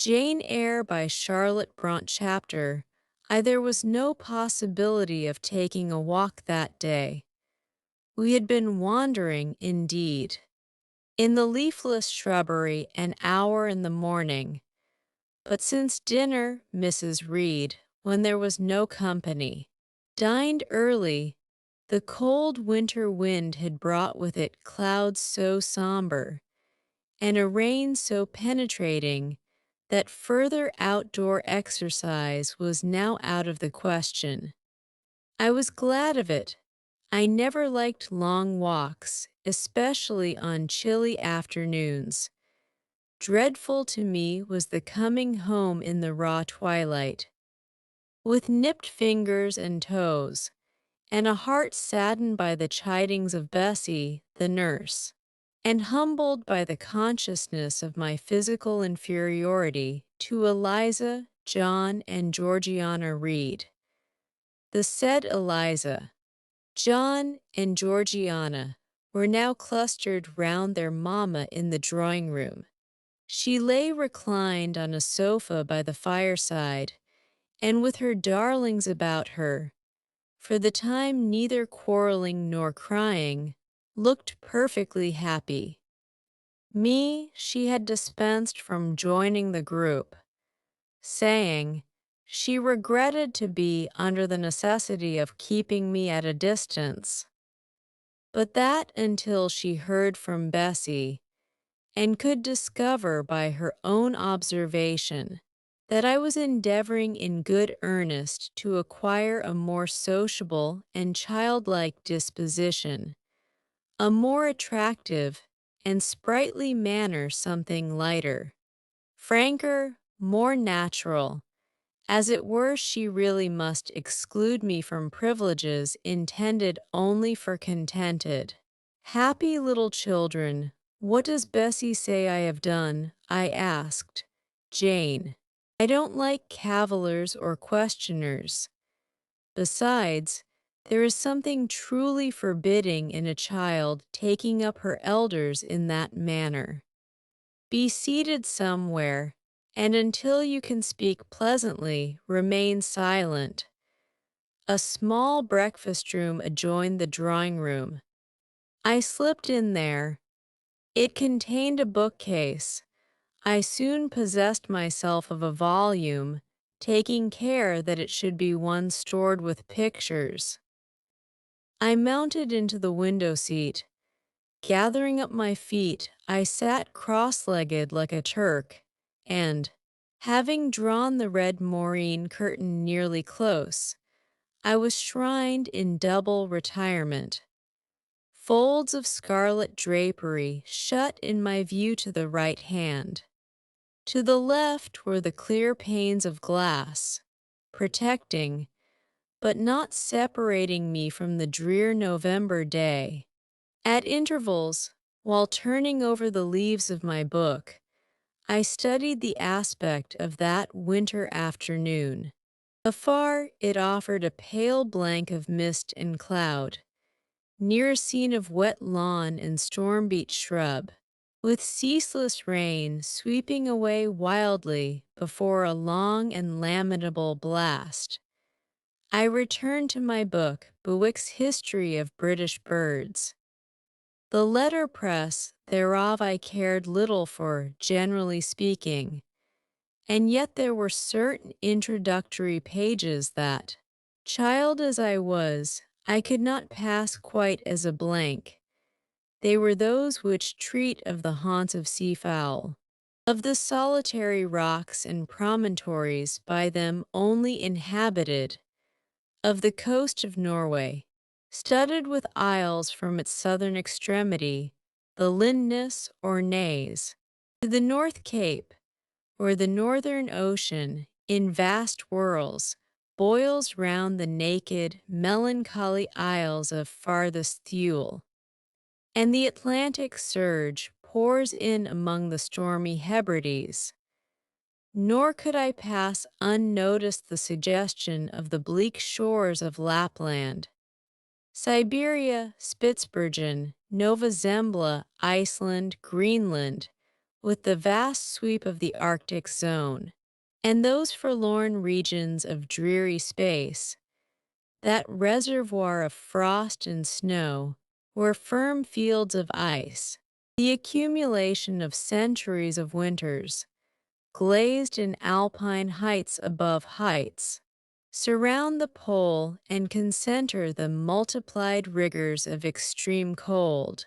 Jane Eyre by Charlotte Brontë chapter, there was no possibility of taking a walk that day. We had been wandering, indeed, in the leafless shrubbery an hour in the morning, but since dinner, Mrs. Reed, when there was no company, dined early, the cold winter wind had brought with it clouds so somber, and a rain so penetrating that further outdoor exercise was now out of the question. I was glad of it. I never liked long walks, especially on chilly afternoons. Dreadful to me was the coming home in the raw twilight, with nipped fingers and toes, and a heart saddened by the chidings of Bessie, the nurse, and humbled by the consciousness of my physical inferiority to Eliza, John, and Georgiana Reed. The said Eliza, John, and Georgiana were now clustered round their mamma in the drawing-room. She lay reclined on a sofa by the fireside, and with her darlings about her, for the time neither quarreling nor crying, looked perfectly happy. Me she had dispensed from joining the group, saying she regretted to be under the necessity of keeping me at a distance, but that until she heard from Bessie, and could discover by her own observation that I was endeavoring in good earnest to acquire a more sociable and childlike disposition, a more attractive and sprightly manner, something lighter, franker, more natural. As it were, she really must exclude me from privileges intended only for contented, happy little children. What does Bessie say I have done? I asked. Jane. I don't like cavillers or questioners. Besides, there is something truly forbidding in a child taking up her elders in that manner. Be seated somewhere, and until you can speak pleasantly, remain silent. A small breakfast room adjoined the drawing room. I slipped in there. It contained a bookcase. I soon possessed myself of a volume, taking care that it should be one stored with pictures. I mounted into the window seat. Gathering up my feet, I sat cross-legged like a Turk, and, having drawn the red moreen curtain nearly close, I was shrined in double retirement. Folds of scarlet drapery shut in my view to the right hand. To the left were the clear panes of glass, protecting, but not separating me from the drear November day. At intervals, while turning over the leaves of my book, I studied the aspect of that winter afternoon. Afar, it offered a pale blank of mist and cloud, near a scene of wet lawn and storm-beat shrub, with ceaseless rain sweeping away wildly before a long and lamentable blast. I returned to my book, Bewick's History of British Birds. The letterpress thereof I cared little for, generally speaking, and yet there were certain introductory pages that, child as I was, I could not pass quite as a blank. They were those which treat of the haunts of seafowl, of the solitary rocks and promontories by them only inhabited, of the coast of Norway, studded with isles from its southern extremity, the Lindness or Naze, to the North Cape, where the northern ocean, in vast whirls, boils round the naked, melancholy isles of farthest Thule, and the Atlantic surge pours in among the stormy Hebrides. Nor could I pass unnoticed the suggestion of the bleak shores of Lapland, Siberia, Spitzbergen, Nova Zembla, Iceland, Greenland, with the vast sweep of the Arctic zone, and those forlorn regions of dreary space, that reservoir of frost and snow, were firm fields of ice, the accumulation of centuries of winters, glazed in alpine heights above heights, surround the pole and concentre the multiplied rigors of extreme cold.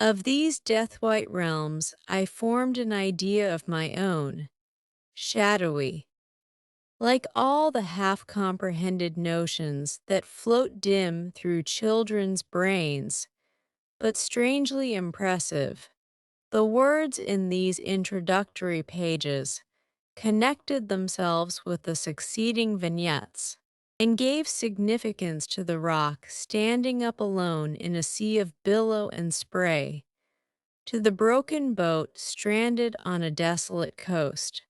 Of these death-white realms I formed an idea of my own, shadowy, like all the half-comprehended notions that float dim through children's brains, but strangely impressive. The words in these introductory pages connected themselves with the succeeding vignettes and gave significance to the rock standing up alone in a sea of billow and spray, to the broken boat stranded on a desolate coast,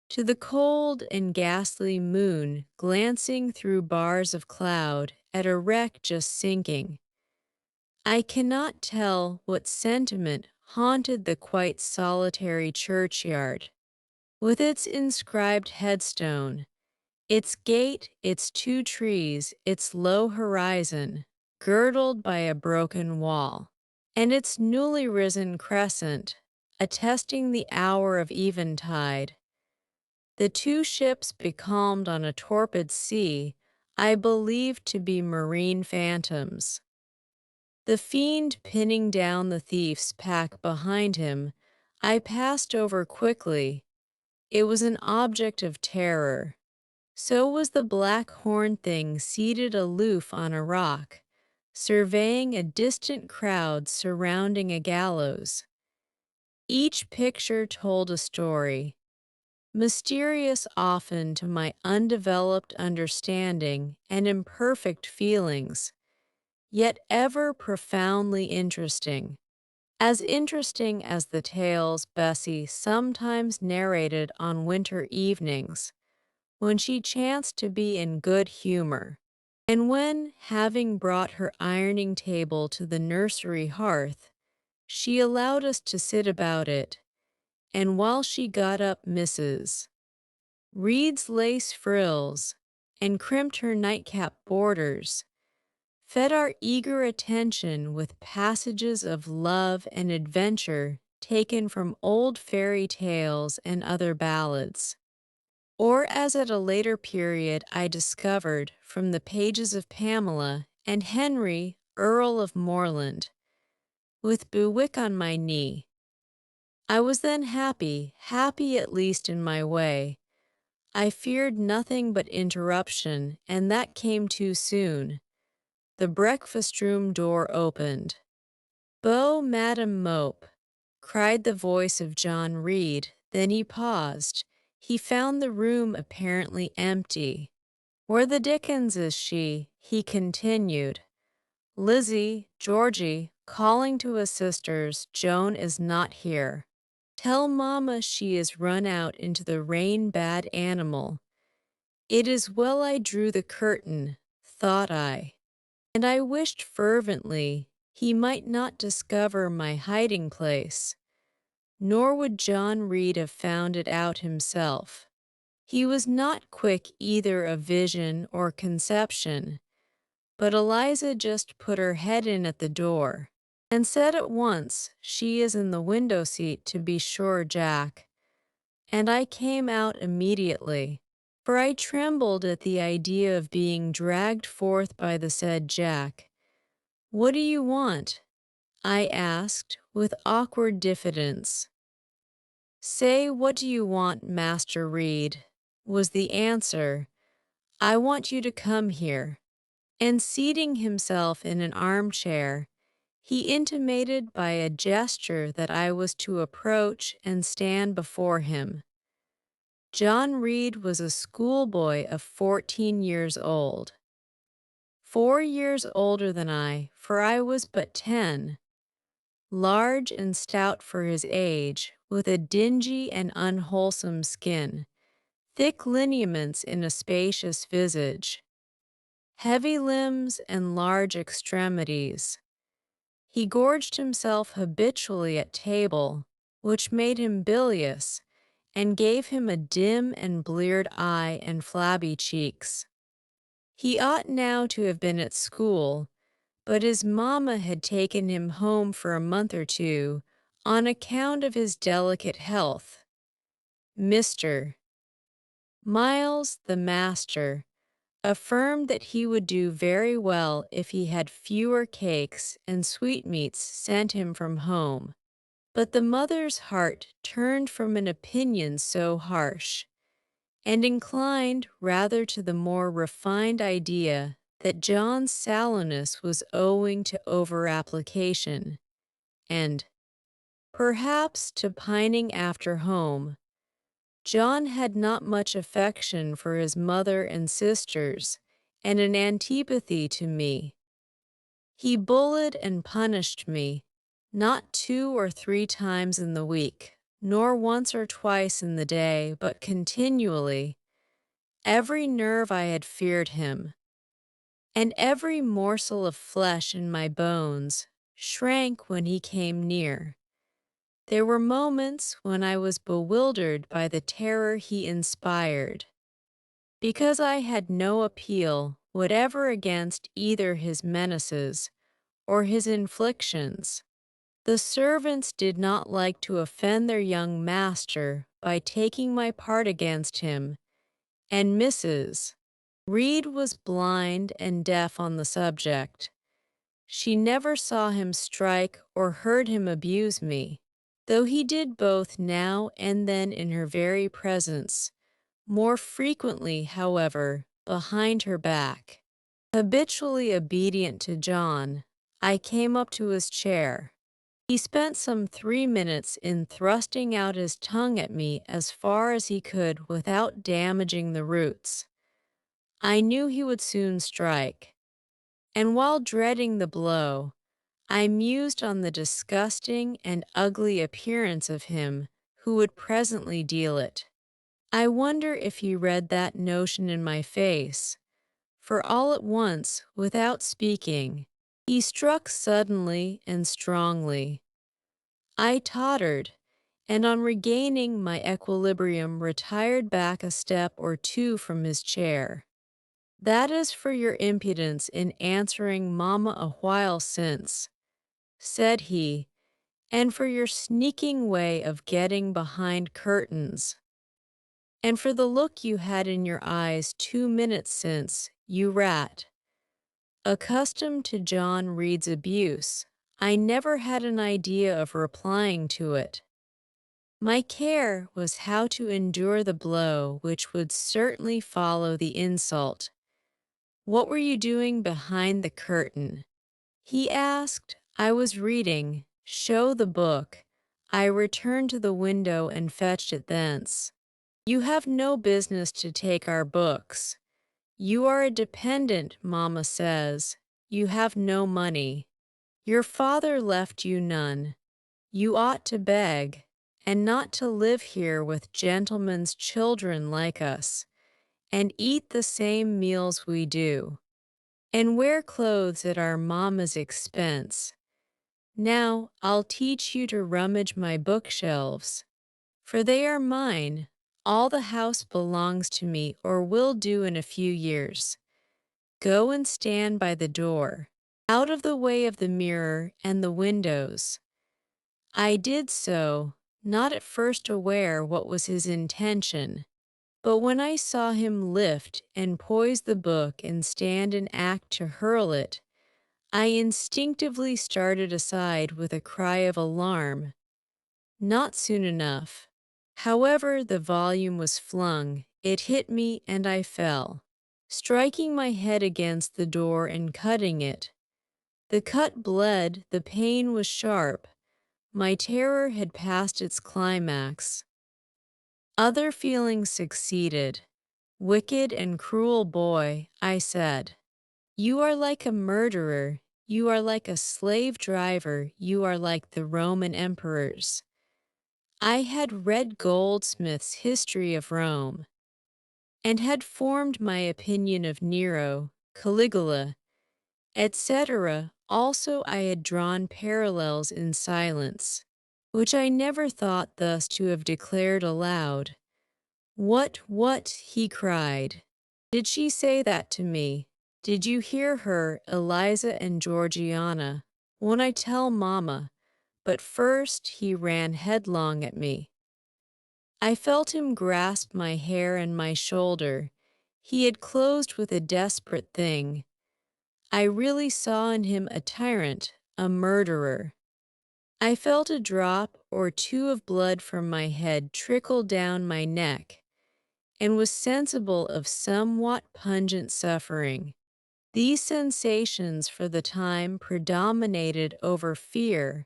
to the cold and ghastly moon glancing through bars of cloud at a wreck just sinking. I cannot tell what sentiment haunted the quite solitary churchyard, with its inscribed headstone, its gate, its two trees, its low horizon, girdled by a broken wall, and its newly risen crescent, attesting the hour of eventide. The two ships becalmed on a torpid sea, I believed to be marine phantoms. The fiend pinning down the thief's pack behind him, I passed over quickly. It was an object of terror. So was the black horned thing seated aloof on a rock, surveying a distant crowd surrounding a gallows. Each picture told a story, mysterious often to my undeveloped understanding and imperfect feelings, yet ever profoundly interesting. As interesting as the tales Bessie sometimes narrated on winter evenings, when she chanced to be in good humor, and when, having brought her ironing table to the nursery hearth, she allowed us to sit about it, and while she got up Mrs. Reed's lace frills, and crimped her nightcap borders, fed our eager attention with passages of love and adventure taken from old fairy tales and other ballads. Or as at a later period I discovered from the pages of Pamela and Henry, Earl of Morland, with Bewick on my knee. I was then happy, happy at least in my way. I feared nothing but interruption, and that came too soon. The breakfast-room door opened. "Bo, Madam Mope," cried the voice of John Reed. Then he paused. He found the room apparently empty. "Where the dickens is she?" he continued. "Lizzie, Georgie," calling to his sisters, "Joan is not here. Tell mamma she is run out into the rain, bad animal." It is well I drew the curtain, thought I, and I wished fervently he might not discover my hiding place, nor would John Reed have found it out himself. He was not quick either of vision or conception, but Eliza just put her head in at the door, and said at once, "She is in the window seat, to be sure, Jack," and I came out immediately, for I trembled at the idea of being dragged forth by the said Jack. "What do you want?" I asked, with awkward diffidence. "Say, what do you want, Master Reed?" was the answer. "I want you to come here." And seating himself in an armchair, he intimated by a gesture that I was to approach and stand before him. John Reed was a schoolboy of 14 years old. 4 years older than I, for I was but 10. Large and stout for his age, with a dingy and unwholesome skin, thick lineaments in a spacious visage, heavy limbs and large extremities. He gorged himself habitually at table, which made him bilious and gave him a dim and bleared eye and flabby cheeks. He ought now to have been at school, but his mamma had taken him home for a month or two on account of his delicate health. Mr. Miles, the master, affirmed that he would do very well if he had fewer cakes and sweetmeats sent him from home. But the mother's heart turned from an opinion so harsh, and inclined rather to the more refined idea that John's sallowness was owing to over-application, and, perhaps, to pining after home. John had not much affection for his mother and sisters, and an antipathy to me. He bullied and punished me, not 2 or 3 times in the week, nor once or twice in the day, but continually. Every nerve I had feared him, and every morsel of flesh in my bones shrank when he came near. There were moments when I was bewildered by the terror he inspired, because I had no appeal whatever against either his menaces or his inflictions. The servants did not like to offend their young master by taking my part against him, and Mrs. Reed was blind and deaf on the subject. She never saw him strike or heard him abuse me, though he did both now and then in her very presence, more frequently, however, behind her back. Habitually obedient to John, I came up to his chair. He spent some 3 minutes in thrusting out his tongue at me as far as he could without damaging the roots. I knew he would soon strike, and while dreading the blow, I mused on the disgusting and ugly appearance of him who would presently deal it. I wonder if he read that notion in my face, for all at once, without speaking, he struck suddenly and strongly. I tottered, and on regaining my equilibrium retired back a step or 2 from his chair. "That is for your impudence in answering mamma a while since," said he, "and for your sneaking way of getting behind curtains, and for the look you had in your eyes 2 minutes since, you rat." Accustomed to John Reed's abuse, I never had an idea of replying to it. My care was how to endure the blow which would certainly follow the insult. "What were you doing behind the curtain?" he asked. "I was reading. Show the book." I returned to the window and fetched it thence. "You have no business to take our books. You are a dependent, mamma says. You have no money. Your father left you none. You ought to beg, and not to live here with gentlemen's children like us, and eat the same meals we do, and wear clothes at our mamma's expense. Now I'll teach you to rummage my bookshelves, for they are mine. All the house belongs to me, or will do in a few years. Go and stand by the door, out of the way of the mirror and the windows." I did so, not at first aware what was his intention, but when I saw him lift and poise the book and stand in act to hurl it, I instinctively started aside with a cry of alarm. Not soon enough. However, the volume was flung, it hit me, and I fell, striking my head against the door and cutting it. The cut bled, the pain was sharp. My terror had passed its climax. Other feelings succeeded. "Wicked and cruel boy," I said. "You are like a murderer, you are like a slave driver, you are like the Roman emperors." I had read Goldsmith's History of Rome, and had formed my opinion of Nero, Caligula, etc. Also I had drawn parallels in silence. which I never thought thus to have declared aloud. What, he cried. Did she say that to me? Did you hear her, Eliza and Georgiana? Won't I tell Mamma? But first he ran headlong at me. I felt him grasp my hair and my shoulder. He had closed with a desperate thing. I really saw in him a tyrant, a murderer. I felt a drop or two of blood from my head trickle down my neck, and was sensible of somewhat pungent suffering. These sensations for the time predominated over fear,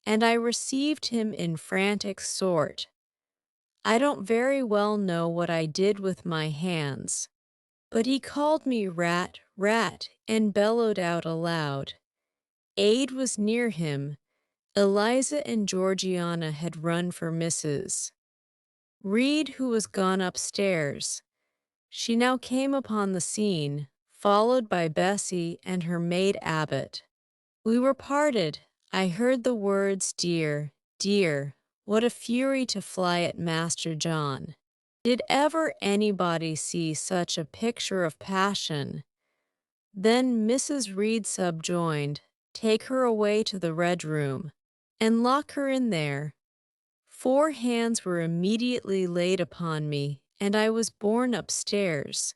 and I received him in frantic sort. I don't very well know what I did with my hands, but he called me rat, rat, and bellowed out aloud. Aid was near him. Eliza and Georgiana had run for Mrs. Reed, who was gone upstairs. She now came upon the scene, followed by Bessie and her maid Abbot. We were parted. I heard the words, dear, dear. What a fury to fly at Master John. Did ever anybody see such a picture of passion? Then Mrs. Reed subjoined, take her away to the Red Room, and lock her in there. 4 hands were immediately laid upon me, and I was borne upstairs.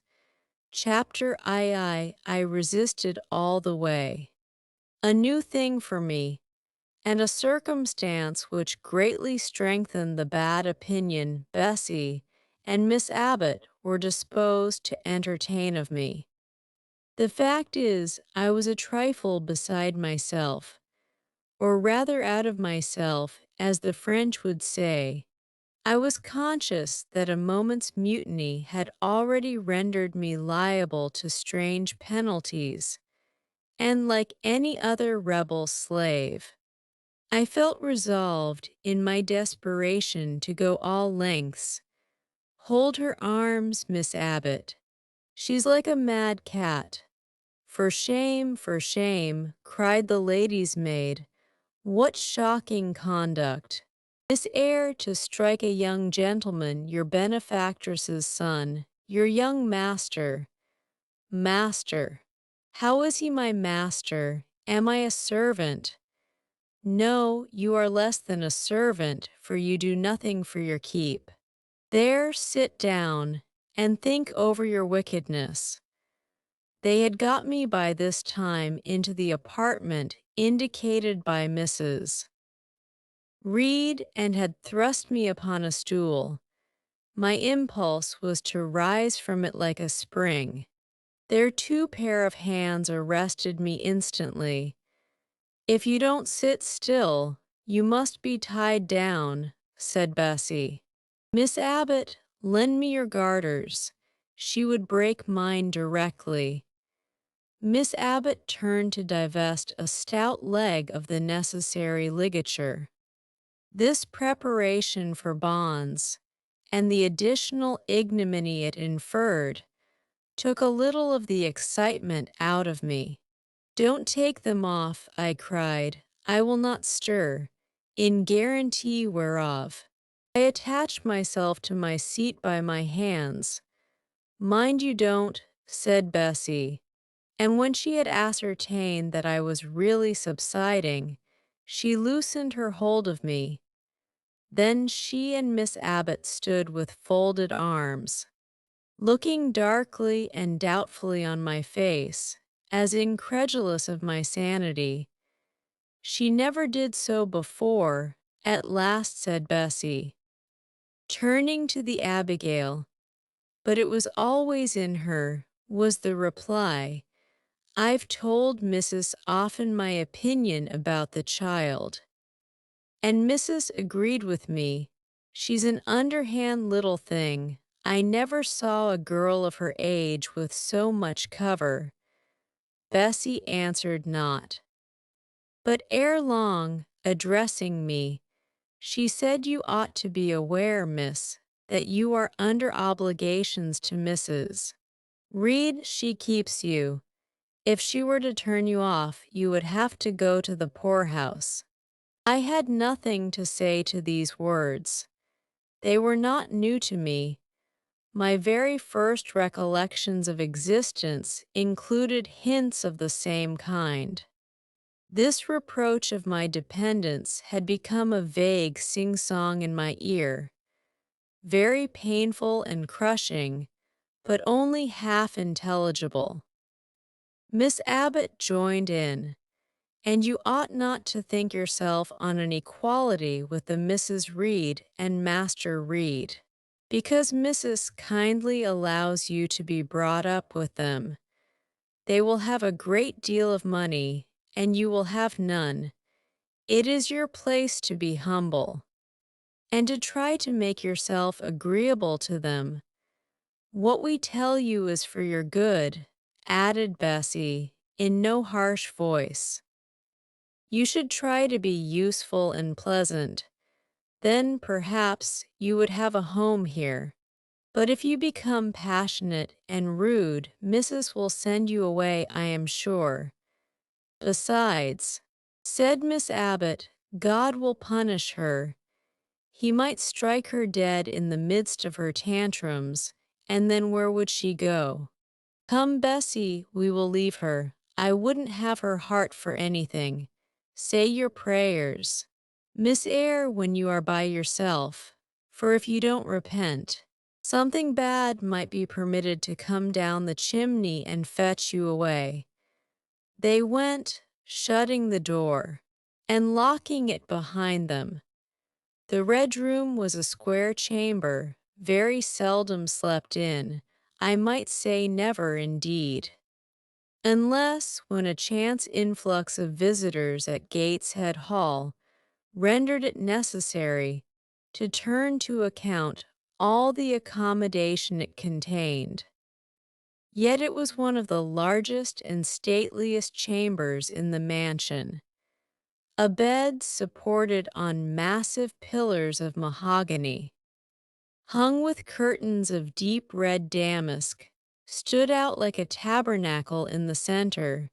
Chapter I resisted all the way. A new thing for me, and a circumstance which greatly strengthened the bad opinion Bessie and Miss Abbot were disposed to entertain of me. The fact is, I was a trifle beside myself, or rather out of myself, as the French would say. I was conscious that a moment's mutiny had already rendered me liable to strange penalties, and like any other rebel slave, I felt resolved in my desperation to go all lengths. Hold her arms, Miss Abbot. She's like a mad cat. For shame, cried the lady's maid. What shocking conduct! Miss Eyre, to strike a young gentleman, your benefactress's son, your young master. Master. How is he my master? Am I a servant? No, you are less than a servant, for you do nothing for your keep. There, sit down, and think over your wickedness. They had got me by this time into the apartment indicated by Mrs. Reed, and had thrust me upon a stool. My impulse was to rise from it like a spring. Their 2 pair of hands arrested me instantly. If you don't sit still, you must be tied down, said Bessie. Miss Abbot, lend me your garters. She would break mine directly. Miss Abbot turned to divest a stout leg of the necessary ligature. This preparation for bonds, and the additional ignominy it inferred, took a little of the excitement out of me. Don't take them off, I cried. I will not stir, in guarantee whereof. I attached myself to my seat by my hands. Mind you don't, said Bessie, and when she had ascertained that I was really subsiding, she loosened her hold of me. Then she and Miss Abbot stood with folded arms, looking darkly and doubtfully on my face, as incredulous of my sanity. She never did so before, at last said Bessie, turning to the Abigail, but it was always in her, was the reply. I've told Mrs. often my opinion about the child, and Mrs. agreed with me. She's an underhand little thing. I never saw a girl of her age with so much cover. Bessie answered not. But ere long, addressing me, she said you ought to be aware, miss, that you are under obligations to Mrs. Reed. She keeps you. If she were to turn you off, you would have to go to the poorhouse. I had nothing to say to these words. They were not new to me. My very first recollections of existence included hints of the same kind. This reproach of my dependence had become a vague sing-song in my ear, very painful and crushing, but only half intelligible. Miss Abbott joined in, and you ought not to think yourself on an equality with the Mrs. Reed and Master Reed, because Mrs. kindly allows you to be brought up with them. They will have a great deal of money, and you will have none. It is your place to be humble, and to try to make yourself agreeable to them. What we tell you is for your good, added Bessie, in no harsh voice. You should try to be useful and pleasant. Then, perhaps, you would have a home here. But if you become passionate and rude, Mrs. will send you away, I am sure. Besides, said Miss Abbott, God will punish her. He might strike her dead in the midst of her tantrums, and then where would she go? Come, Bessie, we will leave her. I wouldn't have her heart for anything. Say your prayers, Miss Eyre, when you are by yourself, for if you don't repent, something bad might be permitted to come down the chimney and fetch you away. They went, shutting the door, and locking it behind them. The Red Room was a square chamber, very seldom slept in, I might say never indeed. Unless when a chance influx of visitors at Gateshead Hall rendered it necessary to turn to account all the accommodation it contained. Yet it was one of the largest and stateliest chambers in the mansion. A bed supported on massive pillars of mahogany, hung with curtains of deep red damask, stood out like a tabernacle in the center.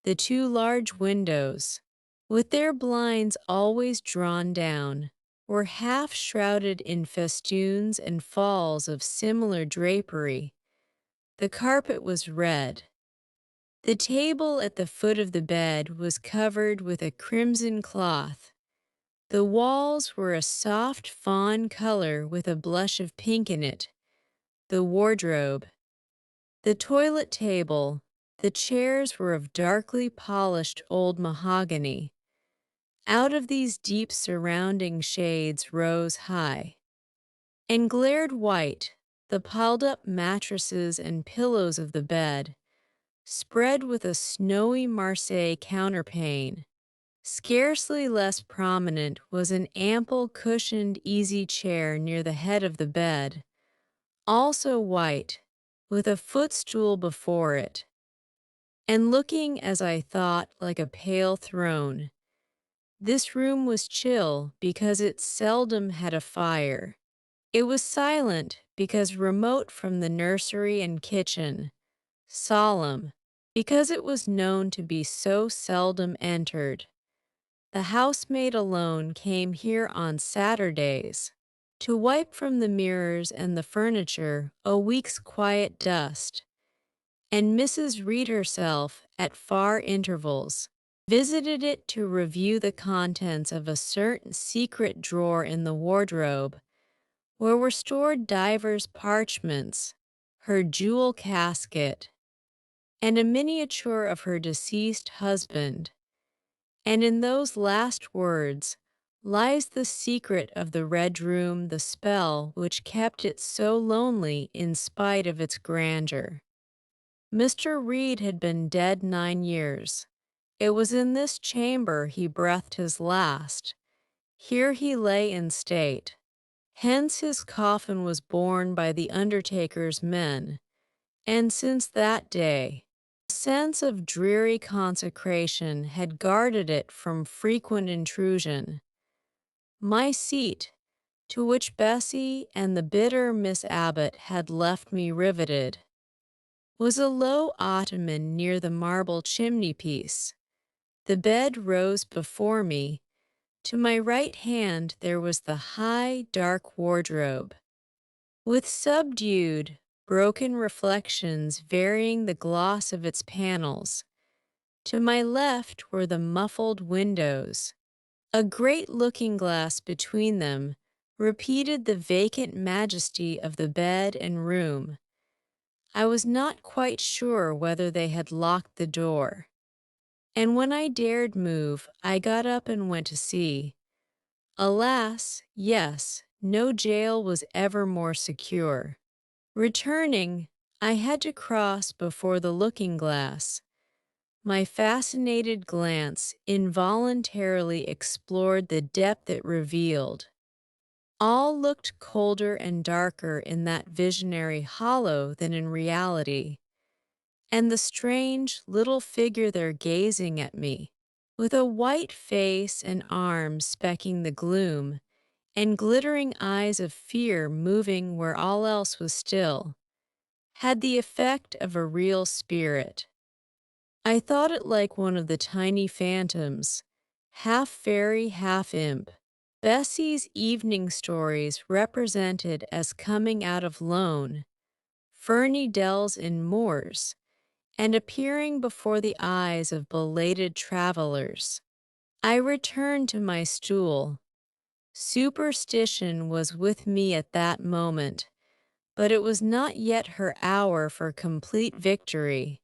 The two large windows, with their blinds always drawn down, were half shrouded in festoons and falls of similar drapery. The carpet was red. The table at the foot of the bed was covered with a crimson cloth. The walls were a soft fawn color with a blush of pink in it. The wardrobe, the toilet table, the chairs were of darkly polished old mahogany. Out of these deep surrounding shades rose high and glared white the piled-up mattresses and pillows of the bed, spread with a snowy Marseille counterpane. Scarcely less prominent was an ample cushioned easy chair near the head of the bed, also white, with a footstool before it, and looking, as I thought, like a pale throne. This room was chill because it seldom had a fire. It was silent because remote from the nursery and kitchen, solemn because it was known to be so seldom entered. The housemaid alone came here on Saturdays to wipe from the mirrors and the furniture a week's quiet dust, and Mrs. Reed herself, at far intervals, visited it to review the contents of a certain secret drawer in the wardrobe, where were stored divers parchments, her jewel casket, and a miniature of her deceased husband. And in those last words lies the secret of the Red Room, the spell which kept it so lonely in spite of its grandeur. Mr. Reed had been dead 9 years. It was in this chamber he breathed his last. Here he lay in state. Hence his coffin was borne by the undertaker's men, and since that day, a sense of dreary consecration had guarded it from frequent intrusion. My seat, to which Bessie and the bitter Miss Abbott had left me riveted, was a low ottoman near the marble chimney-piece. The bed rose before me, To my right hand there was the high, dark wardrobe, with subdued, broken reflections varying the gloss of its panels. To my left were the muffled windows. A great looking-glass between them repeated the vacant majesty of the bed and room. I was not quite sure whether they had locked the door. And when I dared move, I got up and went to see. Alas, yes, no jail was ever more secure. Returning, I had to cross before the looking-glass. My fascinated glance involuntarily explored the depth it revealed. All looked colder and darker in that visionary hollow than in reality, and the strange little figure there gazing at me, with a white face and arms specking the gloom, and glittering eyes of fear moving where all else was still, had the effect of a real spirit. I thought it like one of the tiny phantoms, half fairy, half imp. Bessie's evening stories represented as coming out of lone, ferny dells in moors, and appearing before the eyes of belated travelers. I returned to my stool. Superstition was with me at that moment, but it was not yet her hour for complete victory.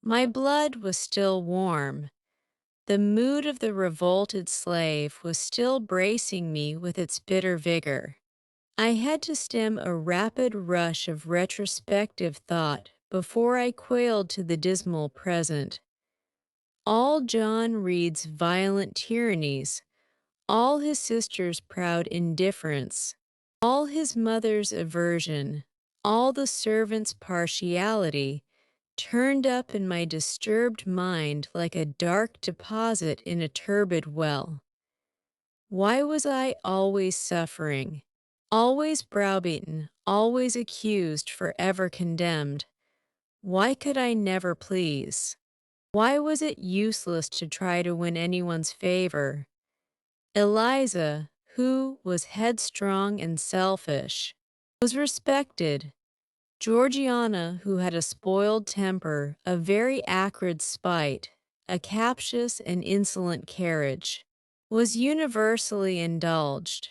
My blood was still warm. The mood of the revolted slave was still bracing me with its bitter vigor. I had to stem a rapid rush of retrospective thought before I quailed to the dismal present. All John Reed's violent tyrannies, all his sister's proud indifference, all his mother's aversion, all the servants' partiality, turned up in my disturbed mind like a dark deposit in a turbid well. Why was I always suffering, always browbeaten, always accused, forever condemned? Why could I never please? Why was it useless to try to win anyone's favor? Eliza, who was headstrong and selfish, was respected. Georgiana, who had a spoiled temper, a very acrid spite, a captious and insolent carriage, was universally indulged.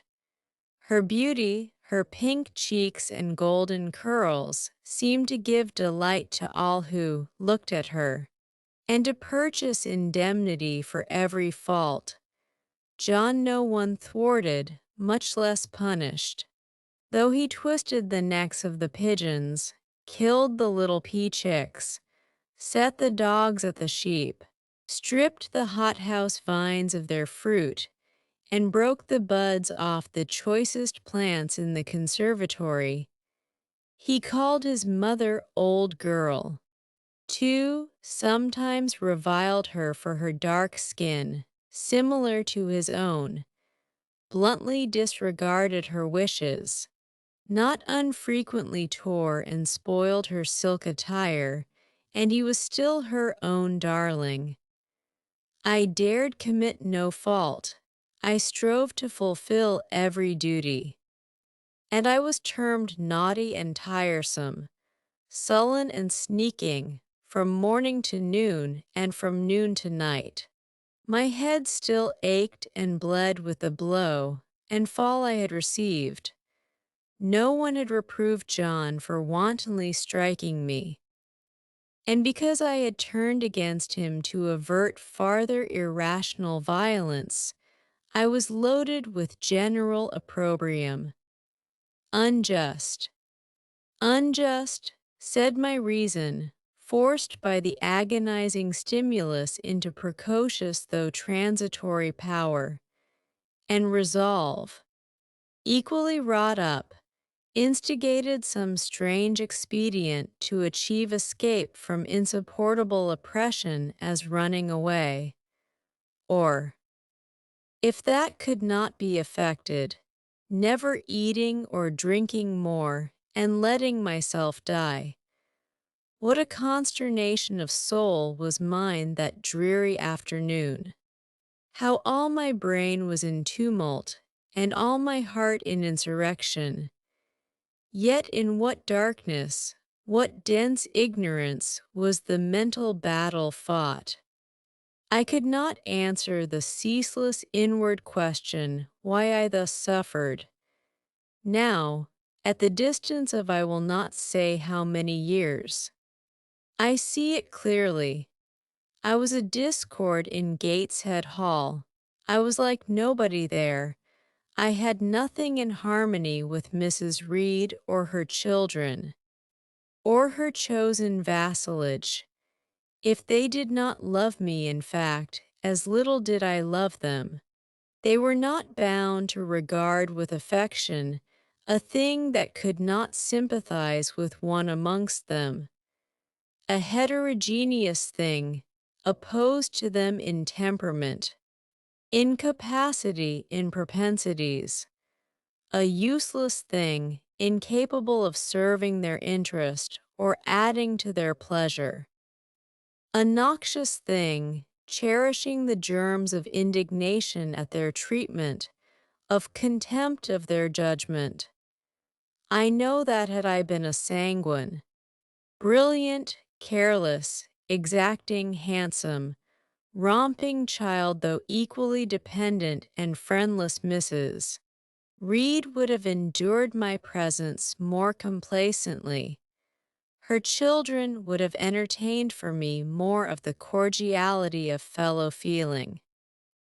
Her beauty, her pink cheeks and golden curls, seemed to give delight to all who looked at her, and to purchase indemnity for every fault. John no one thwarted, much less punished. Though he twisted the necks of the pigeons, killed the little pea-chicks, set the dogs at the sheep, stripped the hothouse vines of their fruit, and broke the buds off the choicest plants in the conservatory, he called his mother old girl. Too, sometimes reviled her for her dark skin, similar to his own, bluntly disregarded her wishes, not unfrequently tore and spoiled her silk attire, and he was still her own darling. I dared commit no fault. I strove to fulfill every duty. And I was termed naughty and tiresome, sullen and sneaking, from morning to noon and from noon to night. My head still ached and bled with the blow and fall I had received. No one had reproved John for wantonly striking me, and because I had turned against him to avert farther irrational violence, I was loaded with general opprobrium. Unjust, unjust, said my reason, forced by the agonizing stimulus into precocious though transitory power, and resolve, equally wrought up, instigated some strange expedient to achieve escape from insupportable oppression as running away, or, if that could not be effected, never eating or drinking more and letting myself die. What a consternation of soul was mine that dreary afternoon! how all my brain was in tumult and all my heart in insurrection. Yet in what darkness, what dense ignorance was the mental battle fought? I could not answer the ceaseless inward question why I thus suffered. Now, at the distance of I will not say how many years, I see it clearly. I was a discord in Gateshead Hall. I was like nobody there. I had nothing in harmony with Mrs. Reed or her children, or her chosen vassalage. If they did not love me, in fact, as little did I love them. They were not bound to regard with affection a thing that could not sympathize with one amongst them, a heterogeneous thing, opposed to them in temperament, incapacity in propensities, a useless thing, incapable of serving their interest or adding to their pleasure, a noxious thing, cherishing the germs of indignation at their treatment, of contempt of their judgment. I know that had I been a sanguine, brilliant, careless, exacting, handsome, romping child, though equally dependent and friendless Mrs. Reed would have endured my presence more complacently. Her children would have entertained for me more of the cordiality of fellow feeling.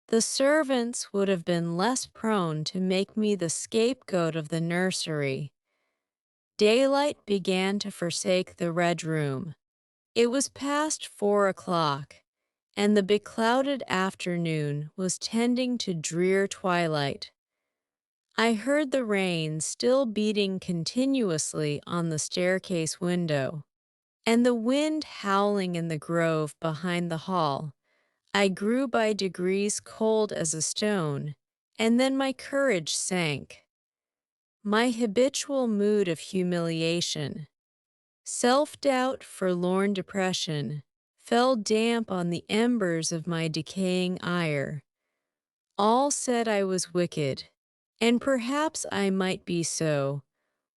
The servants would have been less prone to make me the scapegoat of the nursery. Daylight began to forsake the Red Room. It was past 4 o'clock, and the beclouded afternoon was tending to drear twilight. I heard the rain still beating continuously on the staircase window, and the wind howling in the grove behind the hall. I grew by degrees cold as a stone, and then my courage sank. My habitual mood of humiliation, self-doubt, forlorn depression, fell damp on the embers of my decaying ire. All said I was wicked, and perhaps I might be so.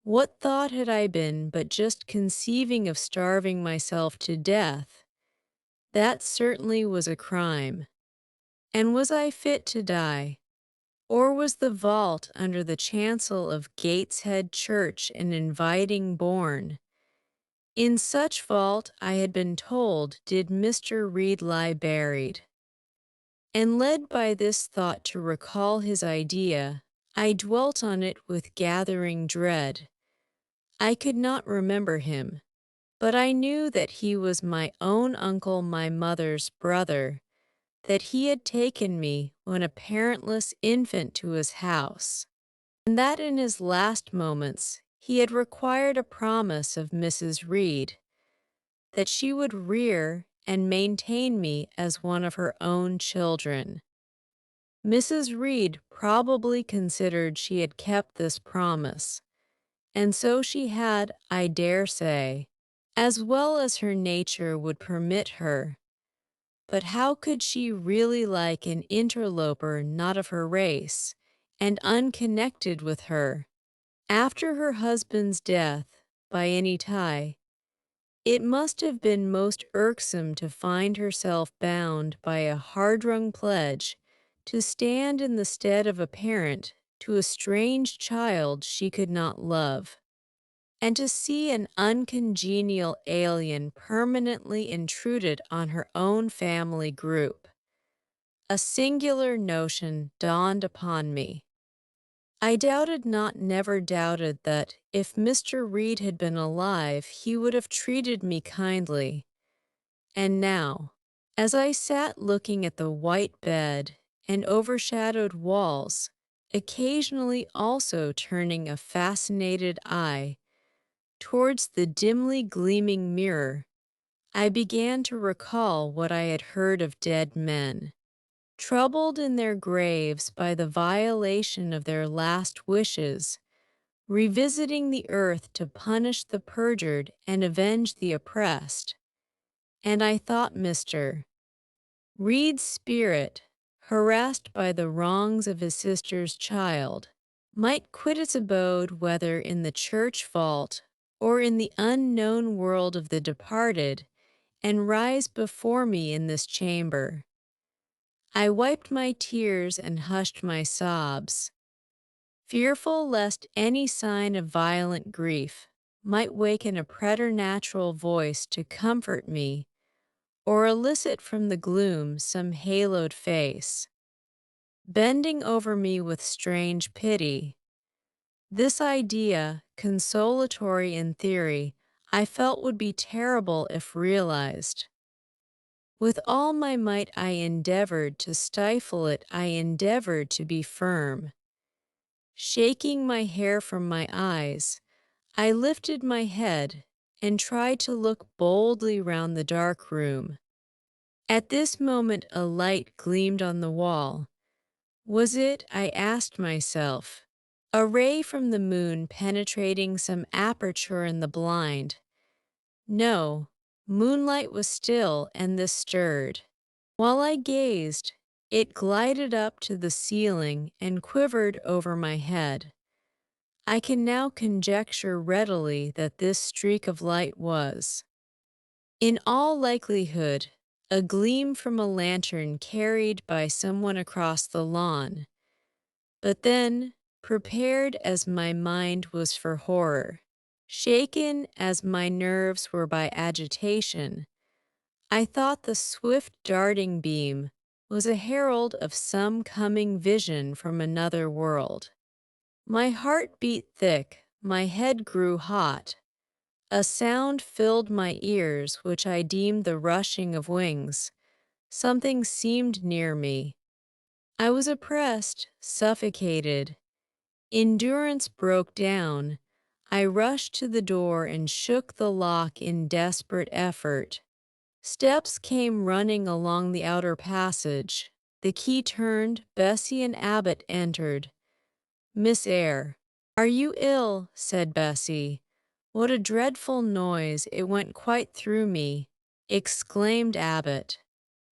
What thought had I been but just conceiving of starving myself to death? That certainly was a crime. And was I fit to die? Or was the vault under the chancel of Gateshead Church an inviting bourne? In such vault, I had been told, did Mr. Reed lie buried. And led by this thought to recall his idea, I dwelt on it with gathering dread. I could not remember him, but I knew that he was my own uncle, my mother's brother, that he had taken me when a parentless infant to his house, and that in his last moments he had required a promise of Mrs. Reed, that she would rear and maintain me as one of her own children. Mrs. Reed probably considered she had kept this promise, and so she had, I dare say, as well as her nature would permit her. But how could she really like an interloper not of her race, and unconnected with her, after her husband's death, by any tie? It must have been most irksome to find herself bound by a hard-wrung pledge to stand in the stead of a parent to a strange child she could not love, and to see an uncongenial alien permanently intruded on her own family group. A singular notion dawned upon me. I doubted not, never doubted that if Mr. Reed had been alive, he would have treated me kindly. And now, as I sat looking at the white bed and overshadowed walls, occasionally also turning a fascinated eye towards the dimly gleaming mirror, I began to recall what I had heard of dead men, troubled in their graves by the violation of their last wishes, revisiting the earth to punish the perjured and avenge the oppressed. And I thought Mr. Reed's spirit, harassed by the wrongs of his sister's child, might quit its abode whether in the church vault or in the unknown world of the departed, and rise before me in this chamber. I wiped my tears and hushed my sobs, fearful lest any sign of violent grief might waken a preternatural voice to comfort me or elicit from the gloom some haloed face, bending over me with strange pity. This idea, consolatory in theory, I felt would be terrible if realized. With all my might I endeavored to stifle it, I endeavored to be firm. Shaking my hair from my eyes, I lifted my head and tried to look boldly round the dark room. At this moment a light gleamed on the wall. Was it, I asked myself, a ray from the moon penetrating some aperture in the blind? No, moonlight was still, and this stirred. While I gazed, it glided up to the ceiling and quivered over my head. I can now conjecture readily that this streak of light was, in all likelihood, a gleam from a lantern carried by someone across the lawn. But then, prepared as my mind was for horror, shaken as my nerves were by agitation, I thought the swift darting beam was a herald of some coming vision from another world. My heart beat thick, my head grew hot. A sound filled my ears which I deemed the rushing of wings. Something seemed near me. I was oppressed, suffocated. Endurance broke down. I rushed to the door and shook the lock in desperate effort. Steps came running along the outer passage. The key turned, Bessie and Abbott entered. "Miss Eyre, are you ill?" said Bessie. "What a dreadful noise! It went quite through me," exclaimed Abbott.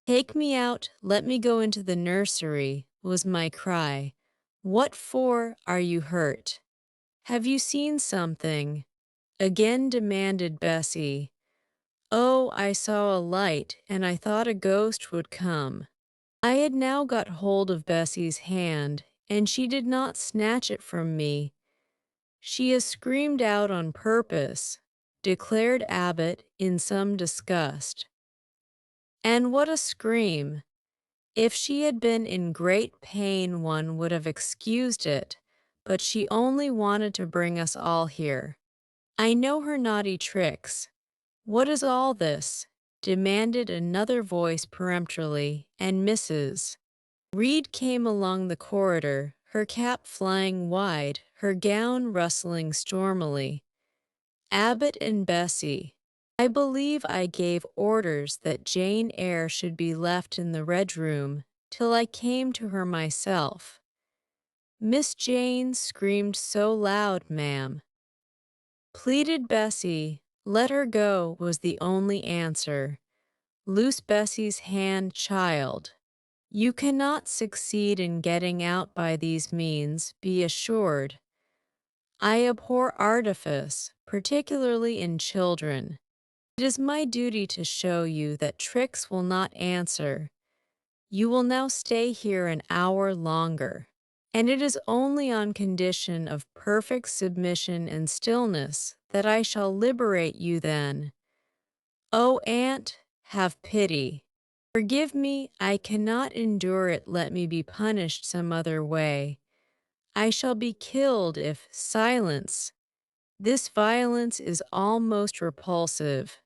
"Take me out, let me go into the nursery," was my cry. "What for? Are you hurt? Have you seen something?" again demanded Bessie. "Oh, I saw a light, and I thought a ghost would come." I had now got hold of Bessie's hand, and she did not snatch it from me. "She has screamed out on purpose," declared Abbott in some disgust. And what a scream! If she had been in great pain one would have excused it, but she only wanted to bring us all here. I know her naughty tricks. "What is all this?" demanded another voice peremptorily, and Mrs. Reed came along the corridor, her cap flying wide, her gown rustling stormily. Abbott and Bessie. I believe I gave orders that Jane Eyre should be left in the red room till I came to her myself. "Miss Jane screamed so loud, ma'am," pleaded Bessie. "Let her go," was the only answer. "Loose Bessie's hand, child. You cannot succeed in getting out by these means, be assured. I abhor artifice, particularly in children. It is my duty to show you that tricks will not answer. You will now stay here an hour longer, and it is only on condition of perfect submission and stillness that I shall liberate you then. Oh, aunt, have pity. Forgive me, I cannot endure it. Let me be punished some other way. I shall be killed if silence. This violence is almost repulsive."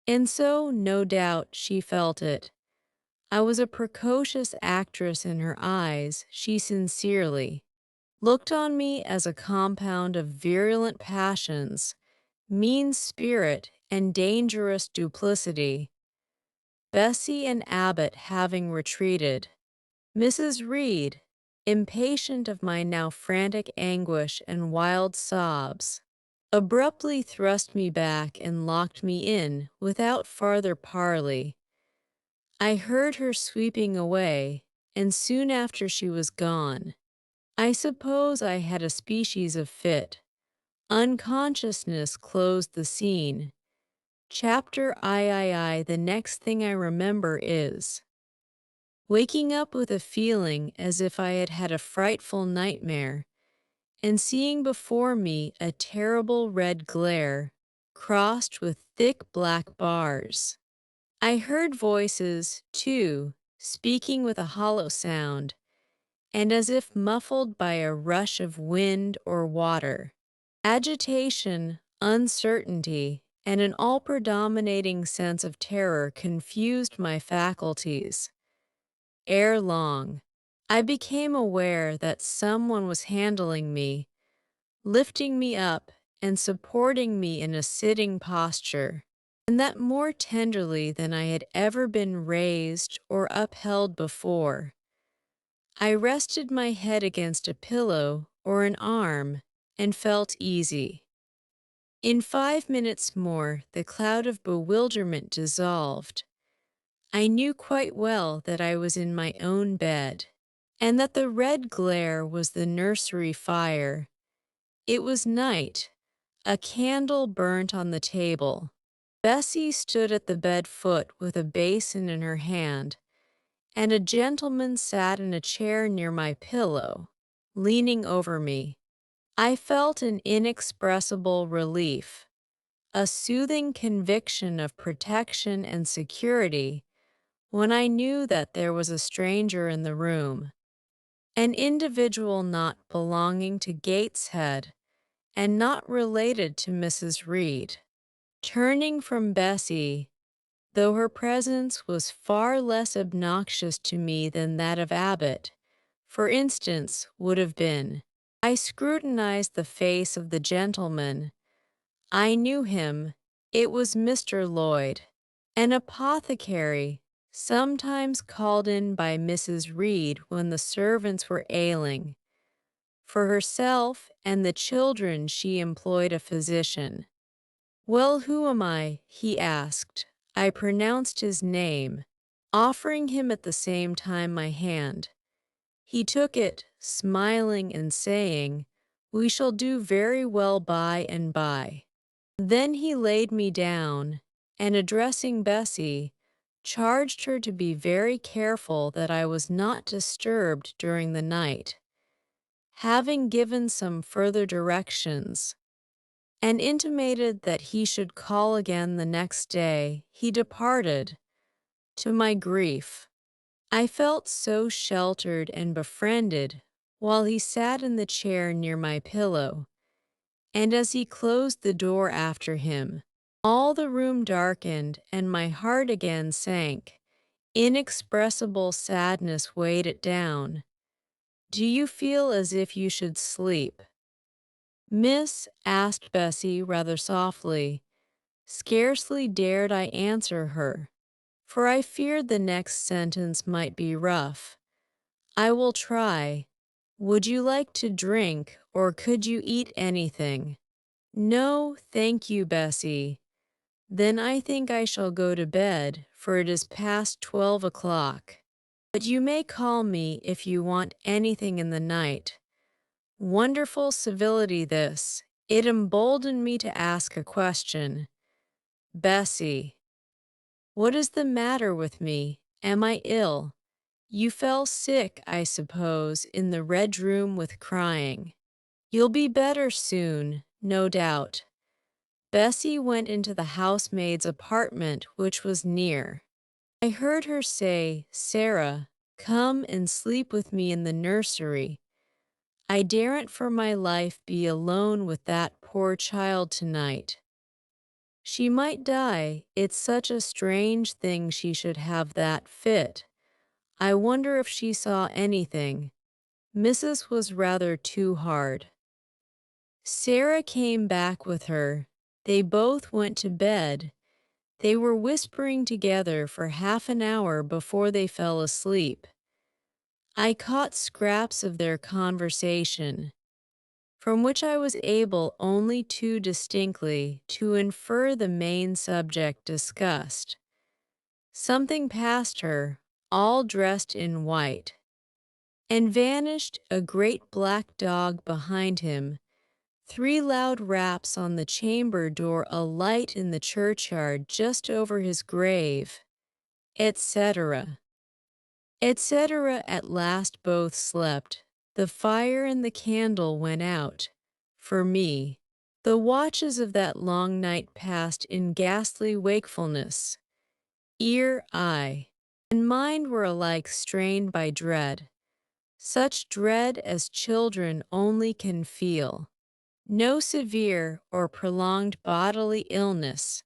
And so, no doubt, she felt it. I was a precocious actress in her eyes. She sincerely looked on me as a compound of virulent passions, mean spirit, and dangerous duplicity. Bessie and Abbott having retreated, Mrs. Reed, impatient of my now frantic anguish and wild sobs, abruptly thrust me back and locked me in without farther parley. I heard her sweeping away, and soon after she was gone, I suppose I had a species of fit. Unconsciousness closed the scene. Chapter III. The next thing I remember is waking up with a feeling as if I had had a frightful nightmare, and seeing before me a terrible red glare, crossed with thick black bars. I heard voices, too, speaking with a hollow sound, and as if muffled by a rush of wind or water. Agitation, uncertainty, and an all-predominating sense of terror confused my faculties. Ere long, I became aware that someone was handling me, lifting me up and supporting me in a sitting posture, and that more tenderly than I had ever been raised or upheld before. I rested my head against a pillow or an arm and felt easy. In 5 minutes more, the cloud of bewilderment dissolved. I knew quite well that I was in my own bed, and that the red glare was the nursery fire. It was night. A candle burnt on the table. Bessie stood at the bed foot with a basin in her hand, and a gentleman sat in a chair near my pillow, leaning over me. I felt an inexpressible relief, a soothing conviction of protection and security when I knew that there was a stranger in the room, an individual not belonging to Gateshead and not related to Mrs. Reed. Turning from Bessie, though her presence was far less obnoxious to me than that of Abbott, for instance, would have been, I scrutinized the face of the gentleman. I knew him. It was Mr. Lloyd, an apothecary, sometimes called in by Mrs. Reed when the servants were ailing. For herself and the children she employed a physician. "Well, who am I?" he asked. I pronounced his name, offering him at the same time my hand. He took it, smiling and saying, "We shall do very well by and by." Then he laid me down, and addressing Bessie, charged her to be very careful that I was not disturbed during the night. Having given some further directions, and intimated that he should call again the next day, he departed. To my grief, I felt so sheltered and befriended while he sat in the chair near my pillow, and as he closed the door after him, all the room darkened and my heart again sank. Inexpressible sadness weighed it down. "Do you feel as if you should sleep, Miss?" asked Bessie rather softly. Scarcely dared I answer her, for I feared the next sentence might be rough. "I will try. Would you like to drink, or could you eat anything?" "No, thank you, Bessie." "Then I think I shall go to bed, for it is past 12 o'clock. But you may call me if you want anything in the night." Wonderful civility this. It emboldened me to ask a question. "Bessie, what is the matter with me? Am I ill? You fell sick, I suppose, in the red room with crying. You'll be better soon, no doubt." Bessie went into the housemaid's apartment, which was near. I heard her say, "Sarah, come and sleep with me in the nursery. I daren't for my life be alone with that poor child tonight. She might die. It's such a strange thing she should have that fit. I wonder if she saw anything." Mrs. was rather too hard. Sarah came back with her. They both went to bed. They were whispering together for half an hour before they fell asleep. I caught scraps of their conversation, from which I was able only too distinctly to infer the main subject discussed. Something passed her, all dressed in white, and vanished a great black dog behind him, 3 loud raps on the chamber door, a light in the churchyard just over his grave, etc. etc. At last both slept. The fire and the candle went out. For me, the watches of that long night passed in ghastly wakefulness. Ear, eye, and mind were alike strained by dread, such dread as children only can feel. No severe or prolonged bodily illness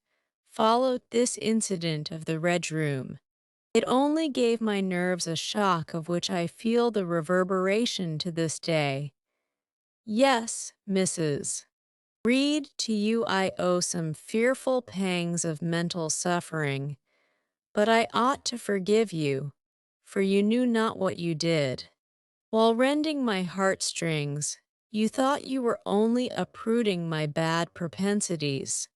followed this incident of the Red Room. It only gave my nerves a shock of which I feel the reverberation to this day. Yes, Mrs. Reed, to you I owe some fearful pangs of mental suffering, but I ought to forgive you, for you knew not what you did. While rending my heartstrings, you thought you were only uprooting my bad propensities.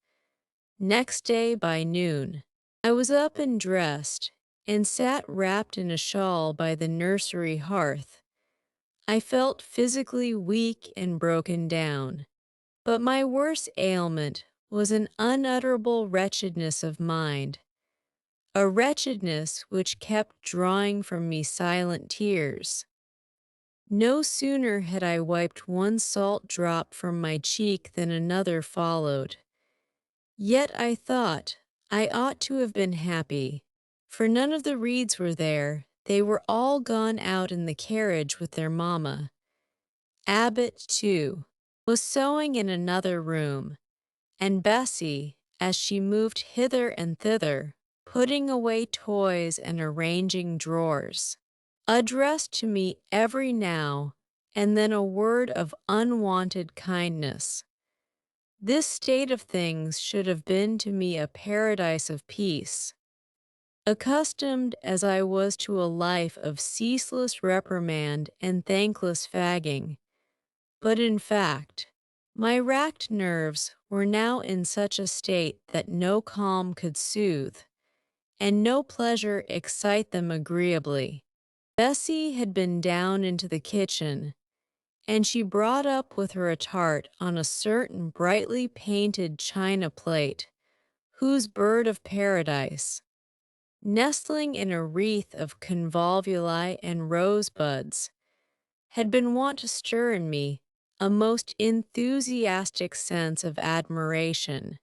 Next day by noon, I was up and dressed, and sat wrapped in a shawl by the nursery hearth. I felt physically weak and broken down, but my worst ailment was an unutterable wretchedness of mind, a wretchedness which kept drawing from me silent tears. No sooner had I wiped one salt drop from my cheek than another followed. Yet I thought I ought to have been happy, for none of the Reeds were there. They were all gone out in the carriage with their mamma. Abbott, too, was sewing in another room, and Bessie, as she moved hither and thither, putting away toys and arranging drawers, addressed to me every now and then a word of unwonted kindness. This state of things should have been to me a paradise of peace. Accustomed as I was to a life of ceaseless reprimand and thankless fagging, but in fact, my racked nerves were now in such a state that no calm could soothe, and no pleasure excite them agreeably. Bessie had been down into the kitchen, and she brought up with her a tart on a certain brightly painted china plate, whose bird of paradise, nestling in a wreath of convolvuli and rosebuds, had been wont to stir in me a most enthusiastic sense of admiration,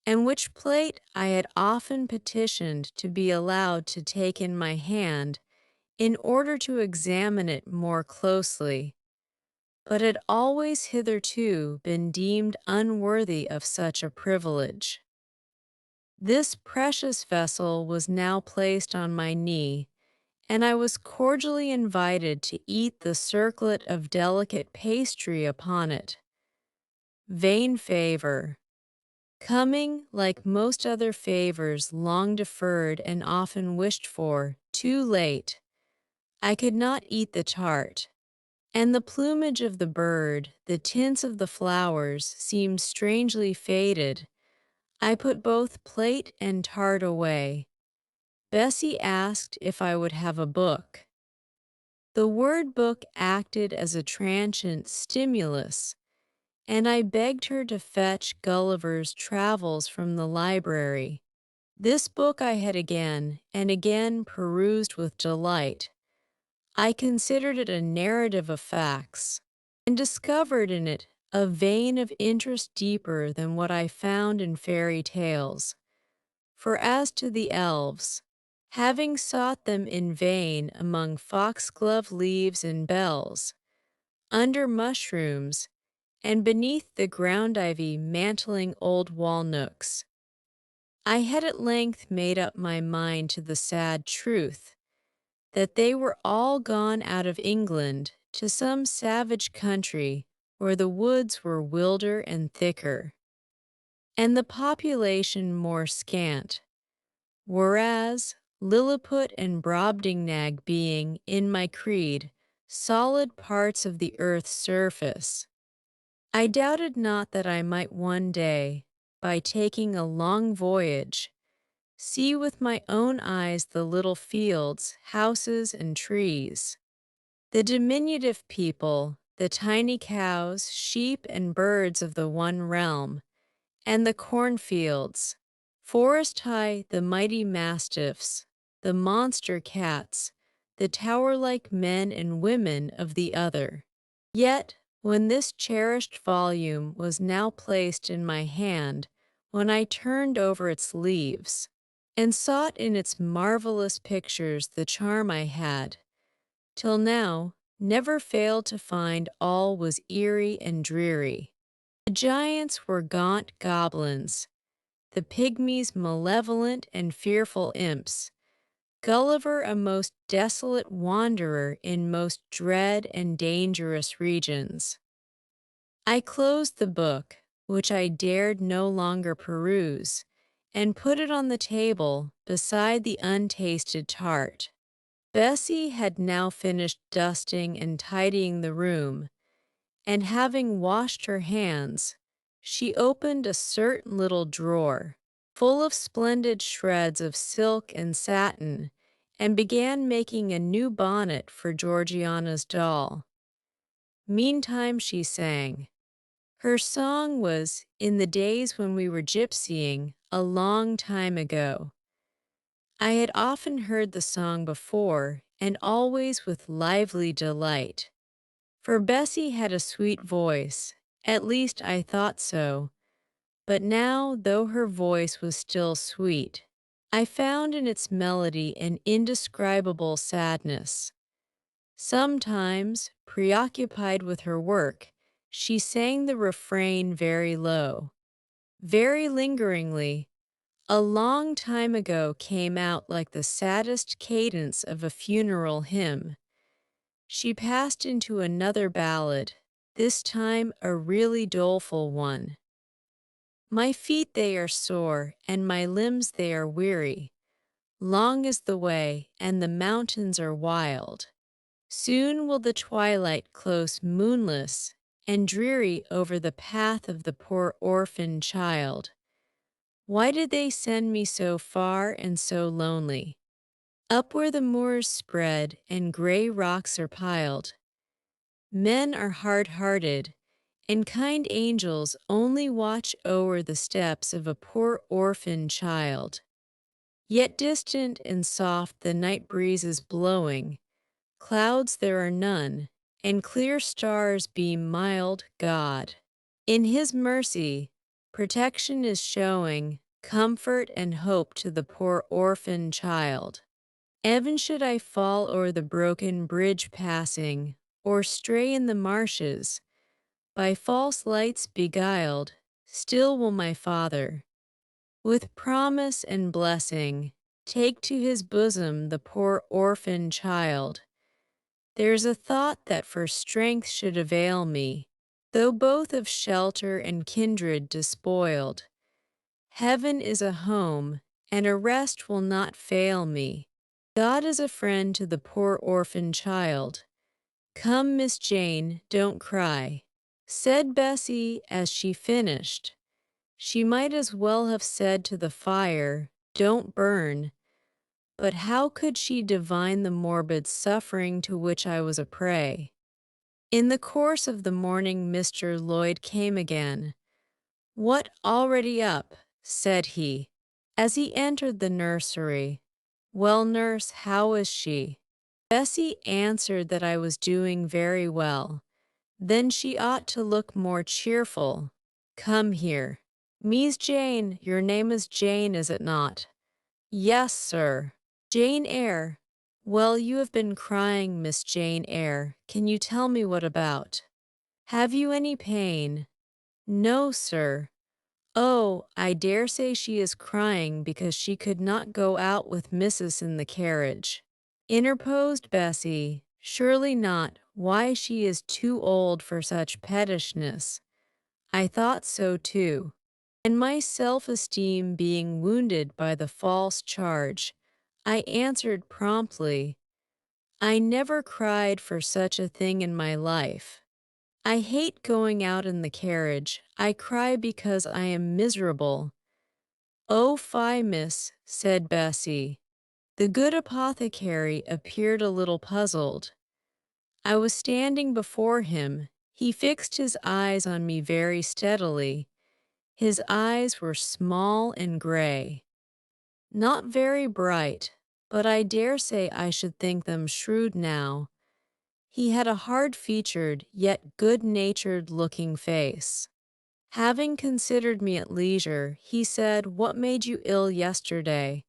and which plate I had often petitioned to be allowed to take in my hand in order to examine it more closely, but had always hitherto been deemed unworthy of such a privilege. This precious vessel was now placed on my knee, and I was cordially invited to eat the circlet of delicate pastry upon it. Vain favor! Coming, like most other favors long deferred and often wished for, too late, I could not eat the tart, and the plumage of the bird, the tints of the flowers, seemed strangely faded. I put both plate and tart away. Bessie asked if I would have a book. The word book acted as a transient stimulus, and I begged her to fetch Gulliver's Travels from the library. This book I had again and again perused with delight. I considered it a narrative of facts, and discovered in it a vein of interest deeper than what I found in fairy tales. For as to the elves, having sought them in vain among foxglove leaves and bells, under mushrooms, and beneath the ground ivy mantling old walnooks, I had at length made up my mind to the sad truth that they were all gone out of England to some savage country where the woods were wilder and thicker, and the population more scant, whereas Lilliput and Brobdingnag being, in my creed, solid parts of the earth's surface, I doubted not that I might one day, by taking a long voyage, see with my own eyes the little fields, houses, and trees, The diminutive people, the tiny cows, sheep, and birds of the one realm, and the cornfields, forest high, the mighty mastiffs, the monster cats, the tower-like men and women of the other. Yet, when this cherished volume was now placed in my hand, when I turned over its leaves, and sought in its marvelous pictures the charm I had, till now, never failed to find, all was eerie and dreary. The giants were gaunt goblins, the pygmies malevolent and fearful imps, Gulliver a most desolate wanderer in most dread and dangerous regions. I closed the book, which I dared no longer peruse, and put it on the table beside the untasted tart. Bessie had now finished dusting and tidying the room, and having washed her hands, she opened a certain little drawer, full of splendid shreds of silk and satin, and began making a new bonnet for Georgiana's doll. Meantime she sang. Her song was "In the Days When We Were Gypsying, a Long Time Ago." I had often heard the song before, and always with lively delight. For Bessie had a sweet voice, at least I thought so, but now, though her voice was still sweet, I found in its melody an indescribable sadness. Sometimes, preoccupied with her work, she sang the refrain very low. Very lingeringly, "A long time ago" came out like the saddest cadence of a funeral hymn. She passed into another ballad, this time a really doleful one. "My feet they are sore, and my limbs they are weary. Long is the way, and the mountains are wild. Soon will the twilight close moonless and dreary over the path of the poor orphan child. Why did they send me so far and so lonely? Up where the moors spread and gray rocks are piled. Men are hard-hearted, and kind angels only watch o'er the steps of a poor orphan child. Yet distant and soft the night breeze is blowing, clouds there are none, and clear stars beam mild God. In His mercy, protection is showing, comfort and hope to the poor orphan child. E'en should I fall o'er the broken bridge passing, or stray in the marshes, by false lights beguiled, still will my Father, with promise and blessing, take to His bosom the poor orphan child. There's a thought that for strength should avail me, though both of shelter and kindred despoiled. Heaven is a home, and a rest will not fail me. God is a friend to the poor orphan child. Come, Miss Jane, don't cry," said Bessie as she finished. She might as well have said to the fire, "Don't burn," but how could she divine the morbid suffering to which I was a prey? In the course of the morning Mr. Lloyd came again. "What, already up?" said he, as he entered the nursery. "Well, nurse, how is she?" Bessie answered that I was doing very well. Then she ought to look more cheerful. "Come here. Miss Jane, your name is Jane, is it not?" "Yes, sir." "Jane Eyre. Well, you have been crying, Miss Jane Eyre. Can you tell me what about? Have you any pain?" "No, sir." "Oh, I dare say she is crying because she could not go out with Missus in the carriage," interposed Bessie. "Surely not. Why, she is too old for such pettishness." I thought so too. And my self-esteem being wounded by the false charge, I answered promptly, "I never cried for such a thing in my life. I hate going out in the carriage. I cry because I am miserable." "Oh, fie, miss," said Bessie. The good apothecary appeared a little puzzled. I was standing before him. He fixed his eyes on me very steadily. His eyes were small and gray. Not very bright, but I dare say I should think them shrewd now. He had a hard-featured, yet good-natured looking face. Having considered me at leisure, he said, "What made you ill yesterday?"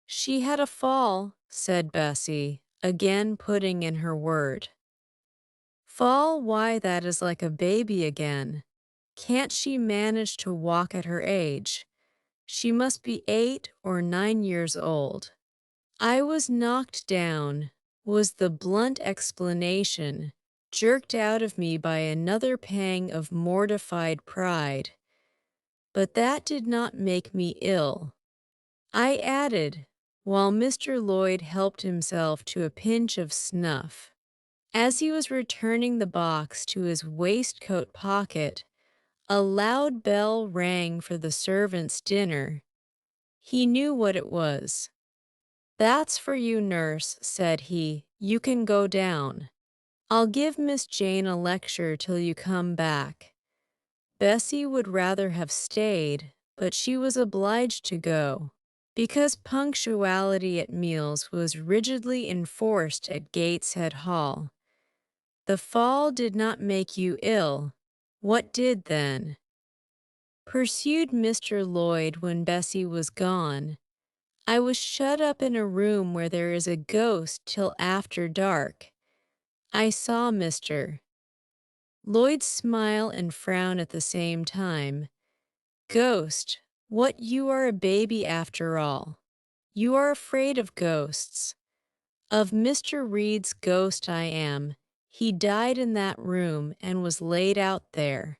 "She had a fall," said Bessie, again putting in her word. "Fall? Why, that is like a baby again. Can't she manage to walk at her age? She must be 8 or 9 years old." "I was knocked down," was the blunt explanation, jerked out of me by another pang of mortified pride. But that did not make me ill. I added, while Mr. Lloyd helped himself to a pinch of snuff. As he was returning the box to his waistcoat pocket, a loud bell rang for the servants' dinner. He knew what it was. "That's for you, nurse," said he. "You can go down. I'll give Miss Jane a lecture till you come back." Bessie would rather have stayed, but she was obliged to go, because punctuality at meals was rigidly enforced at Gateshead Hall. "The fall did not make you ill. What did then?" Pursued Mr. Lloyd when Bessie was gone. "I was shut up in a room where there is a ghost till after dark. I saw Mr. Lloyd smile and frown at the same time. Ghost, what, you are a baby after all. You are afraid of ghosts. Of Mr. Reed's ghost I am. He died in that room and was laid out there.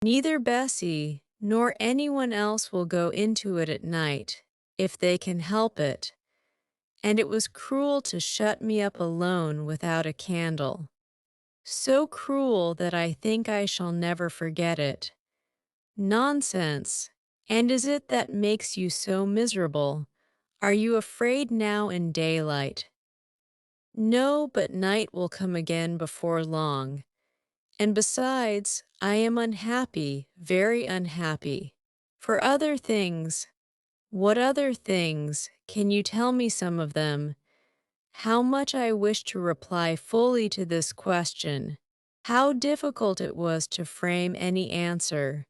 Neither Bessie nor anyone else will go into it at night, if they can help it. And it was cruel to shut me up alone without a candle. So cruel that I think I shall never forget it." "Nonsense! And is it that makes you so miserable? Are you afraid now in daylight?" "No, but night will come again before long. And besides, I am unhappy, very unhappy. For other things—" "What other things? Can you tell me some of them?" How much I wished to reply fully to this question. How difficult it was to frame any answer.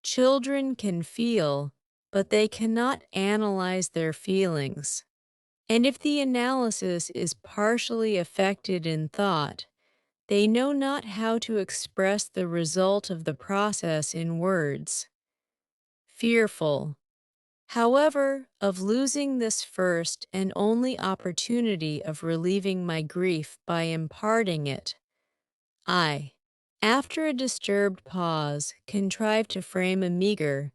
Children can feel, but they cannot analyze their feelings. And if the analysis is partially effected in thought, they know not how to express the result of the process in words. Fearful, however, of losing this first and only opportunity of relieving my grief by imparting it, I, after a disturbed pause, contrived to frame a meager,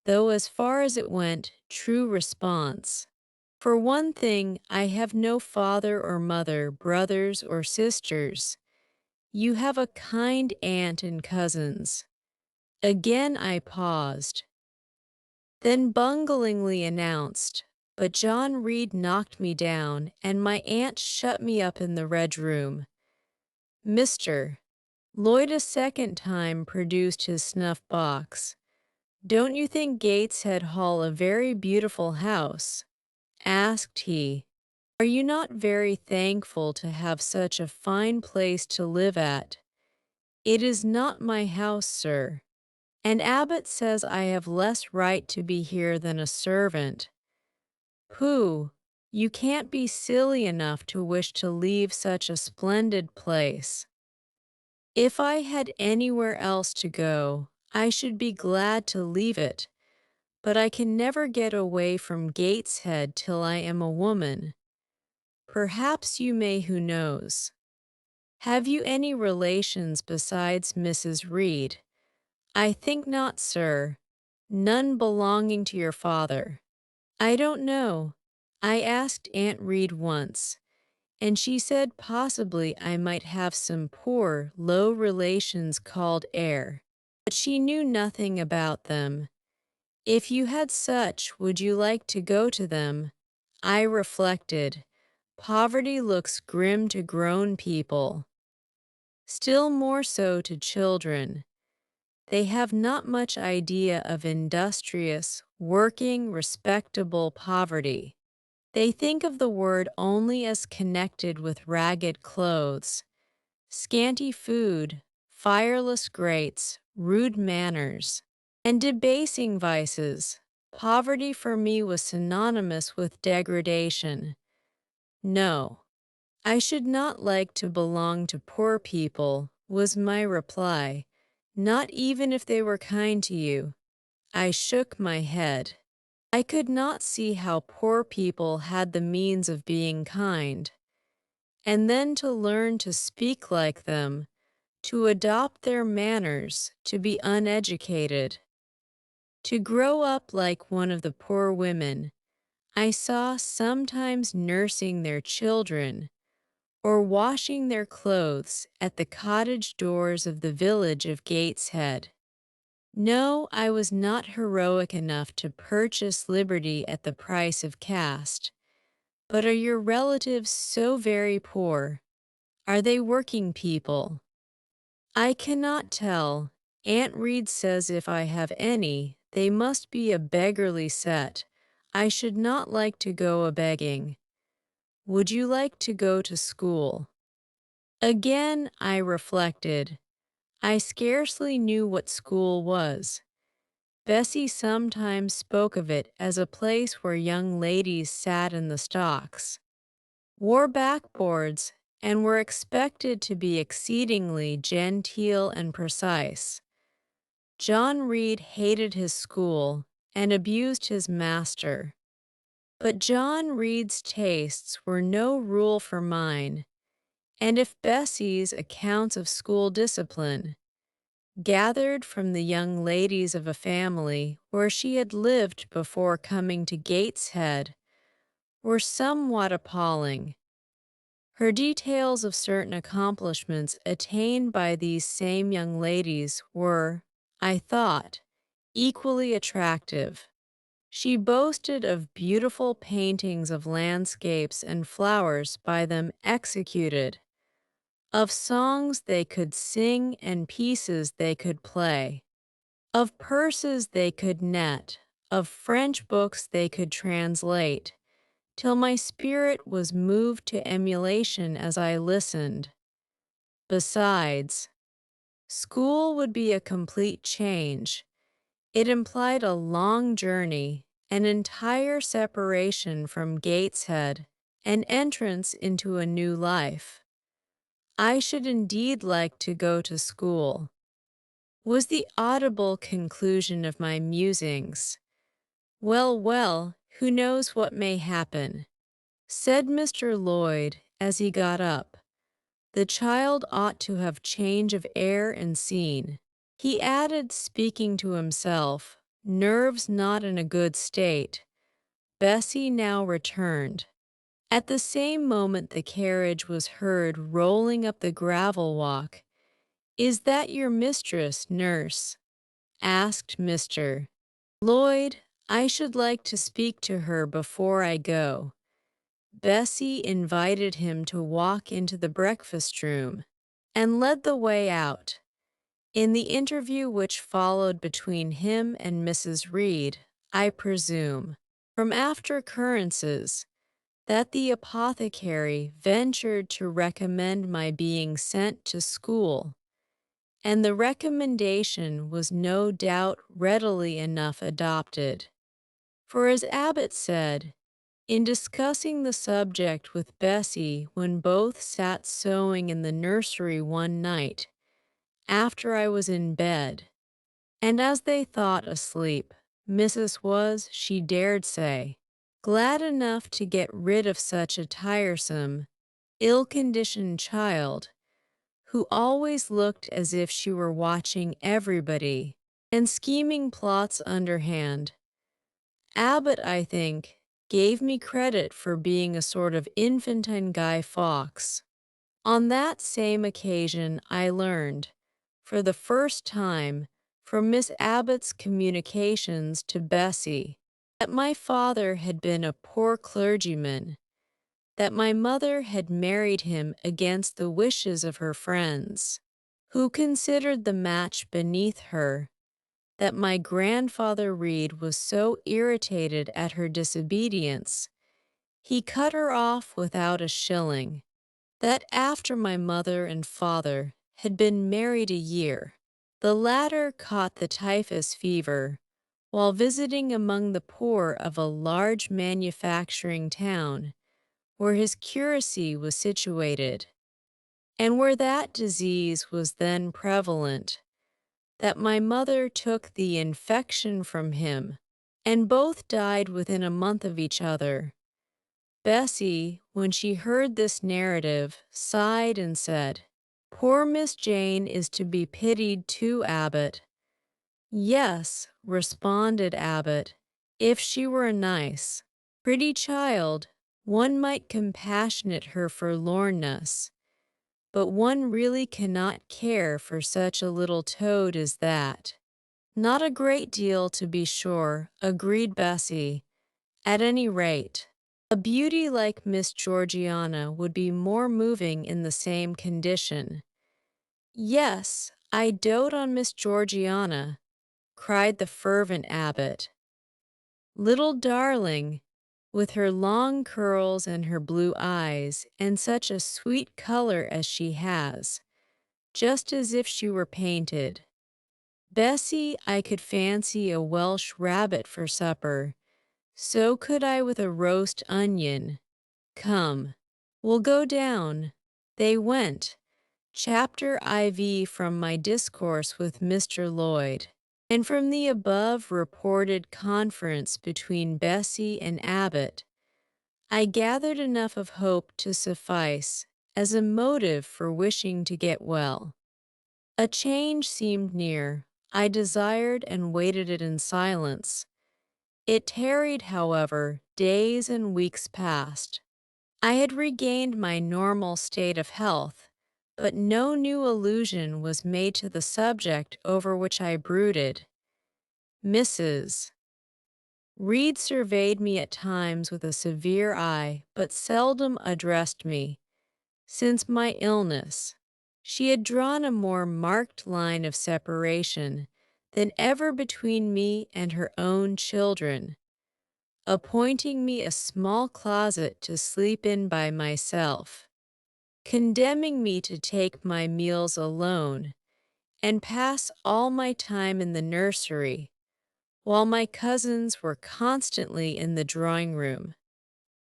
though as far as it went, true response. "For one thing, I have no father or mother, brothers or sisters. You have a kind aunt and cousins." Again I paused, then bunglingly announced, "But John Reed knocked me down, and my aunt shut me up in the Red Room." Mr. Lloyd a second time produced his snuff-box. "Don't you think Gateshead Hall a very beautiful house?" asked he. "Are you not very thankful to have such a fine place to live at?" "It is not my house, sir. And Abbot says I have less right to be here than a servant." "Pooh! You can't be silly enough to wish to leave such a splendid place." "If I had anywhere else to go, I should be glad to leave it, but I can never get away from Gateshead till I am a woman. Perhaps you may, who knows. Have you any relations besides Mrs. Reed?" "I think not, sir. None belonging to your father." "I don't know. I asked Aunt Reed once, and she said possibly I might have some poor, low relations called Eyre, but she knew nothing about them. If you had such, would you like to go to them?" I reflected. poverty looks grim to grown people, still more so to children. They have not much idea of industrious, working, respectable poverty. They think of the word only as connected with ragged clothes, scanty food, fireless grates, rude manners, and debasing vices. Poverty for me was synonymous with degradation. No, I should not like to belong to poor people, was my reply, not even if they were kind to you. I shook my head. I could not see how poor people had the means of being kind. And then to learn to speak like them, to adopt their manners, to be uneducated, to grow up like one of the poor women I saw sometimes nursing their children or washing their clothes at the cottage doors of the village of Gateshead. No, I was not heroic enough to purchase liberty at the price of caste. But are your relatives so very poor? Are they working people? I cannot tell. Aunt Reed says if I have any, they must be a beggarly set. I should not like to go a-begging. Would you like to go to school? Again I reflected. I scarcely knew what school was. Bessie sometimes spoke of it as a place where young ladies sat in the stocks, wore backboards, and were expected to be exceedingly genteel and precise. John Reed hated his school and abused his master. But John Reed's tastes were no rule for mine, and if Bessie's accounts of school discipline, gathered from the young ladies of a family where she had lived before coming to Gateshead, were somewhat appalling, her details of certain accomplishments attained by these same young ladies were, I thought, equally attractive. She boasted of beautiful paintings of landscapes and flowers by them executed, of songs they could sing and pieces they could play, of purses they could net, of French books they could translate, till my spirit was moved to emulation as I listened. Besides, school would be a complete change. It implied a long journey, an entire separation from Gateshead, an entrance into a new life. I should indeed like to go to school, was the audible conclusion of my musings. Well, well, who knows what may happen, said Mr. Lloyd as he got up. The child ought to have change of air and scene. He added, speaking to himself, nerves not in a good state. Bessie now returned. At the same moment the carriage was heard rolling up the gravel walk. "Is that your mistress, nurse?" asked Mr. Lloyd. "I should like to speak to her before I go." Bessie invited him to walk into the breakfast room, and led the way out. In the interview which followed between him and Mrs. Reed, I presume, from after occurrences, that the apothecary ventured to recommend my being sent to school, and the recommendation was no doubt readily enough adopted. For as Abbott said, in discussing the subject with Bessie when both sat sewing in the nursery one night, after I was in bed, and as they thought asleep, Mrs. was, she dared say, glad enough to get rid of such a tiresome, ill-conditioned child, who always looked as if she were watching everybody and scheming plots underhand. Abbott, I think, gave me credit for being a sort of infantine Guy Fawkes. On that same occasion I learned, for the first time, from Miss Abbott's communications to Bessie, that my father had been a poor clergyman, that my mother had married him against the wishes of her friends, who considered the match beneath her, that my grandfather Reed was so irritated at her disobedience, he cut her off without a shilling, that after my mother and father had been married a year, the latter caught the typhus fever while visiting among the poor of a large manufacturing town where his curacy was situated, and where that disease was then prevalent, that my mother took the infection from him, and both died within a month of each other. Bessie, when she heard this narrative, sighed and said, "Poor Miss Jane is to be pitied too, Abbot." "Yes," responded Abbot, "if she were a nice, pretty child, one might compassionate her forlornness, but one really cannot care for such a little toad as that." "Not a great deal, to be sure," agreed Bessie. "At any rate, a beauty like Miss Georgiana would be more moving in the same condition." "Yes, I dote on Miss Georgiana," cried the fervent Abbot. "Little darling, with her long curls and her blue eyes, and such a sweet color as she has, just as if she were painted. Bessie, I could fancy a Welsh rabbit for supper. So could I with a roast onion. Come, we'll go down." They went. Chapter IV from my discourse with Mr. Lloyd, and from the above reported conference between Bessie and Abbot, I gathered enough of hope to suffice as a motive for wishing to get well. A change seemed near. I desired and waited it in silence. It tarried, however, days and weeks passed. I had regained my normal state of health, but no new allusion was made to the subject over which I brooded. Mrs. Reed surveyed me at times with a severe eye, but seldom addressed me. Since my illness, she had drawn a more marked line of separation than ever between me and her own children, appointing me a small closet to sleep in by myself, condemning me to take my meals alone, and pass all my time in the nursery, while my cousins were constantly in the drawing-room.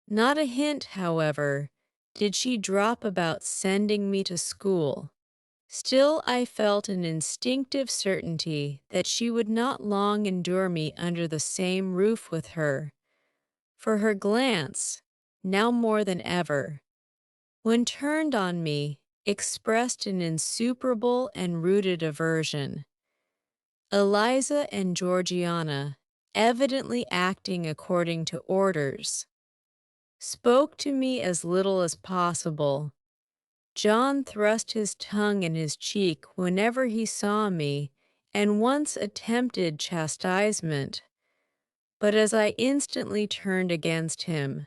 Not a hint, however, did she drop about sending me to school. Still I felt an instinctive certainty that she would not long endure me under the same roof with her, for her glance, now more than ever, when turned on me, expressed an insuperable and rooted aversion. Eliza and Georgiana, evidently acting according to orders, spoke to me as little as possible. John thrust his tongue in his cheek whenever he saw me, and once attempted chastisement, but as I instantly turned against him,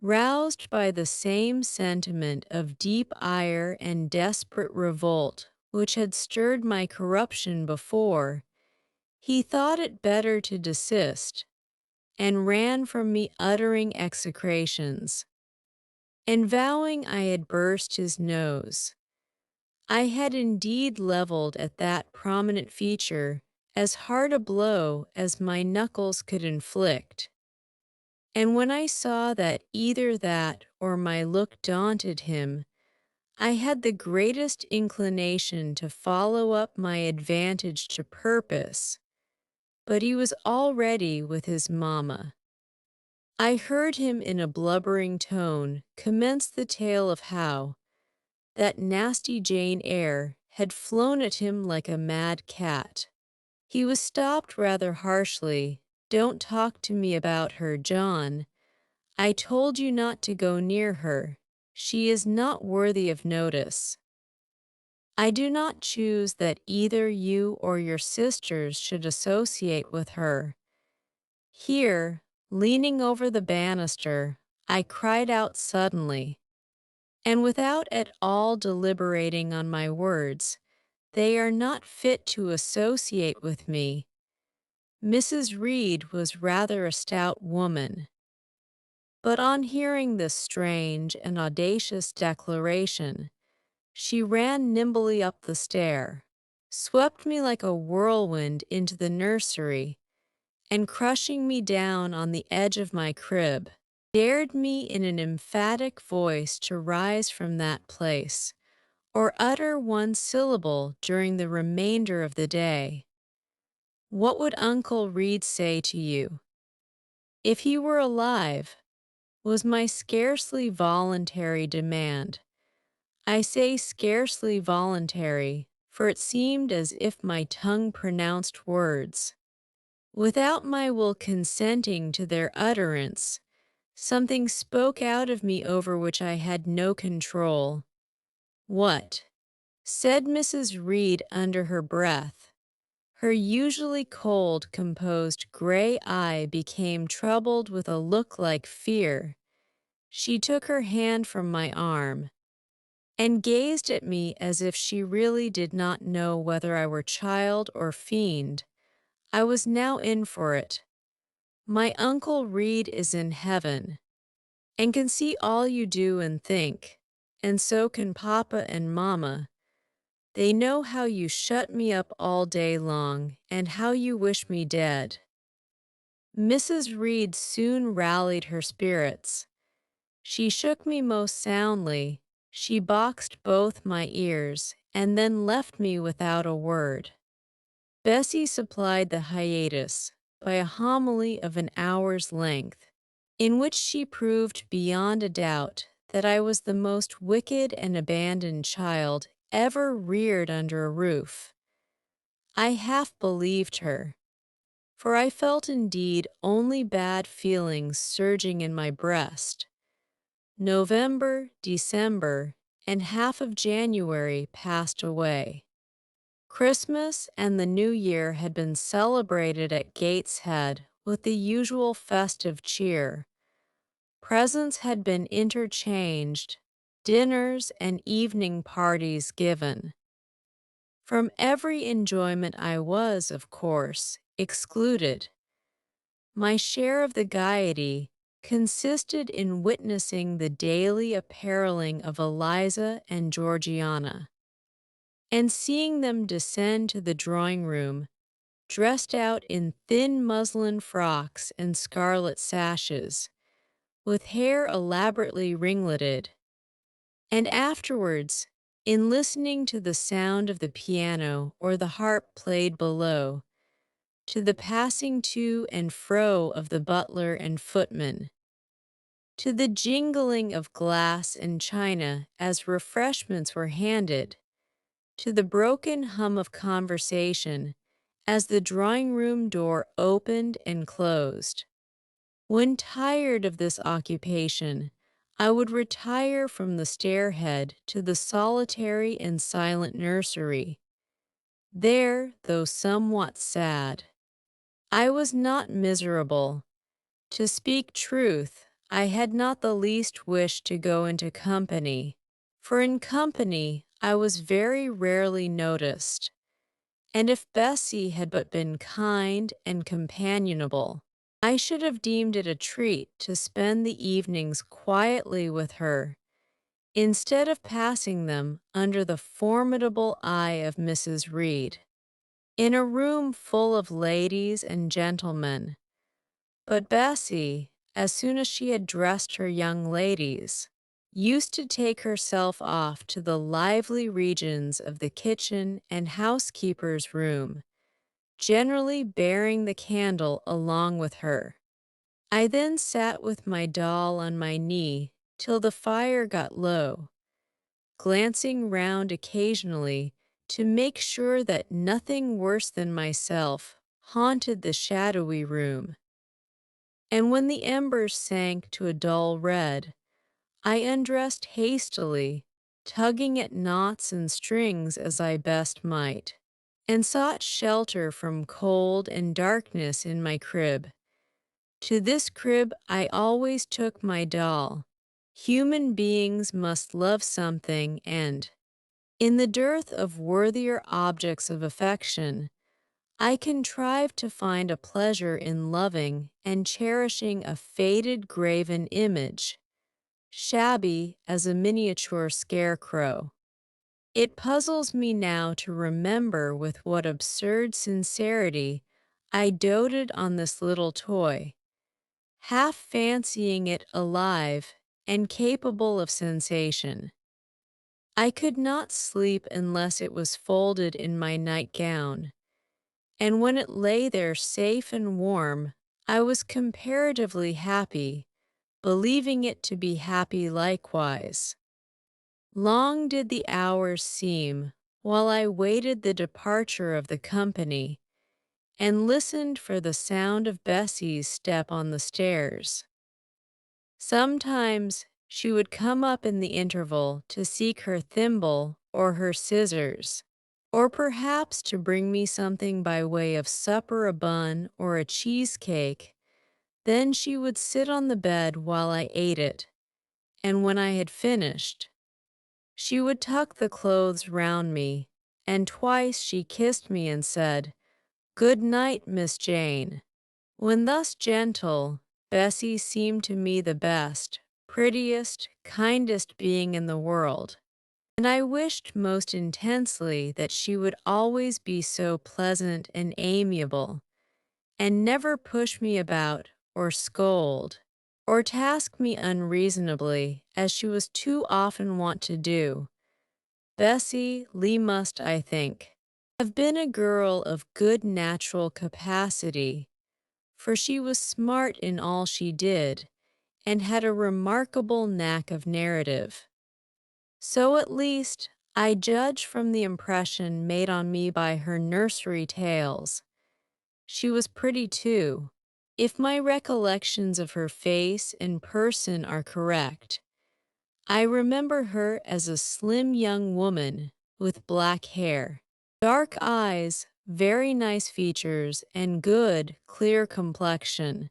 roused by the same sentiment of deep ire and desperate revolt which had stirred my corruption before, he thought it better to desist, and ran from me uttering execrations, and vowing I had burst his nose. I had indeed levelled at that prominent feature as hard a blow as my knuckles could inflict, and when I saw that either that or my look daunted him, I had the greatest inclination to follow up my advantage to purpose, but he was already with his mamma. I heard him in a blubbering tone commence the tale of how that nasty Jane Eyre had flown at him like a mad cat. He was stopped rather harshly. "Don't talk to me about her, John. I told you not to go near her. She is not worthy of notice. I do not choose that either you or your sisters should associate with her." Here, leaning over the banister, I cried out suddenly, and without at all deliberating on my words. They are not fit to associate with me. Mrs. Reed was rather a stout woman, but on hearing this strange and audacious declaration, she ran nimbly up the stair, swept me like a whirlwind into the nursery, and crushing me down on the edge of my crib, dared me in an emphatic voice to rise from that place, or utter one syllable during the remainder of the day. What would Uncle Reed say to you? If he were alive, was my scarcely voluntary demand. I say scarcely voluntary, for it seemed as if my tongue pronounced words. Without my will consenting to their utterance, something spoke out of me over which I had no control. What? Said Mrs. Reed under her breath. Her usually cold, composed gray eye became troubled with a look like fear. She took her hand from my arm and gazed at me as if she really did not know whether I were child or fiend. I was now in for it. My Uncle Reed is in heaven, and can see all you do and think, and so can Papa and Mamma. They know how you shut me up all day long, and how you wish me dead. Mrs. Reed soon rallied her spirits. She shook me most soundly, she boxed both my ears, and then left me without a word. Bessie supplied the hiatus by a homily of an hour's length, in which she proved beyond a doubt that I was the most wicked and abandoned child ever reared under a roof. I half believed her, for I felt indeed only bad feelings surging in my breast. November, December, and half of January passed away. Christmas and the New Year had been celebrated at Gateshead with the usual festive cheer. Presents had been interchanged, dinners and evening parties given. From every enjoyment I was, of course, excluded. My share of the gaiety consisted in witnessing the daily appareling of Eliza and Georgiana, and seeing them descend to the drawing-room, dressed out in thin muslin frocks and scarlet sashes, with hair elaborately ringleted, and afterwards, in listening to the sound of the piano or the harp played below, to the passing to and fro of the butler and footman, to the jingling of glass and china as refreshments were handed, to the broken hum of conversation as the drawing-room door opened and closed. When tired of this occupation, I would retire from the stairhead to the solitary and silent nursery. There, though somewhat sad, I was not miserable. To speak truth, I had not the least wish to go into company, for in company I was very rarely noticed, and if Bessie had but been kind and companionable, I should have deemed it a treat to spend the evenings quietly with her, instead of passing them under the formidable eye of Mrs. Reed, in a room full of ladies and gentlemen. But Bessie, as soon as she had dressed her young ladies, used to take herself off to the lively regions of the kitchen and housekeeper's room, generally bearing the candle along with her. I then sat with my doll on my knee till the fire got low, glancing round occasionally to make sure that nothing worse than myself haunted the shadowy room. And when the embers sank to a dull red, I undressed hastily, tugging at knots and strings as I best might, and sought shelter from cold and darkness in my crib. To this crib I always took my doll. Human beings must love something, and, in the dearth of worthier objects of affection, I contrived to find a pleasure in loving and cherishing a faded graven image, shabby as a miniature scarecrow. It puzzles me now to remember with what absurd sincerity I doted on this little toy, half fancying it alive and capable of sensation. I could not sleep unless it was folded in my nightgown, and when it lay there safe and warm, I was comparatively happy, believing it to be happy likewise. Long did the hours seem, while I waited the departure of the company, and listened for the sound of Bessie's step on the stairs. Sometimes she would come up in the interval to seek her thimble or her scissors, or perhaps to bring me something by way of supper, a bun or a cheesecake. Then she would sit on the bed while I ate it, and when I had finished, she would tuck the clothes round me, and twice she kissed me and said, "Good night, Miss Jane." When thus gentle, Bessie seemed to me the best, prettiest, kindest being in the world, and I wished most intensely that she would always be so pleasant and amiable, and never push me about, or scold, or task me unreasonably, as she was too often wont to do. Bessie Lee must, I think, have been a girl of good natural capacity, for she was smart in all she did, and had a remarkable knack of narrative. So at least I judge from the impression made on me by her nursery tales. She was pretty too, if my recollections of her face and person are correct. I remember her as a slim young woman with black hair, dark eyes, very nice features, and good, clear complexion.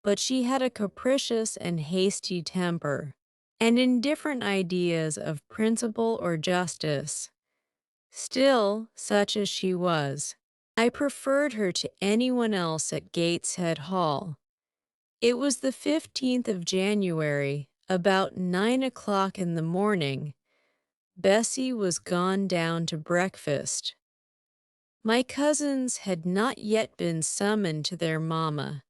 But she had a capricious and hasty temper, and indifferent ideas of principle or justice. Still, such as she was, I preferred her to anyone else at Gateshead Hall. It was the 15th of January, about 9 o'clock in the morning. Bessie was gone down to breakfast. My cousins had not yet been summoned to their mamma.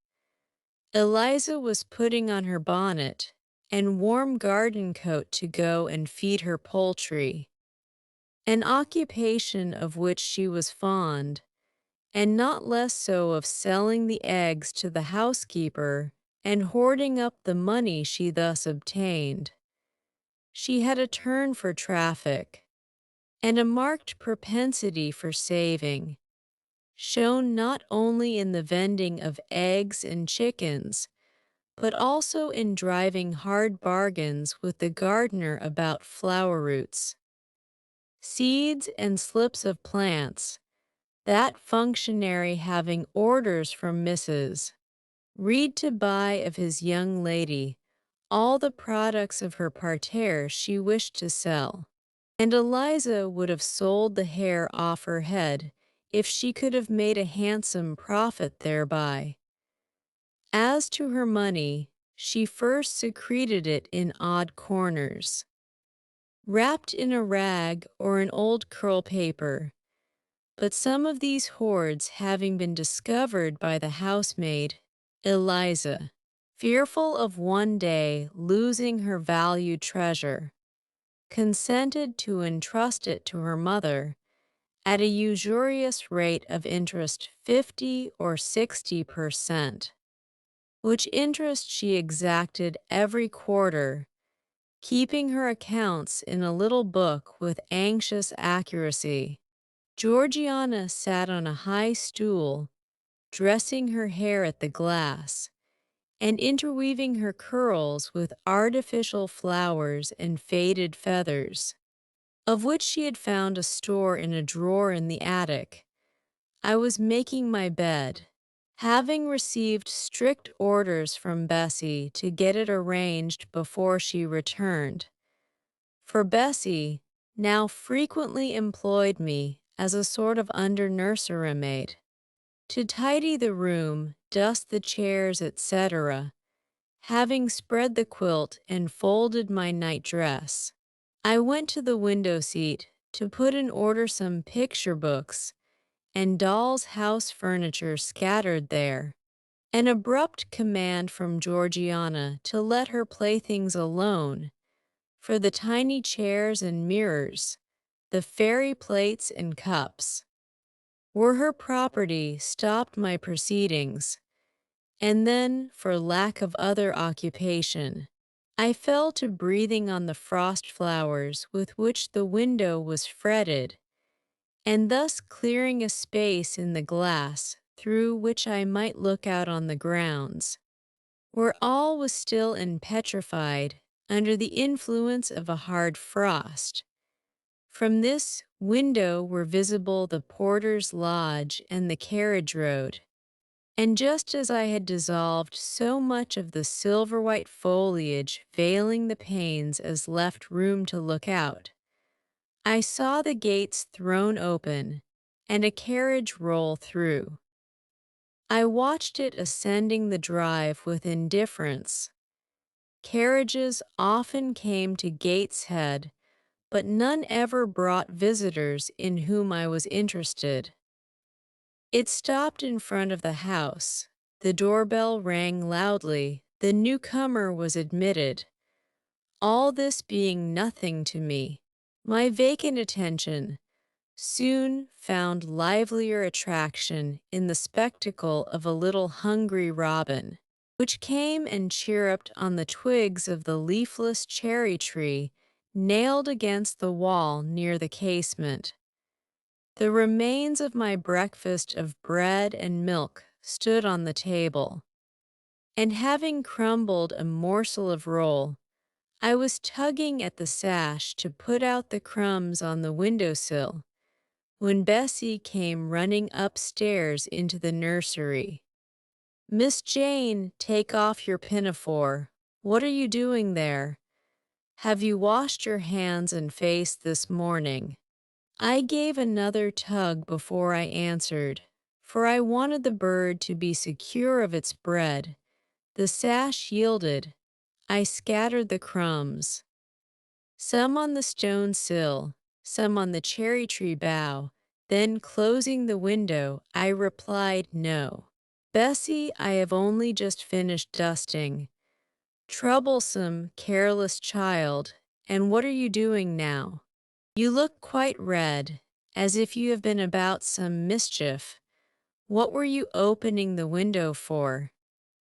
Eliza was putting on her bonnet and warm garden coat to go and feed her poultry, an occupation of which she was fond, and not less so of selling the eggs to the housekeeper and hoarding up the money she thus obtained. She had a turn for traffic, and a marked propensity for saving, shown not only in the vending of eggs and chickens, but also in driving hard bargains with the gardener about flower roots, seeds, and slips of plants, that functionary having orders from Mrs. Reed to buy of his young lady all the products of her parterre she wished to sell, and Eliza would have sold the hair off her head if she could have made a handsome profit thereby. As to her money, she first secreted it in odd corners, wrapped in a rag or an old curl paper, but some of these hoards having been discovered by the housemaid, Eliza, fearful of one day losing her valued treasure, consented to entrust it to her mother at a usurious rate of interest 50 or 60%, which interest she exacted every quarter, keeping her accounts in a little book with anxious accuracy. Georgiana sat on a high stool, dressing her hair at the glass, and interweaving her curls with artificial flowers and faded feathers, of which she had found a store in a drawer in the attic. I was making my bed, having received strict orders from Bessie to get it arranged before she returned. For Bessie now frequently employed me as a sort of under-nursery maid to tidy the room, dust the chairs, etc., having spread the quilt and folded my night dress. I went to the window seat to put in order some picture books and doll's house furniture scattered there. An abrupt command from Georgiana to let her playthings alone, for the tiny chairs and mirrors, the fairy plates and cups, were her property, stopped my proceedings, and then, for lack of other occupation, I fell to breathing on the frost flowers with which the window was fretted, and thus clearing a space in the glass through which I might look out on the grounds, where all was still and petrified under the influence of a hard frost. From this window were visible the porter's lodge and the carriage road, and just as I had dissolved so much of the silver-white foliage veiling the panes as left room to look out, I saw the gates thrown open and a carriage roll through. I watched it ascending the drive with indifference. Carriages often came to Gateshead, but none ever brought visitors in whom I was interested. It stopped in front of the house. The doorbell rang loudly. The newcomer was admitted. All this being nothing to me, my vacant attention soon found livelier attraction in the spectacle of a little hungry robin, which came and chirruped on the twigs of the leafless cherry tree nailed against the wall near the casement. The remains of my breakfast of bread and milk stood on the table, and having crumbled a morsel of roll, I was tugging at the sash to put out the crumbs on the window-sill when Bessie came running upstairs into the nursery. "Miss Jane, take off your pinafore. What are you doing there? Have you washed your hands and face this morning?" I gave another tug before I answered, for I wanted the bird to be secure of its bread. The sash yielded. I scattered the crumbs, some on the stone sill, some on the cherry tree bough. Then, closing the window, I replied, "No. Bessie, I have only just finished dusting. Troublesome, careless child, and what are you doing now? You look quite red, as if you have been about some mischief. What were you opening the window for?"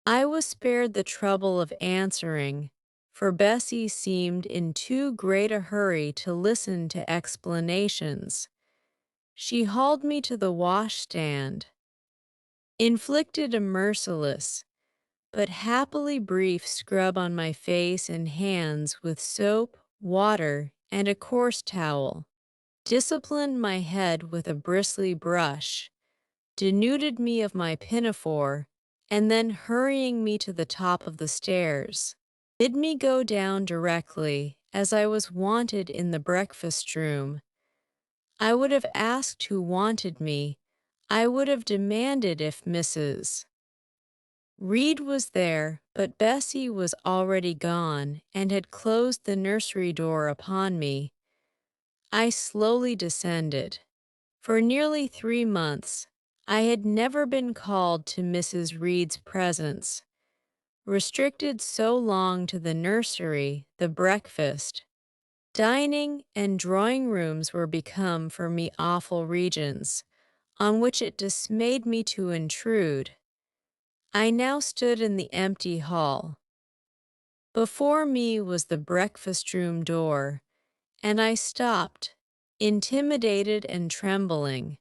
I was spared the trouble of answering, for Bessie seemed in too great a hurry to listen to explanations. She hauled me to the washstand, inflicted a merciless, but happily brief scrub on my face and hands with soap, water, and a coarse towel, disciplined my head with a bristly brush, denuded me of my pinafore, and then hurrying me to the top of the stairs, bid me go down directly, as I was wanted in the breakfast room. I would have asked who wanted me. I would have demanded if Mrs. Reed was there, but Bessie was already gone and had closed the nursery door upon me. I slowly descended. For nearly 3 months, I had never been called to Mrs. Reed's presence, restricted so long to the nursery, the breakfast. Dining and drawing rooms were become for me awful regions, on which it dismayed me to intrude. I now stood in the empty hall. Before me was the breakfast-room door, and I stopped, intimidated and trembling.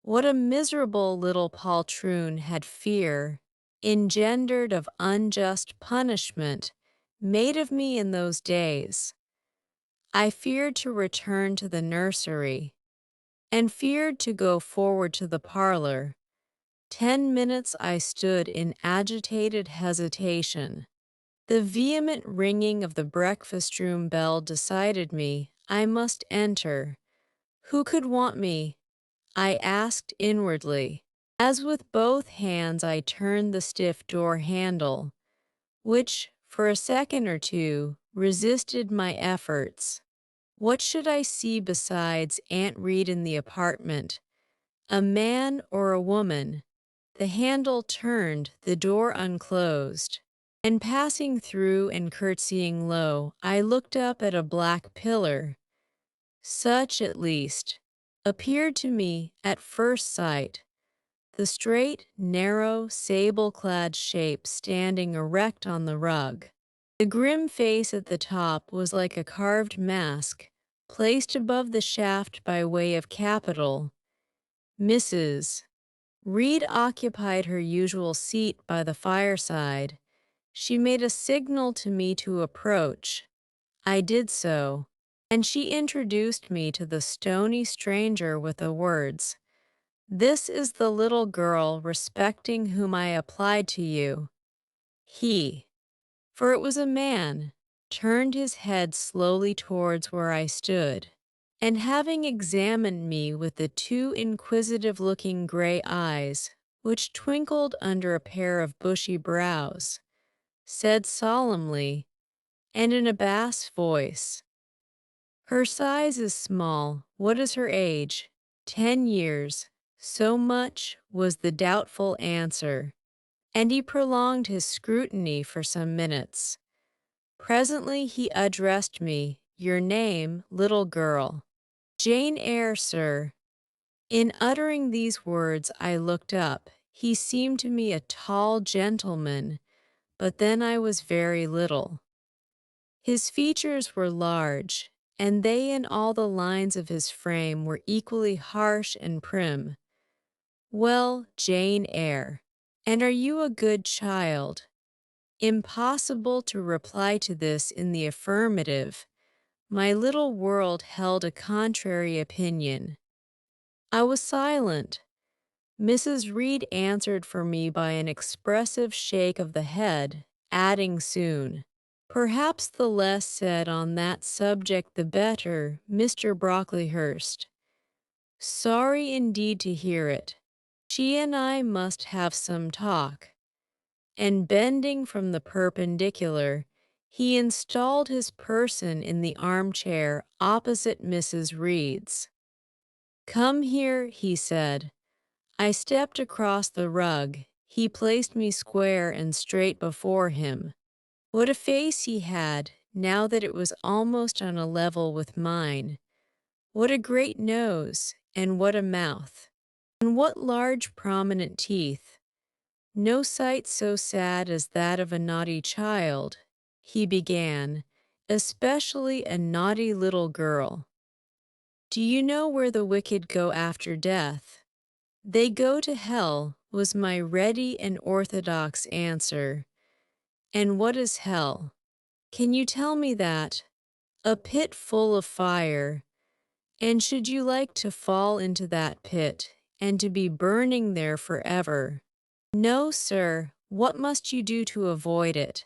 What a miserable little poltroon had fear, engendered of unjust punishment, made of me in those days. I feared to return to the nursery, and feared to go forward to the parlor, 10 minutes I stood in agitated hesitation. The vehement ringing of the breakfast room bell decided me I must enter. Who could want me? I asked inwardly, as with both hands I turned the stiff door handle, which, for a second or two, resisted my efforts. What should I see besides Aunt Reed in the apartment? A man or a woman? The handle turned, the door unclosed, and passing through and curtsying low, I looked up at a black pillar. Such, at least, appeared to me at first sight, the straight, narrow, sable-clad shape standing erect on the rug. The grim face at the top was like a carved mask, placed above the shaft by way of capital. Mrs. Reed occupied her usual seat by the fireside. She made a signal to me to approach. I did so, and she introduced me to the stony stranger with the words, "This is the little girl respecting whom I applied to you." He, for it was a man, turned his head slowly towards where I stood, and having examined me with the two inquisitive-looking gray eyes, which twinkled under a pair of bushy brows, said solemnly, and in a bass voice, "Her size is small. What is her age?" 10 years. So much was the doubtful answer, and he prolonged his scrutiny for some minutes. Presently he addressed me, "Your name, little girl?" "Jane Eyre, sir." In uttering these words I looked up. He seemed to me a tall gentleman, but then I was very little. His features were large, and they and all the lines of his frame were equally harsh and prim. "Well, Jane Eyre, and are you a good child?" Impossible to reply to this in the affirmative. My little world held a contrary opinion. I was silent. Mrs. Reed answered for me by an expressive shake of the head, adding soon, "Perhaps the less said on that subject the better, Mr. Brocklehurst. Sorry indeed to hear it. She and I must have some talk." And bending from the perpendicular, he installed his person in the armchair opposite Mrs. Reed's. "Come here," he said. I stepped across the rug. He placed me square and straight before him. What a face he had, now that it was almost on a level with mine. What a great nose, and what a mouth. And what large prominent teeth. "No sight so sad as that of a naughty child," he began, "especially a naughty little girl. Do you know where the wicked go after death?" "They go to hell," was my ready and orthodox answer. "And what is hell? Can you tell me that?" "A pit full of fire. And should you like to fall into that pit, and to be burning there forever?" "No, sir. What must you do to avoid it?"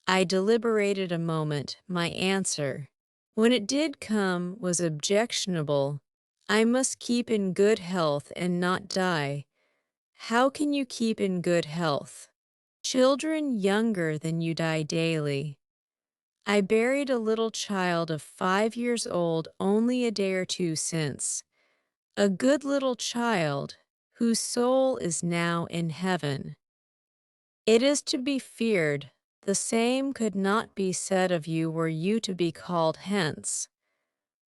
I deliberated a moment. My answer, when it did come, was objectionable. "I must keep in good health and not die." "How can you keep in good health?" "Children younger than you die daily." I buried a little child of 5 years old only a day or two since. A good little child, whose soul is now in heaven. It is to be feared the same could not be said of you were you to be called hence.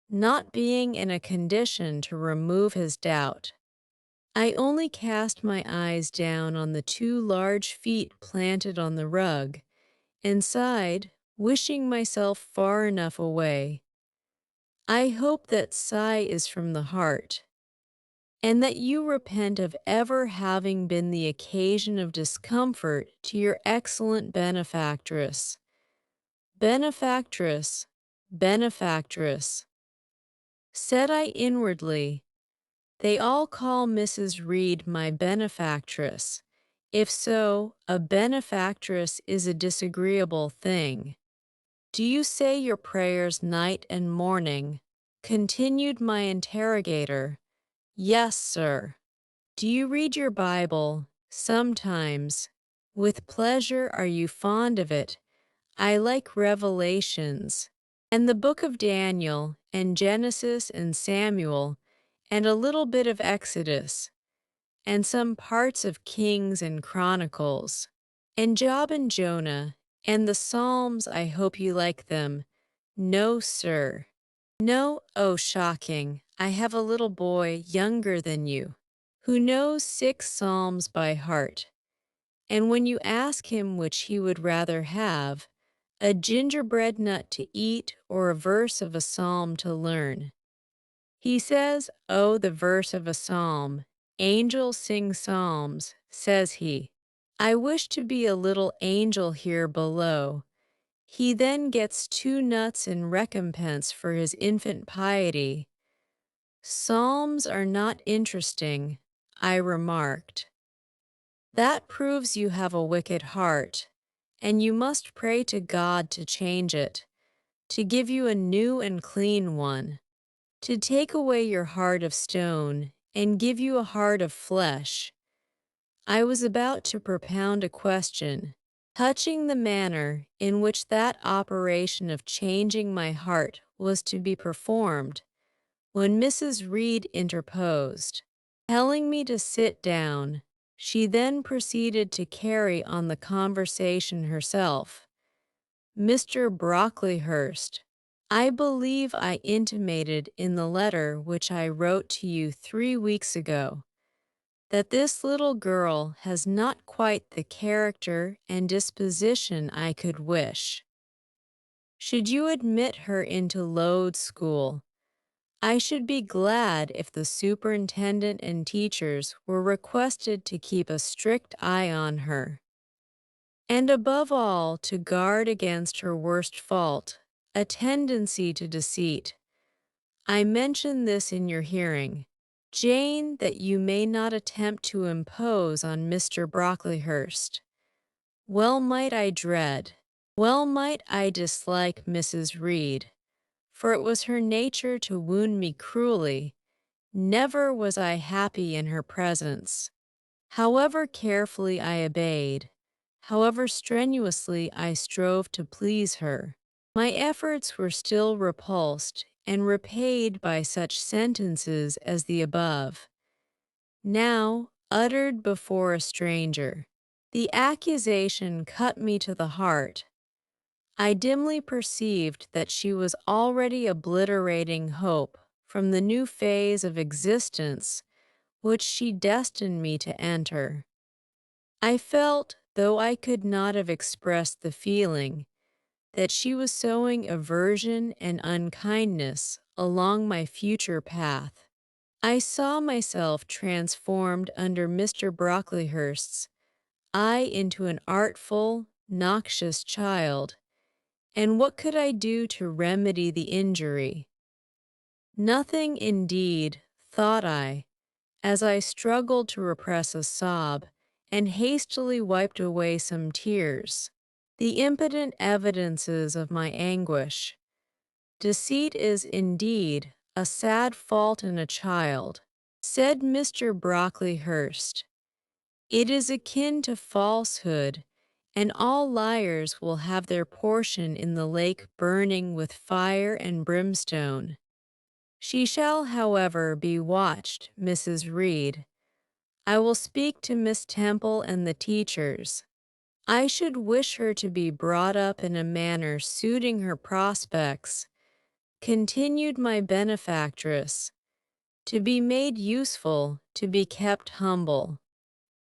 Not being in a condition to remove his doubt, I only cast my eyes down on the two large feet planted on the rug, and sighed, wishing myself far enough away. I hope that sigh is from the heart, and that you repent of ever having been the occasion of discomfort to your excellent benefactress. Benefactress, benefactress, said I inwardly. They all call Mrs. Reed my benefactress. If so, a benefactress is a disagreeable thing. Do you say your prayers night and morning? Continued my interrogator. Yes, sir. Do you read your Bible? Sometimes. With pleasure. Are you fond of it? I like Revelations, and the book of Daniel, and Genesis and Samuel, and a little bit of Exodus, and some parts of Kings and Chronicles, and Job and Jonah, and the Psalms. I hope you like them. No, sir. No, oh, shocking. I have a little boy younger than you, who knows 6 Psalms by heart, and when you ask him which he would rather have, a gingerbread nut to eat or a verse of a psalm to learn, he says, oh, the verse of a psalm. Angels sing psalms, says he. I wish to be a little angel here below. He then gets 2 nuts in recompense for his infant piety. Psalms are not interesting, I remarked. That proves you have a wicked heart, and you must pray to God to change it, to give you a new and clean one, to take away your heart of stone and give you a heart of flesh. I was about to propound a question touching the manner in which that operation of changing my heart was to be performed, when Mrs. Reed interposed. Telling me to sit down, she then proceeded to carry on the conversation herself. Mr. Brocklehurst, I believe I intimated in the letter which I wrote to you 3 weeks ago that this little girl has not quite the character and disposition I could wish. Should you admit her into Loud School, I should be glad if the superintendent and teachers were requested to keep a strict eye on her, and above all to guard against her worst fault, a tendency to deceit. I mention this in your hearing, Jane, that you may not attempt to impose on Mr. Brocklehurst. Well might I dread, well might I dislike Mrs. Reed, for it was her nature to wound me cruelly. Never was I happy in her presence. However carefully I obeyed, however strenuously I strove to please her, my efforts were still repulsed and repaid by such sentences as the above, now uttered before a stranger. The accusation cut me to the heart. I dimly perceived that she was already obliterating hope from the new phase of existence which she destined me to enter. I felt, though I could not have expressed the feeling, that she was sowing aversion and unkindness along my future path. I saw myself transformed under Mr. Brocklehurst's eye into an artful, noxious child, and what could I do to remedy the injury? Nothing indeed, thought I, as I struggled to repress a sob and hastily wiped away some tears. The impotent evidences of my anguish. Deceit is indeed a sad fault in a child, said Mr. Brocklehurst. It is akin to falsehood, and all liars will have their portion in the lake burning with fire and brimstone. She shall, however, be watched, Mrs. Reed. I will speak to Miss Temple and the teachers. I should wish her to be brought up in a manner suiting her prospects, continued my benefactress, to be made useful, to be kept humble.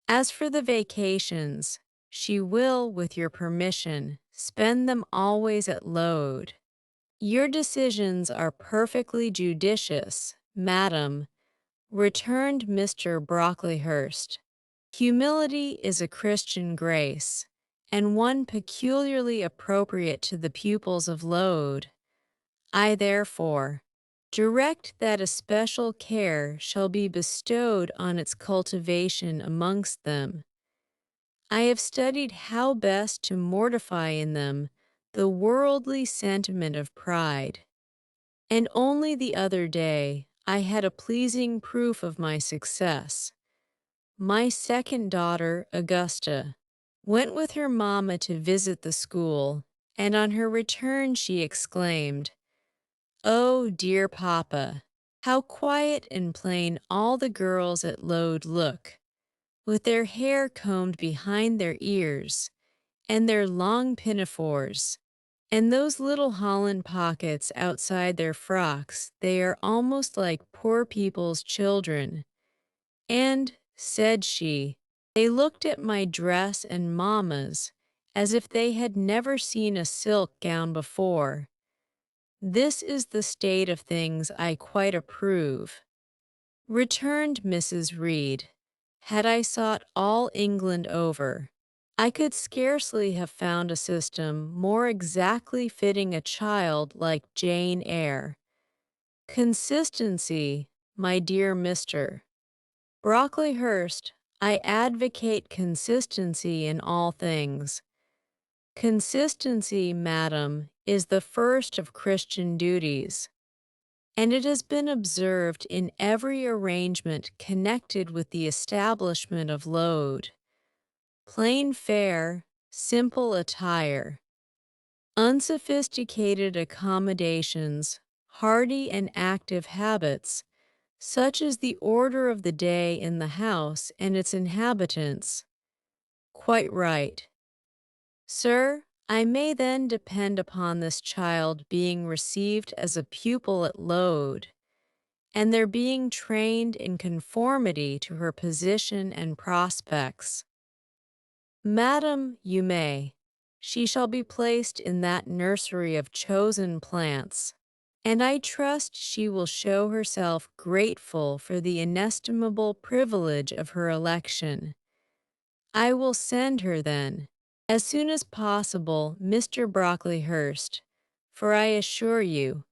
As for the vacations, she will, with your permission, spend them always at Loud. Your decisions are perfectly judicious, madam, returned Mr. Brocklehurst. Humility is a Christian grace, and one peculiarly appropriate to the pupils of Loud. I therefore Direct that a special care shall be bestowed on its cultivation amongst them. I have studied how best to mortify in them the worldly sentiment of pride. And only the other day I had a pleasing proof of my success. My second daughter, Augusta, went with her mamma to visit the school, and on her return she exclaimed, "Oh, dear papa, how quiet and plain all the girls at Loud look, with their hair combed behind their ears, and their long pinafores, and those little holland pockets outside their frocks. They are almost like poor people's children." And, said she, they looked at my dress and mamma's as if they had never seen a silk gown before. This is the state of things I quite approve. Returned Mrs. Reed, had I sought all England over, I could scarcely have found a system more exactly fitting a child like Jane Eyre. Consistency, my dear Mr. Brocklehurst, I advocate consistency in all things. Consistency, madam, is the first of Christian duties, and it has been observed in every arrangement connected with the establishment of Load. Plain fare, simple attire, unsophisticated accommodations, hearty and active habits, such is the order of the day in the house and its inhabitants. Quite right. Sir, I may then depend upon this child being received as a pupil at Load, and their being trained in conformity to her position and prospects. Madam, you may. She shall be placed in that nursery of chosen plants, and I trust she will show herself grateful for the inestimable privilege of her election. I will send her, then, as soon as possible, Mr. Brocklehurst, for I assure you,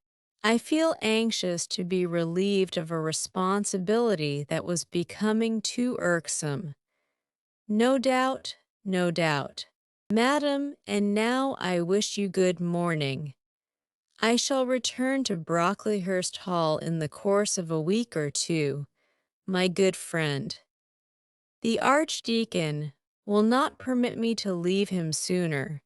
I feel anxious to be relieved of a responsibility that was becoming too irksome. No doubt, no doubt. Madam, and now I wish you good morning. I shall return to Brocklehurst Hall in the course of a week or two, my good friend. The Archdeacon will not permit me to leave him sooner.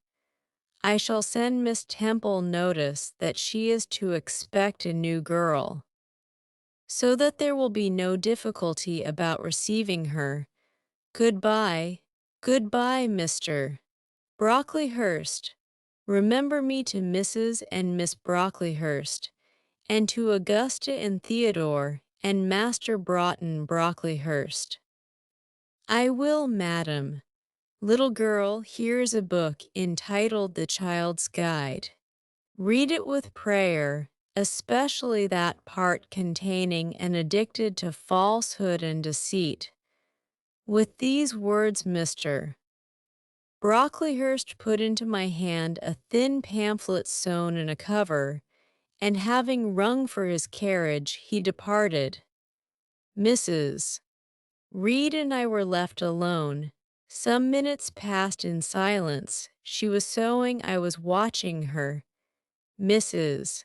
I shall send Miss Temple notice that she is to expect a new girl, so that there will be no difficulty about receiving her. Goodbye, goodbye, Mr. Brocklehurst. Remember me to Mrs. and Miss Brocklehurst, and to Augusta and Theodore, and Master Broughton Brocklehurst. I will, madam. Little girl, here is a book entitled The Child's Guide. Read it with prayer, especially that part containing an addicted to falsehood and deceit. With these words, Mr. Brocklehurst put into my hand a thin pamphlet sewn in a cover, and having rung for his carriage, he departed. Mrs. Reed and I were left alone. Some minutes passed in silence. She was sewing, I was watching her. Mrs.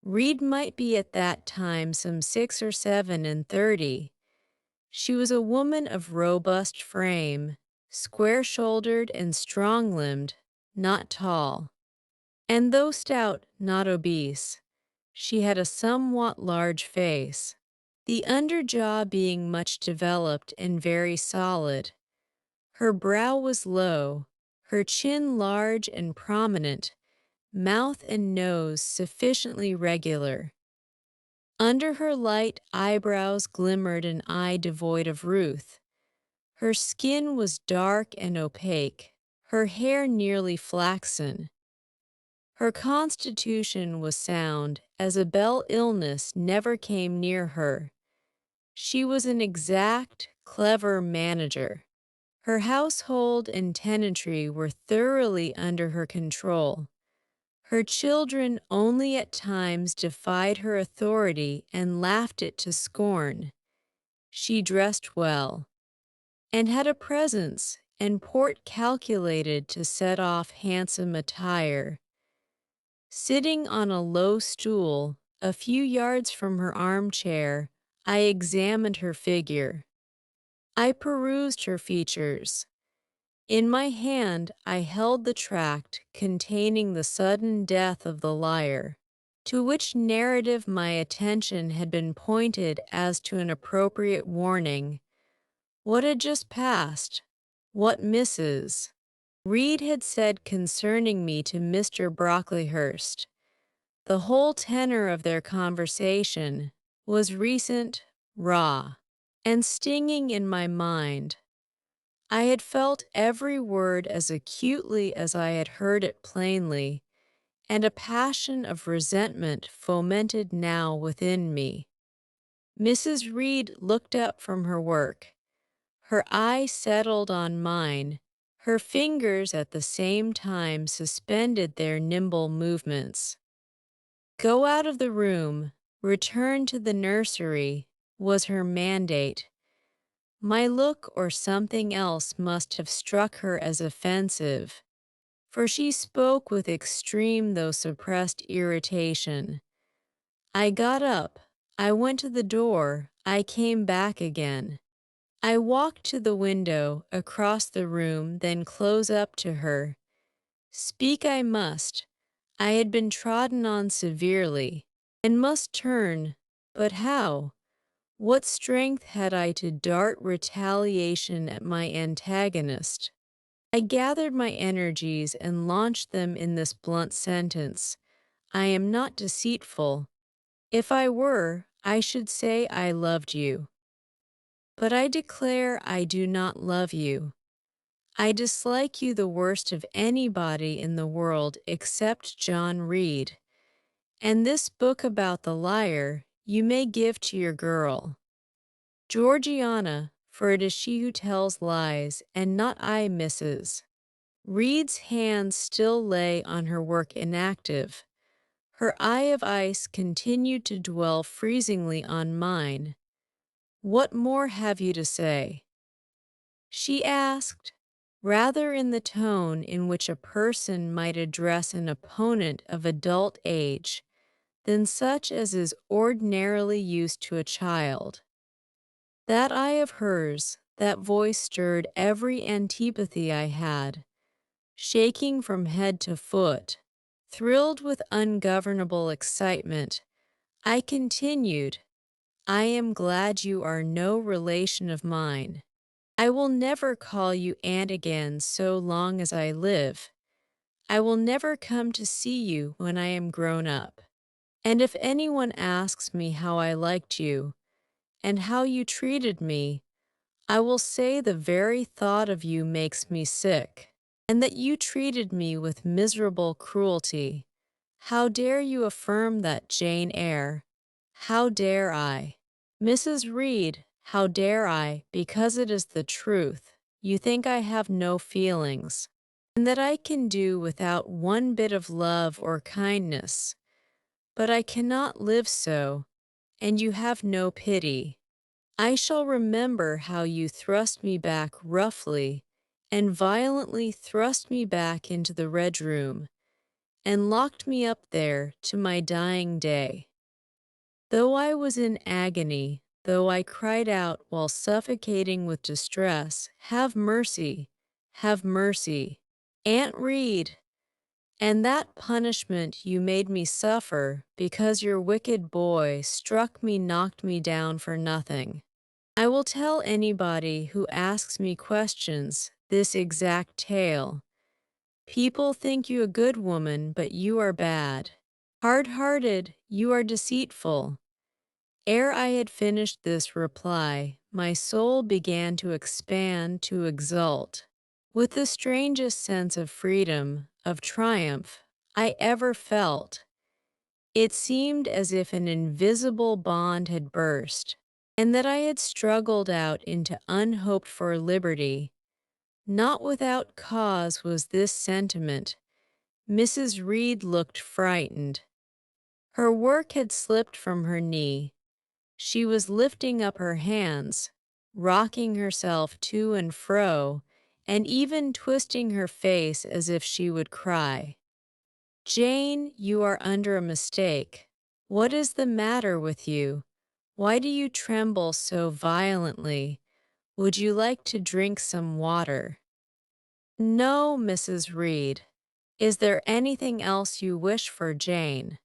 Reed might be at that time some 6 or 7 and 30. She was a woman of robust frame, square-shouldered and strong-limbed, not tall, and though stout, not obese. She had a somewhat large face, the underjaw being much developed and very solid. Her brow was low, her chin large and prominent, mouth and nose sufficiently regular. Under her light eyebrows glimmered an eye devoid of ruth. Her skin was dark and opaque, her hair nearly flaxen. Her constitution was sound, as a bell illness never came near her. She was an exact, clever manager. Her household and tenantry were thoroughly under her control. Her children only at times defied her authority and laughed it to scorn. She dressed well, and had a presence and port calculated to set off handsome attire. Sitting on a low stool, a few yards from her armchair, I examined her figure. I perused her features. In my hand I held the tract containing the sudden death of the liar, to which narrative my attention had been pointed as to an appropriate warning. What had just passed? What Mrs. Reed had said concerning me to Mr. Brocklehurst. The whole tenor of their conversation was recent, raw, and stinging in my mind. I had felt every word as acutely as I had heard it plainly, and a passion of resentment fomented now within me. Mrs. Reed looked up from her work. Her eye settled on mine. Her fingers at the same time suspended their nimble movements. "Go out of the room, return to the nursery," was her mandate. My look or something else must have struck her as offensive, for she spoke with extreme though suppressed irritation. I got up, I went to the door, I came back again. I walked to the window, across the room, then close up to her. Speak I must. I had been trodden on severely, and must turn, but how? What strength had I to dart retaliation at my antagonist? I gathered my energies and launched them in this blunt sentence. I am not deceitful. If I were, I should say I loved you. But I declare I do not love you. I dislike you the worst of anybody in the world except John Reed. And this book about the liar you may give to your girl, Georgiana, for it is she who tells lies, and not I, Mrs. Reed's hand still lay on her work inactive. Her eye of ice continued to dwell freezingly on mine. "What more have you to say?" she asked, rather in the tone in which a person might address an opponent of adult age than such as is ordinarily used to a child. That eye of hers, that voice stirred every antipathy I had. Shaking from head to foot, thrilled with ungovernable excitement, I continued, "I am glad you are no relation of mine. I will never call you aunt again so long as I live. I will never come to see you when I am grown up. And if anyone asks me how I liked you, and how you treated me, I will say the very thought of you makes me sick, and that you treated me with miserable cruelty. How dare you affirm that, Jane Eyre? How dare I? Mrs. Reed, how dare I, because it is the truth. You think I have no feelings, and that I can do without one bit of love or kindness. But I cannot live so, and you have no pity. I shall remember how you thrust me back roughly, and violently thrust me back into the red room, and locked me up there to my dying day. Though I was in agony, though I cried out while suffocating with distress, "Have mercy, have mercy, Aunt Reed!" And that punishment you made me suffer because your wicked boy struck me, knocked me down for nothing. I will tell anybody who asks me questions this exact tale. People think you a good woman, but you are bad. Hard-hearted, you are deceitful. Ere I had finished this reply, my soul began to expand, to exult, with the strangest sense of freedom, of triumph, I ever felt. It seemed as if an invisible bond had burst, and that I had struggled out into unhoped-for liberty. Not without cause was this sentiment. Mrs. Reed looked frightened. Her work had slipped from her knee. She was lifting up her hands, rocking herself to and fro, and even twisting her face as if she would cry. "Jane, you are under a mistake. What is the matter with you? Why do you tremble so violently? Would you like to drink some water?" "No, Mrs. Reed. Is there anything else you wish for, Jane?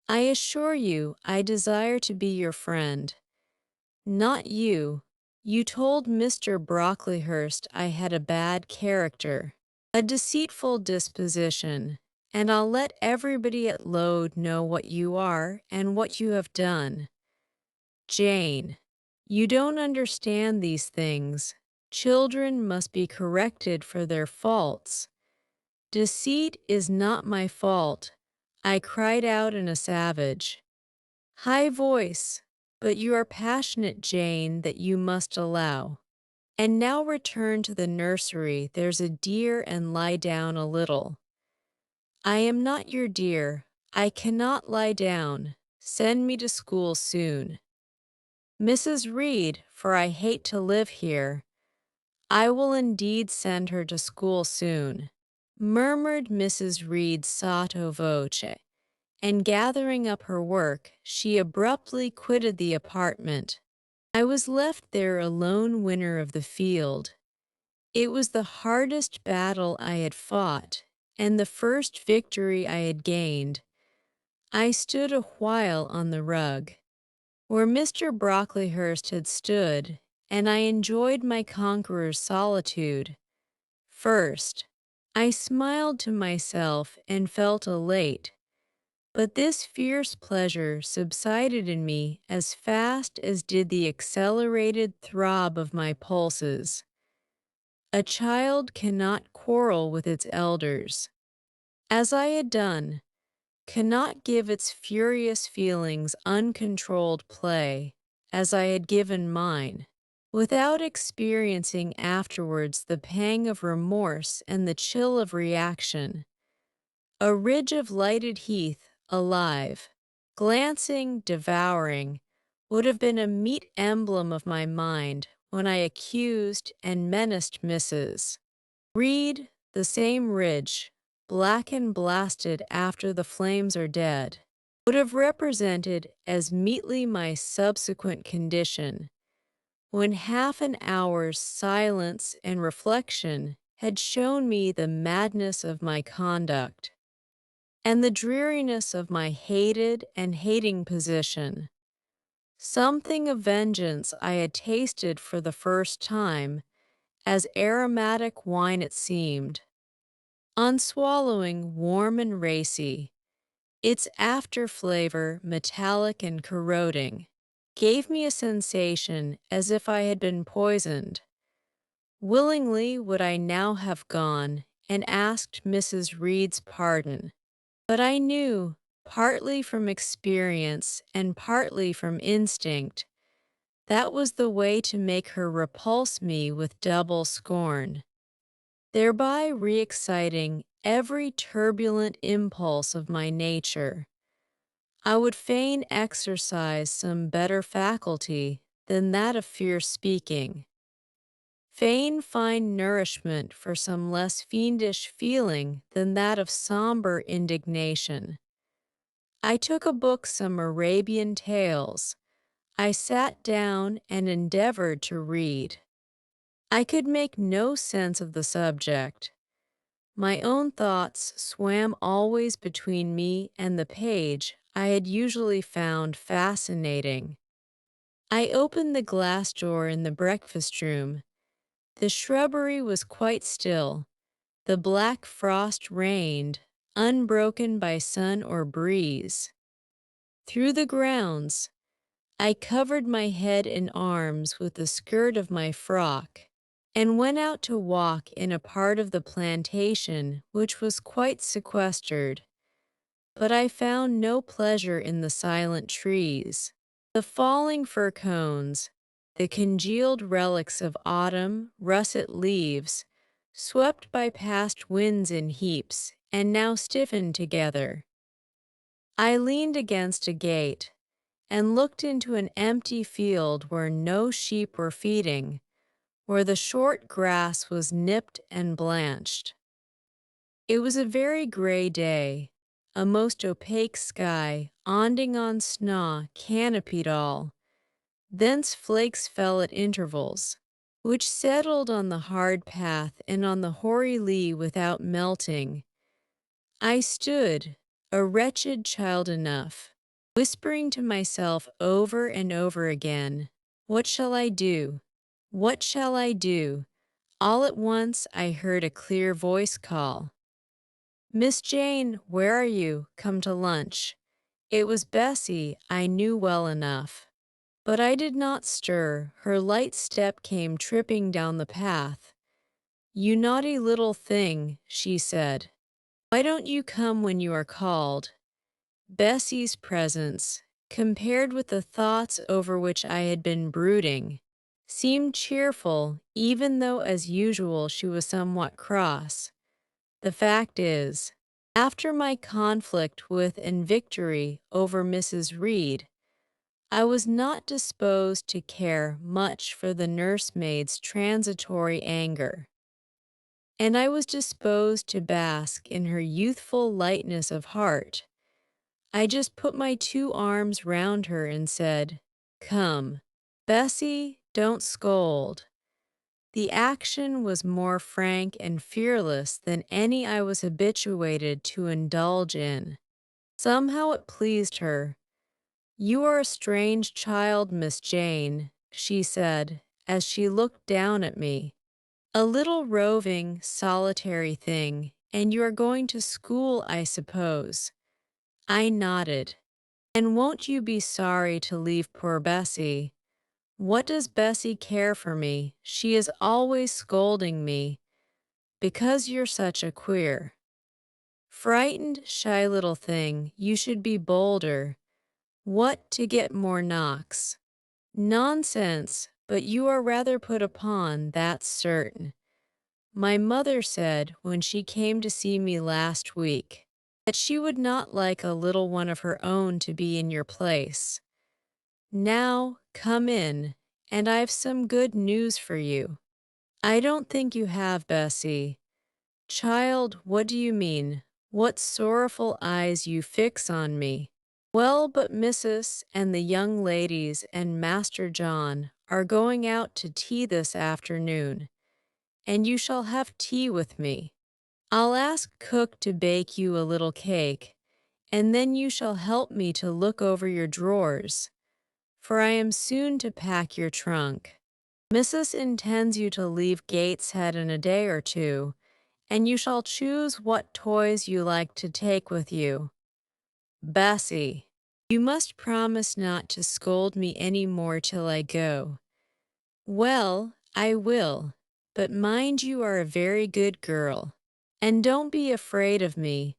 I assure you I desire to be your friend." "Not you. You told Mr. Brocklehurst I had a bad character, a deceitful disposition, and I'll let everybody at Loud know what you are and what you have done. Jane, you don't understand these things. Children must be corrected for their faults. Deceit is not my fault," I cried out in a savage, high voice, "but you are passionate, Jane, that you must allow. And now return to the nursery, there's a dear, and lie down a little." "I am not your dear. I cannot lie down. Send me to school soon." "Mrs. Reed, for I hate to live here." "I will indeed send her to school soon," murmured Mrs. Reed sotto voce, and gathering up her work, she abruptly quitted the apartment. I was left there a lone winner of the field. It was the hardest battle I had fought, and the first victory I had gained. I stood a while on the rug, where Mr. Brocklehurst had stood, and I enjoyed my conqueror's solitude. First, I smiled to myself and felt elate, but this fierce pleasure subsided in me as fast as did the accelerated throb of my pulses. A child cannot quarrel with its elders, as I had done, cannot give its furious feelings uncontrolled play, as I had given mine, without experiencing afterwards the pang of remorse and the chill of reaction. A ridge of lighted heath, alive, glancing, devouring, would have been a meet emblem of my mind when I accused and menaced Mrs. Reed, the same ridge, black and blasted after the flames are dead, would have represented as meetly my subsequent condition, when half an hour's silence and reflection had shown me the madness of my conduct, and the dreariness of my hated and hating position. Something of vengeance I had tasted for the first time, as aromatic wine it seemed. On swallowing, warm and racy, its after flavor, metallic and corroding, gave me a sensation as if I had been poisoned. Willingly would I now have gone and asked Mrs. Reed's pardon, but I knew, partly from experience and partly from instinct, that was the way to make her repulse me with double scorn, thereby re-exciting every turbulent impulse of my nature. I would fain exercise some better faculty than that of fierce speaking, fain find nourishment for some less fiendish feeling than that of somber indignation. I took a book, some Arabian tales. I sat down and endeavored to read. I could make no sense of the subject. My own thoughts swam always between me and the page I had usually found fascinating. I opened the glass door in the breakfast room. The shrubbery was quite still. The black frost reigned, unbroken by sun or breeze. Through the grounds, I covered my head and arms with the skirt of my frock, and went out to walk in a part of the plantation which was quite sequestered. But I found no pleasure in the silent trees, the falling fir cones, the congealed relics of autumn, russet leaves, swept by past winds in heaps, and now stiffened together. I leaned against a gate and looked into an empty field where no sheep were feeding, where the short grass was nipped and blanched. It was a very gray day, a most opaque sky, onding on snaw, canopied all. Thence flakes fell at intervals, which settled on the hard path and on the hoary lea without melting. I stood, a wretched child enough, whispering to myself over and over again, "What shall I do? What shall I do?" All at once I heard a clear voice call, "Miss Jane, where are you? Come to lunch." It was Bessie, I knew well enough. But I did not stir. Her light step came tripping down the path. "You naughty little thing," she said. "Why don't you come when you are called?" Bessie's presence, compared with the thoughts over which I had been brooding, seemed cheerful, even though as usual she was somewhat cross. The fact is, after my conflict with and victory over Mrs. Reed, I was not disposed to care much for the nursemaid's transitory anger, and I was disposed to bask in her youthful lightness of heart. I just put my 2 arms round her and said, "Come, Bessie, don't scold." The action was more frank and fearless than any I was habituated to indulge in. Somehow it pleased her. "You are a strange child, Miss Jane," she said, as she looked down at me. "A little roving, solitary thing, and you are going to school, I suppose." I nodded. "And won't you be sorry to leave poor Bessie?" "What does Bessie care for me? She is always scolding me, because you're such a queer, frightened, shy little thing. You should be bolder. What, to get more knocks?" "Nonsense, but you are rather put upon, that's certain. My mother said, when she came to see me last week, that she would not like a little one of her own to be in your place. Now, come in, and I've some good news for you." "I don't think you have, Bessie." "Child, what do you mean? What sorrowful eyes you fix on me." "Well, but Missus and the young ladies and Master John are going out to tea this afternoon, and you shall have tea with me. I'll ask cook to bake you a little cake, and then you shall help me to look over your drawers, for I am soon to pack your trunk. Missus intends you to leave Gateshead in a day or two, and you shall choose what toys you like to take with you. Bessie, you must promise not to scold me any more till I go." "Well, I will, but mind you are a very good girl. And don't be afraid of me.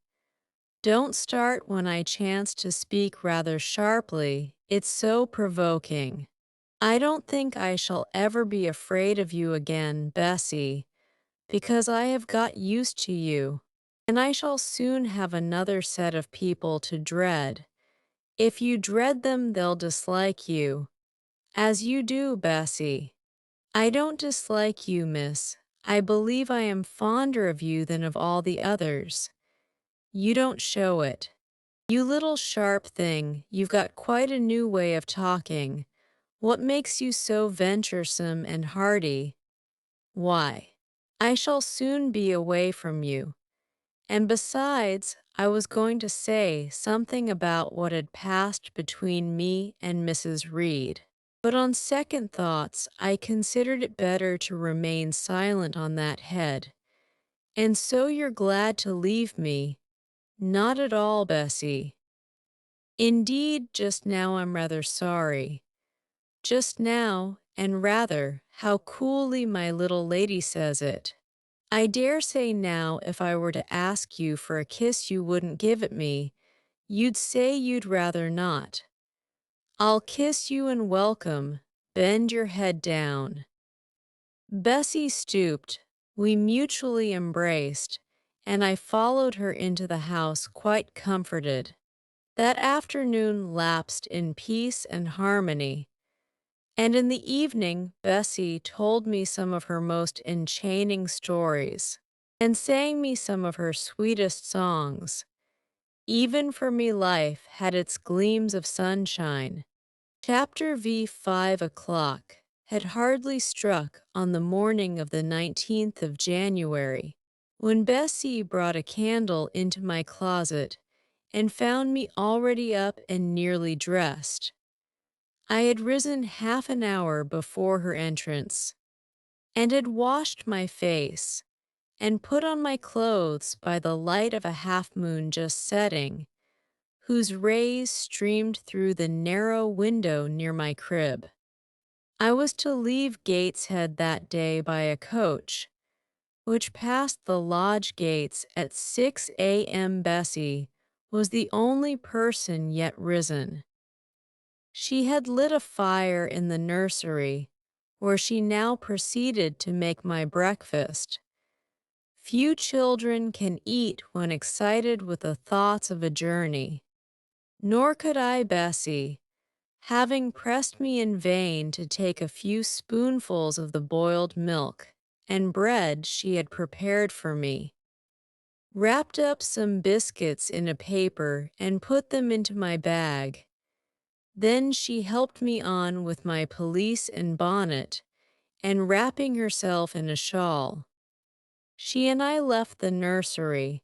Don't start when I chance to speak rather sharply, it's so provoking. I don't think I shall ever be afraid of you again, Bessie, because I have got used to you, and I shall soon have another set of people to dread. If you dread them, they'll dislike you, as you do, Bessie." "I don't dislike you, miss. I believe I am fonder of you than of all the others. You don't show it. You little sharp thing, you've got quite a new way of talking. What makes you so venturesome and hearty?" "Why, I shall soon be away from you. And besides, I was going to say something about what had passed between me and Mrs. Reed. But on second thoughts, I considered it better to remain silent on that head. And so you're glad to leave me?" "Not at all, Bessie." "Indeed, just now I'm rather sorry." "Just now, and rather, how coolly my little lady says it. I dare say now if I were to ask you for a kiss you wouldn't give it me. You'd say you'd rather not." "I'll kiss you and welcome. Bend your head down." Bessie stooped. We mutually embraced, and I followed her into the house quite comforted. That afternoon lapsed in peace and harmony, and in the evening Bessie told me some of her most enchaining stories, and sang me some of her sweetest songs. Even for me life had its gleams of sunshine. Chapter V 5 o'clock had hardly struck on the morning of the 19th of January, when Bessie brought a candle into my closet and found me already up and nearly dressed. I had risen half an hour before her entrance, and had washed my face, and put on my clothes by the light of a half-moon just setting, whose rays streamed through the narrow window near my crib. I was to leave Gateshead that day by a coach, which passed the lodge gates at 6 a.m. Bessie was the only person yet risen. She had lit a fire in the nursery, where she now proceeded to make my breakfast. Few children can eat when excited with the thoughts of a journey. Nor could I, Bessie, having pressed me in vain to take a few spoonfuls of the boiled milk and bread she had prepared for me, wrapped up some biscuits in a paper and put them into my bag. Then she helped me on with my pelisse and bonnet, and wrapping herself in a shawl, she and I left the nursery.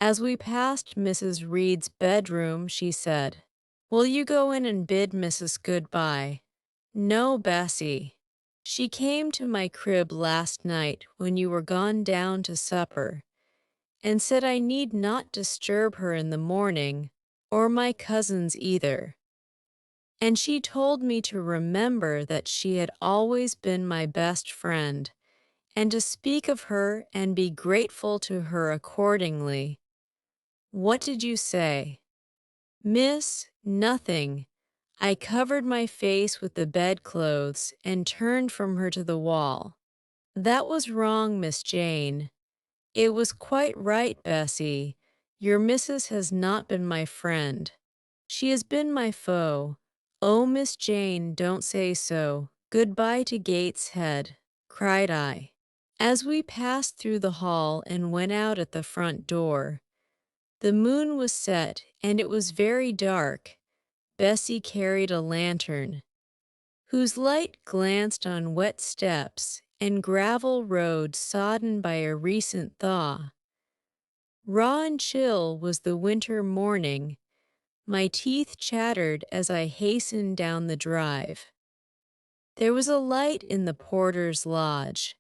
As we passed Mrs. Reed's bedroom, she said, "Will you go in and bid Mrs. Goodbye?" "No, Bessie. She came to my crib last night when you were gone down to supper, and said I need not disturb her in the morning, or my cousins either. And she told me to remember that she had always been my best friend, and to speak of her and be grateful to her accordingly." "What did you say?" "Miss, nothing. I covered my face with the bedclothes and turned from her to the wall." "That was wrong, Miss Jane." "It was quite right, Bessie. Your missus has not been my friend. She has been my foe." "Oh, Miss Jane, don't say so. Goodbye to Gateshead," cried I. As we passed through the hall and went out at the front door, the moon was set and it was very dark. Bessie carried a lantern, whose light glanced on wet steps and gravel road sodden by a recent thaw. Raw and chill was the winter morning. My teeth chattered as I hastened down the drive. There was a light in the porter's lodge.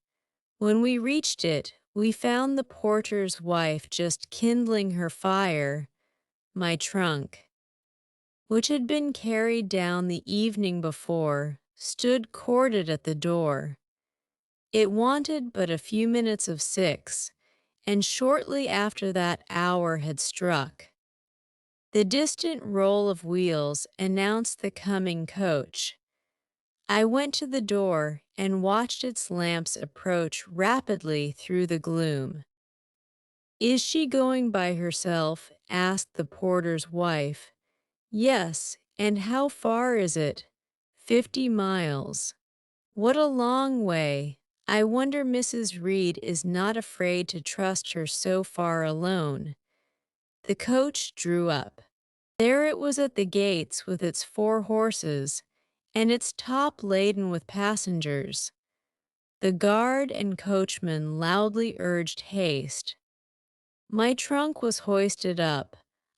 When we reached it, we found the porter's wife just kindling her fire. My trunk, which had been carried down the evening before, stood corded at the door. It wanted but a few minutes of 6, and shortly after that hour had struck, the distant roll of wheels announced the coming coach. I went to the door and watched its lamps approach rapidly through the gloom. "Is she going by herself?" asked the porter's wife. "Yes, and how far is it?" 50 miles. "What a long way. I wonder Mrs. Reed is not afraid to trust her so far alone." The coach drew up. There it was at the gates with its 4 horses, and its top laden with passengers. The guard and coachman loudly urged haste. My trunk was hoisted up.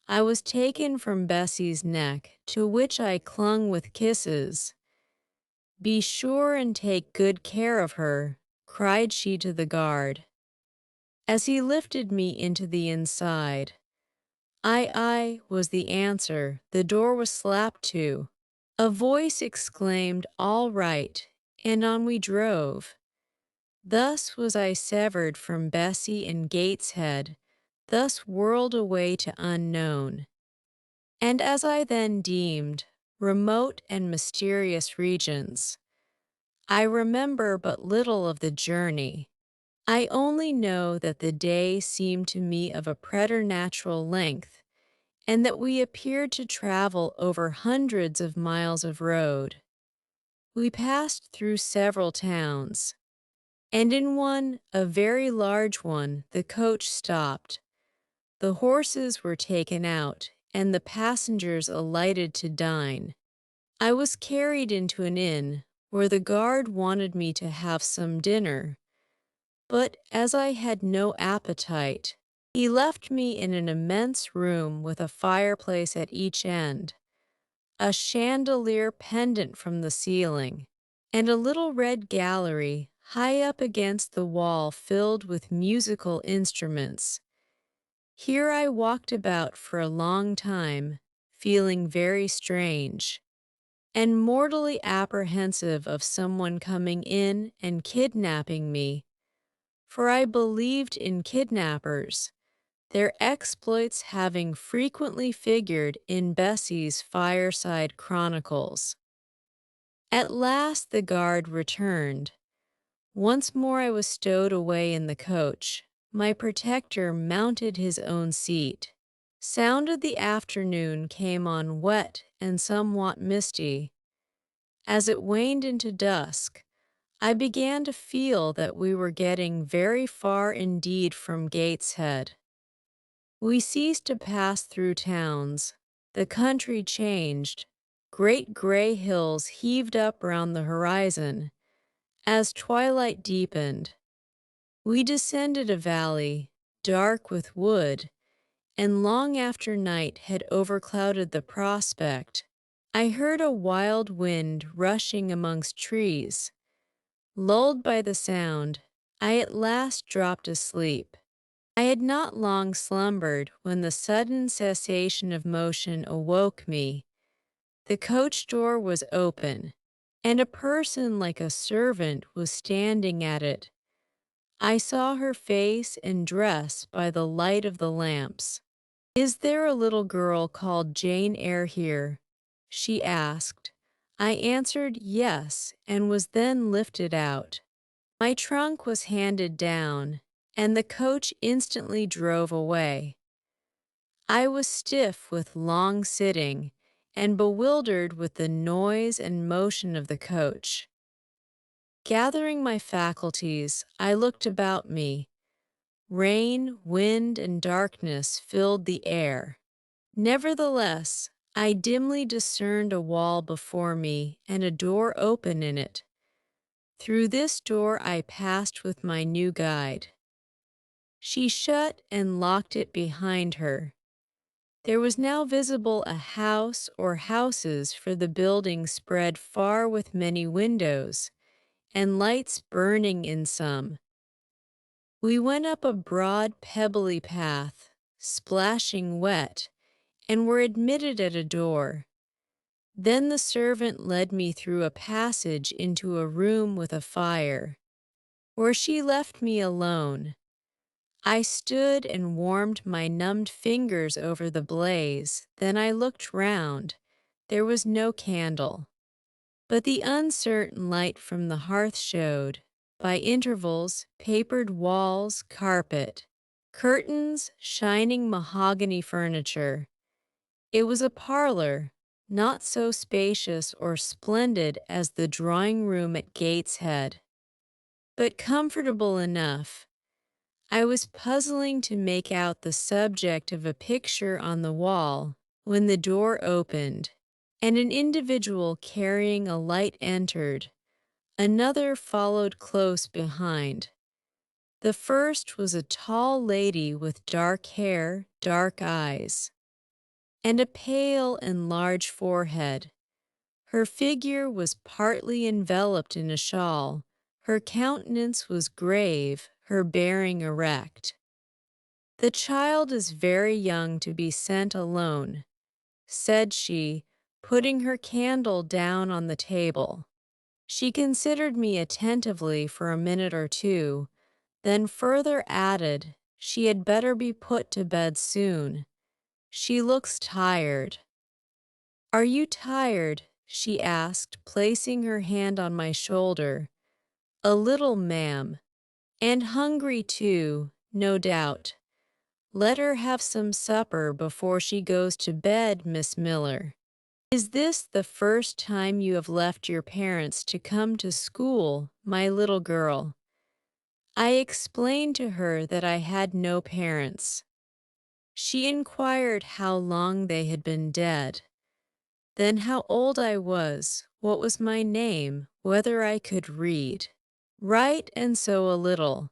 I was taken from Bessie's neck, to which I clung with kisses. "Be sure and take good care of her," cried she to the guard, as he lifted me into the inside. "Aye, aye," was the answer. The door was slapped to. A voice exclaimed, "All right," and on we drove. Thus was I severed from Bessie and Gateshead, thus whirled away to unknown, and as I then deemed, remote and mysterious regions. I remember but little of the journey. I only know that the day seemed to me of a preternatural length, and that we appeared to travel over hundreds of miles of road. We passed through several towns, and in one, a very large one, the coach stopped. The horses were taken out, and the passengers alighted to dine. I was carried into an inn, where the guard wanted me to have some dinner, but as I had no appetite, he left me in an immense room with a fireplace at each end, a chandelier pendant from the ceiling, and a little red gallery high up against the wall filled with musical instruments. Here I walked about for a long time, feeling very strange, and mortally apprehensive of someone coming in and kidnapping me, for I believed in kidnappers, their exploits having frequently figured in Bessie's Fireside Chronicles. At last the guard returned. Once more I was stowed away in the coach. My protector mounted his own seat. Sound of the afternoon came on wet and somewhat misty. As it waned into dusk, I began to feel that we were getting very far indeed from Gateshead. We ceased to pass through towns. The country changed. Great gray hills heaved up round the horizon. As twilight deepened, we descended a valley, dark with wood, and long after night had overclouded the prospect, I heard a wild wind rushing amongst trees. Lulled by the sound, I at last dropped asleep. I had not long slumbered when the sudden cessation of motion awoke me. The coach door was open, and a person like a servant was standing at it. I saw her face and dress by the light of the lamps. "Is there a little girl called Jane Eyre here?" she asked. I answered yes, and was then lifted out. My trunk was handed down, and the coach instantly drove away. I was stiff with long sitting, and bewildered with the noise and motion of the coach. Gathering my faculties, I looked about me. Rain, wind, and darkness filled the air. Nevertheless, I dimly discerned a wall before me and a door open in it. Through this door I passed with my new guide. She shut and locked it behind her. There was now visible a house or houses, for the building spread far with many windows, and lights burning in some. We went up a broad pebbly path, splashing wet, and were admitted at a door. Then the servant led me through a passage into a room with a fire, where she left me alone. I stood and warmed my numbed fingers over the blaze. Then I looked round. There was no candle, but the uncertain light from the hearth showed, by intervals, papered walls, carpet, curtains, shining mahogany furniture. It was a parlor, not so spacious or splendid as the drawing-room at Gateshead, but comfortable enough. I was puzzling to make out the subject of a picture on the wall when the door opened, and an individual carrying a light entered. Another followed close behind. The first was a tall lady with dark hair, dark eyes, and a pale and large forehead. Her figure was partly enveloped in a shawl. Her countenance was grave, her bearing erect. "The child is very young to be sent alone," said she, putting her candle down on the table. She considered me attentively for a minute or two, then further added, she had better be put to bed soon. "She looks tired." "Are you tired?" she asked, placing her hand on my shoulder. "A little, ma'am." And hungry too, no doubt. Let her have some supper before she goes to bed, Miss Miller. Is this the first time you have left your parents to come to school, my little girl? I explained to her that I had no parents. She inquired how long they had been dead, then how old I was, what was my name, whether I could read, write, and sew a little.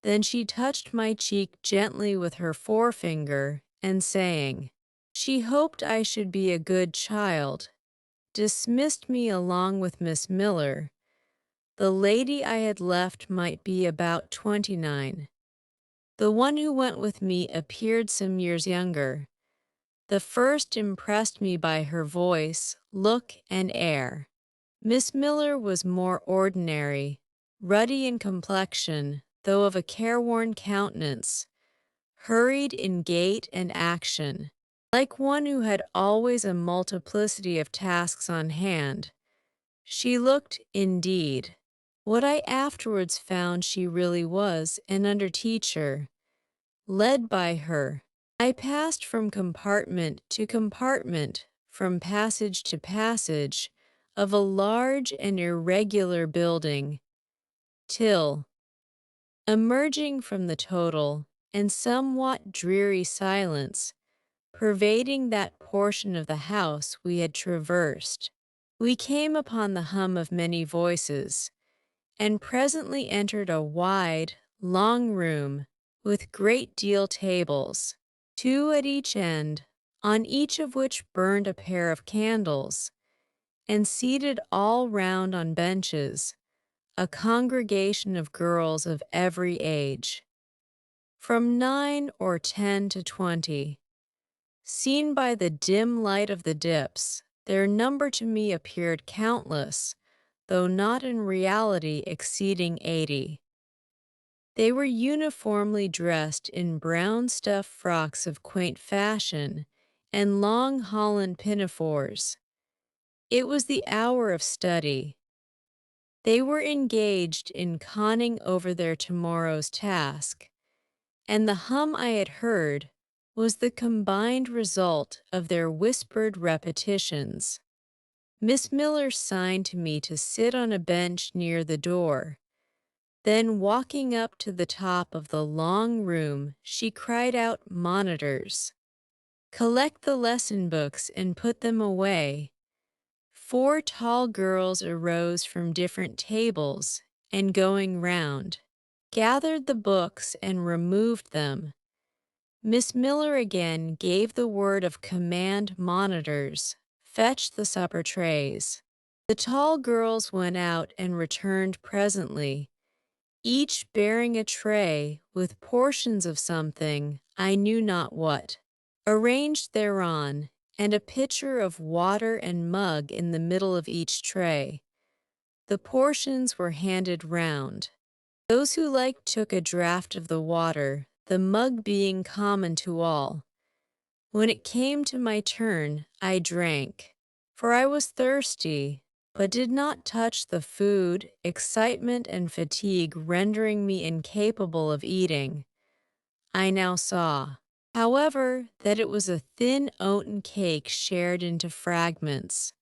Then she touched my cheek gently with her forefinger, and saying, she hoped I should be a good child, dismissed me along with Miss Miller. The lady I had left might be about 29. The one who went with me appeared some years younger. The first impressed me by her voice, look, and air. Miss Miller was more ordinary, ruddy in complexion, though of a careworn countenance, hurried in gait and action, like one who had always a multiplicity of tasks on hand. She looked, indeed, what I afterwards found she really was, an under-teacher. Led by her, I passed from compartment to compartment, from passage to passage, of a large and irregular building, till, emerging from the total and somewhat dreary silence pervading that portion of the house we had traversed, we came upon the hum of many voices, and presently entered a wide, long room with great deal tables, two at each end, on each of which burned a pair of candles, and seated all round on benches, a congregation of girls of every age, from 9 or 10 to 20. Seen by the dim light of the dips, their number to me appeared countless, though not in reality exceeding 80. They were uniformly dressed in brown stuff frocks of quaint fashion and long holland pinafores. It was the hour of study. They were engaged in conning over their tomorrow's task, and the hum I had heard was the combined result of their whispered repetitions. Miss Miller signed to me to sit on a bench near the door. Then, walking up to the top of the long room, she cried out, monitors. Collect the lesson books and put them away. 4 tall girls arose from different tables, and going round, gathered the books and removed them. Miss Miller again gave the word of command, monitors, fetch the supper trays. The tall girls went out and returned presently, each bearing a tray with portions of something, I knew not what, arranged thereon, and a pitcher of water and mug in the middle of each tray. The portions were handed round. Those who liked took a draught of the water, the mug being common to all. When it came to my turn, I drank, for I was thirsty, but did not touch the food, excitement and fatigue rendering me incapable of eating. I now saw, however, that it was a thin oaten cake shared into fragments.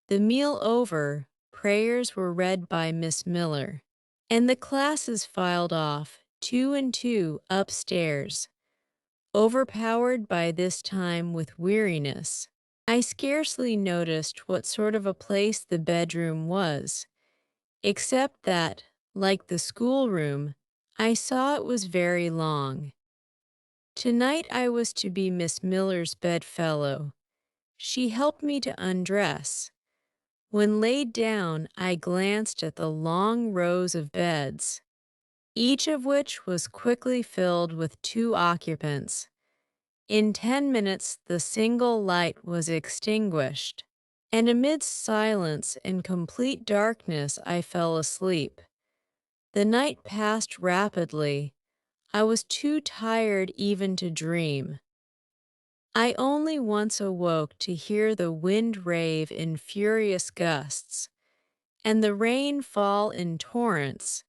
The meal over, prayers were read by Miss Miller, and the classes filed off, 2 and 2, upstairs. Overpowered by this time with weariness, I scarcely noticed what sort of a place the bedroom was, except that, like the schoolroom, I saw it was very long. Tonight I was to be Miss Miller's bedfellow. She helped me to undress. When laid down, I glanced at the long rows of beds, each of which was quickly filled with 2 occupants. In 10 minutes the single light was extinguished, and amidst silence and complete darkness I fell asleep. The night passed rapidly. I was too tired even to dream. I only once awoke to hear the wind rave in furious gusts, and the rain fall in torrents,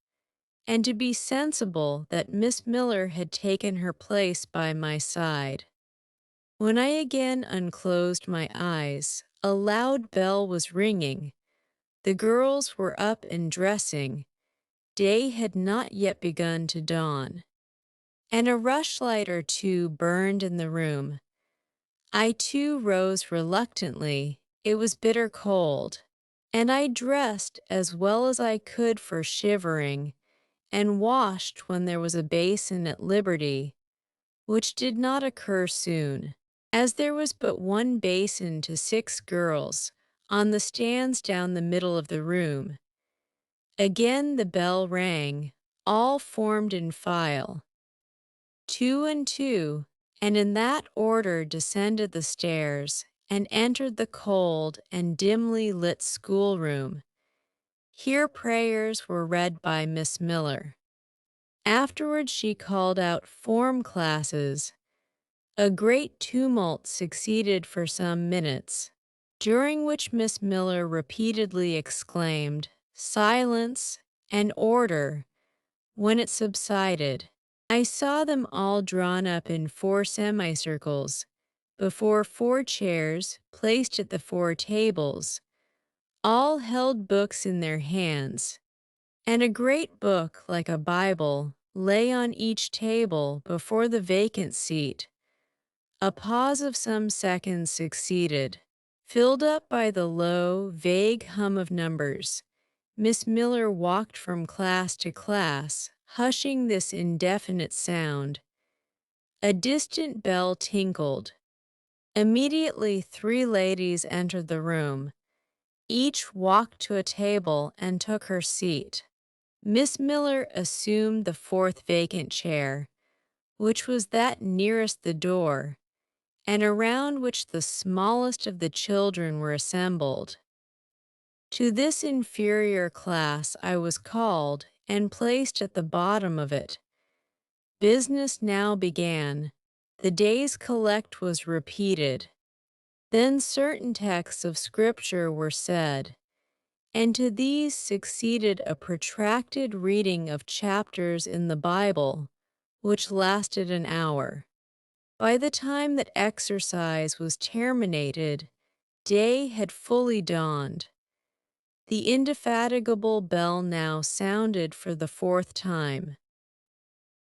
and to be sensible that Miss Miller had taken her place by my side. When I again unclosed my eyes, a loud bell was ringing. The girls were up and dressing. Day had not yet begun to dawn, and a rushlight or two burned in the room. I too rose reluctantly. It was bitter cold, and I dressed as well as I could for shivering, and washed when there was a basin at liberty, which did not occur soon, as there was but one basin to 6 girls, on the stands down the middle of the room. Again the bell rang, all formed in file, 2 and 2, and in that order descended the stairs and entered the cold and dimly lit schoolroom. Here prayers were read by Miss Miller. Afterwards she called out form classes. A great tumult succeeded for some minutes, during which Miss Miller repeatedly exclaimed, "Silence and order." When it subsided, I saw them all drawn up in 4 semicircles, before 4 chairs placed at the 4 tables. All held books in their hands, and a great book like a Bible lay on each table before the vacant seat. A pause of some seconds succeeded, filled up by the low, vague hum of numbers. Miss Miller walked from class to class, hushing this indefinite sound. A distant bell tinkled. Immediately 3 ladies entered the room. Each walked to a table and took her seat. Miss Miller assumed the 4th vacant chair, which was that nearest the door, and around which the smallest of the children were assembled. To this inferior class I was called and placed at the bottom of it. Business now began. The day's collect was repeated. Then certain texts of Scripture were said, and to these succeeded a protracted reading of chapters in the Bible, which lasted an hour. By the time that exercise was terminated, day had fully dawned. The indefatigable bell now sounded for the 4th time.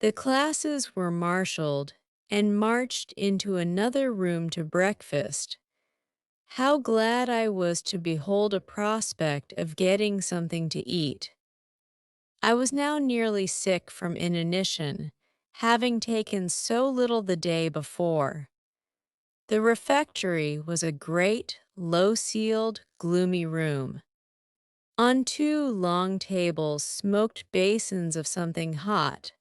The classes were marshaled and marched into another room to breakfast. How glad I was to behold a prospect of getting something to eat. I was now nearly sick from inanition, having taken so little the day before. The refectory was a great, low-ceiled, gloomy room. On 2 long tables smoked basins of something hot,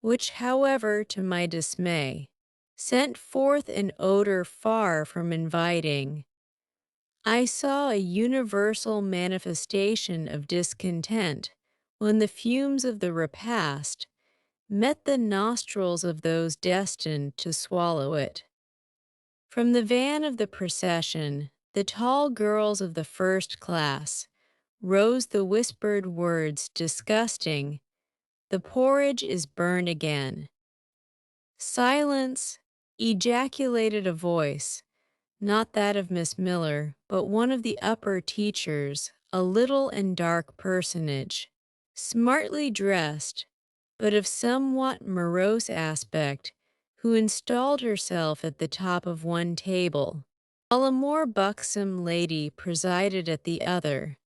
which, however, to my dismay, sent forth an odor far from inviting. I saw a universal manifestation of discontent when the fumes of the repast met the nostrils of those destined to swallow it. From the van of the procession, the tall girls of the 1st class, rose the whispered words disgusting, "The porridge is burned again." "Silence!" ejaculated a voice, not that of Miss Miller, but one of the upper teachers, a little and dark personage, smartly dressed, but of somewhat morose aspect, who installed herself at the top of one table, while a more buxom lady presided at the other.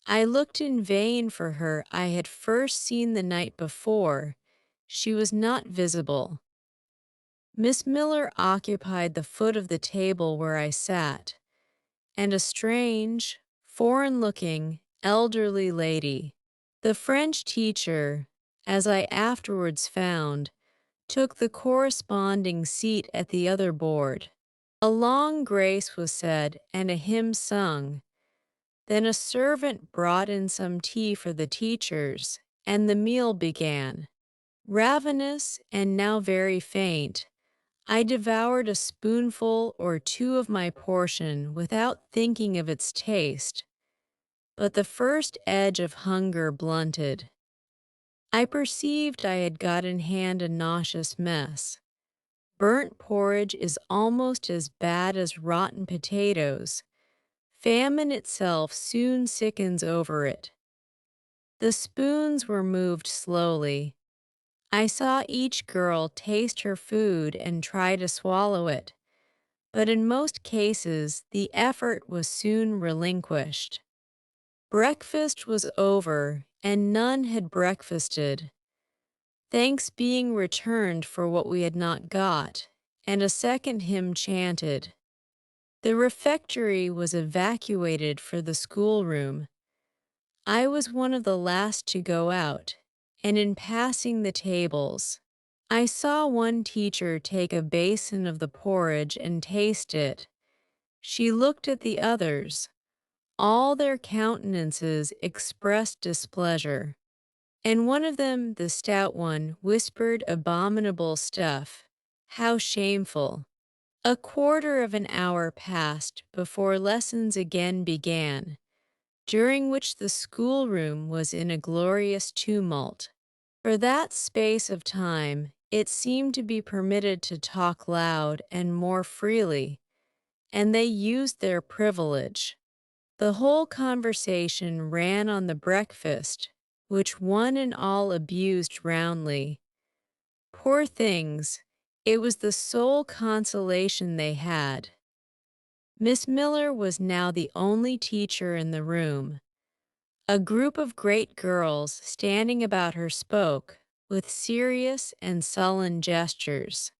I looked in vain for her I had first seen the night before. She was not visible. Miss Miller occupied the foot of the table where I sat, and a strange, foreign-looking, elderly lady, the French teacher, as I afterwards found, took the corresponding seat at the other board. A long grace was said and a hymn sung. Then a servant brought in some tea for the teachers, and the meal began. Ravenous and now very faint, I devoured a spoonful or 2 of my portion without thinking of its taste, but the first edge of hunger blunted. I perceived I had got in hand a nauseous mess. Burnt porridge is almost as bad as rotten potatoes. Famine itself soon sickens over it. The spoons were moved slowly. I saw each girl taste her food and try to swallow it, but in most cases the effort was soon relinquished. Breakfast was over, and none had breakfasted. Thanks being returned for what we had not got, and a second hymn chanted. The refectory was evacuated for the schoolroom. I was one of the last to go out, and in passing the tables, I saw one teacher take a basin of the porridge and taste it. She looked at the others. All their countenances expressed displeasure, and one of them, the stout one, whispered abominable stuff. How shameful! A quarter of an hour passed before lessons again began, during which the schoolroom was in a glorious tumult. For that space of time, it seemed to be permitted to talk loud and more freely, and they used their privilege. The whole conversation ran on the breakfast, which one and all abused roundly. Poor things, it was the sole consolation they had. Miss Miller was now the only teacher in the room. A group of great girls standing about her spoke, with serious and sullen gestures.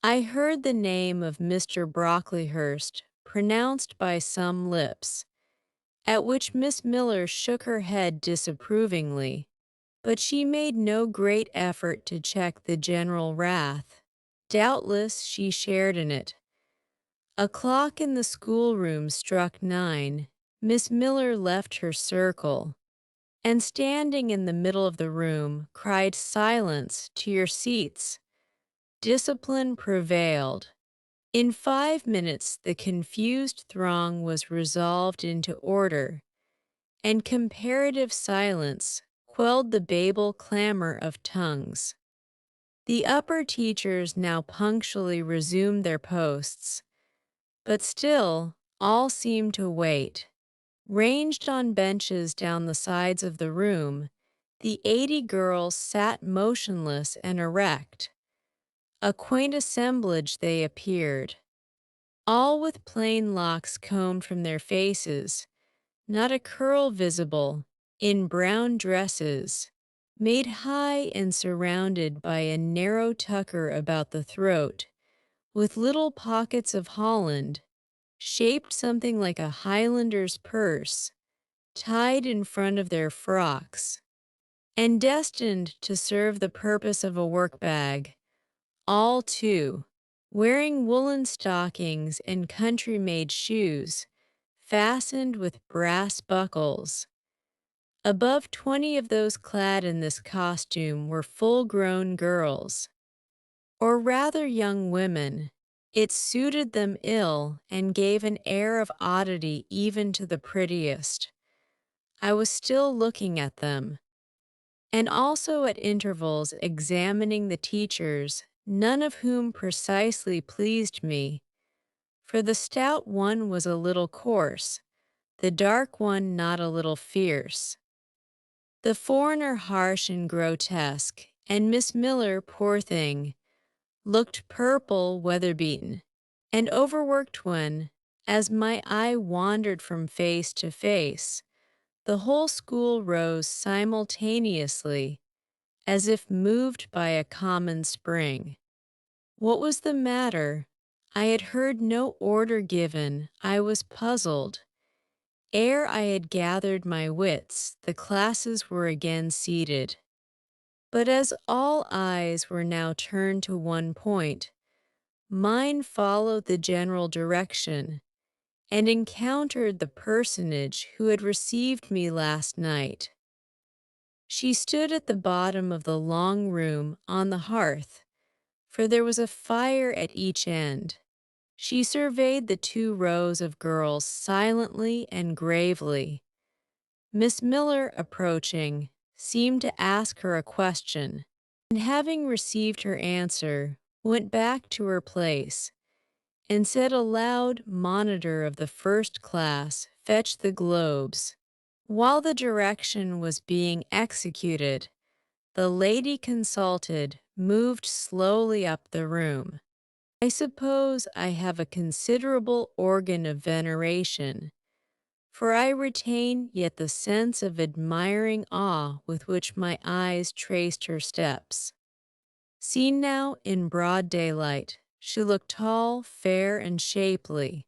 I heard the name of Mr. Brocklehurst pronounced by some lips, at which Miss Miller shook her head disapprovingly, but she made no great effort to check the general wrath. Doubtless she shared in it. A clock in the schoolroom struck 9. Miss Miller left her circle, and standing in the middle of the room, cried, "Silence! To your seats!" Discipline prevailed. In 5 minutes the confused throng was resolved into order, and comparative silence quelled the Babel clamor of tongues. The upper teachers now punctually resumed their posts, but still all seemed to wait. Ranged on benches down the sides of the room, the 80 girls sat motionless and erect. A quaint assemblage they appeared, all with plain locks combed from their faces, not a curl visible, in brown dresses, made high and surrounded by a narrow tucker about the throat, with little pockets of holland, shaped something like a Highlander's purse, tied in front of their frocks, and destined to serve the purpose of a work-bag. All, too, wearing woolen stockings and country-made shoes, fastened with brass buckles. Above 20 of those clad in this costume were full-grown girls, or rather young women. It suited them ill and gave an air of oddity even to the prettiest. I was still looking at them, and also at intervals examining the teachers, none of whom precisely pleased me, for the stout one was a little coarse, the dark one not a little fierce, the foreigner harsh and grotesque, and Miss Miller, poor thing, looked purple, weather-beaten, and overworked when, as my eye wandered from face to face, the whole school rose simultaneously, as if moved by a common spring. What was the matter? I had heard no order given. I was puzzled. Ere I had gathered my wits, the classes were again seated. But as all eyes were now turned to one point, mine followed the general direction, and encountered the personage who had received me last night. She stood at the bottom of the long room on the hearth, for there was a fire at each end. She surveyed the 2 rows of girls silently and gravely. Miss Miller, approaching, seemed to ask her a question, and having received her answer, went back to her place, and said aloud, "Monitor of the first class, fetch the globes." While the direction was being executed, the lady consulted moved slowly up the room. "I suppose I have a considerable organ of veneration, for I retain yet the sense of admiring awe with which my eyes traced her steps. Seen now in broad daylight, she looked tall, fair, and shapely.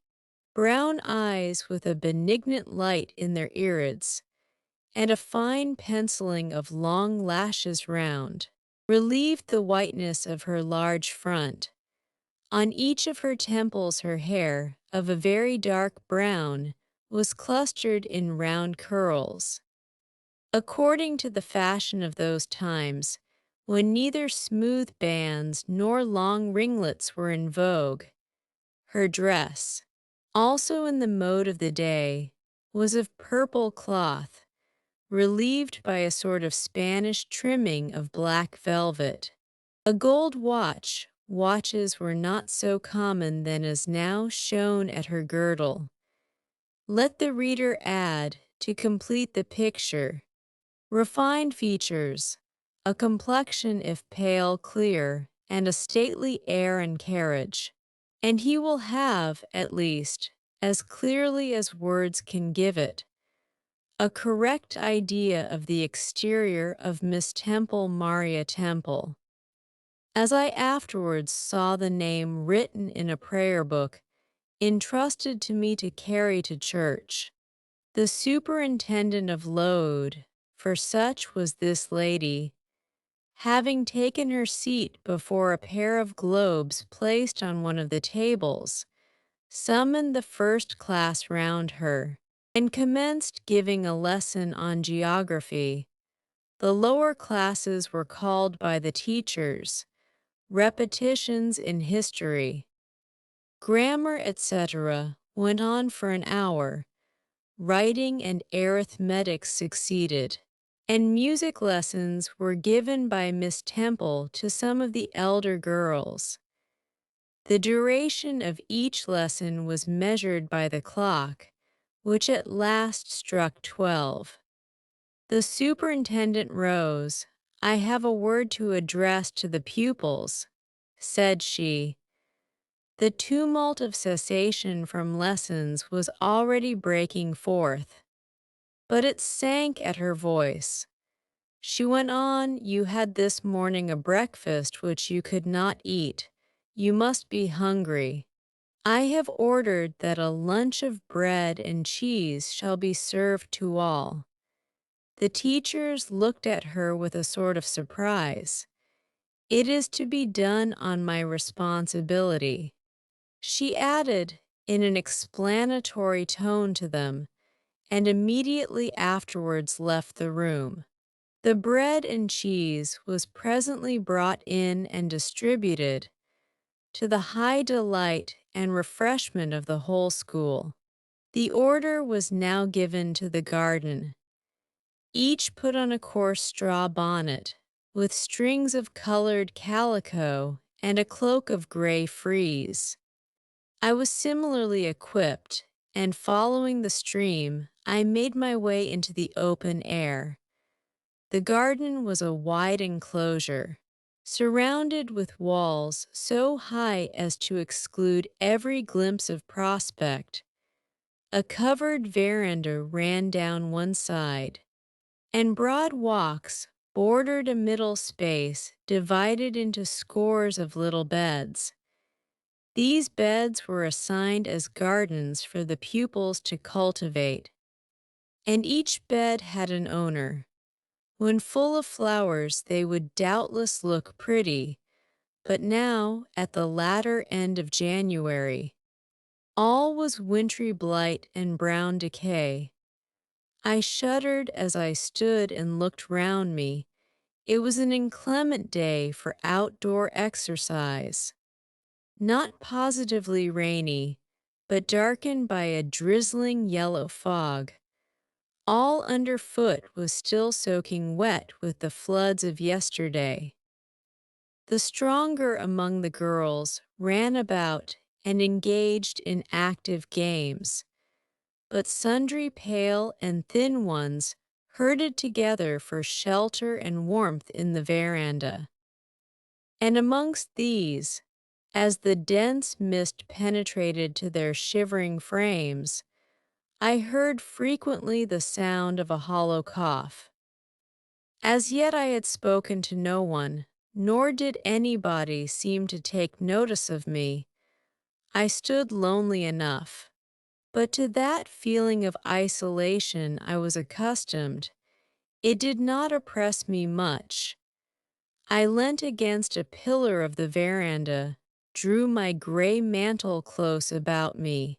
Brown eyes with a benignant light in their irids, and a fine penciling of long lashes round, relieved the whiteness of her large front. On each of her temples her hair, of a very dark brown, was clustered in round curls. According to the fashion of those times, when neither smooth bands nor long ringlets were in vogue, her dress, also in the mode of the day, was of purple cloth, relieved by a sort of Spanish trimming of black velvet. A gold watches were not so common then as now, shone at her girdle. Let the reader add, to complete the picture, refined features, a complexion if pale clear, and a stately air and carriage, and he will have, at least, as clearly as words can give it, a correct idea of the exterior of Miss Temple Maria Temple. As I afterwards saw the name written in a prayer book entrusted to me to carry to church, the superintendent of Load, for such was this lady, having taken her seat before a pair of globes placed on one of the tables, summoned the first class round her, and commenced giving a lesson on geography. The lower classes were called by the teachers repetitions in history. Grammar, etc., went on for an hour. Writing and arithmetic succeeded, and music lessons were given by Miss Temple to some of the elder girls. The duration of each lesson was measured by the clock, which at last struck 12. The superintendent rose. "I have a word to address to the pupils," said she. The tumult of cessation from lessons was already breaking forth, but it sank at her voice. She went on, "You had this morning a breakfast which you could not eat. You must be hungry. I have ordered that a lunch of bread and cheese shall be served to all." The teachers looked at her with a sort of surprise. "It is to be done on my responsibility," she added in an explanatory tone to them, and immediately afterwards left the room. The bread and cheese was presently brought in and distributed, to the high delight and refreshment of the whole school. The order was now given to the garden. Each put on a coarse straw bonnet, with strings of colored calico and a cloak of gray frieze. I was similarly equipped, and following the stream, I made my way into the open air. The garden was a wide enclosure, surrounded with walls so high as to exclude every glimpse of prospect. A covered veranda ran down one side, and broad walks bordered a middle space divided into scores of little beds. These beds were assigned as gardens for the pupils to cultivate, and each bed had an owner. When full of flowers, they would doubtless look pretty, but now, at the latter end of January, all was wintry blight and brown decay. I shuddered as I stood and looked round me. It was an inclement day for outdoor exercise. Not positively rainy, but darkened by a drizzling yellow fog. All underfoot was still soaking wet with the floods of yesterday. The stronger among the girls ran about and engaged in active games, but sundry pale and thin ones herded together for shelter and warmth in the veranda. And amongst these, as the dense mist penetrated to their shivering frames, I heard frequently the sound of a hollow cough. As yet I had spoken to no one, nor did anybody seem to take notice of me. I stood lonely enough. But to that feeling of isolation I was accustomed, it did not oppress me much. I leant against a pillar of the veranda, drew my gray mantle close about me,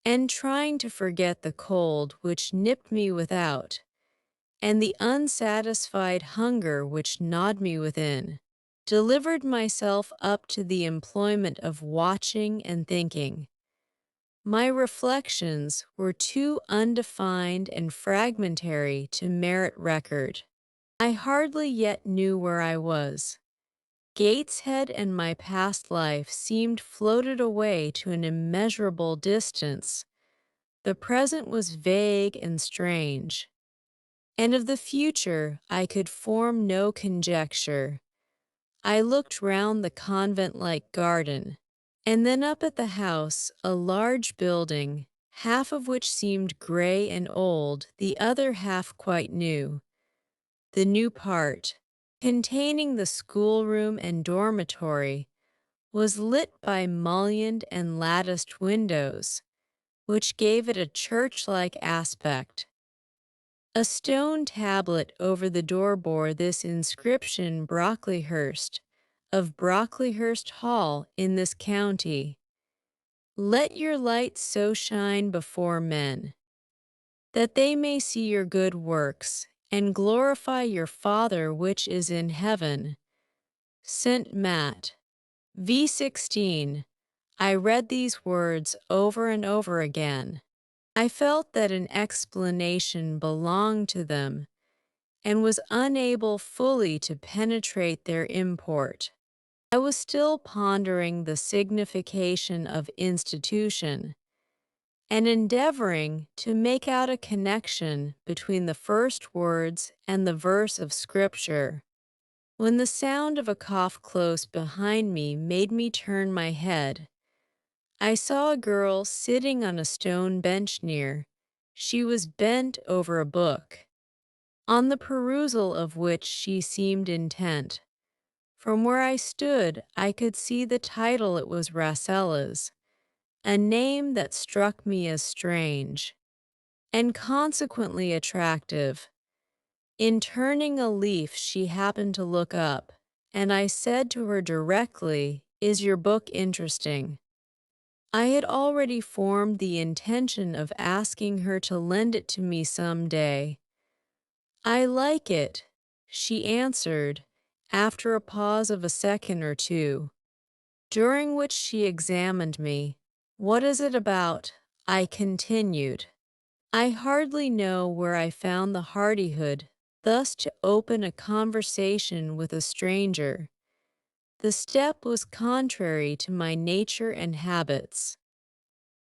and trying to forget the cold which nipped me without, and the unsatisfied hunger which gnawed me within, delivered myself up to the employment of watching and thinking. My reflections were too undefined and fragmentary to merit record. I hardly yet knew where I was. Gateshead and my past life seemed floated away to an immeasurable distance. The present was vague and strange, and of the future I could form no conjecture. I looked round the convent-like garden, and then up at the house, a large building, half of which seemed gray and old, the other half quite new. The new part, containing the schoolroom and dormitory, was lit by mullioned and latticed windows, which gave it a church-like aspect. A stone tablet over the door bore this inscription: Brocklehurst, of Brocklehurst Hall in this county. Let your light so shine before men, that they may see your good works, and glorify your Father which is in heaven. St. Matt, v. 16. I read these words over and over again. I felt that an explanation belonged to them, and was unable fully to penetrate their import. I was still pondering the signification of institution, and endeavoring to make out a connection between the first words and the verse of Scripture, when the sound of a cough close behind me made me turn my head. I saw a girl sitting on a stone bench near. She was bent over a book, on the perusal of which she seemed intent. From where I stood, I could see the title. It was Rasselas, a name that struck me as strange, and consequently attractive. In turning a leaf, she happened to look up, and I said to her directly, "Is your book interesting?" I had already formed the intention of asking her to lend it to me some day. "I like it," she answered, after a pause of a second or two, during which she examined me. "What is it about?" I continued. I hardly know where I found the hardihood thus to open a conversation with a stranger. The step was contrary to my nature and habits,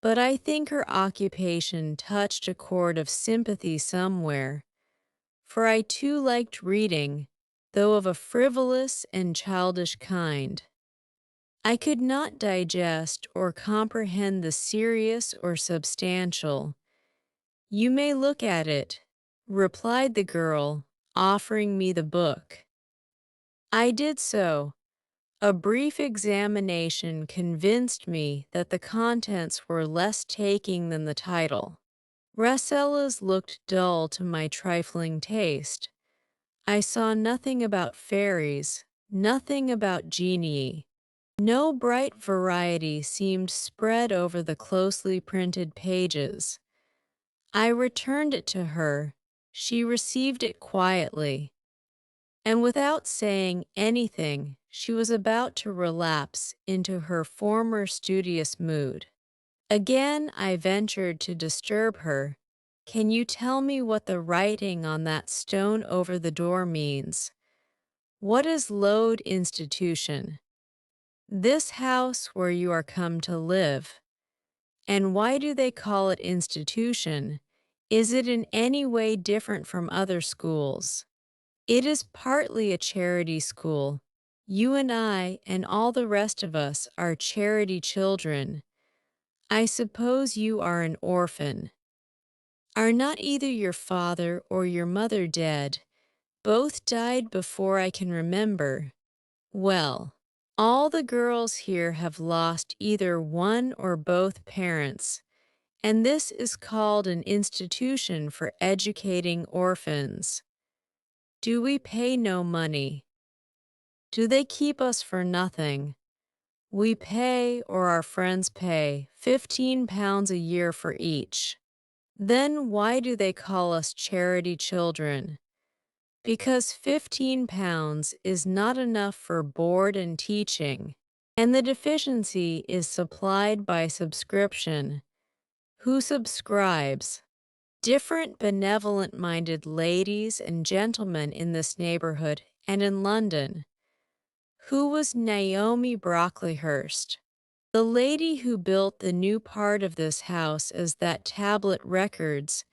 but I think her occupation touched a chord of sympathy somewhere, for I too liked reading, though of a frivolous and childish kind. I could not digest or comprehend the serious or substantial. "You may look at it," replied the girl, offering me the book. I did so. A brief examination convinced me that the contents were less taking than the title. Rasselas looked dull to my trifling taste. I saw nothing about fairies, nothing about genii. No bright variety seemed spread over the closely printed pages. I returned it to her. She received it quietly, and without saying anything, she was about to relapse into her former studious mood. Again I ventured to disturb her. can you tell me what the writing on that stone over the door means? What is Load Institution? This house where you are come to live. And why do they call it institution? Is it in any way different from other schools? It is partly a charity school. You and I and all the rest of us are charity children. I suppose you are an orphan. Are not either your father or your mother dead? Both died before I can remember. Well, all the girls here have lost either one or both parents, and this is called an institution for educating orphans. Do we pay no money? Do they keep us for nothing? We pay, or our friends pay, £15 a year for each. Then why do they call us charity children? Because £15 is not enough for board and teaching, and the deficiency is supplied by subscription. Who subscribes? Different benevolent-minded ladies and gentlemen in this neighborhood and in London. Who was Naomi Brocklehurst? The lady who built the new part of this house as that tablet records,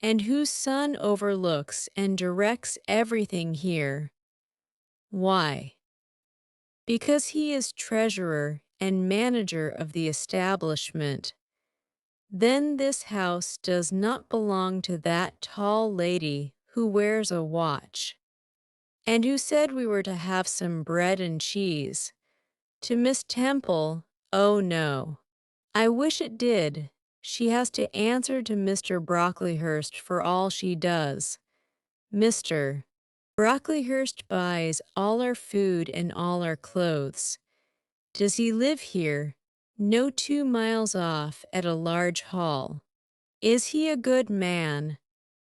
and whose son overlooks and directs everything here. Why? Because he is treasurer and manager of the establishment. Then this house does not belong to that tall lady who wears a watch, and who said we were to have some bread and cheese. To Miss Temple, oh no. I wish it did. She has to answer to Mr. Brocklehurst for all she does. Mr. Brocklehurst buys all our food and all our clothes. Does he live here? No, 2 miles off at a large hall. Is he a good man?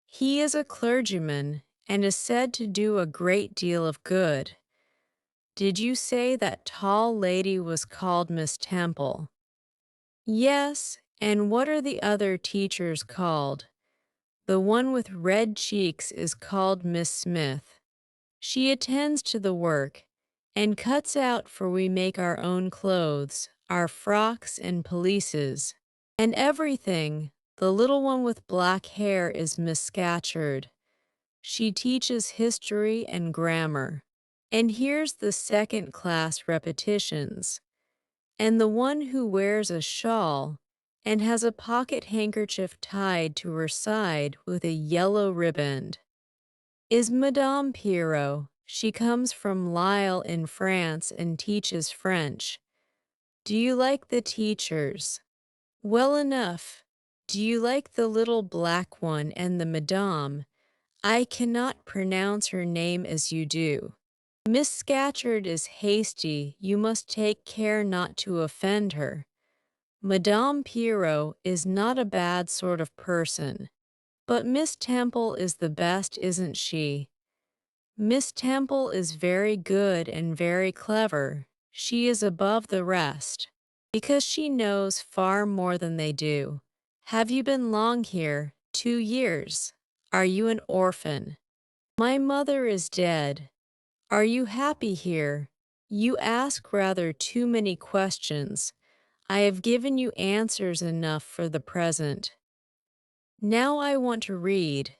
He is a clergyman and is said to do a great deal of good. Did you say that tall lady was called Miss Temple? Yes, and what are the other teachers called? The one with red cheeks is called Miss Smith. She attends to the work, and cuts out for we make our own clothes, our frocks and pelisses, and everything. The little one with black hair is Miss Scatcherd. She teaches history and grammar. And here's the second-class repetitions. And the one who wears a shawl and has a pocket handkerchief tied to her side with a yellow riband is Madame Pierrot. She comes from Lille in France and teaches French. Do you like the teachers? Well enough. Do you like the little black one and the Madame? I cannot pronounce her name as you do. Miss Scatcherd is hasty. You must take care not to offend her. Madame Pierrot is not a bad sort of person. But Miss Temple is the best, isn't she? Miss Temple is very good and very clever. She is above the rest, because she knows far more than they do. Have you been long here? 2 years. Are you an orphan? My mother is dead. Are you happy here? You ask rather too many questions. I have given you answers enough for the present. Now I want to read.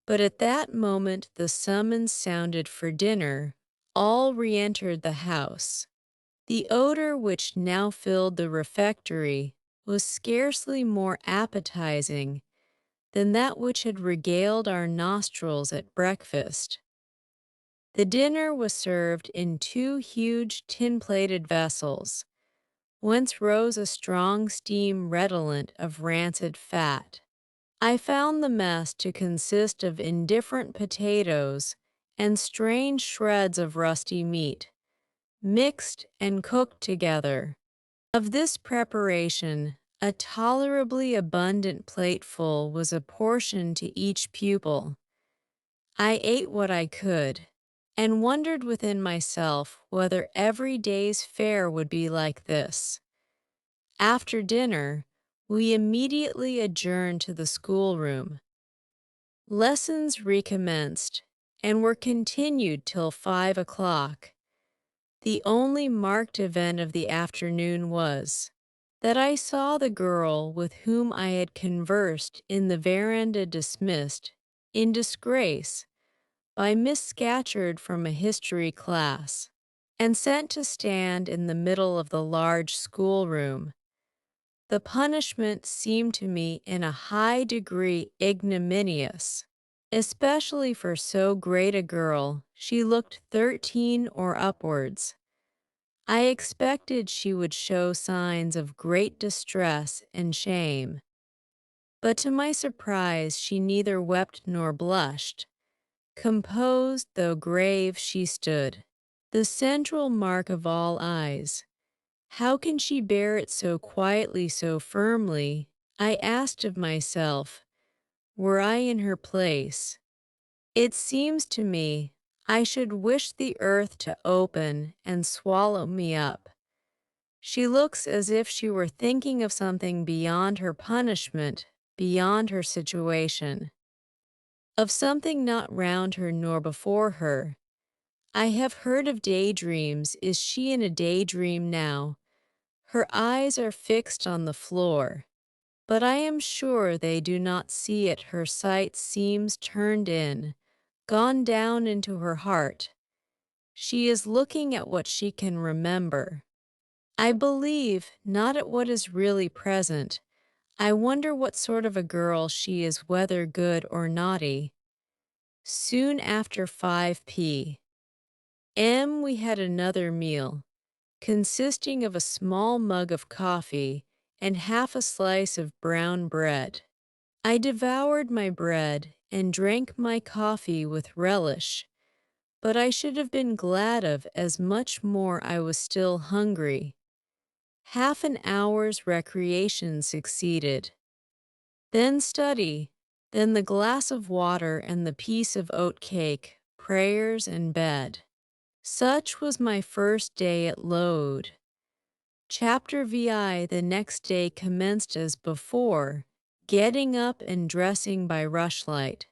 But at that moment the summons sounded for dinner. All re-entered the house. The odor which now filled the refectory was scarcely more appetizing than that which had regaled our nostrils at breakfast. The dinner was served in 2 huge tin-plated vessels, whence rose a strong steam redolent of rancid fat. I found the mess to consist of indifferent potatoes and strange shreds of rusty meat, mixed and cooked together. Of this preparation, a tolerably abundant plateful was apportioned to each pupil. I ate what I could, and wondered within myself whether every day's fare would be like this. After dinner, We immediately adjourned to the schoolroom. Lessons recommenced and were continued till 5 o'clock. The only marked event of the afternoon was that I saw the girl with whom I had conversed in the veranda dismissed, in disgrace, by Miss Scatcherd from a history class, and sent to stand in the middle of the large schoolroom. The punishment seemed to me in a high degree ignominious, especially for so great a girl. She looked 13 or upwards. I expected she would show signs of great distress and shame, but to my surprise she neither wept nor blushed. Composed though grave she stood, the central mark of all eyes. How can she bear it so quietly, so firmly? I asked of myself, were I in her place. It seems to me I should wish the earth to open and swallow me up. She looks as if she were thinking of something beyond her punishment, beyond her situation, of something not round her nor before her. I have heard of daydreams. Is she in a daydream now? Her eyes are fixed on the floor, but I am sure they do not see it. Her sight seems turned in, gone down into her heart. She is looking at what she can remember. I believe not at what is really present. I wonder what sort of a girl she is, whether good or naughty. Soon after 5 p.m. we had another meal, consisting of a small mug of coffee and half a slice of brown bread. I devoured my bread and drank my coffee with relish, but I should have been glad of as much more. I was still hungry. Half an hour's recreation succeeded. Then study, then the glass of water and the piece of oat cake, prayers and bed. Such was my first day at Aloud. Chapter VI the next day commenced as before, getting up and dressing by rushlight.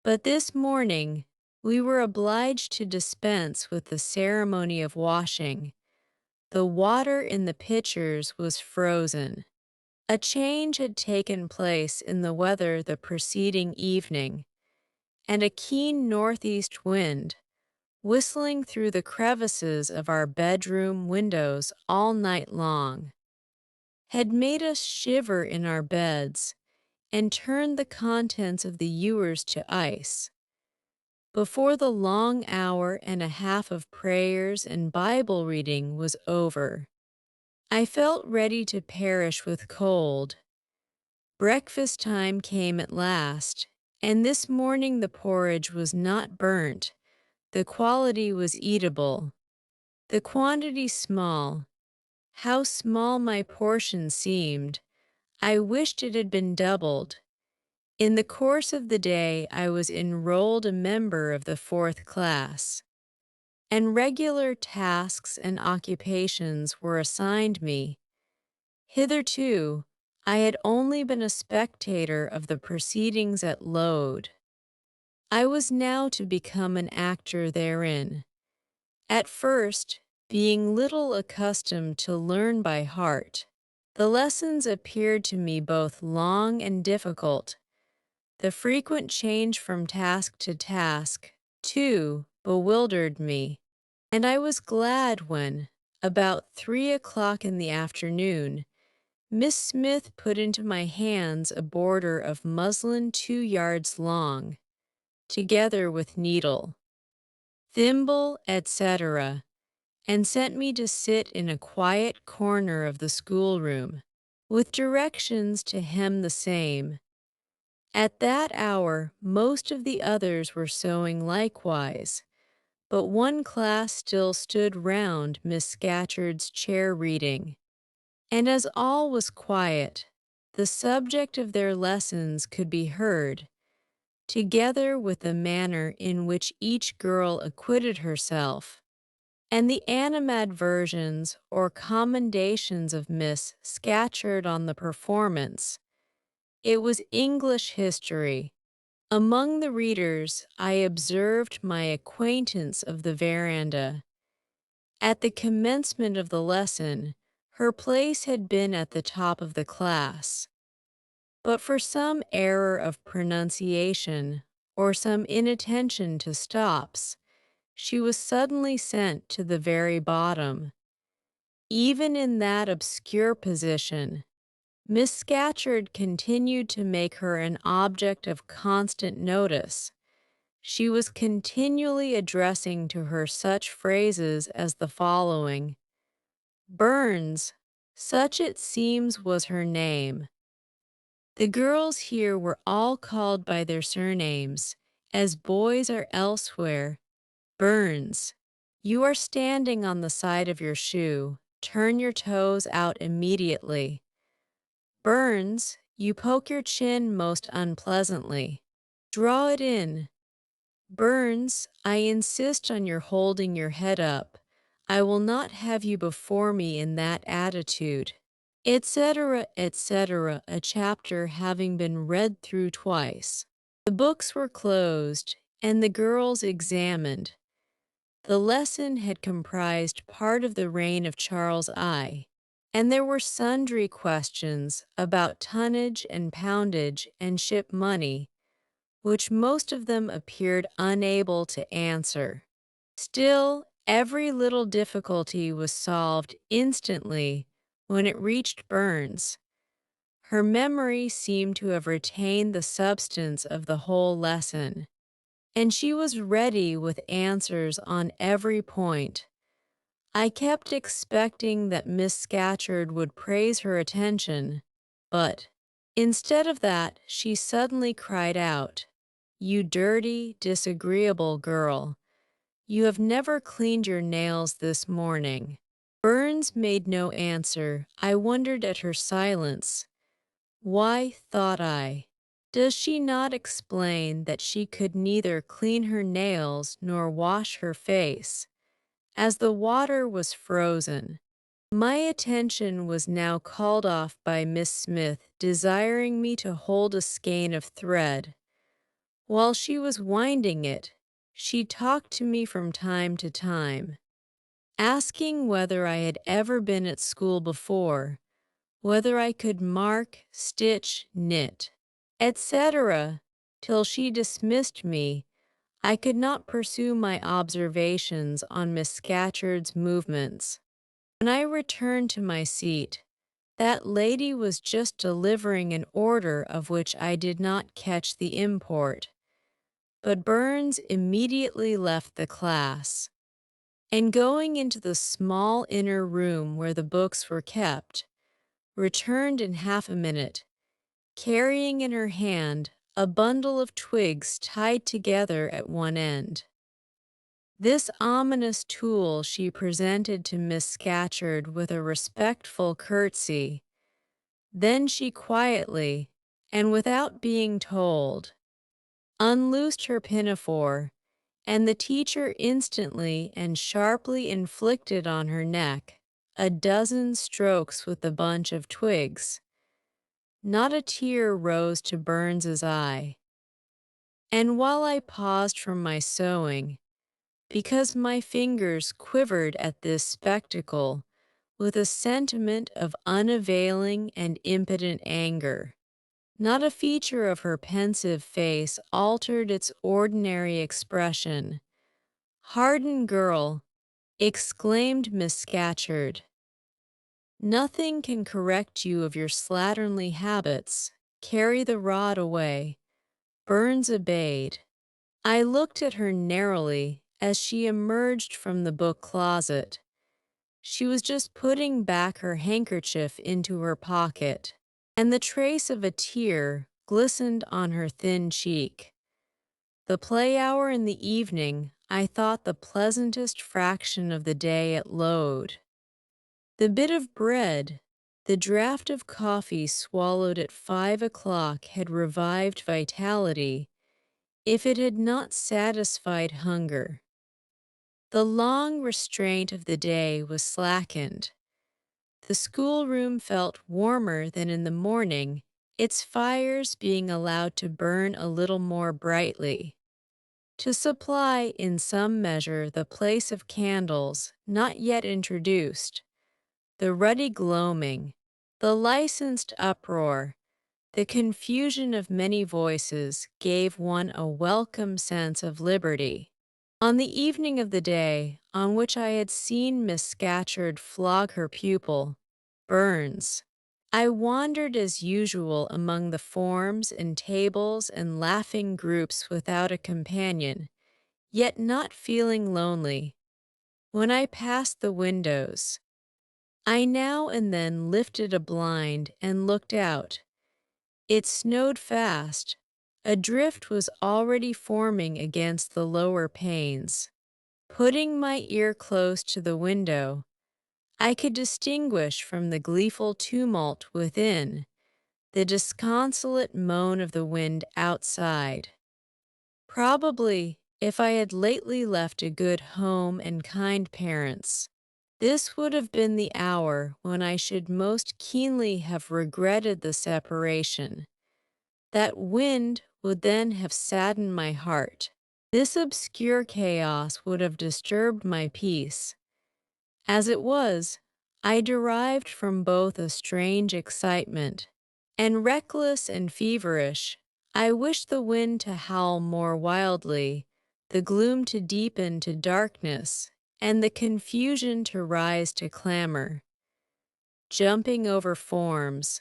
But this morning we were obliged to dispense with the ceremony of washing. The water in the pitchers was frozen. A change had taken place in the weather the preceding evening, and a keen northeast wind, whistling through the crevices of our bedroom windows all night long, had made us shiver in our beds and turned the contents of the ewers to ice. Before the long hour and a half of prayers and Bible reading was over, I felt ready to perish with cold. Breakfast time came at last, and this morning the porridge was not burnt. The quality was eatable, the quantity small. How small my portion seemed! I wished it had been doubled. In the course of the day I was enrolled a member of the 4th class, and regular tasks and occupations were assigned me. Hitherto, I had only been a spectator of the proceedings at Aloud. I was now to become an actor therein. At first, being little accustomed to learn by heart, the lessons appeared to me both long and difficult. The frequent change from task to task, too, bewildered me, and I was glad when, about 3 o'clock in the afternoon, Miss Smith put into my hands a border of muslin 2 yards long, together with needle, thimble, etc., and sent me to sit in a quiet corner of the schoolroom, with directions to hem the same. At that hour most of the others were sewing likewise, but one class still stood round Miss Scatcherd's chair reading, and as all was quiet, the subject of their lessons could be heard, together with the manner in which each girl acquitted herself, and the animadversions or commendations of Miss Scatcherd on the performance. It was English history. Among the readers, I observed my acquaintance of the veranda. At the commencement of the lesson, her place had been at the top of the class. But for some error of pronunciation or some inattention to stops, she was suddenly sent to the very bottom. Even in that obscure position, Miss Scatcherd continued to make her an object of constant notice. She was continually addressing to her such phrases as the following: Burns, such it seems was her name. The girls here were all called by their surnames, as boys are elsewhere. Burns, you are standing on the side of your shoe. Turn your toes out immediately. Burns, you poke your chin most unpleasantly. Draw it in. Burns, I insist on your holding your head up. I will not have you before me in that attitude, etc., etc., a chapter having been read through twice. The books were closed, and the girls examined. The lesson had comprised part of the reign of Charles I, and there were sundry questions about tonnage and poundage and ship money, which most of them appeared unable to answer. Still, every little difficulty was solved instantly when it reached Burns. Her memory seemed to have retained the substance of the whole lesson, and she was ready with answers on every point. I kept expecting that Miss Scatcherd would praise her attention, but, instead of that, she suddenly cried out, "You dirty, disagreeable girl! You have never cleaned your nails this morning." Burns made no answer. I wondered at her silence. Why, thought I, does she not explain that she could neither clean her nails nor wash her face, as the water was frozen? My attention was now called off by Miss Smith desiring me to hold a skein of thread. While she was winding it, she talked to me from time to time, asking whether I had ever been at school before, whether I could mark, stitch, knit, etc., till she dismissed me. I could not pursue my observations on Miss Scatcherd's movements. When I returned to my seat, that lady was just delivering an order of which I did not catch the import. But Burns immediately left the class, and going into the small inner room where the books were kept, returned in half a minute, carrying in her hand a bundle of twigs tied together at one end. This ominous tool she presented to Miss Scatcherd with a respectful curtsy. Then she quietly, and without being told, unloosed her pinafore, and the teacher instantly and sharply inflicted on her neck a dozen strokes with the bunch of twigs. Not a tear rose to Burns's eye, and while I paused from my sewing, because my fingers quivered at this spectacle with a sentiment of unavailing and impotent anger, not a feature of her pensive face altered its ordinary expression. "Hardened girl," exclaimed Miss Scatcherd, "nothing can correct you of your slatternly habits. Carry the rod away." Burns obeyed. I looked at her narrowly as she emerged from the book closet. She was just putting back her handkerchief into her pocket, and the trace of a tear glistened on her thin cheek. The play hour in the evening I thought the pleasantest fraction of the day at Loud. The bit of bread, the draught of coffee swallowed at 5 o'clock had revived vitality, if it had not satisfied hunger. The long restraint of the day was slackened. The schoolroom felt warmer than in the morning, its fires being allowed to burn a little more brightly, to supply in some measure the place of candles not yet introduced. The ruddy gloaming, the licensed uproar, the confusion of many voices gave one a welcome sense of liberty. On the evening of the day on which I had seen Miss Scatcherd flog her pupil, Burns, I wandered as usual among the forms and tables and laughing groups without a companion, yet not feeling lonely. When I passed the windows, I now and then lifted a blind and looked out. It snowed fast. A drift was already forming against the lower panes. Putting my ear close to the window, I could distinguish from the gleeful tumult within the disconsolate moan of the wind outside. Probably, if I had lately left a good home and kind parents, this would have been the hour when I should most keenly have regretted the separation. That wind would then have saddened my heart. This obscure chaos would have disturbed my peace. As it was, I derived from both a strange excitement, and reckless and feverish, I wished the wind to howl more wildly, the gloom to deepen to darkness, and the confusion to rise to clamor. Jumping over forms,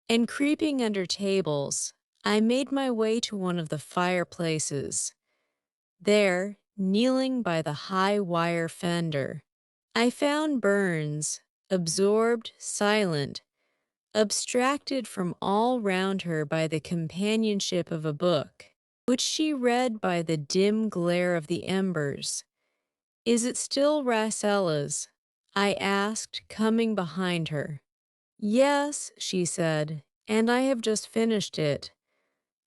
and creeping under tables, I made my way to one of the fireplaces. There, kneeling by the high wire fender, I found Burns, absorbed, silent, abstracted from all round her by the companionship of a book, which she read by the dim glare of the embers. "Is it still Rassella's?" I asked, coming behind her. "Yes," she said, "and I have just finished it."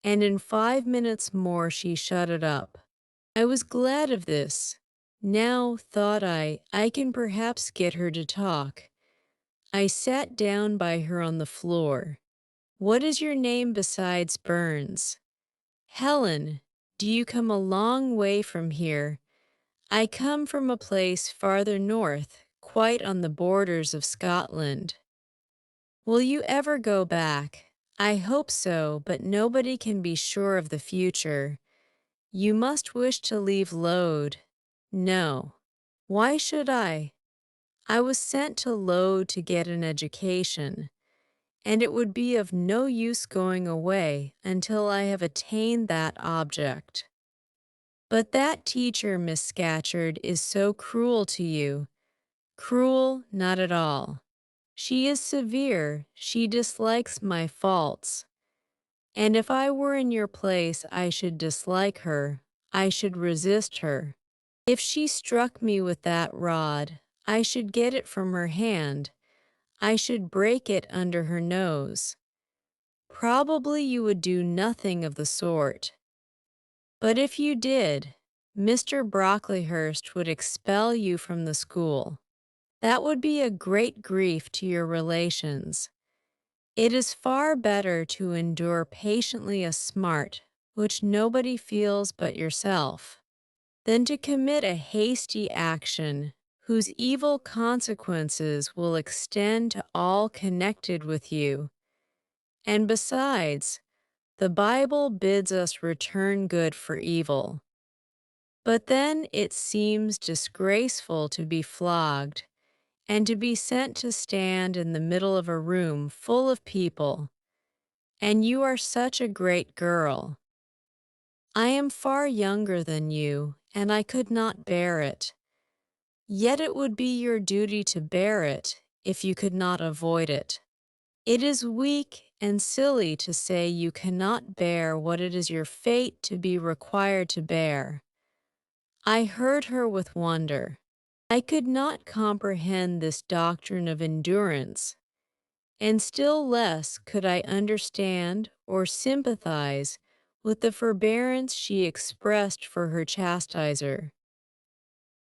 And in 5 minutes more she shut it up. I was glad of this. Now, thought I can perhaps get her to talk. I sat down by her on the floor. "What is your name besides Burns?" "Helen. Do you come a long way from here?" "I come from a place farther north, quite on the borders of Scotland." "Will you ever go back?" "I hope so, but nobody can be sure of the future." "You must wish to leave Loud." "No." "Why should I?" "I was sent to Loud to get an education, and it would be of no use going away until I have attained that object." "But that teacher, Miss Scatcherd, is so cruel to you." "Cruel? Not at all. She is severe, she dislikes my faults. And if I were in your place I should dislike her, I should resist her. If she struck me with that rod, I should get it from her hand, I should break it under her nose. Probably you would do nothing of the sort. But if you did, Mr. Brocklehurst would expel you from the school. That would be a great grief to your relations. It is far better to endure patiently a smart which nobody feels but yourself, than to commit a hasty action whose evil consequences will extend to all connected with you. And besides, the Bible bids us return good for evil. But then it seems disgraceful to be flogged, and to be sent to stand in the middle of a room full of people, and you are such a great girl. I am far younger than you, and I could not bear it. Yet it would be your duty to bear it, if you could not avoid it. It is weak and silly to say you cannot bear what it is your fate to be required to bear. I heard her with wonder. I could not comprehend this doctrine of endurance, and still less could I understand or sympathize with the forbearance she expressed for her chastiser.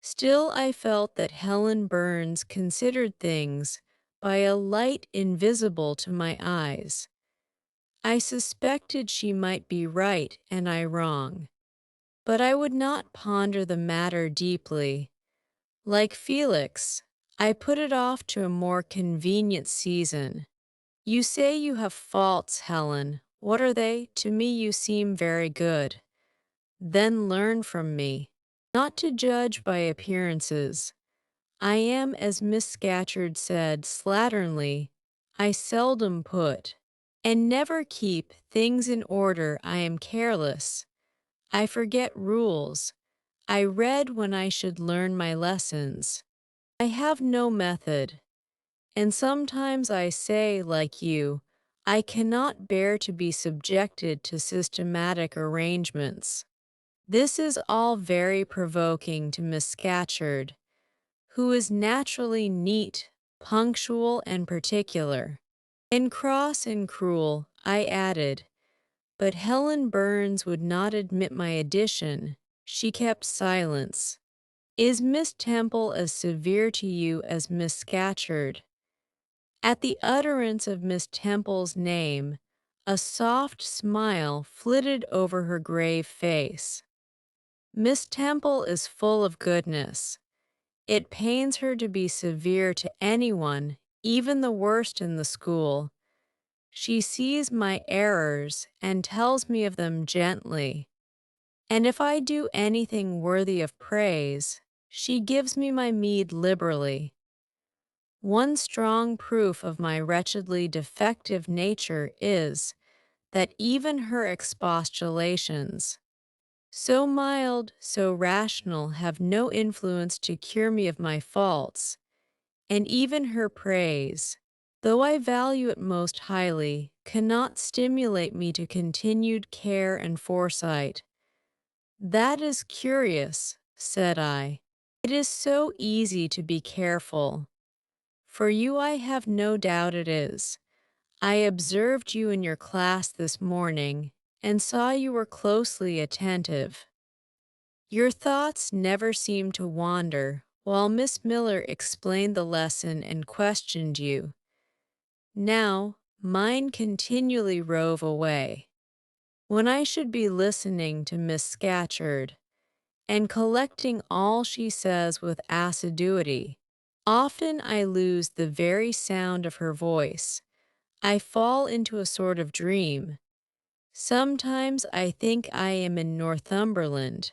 Still, I felt that Helen Burns considered things by a light invisible to my eyes. I suspected she might be right and I wrong, but I would not ponder the matter deeply. Like Felix, I put it off to a more convenient season. You say you have faults, Helen. What are they? To me, you seem very good. Then learn from me, not to judge by appearances. I am, as Miss Scatcherd said slatternly, I seldom put, and never keep, things in order. I am careless. I forget rules. I read when I should learn my lessons. I have no method. And sometimes I say, like you, I cannot bear to be subjected to systematic arrangements. This is all very provoking to Miss Scatcherd, who is naturally neat, punctual, and particular. And cross and cruel, I added, but Helen Burns would not admit my addition. She kept silence. Is Miss Temple as severe to you as Miss Scatcherd? At the utterance of Miss Temple's name, a soft smile flitted over her grave face. Miss Temple is full of goodness. It pains her to be severe to anyone, even the worst in the school. She sees my errors and tells me of them gently. And if I do anything worthy of praise, she gives me my meed liberally. One strong proof of my wretchedly defective nature is that even her expostulations, so mild, so rational, have no influence to cure me of my faults, and even her praise, though I value it most highly, cannot stimulate me to continued care and foresight. That is curious, said I. It is so easy to be careful. For you I have no doubt it is. I observed you in your class this morning and saw you were closely attentive. Your thoughts never seemed to wander while Miss Miller explained the lesson and questioned you. Now, mine continually rove away. When I should be listening to Miss Scatcherd and collecting all she says with assiduity, often I lose the very sound of her voice. I fall into a sort of dream. Sometimes I think I am in Northumberland,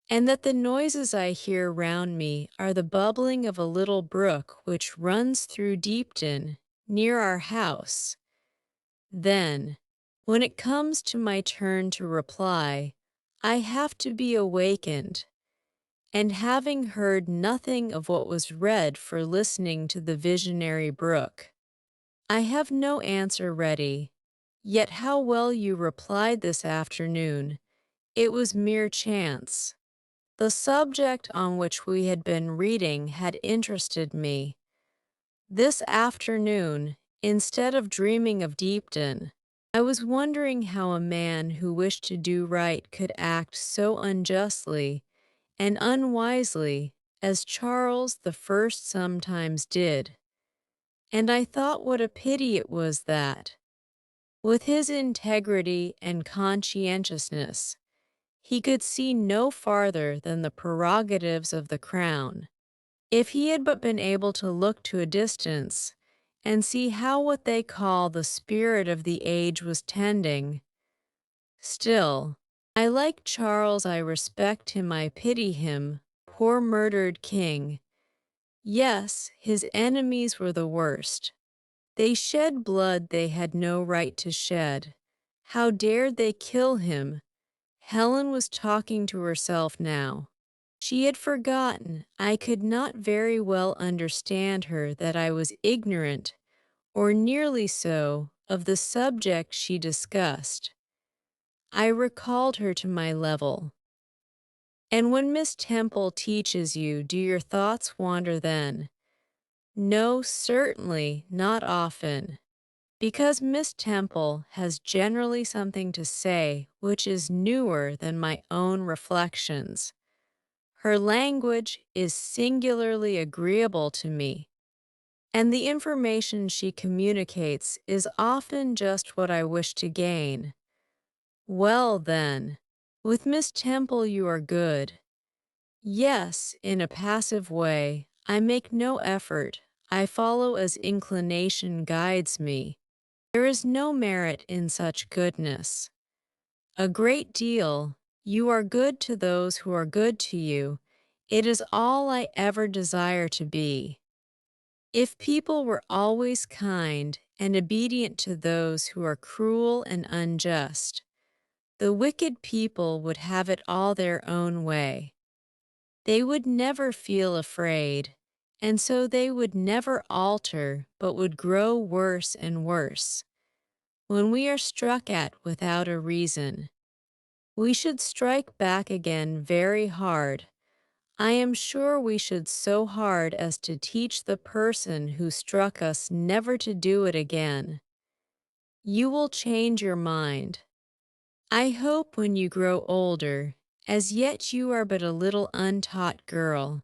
and that the noises I hear round me are the bubbling of a little brook which runs through Deepton, near our house. Then, when it comes to my turn to reply, I have to be awakened, and having heard nothing of what was read for listening to the visionary brook, I have no answer ready. Yet how well you replied this afternoon. It was mere chance. The subject on which we had been reading had interested me. This afternoon, instead of dreaming of Deepton, I was wondering how a man who wished to do right could act so unjustly and unwisely as Charles the First sometimes did. And I thought what a pity it was that, with his integrity and conscientiousness, he could see no farther than the prerogatives of the crown. If he had but been able to look to a distance and see how what they call the spirit of the age was tending. Still, I like Charles, I respect him, I pity him, poor murdered king. Yes, his enemies were the worst. They shed blood they had no right to shed. How dared they kill him? Helen was talking to herself now. She had forgotten I could not very well understand her, that I was ignorant, or nearly so, of the subject she discussed. I recalled her to my level. And when Miss Temple teaches you, do your thoughts wander then? No, certainly, not often. Because Miss Temple has generally something to say which is newer than my own reflections. Her language is singularly agreeable to me, and the information she communicates is often just what I wish to gain. Well, then, with Miss Temple you are good. Yes, in a passive way. I make no effort. I follow as inclination guides me. There is no merit in such goodness. A great deal. You are good to those who are good to you. It is all I ever desire to be. If people were always kind and obedient to those who are cruel and unjust, the wicked people would have it all their own way. They would never feel afraid, and so they would never alter, but would grow worse and worse. When we are struck at without a reason, we should strike back again very hard. I am sure we should so hard as to teach the person who struck us never to do it again. You will change your mind. I hope when you grow older, as yet you are but a little untaught girl.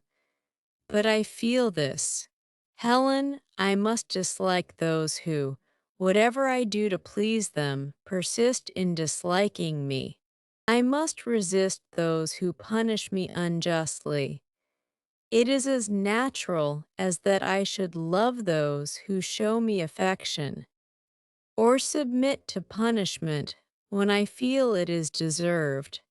But I feel this. Helen, I must dislike those who, whatever I do to please them, persist in disliking me. I must resist those who punish me unjustly. It is as natural as that I should love those who show me affection, or submit to punishment when I feel it is deserved.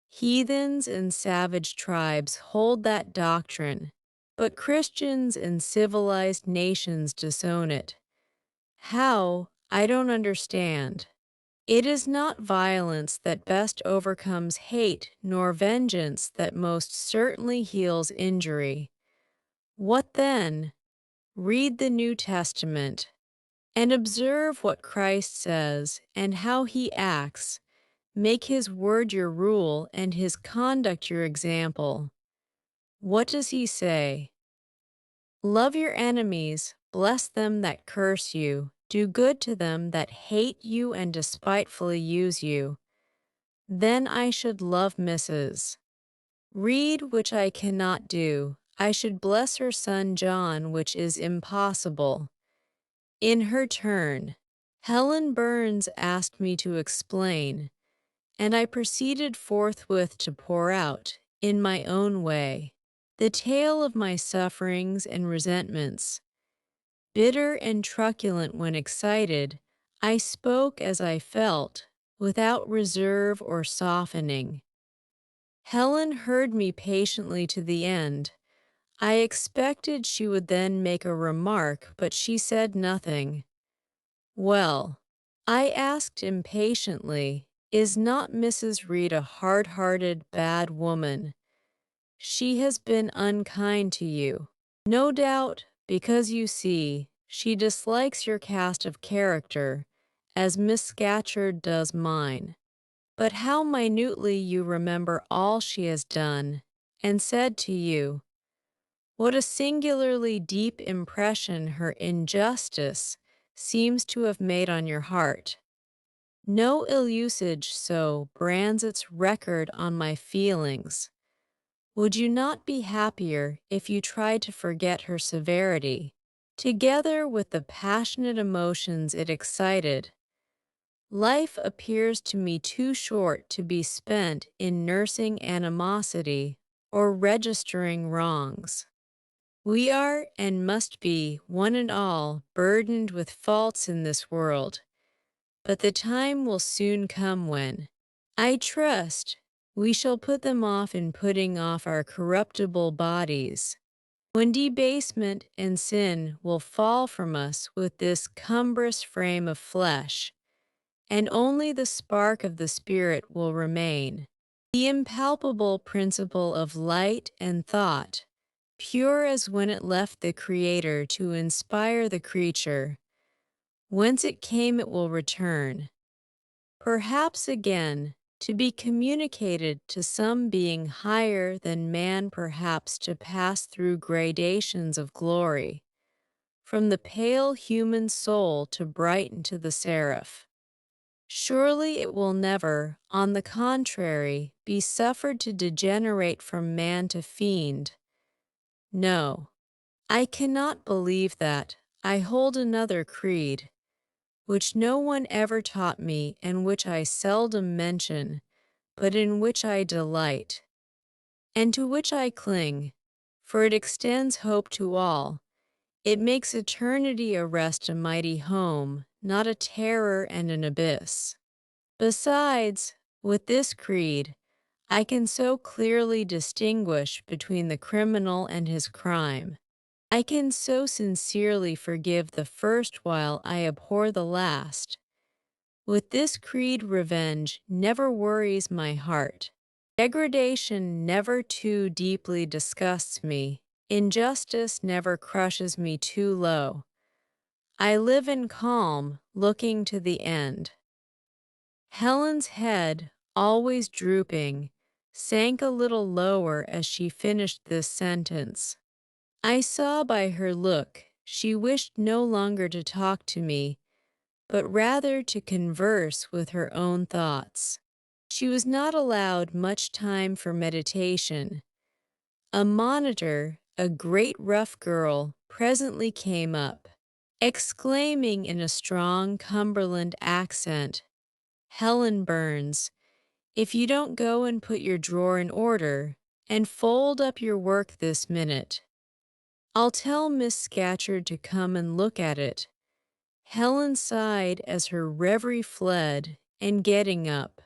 Heathens and savage tribes hold that doctrine, but Christians and civilized nations disown it. How? I don't understand. It is not violence that best overcomes hate, nor vengeance that most certainly heals injury. What then? Read the New Testament, and observe what Christ says and how he acts. Make his word your rule and his conduct your example. What does he say? Love your enemies, bless them that curse you, do good to them that hate you and despitefully use you. Then I should love Mrs. Reed, which I cannot do. I should bless her son John, which is impossible. In her turn, Helen Burns asked me to explain, and I proceeded forthwith to pour out, in my own way, the tale of my sufferings and resentments. Bitter and truculent when excited, I spoke as I felt, without reserve or softening. Helen heard me patiently to the end. I expected she would then make a remark, but she said nothing. Well, I asked impatiently, is not Mrs. Reed a hard-hearted, bad woman? She has been unkind to you. No doubt, because you see, she dislikes your cast of character, as Miss Scatcherd does mine. But how minutely you remember all she has done, and said to you. What a singularly deep impression her injustice seems to have made on your heart. No ill usage so brands its record on my feelings. Would you not be happier if you tried to forget her severity, together with the passionate emotions it excited? Life appears to me too short to be spent in nursing animosity or registering wrongs. We are and must be, one and all, burdened with faults in this world, but the time will soon come when, I trust, we shall put them off in putting off our corruptible bodies, when debasement and sin will fall from us with this cumbrous frame of flesh, and only the spark of the Spirit will remain, the impalpable principle of light and thought, pure as when it left the Creator to inspire the creature. Whence it came it will return, perhaps again, to be communicated to some being higher than man, perhaps to pass through gradations of glory, from the pale human soul to brighten to the seraph. Surely it will never, on the contrary, be suffered to degenerate from man to fiend. No, I cannot believe that. I hold another creed, which no one ever taught me and which I seldom mention, but in which I delight, and to which I cling, for it extends hope to all. It makes eternity a rest, a mighty home, not a terror and an abyss. Besides, with this creed, I can so clearly distinguish between the criminal and his crime. I can so sincerely forgive the first while I abhor the last. With this creed, revenge never worries my heart. Degradation never too deeply disgusts me. Injustice never crushes me too low. I live in calm, looking to the end. Helen's head, always drooping, sank a little lower as she finished this sentence. I saw by her look she wished no longer to talk to me, but rather to converse with her own thoughts. She was not allowed much time for meditation. A monitor, a great rough girl, presently came up, exclaiming in a strong Cumberland accent, "Helen Burns, if you don't go and put your drawer in order, and fold up your work this minute, I'll tell Miss Scatcherd to come and look at it." Helen sighed as her reverie fled, and getting up,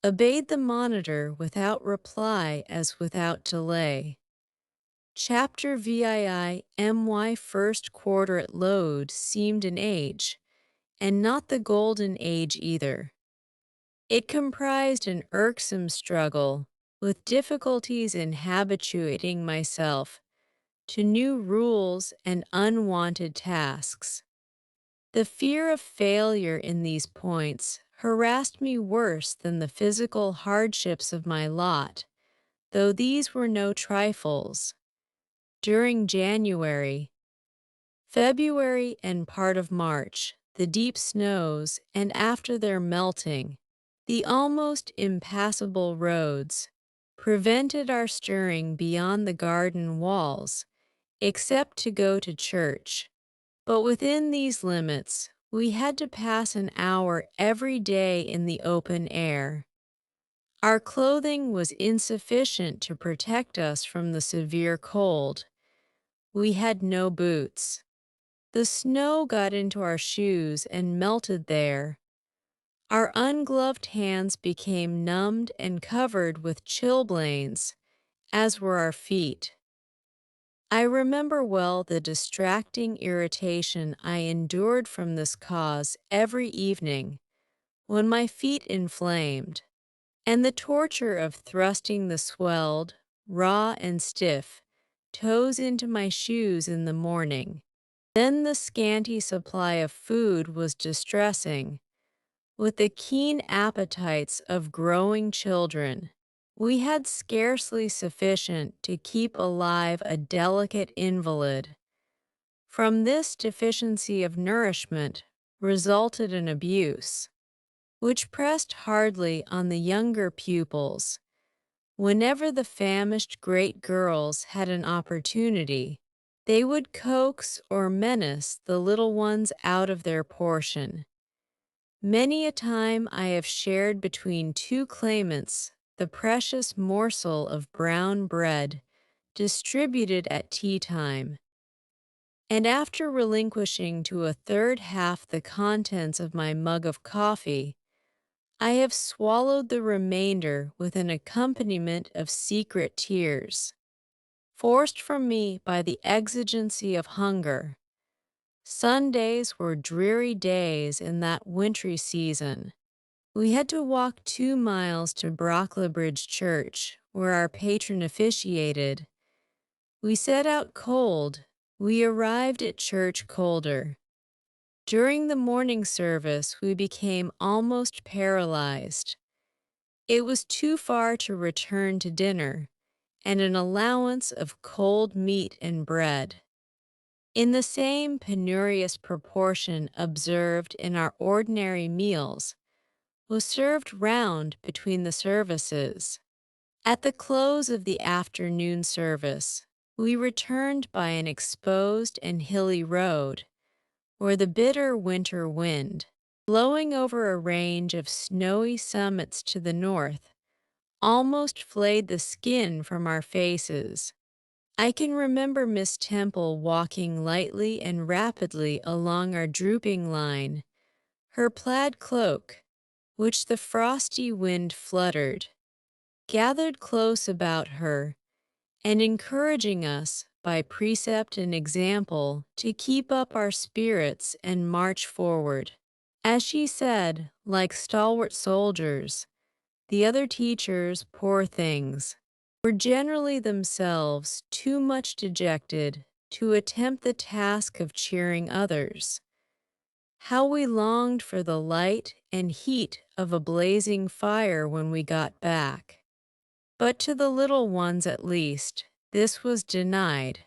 obeyed the monitor without reply as without delay. Chapter VIIMY first quarter at Loud seemed an age, and not the golden age either. It comprised an irksome struggle, with difficulties in habituating myself to new rules and unwanted tasks. The fear of failure in these points harassed me worse than the physical hardships of my lot, though these were no trifles. During January, February, and part of March, the deep snows, and after their melting, the almost impassable roads, prevented our stirring beyond the garden walls, except to go to church. But within these limits, we had to pass an hour every day in the open air. Our clothing was insufficient to protect us from the severe cold. We had no boots. The snow got into our shoes and melted there. Our ungloved hands became numbed and covered with chilblains, as were our feet. I remember well the distracting irritation I endured from this cause every evening, when my feet inflamed, and the torture of thrusting the swelled, raw and stiff, toes into my shoes in the morning. Then the scanty supply of food was distressing. With the keen appetites of growing children, we had scarcely sufficient to keep alive a delicate invalid. From this deficiency of nourishment resulted an abuse, which pressed hardly on the younger pupils. Whenever the famished great girls had an opportunity, they would coax or menace the little ones out of their portion. Many a time I have shared between two claimants the precious morsel of brown bread distributed at tea time, and after relinquishing to a third half the contents of my mug of coffee, I have swallowed the remainder with an accompaniment of secret tears, forced from me by the exigency of hunger. Sundays were dreary days in that wintry season. We had to walk 2 miles to Brocklebridge Church, where our patron officiated. We set out cold. We arrived at church colder. During the morning service, we became almost paralyzed. It was too far to return to dinner, and an allowance of cold meat and bread, in the same penurious proportion observed in our ordinary meals, was served round between the services. At the close of the afternoon service, we returned by an exposed and hilly road where the bitter winter wind, blowing over a range of snowy summits to the north, almost flayed the skin from our faces. I can remember Miss Temple walking lightly and rapidly along our drooping line, her plaid cloak, which the frosty wind fluttered, gathered close about her, and encouraging us by precept and example to keep up our spirits and march forward. As she said, like stalwart soldiers, the other teachers, poor things, were generally themselves too much dejected to attempt the task of cheering others. How we longed for the light and heat of a blazing fire when we got back. But to the little ones at least, this was denied.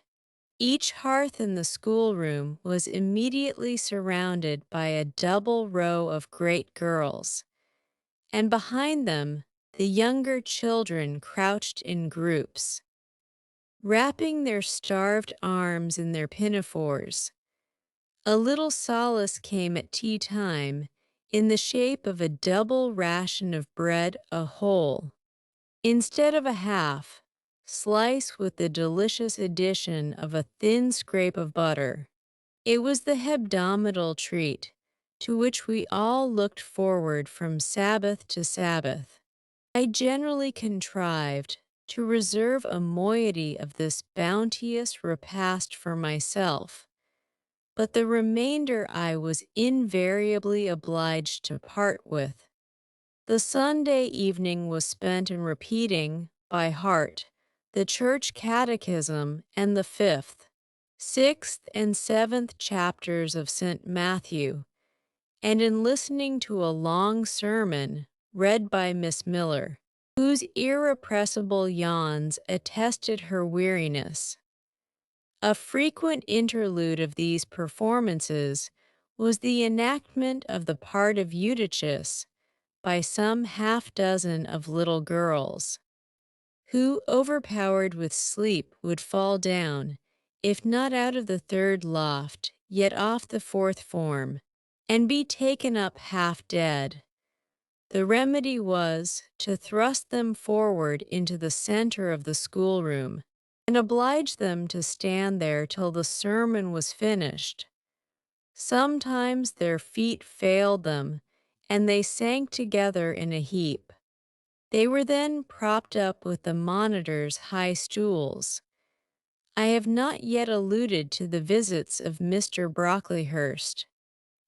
Each hearth in the schoolroom was immediately surrounded by a double row of great girls, and behind them the younger children crouched in groups, wrapping their starved arms in their pinafores. A little solace came at tea time in the shape of a double ration of bread, a whole, instead of a half, slice with the delicious addition of a thin scrape of butter. It was the hebdomadal treat to which we all looked forward from Sabbath to Sabbath. I generally contrived to reserve a moiety of this bounteous repast for myself, but the remainder I was invariably obliged to part with. The Sunday evening was spent in repeating, by heart, the church catechism and the 5th, 6th, and 7th chapters of St. Matthew, and in listening to a long sermon read by Miss Miller, whose irrepressible yawns attested her weariness. A frequent interlude of these performances was the enactment of the part of Eutychus by some half-dozen of little girls, who, overpowered with sleep, would fall down, if not out of the third loft, yet off the fourth form, and be taken up half dead. The remedy was to thrust them forward into the center of the schoolroom, and oblige them to stand there till the sermon was finished. Sometimes their feet failed them, and they sank together in a heap. They were then propped up with the monitor's high stools. I have not yet alluded to the visits of Mr. Brocklehurst,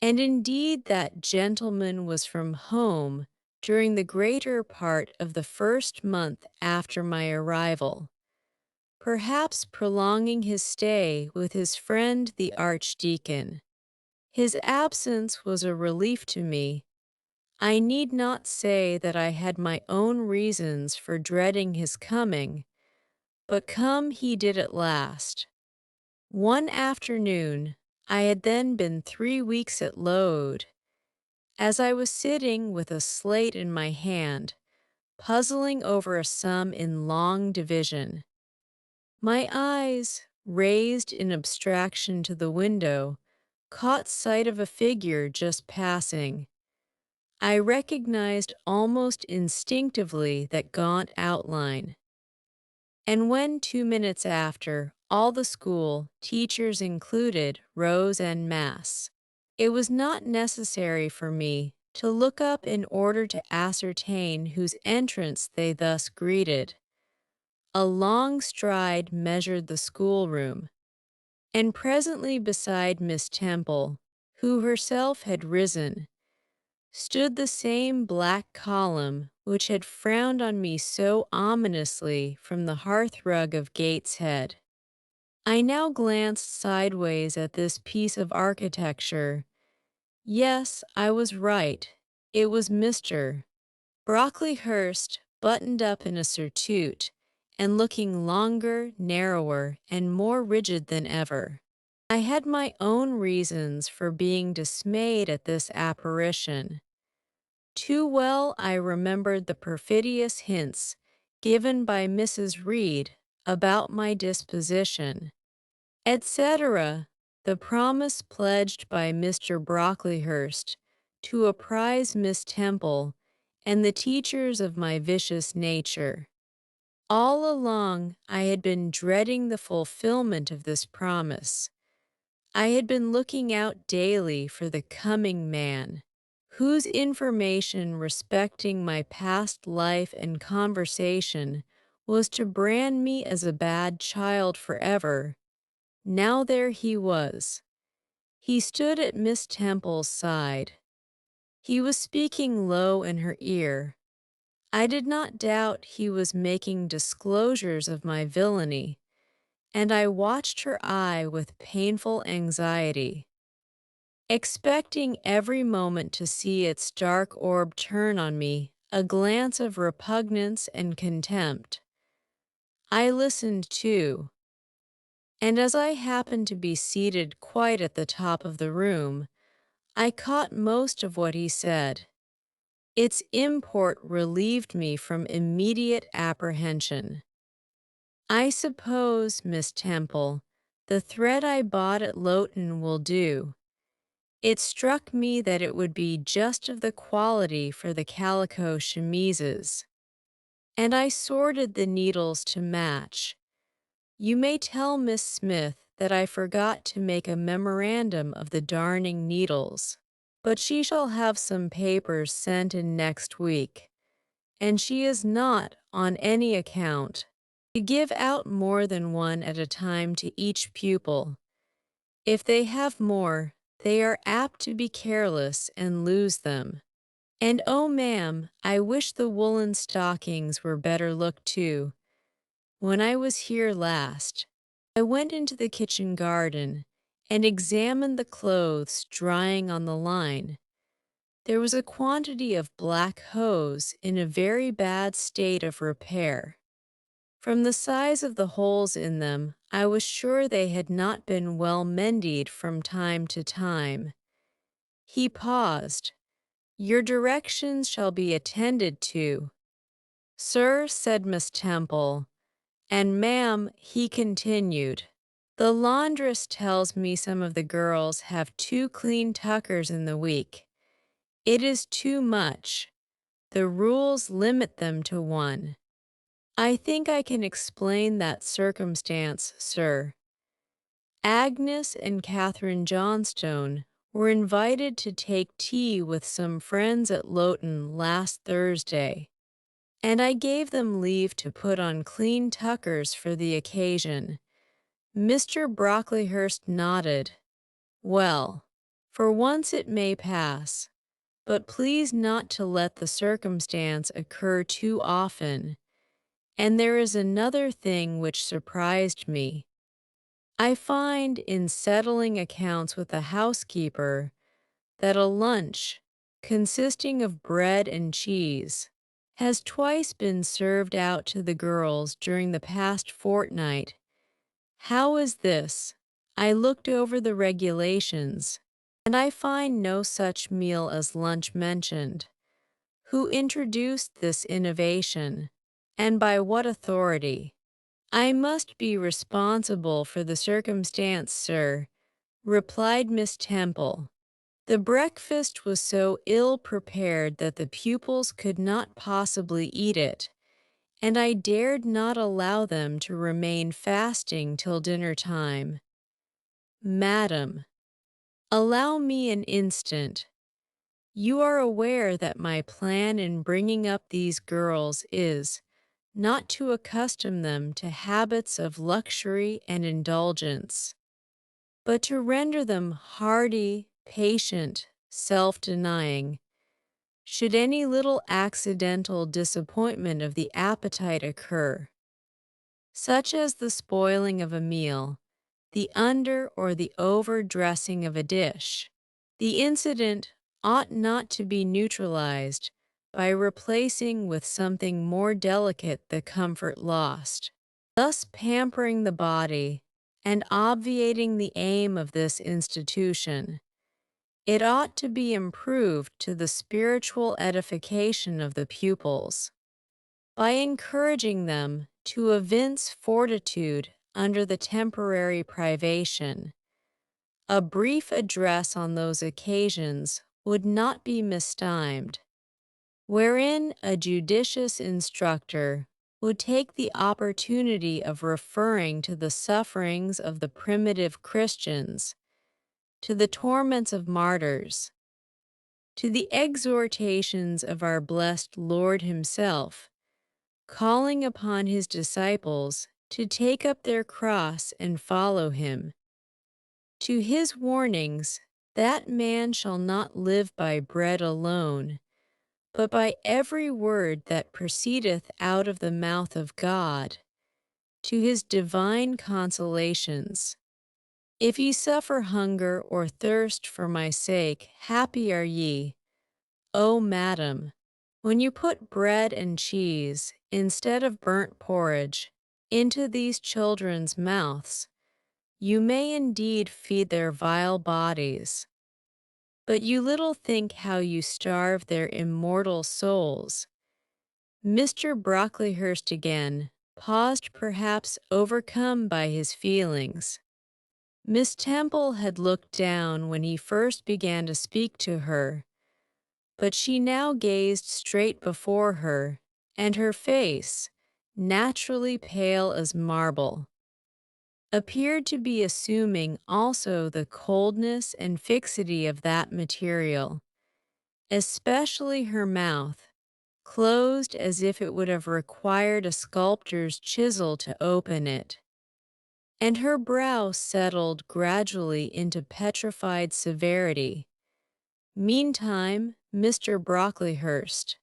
and indeed that gentleman was from home during the greater part of the first month after my arrival, perhaps prolonging his stay with his friend the Archdeacon. His absence was a relief to me. I need not say that I had my own reasons for dreading his coming, but come he did at last. One afternoon, I had then been 3 weeks at Loud, as I was sitting with a slate in my hand, puzzling over a sum in long division. My eyes, raised in abstraction to the window, caught sight of a figure just passing. I recognized almost instinctively that gaunt outline. And when 2 minutes after, all the school, teachers included, rose en masse, it was not necessary for me to look up in order to ascertain whose entrance they thus greeted. A long stride measured the schoolroom, and presently beside Miss Temple, who herself had risen, stood the same black column which had frowned on me so ominously from the hearthrug of Gateshead. I now glanced sideways at this piece of architecture. Yes, I was right. It was Mr. Brocklehurst, buttoned up in a surtout, and looking longer, narrower, and more rigid than ever. I had my own reasons for being dismayed at this apparition. Too well I remembered the perfidious hints given by Mrs. Reed about my disposition, etc., the promise pledged by Mr. Brocklehurst to apprise Miss Temple and the teachers of my vicious nature. All along I had been dreading the fulfillment of this promise. I had been looking out daily for the coming man, whose information respecting my past life and conversation was to brand me as a bad child forever. Now there he was. He stood at Miss Temple's side. He was speaking low in her ear. I did not doubt he was making disclosures of my villainy, and I watched her eye with painful anxiety, expecting every moment to see its dark orb turn on me a glance of repugnance and contempt. I listened too, and as I happened to be seated quite at the top of the room, I caught most of what he said. Its import relieved me from immediate apprehension. I suppose, Miss Temple, the thread I bought at Loughton will do. It struck me that it would be just of the quality for the calico chemises, and I sorted the needles to match. You may tell Miss Smith that I forgot to make a memorandum of the darning needles, but she shall have some papers sent in next week, and she is not, on any account, to give out more than one at a time to each pupil. If they have more, they are apt to be careless and lose them. And oh, ma'am, I wish the woolen stockings were better looked to. When I was here last, I went into the kitchen garden and examined the clothes drying on the line. There was a quantity of black hose in a very bad state of repair. From the size of the holes in them, I was sure they had not been well mended from time to time. He paused. Your directions shall be attended to. Sir, said Miss Temple, and ma'am, he continued, the laundress tells me some of the girls have 2 clean tuckers in the week. It is too much. The rules limit them to 1. I think I can explain that circumstance, sir. Agnes and Catherine Johnstone were invited to take tea with some friends at Loughton last Thursday, and I gave them leave to put on clean tuckers for the occasion. Mr. Brocklehurst nodded. Well, for once it may pass, but please not to let the circumstance occur too often. And there is another thing which surprised me. I find in settling accounts with the housekeeper that a lunch, consisting of bread and cheese, has twice been served out to the girls during the past fortnight. How is this? I looked over the regulations, and I find no such meal as lunch mentioned. Who introduced this innovation, and by what authority? I must be responsible for the circumstance, sir, replied Miss Temple. The breakfast was so ill prepared that the pupils could not possibly eat it, and I dared not allow them to remain fasting till dinner time. Madam, allow me an instant. You are aware that my plan in bringing up these girls is not to accustom them to habits of luxury and indulgence, but to render them hardy, patient, self-denying. Should any little accidental disappointment of the appetite occur, such as the spoiling of a meal, the under or the over-dressing of a dish, the incident ought not to be neutralized by replacing with something more delicate the comfort lost, thus pampering the body and obviating the aim of this institution. It ought to be improved to the spiritual edification of the pupils, by encouraging them to evince fortitude under the temporary privation. A brief address on those occasions would not be mistimed, wherein a judicious instructor would take the opportunity of referring to the sufferings of the primitive Christians, to the torments of martyrs, to the exhortations of our blessed Lord Himself, calling upon His disciples to take up their cross and follow Him, to His warnings that man shall not live by bread alone, but by every word that proceedeth out of the mouth of God, to His divine consolations. If ye suffer hunger or thirst for my sake, happy are ye, O madam, when you put bread and cheese, instead of burnt porridge, into these children's mouths. You may indeed feed their vile bodies, but you little think how you starve their immortal souls. Mr. Brocklehurst again paused, perhaps overcome by his feelings. Miss Temple had looked down when he first began to speak to her, but she now gazed straight before her, and her face, naturally pale as marble, appeared to be assuming also the coldness and fixity of that material, especially her mouth, closed as if it would have required a sculptor's chisel to open it, and her brow settled gradually into petrified severity. Meantime, Mr. Brocklehurst,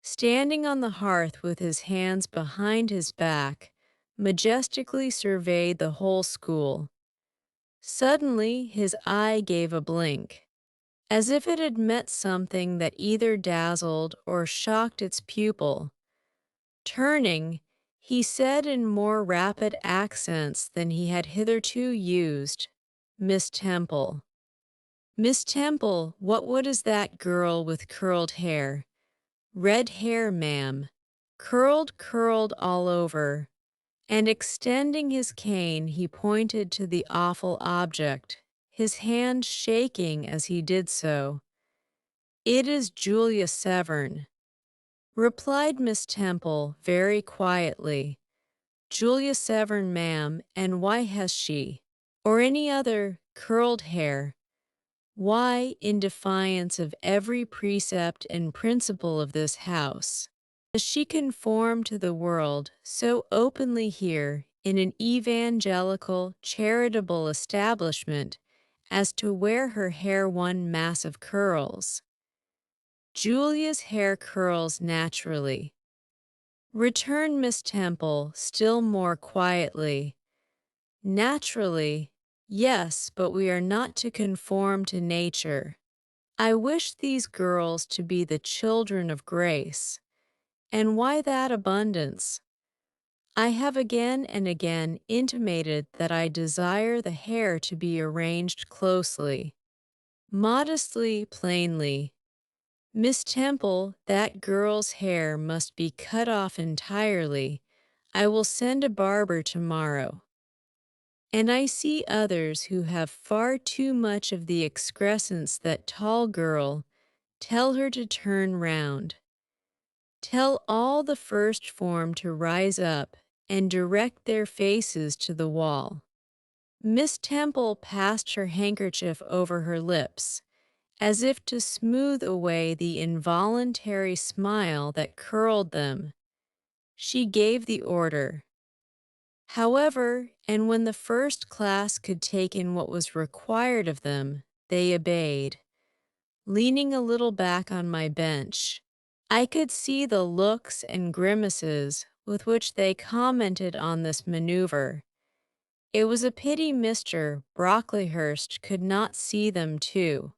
standing on the hearth with his hands behind his back, majestically surveyed the whole school. Suddenly his eye gave a blink, as if it had met something that either dazzled or shocked its pupil. Turning, he said in more rapid accents than he had hitherto used, "Miss Temple. Miss Temple, what is that girl with curled hair?" "Red hair, ma'am. Curled all over." And extending his cane, he pointed to the awful object, his hand shaking as he did so. "It is Julia Severn," replied Miss Temple very quietly. "Julia Severn, ma'am, and why has she, or any other, curled hair? Why, in defiance of every precept and principle of this house, does she conform to the world so openly here in an evangelical, charitable establishment as to wear her hair one mass of curls? Julia's hair curls naturally," returned Miss Temple still more quietly. "Naturally, yes, but we are not to conform to nature. I wish these girls to be the children of grace. And why that abundance? I have again and again intimated that I desire the hair to be arranged closely, modestly, plainly. Miss Temple, that girl's hair must be cut off entirely. I will send a barber tomorrow. And I see others who have far too much of the excrescence. That tall girl, tell her to turn round. Tell all the first form to rise up and direct their faces to the wall." Miss Temple passed her handkerchief over her lips, as if to smooth away the involuntary smile that curled them. She gave the order, however, and when the first class could take in what was required of them, they obeyed. Leaning a little back on my bench, I could see the looks and grimaces with which they commented on this maneuver. It was a pity Mr. Brocklehurst could not see them too.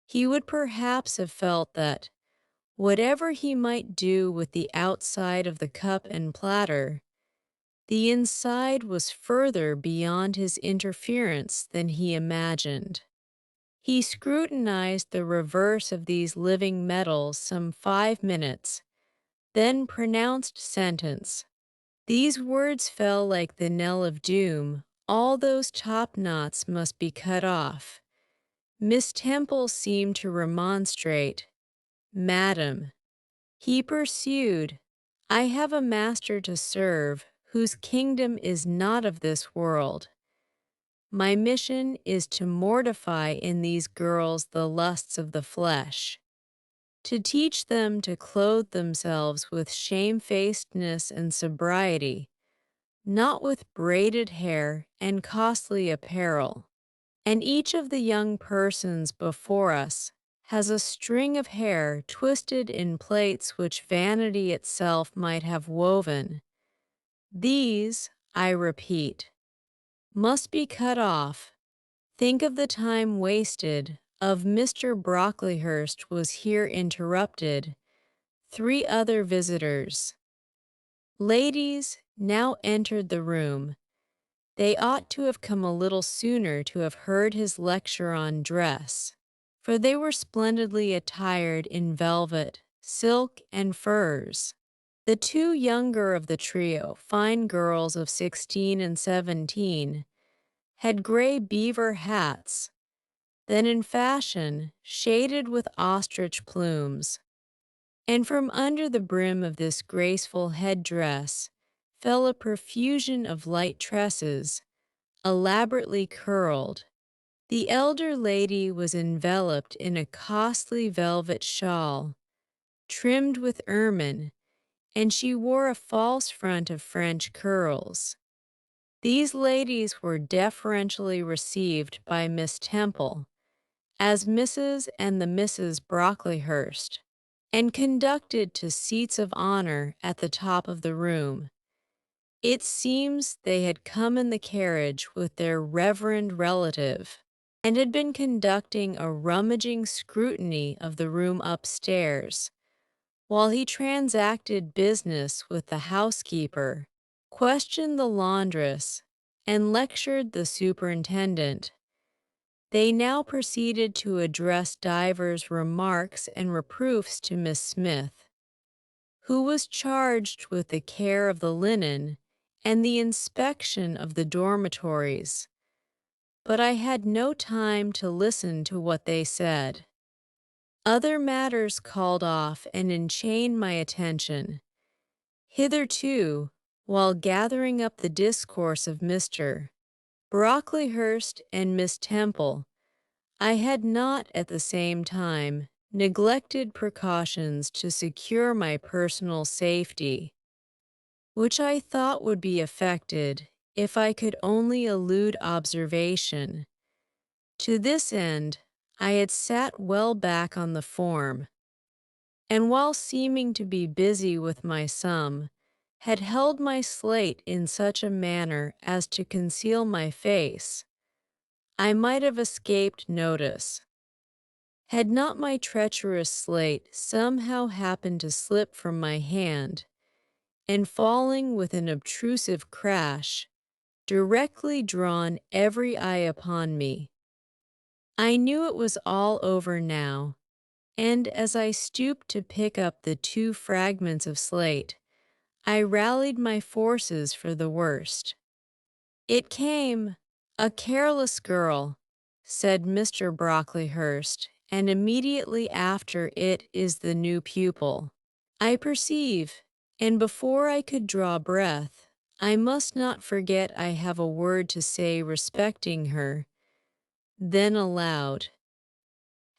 He would perhaps have felt that, whatever he might do with the outside of the cup and platter, the inside was further beyond his interference than he imagined. He scrutinized the reverse of these living metals some 5 minutes, then pronounced sentence. These words fell like the knell of doom. All those top knots must be cut off. Miss Temple seemed to remonstrate. Madam, he pursued, I have a master to serve, whose kingdom is not of this world. My mission is to mortify in these girls the lusts of the flesh, to teach them to clothe themselves with shamefacedness and sobriety, not with braided hair and costly apparel. And each of the young persons before us has a string of hair twisted in plaits which vanity itself might have woven. These, I repeat, must be cut off. Think of the time wasted. Of Mr. Brocklehurst was here interrupted. 3 other visitors. Ladies now entered the room. They ought to have come a little sooner to have heard his lecture on dress, for they were splendidly attired in velvet, silk, and furs. The 2 younger of the trio, fine girls of 16 and 17, had gray beaver hats, then in fashion, shaded with ostrich plumes. And from under the brim of this graceful headdress fell a profusion of light tresses, elaborately curled. The elder lady was enveloped in a costly velvet shawl, trimmed with ermine, and she wore a false front of French curls. These ladies were deferentially received by Miss Temple as Mrs. and the Misses Brocklehurst, and conducted to seats of honor at the top of the room. It seems they had come in the carriage with their reverend relative, and had been conducting a rummaging scrutiny of the room upstairs, while he transacted business with the housekeeper, questioned the laundress, and lectured the superintendent. They now proceeded to address divers remarks and reproofs to Miss Smith, who was charged with the care of the linen and the inspection of the dormitories. But I had no time to listen to what they said. Other matters called off and enchained my attention. Hitherto, while gathering up the discourse of Mr. Brocklehurst and Miss Temple, I had not at the same time neglected precautions to secure my personal safety, which I thought would be effected if I could only elude observation. To this end, I had sat well back on the form, and while seeming to be busy with my sum, had held my slate in such a manner as to conceal my face. I might have escaped notice, had not my treacherous slate somehow happened to slip from my hand, and falling with an obtrusive crash, directly drawn every eye upon me. I knew it was all over now, and as I stooped to pick up the 2 fragments of slate, I rallied my forces for the worst. It came, a careless girl, said Mr. Brocklehurst, and immediately after it is the new pupil. I perceive, and before I could draw breath, I must not forget I have a word to say respecting her. Then aloud.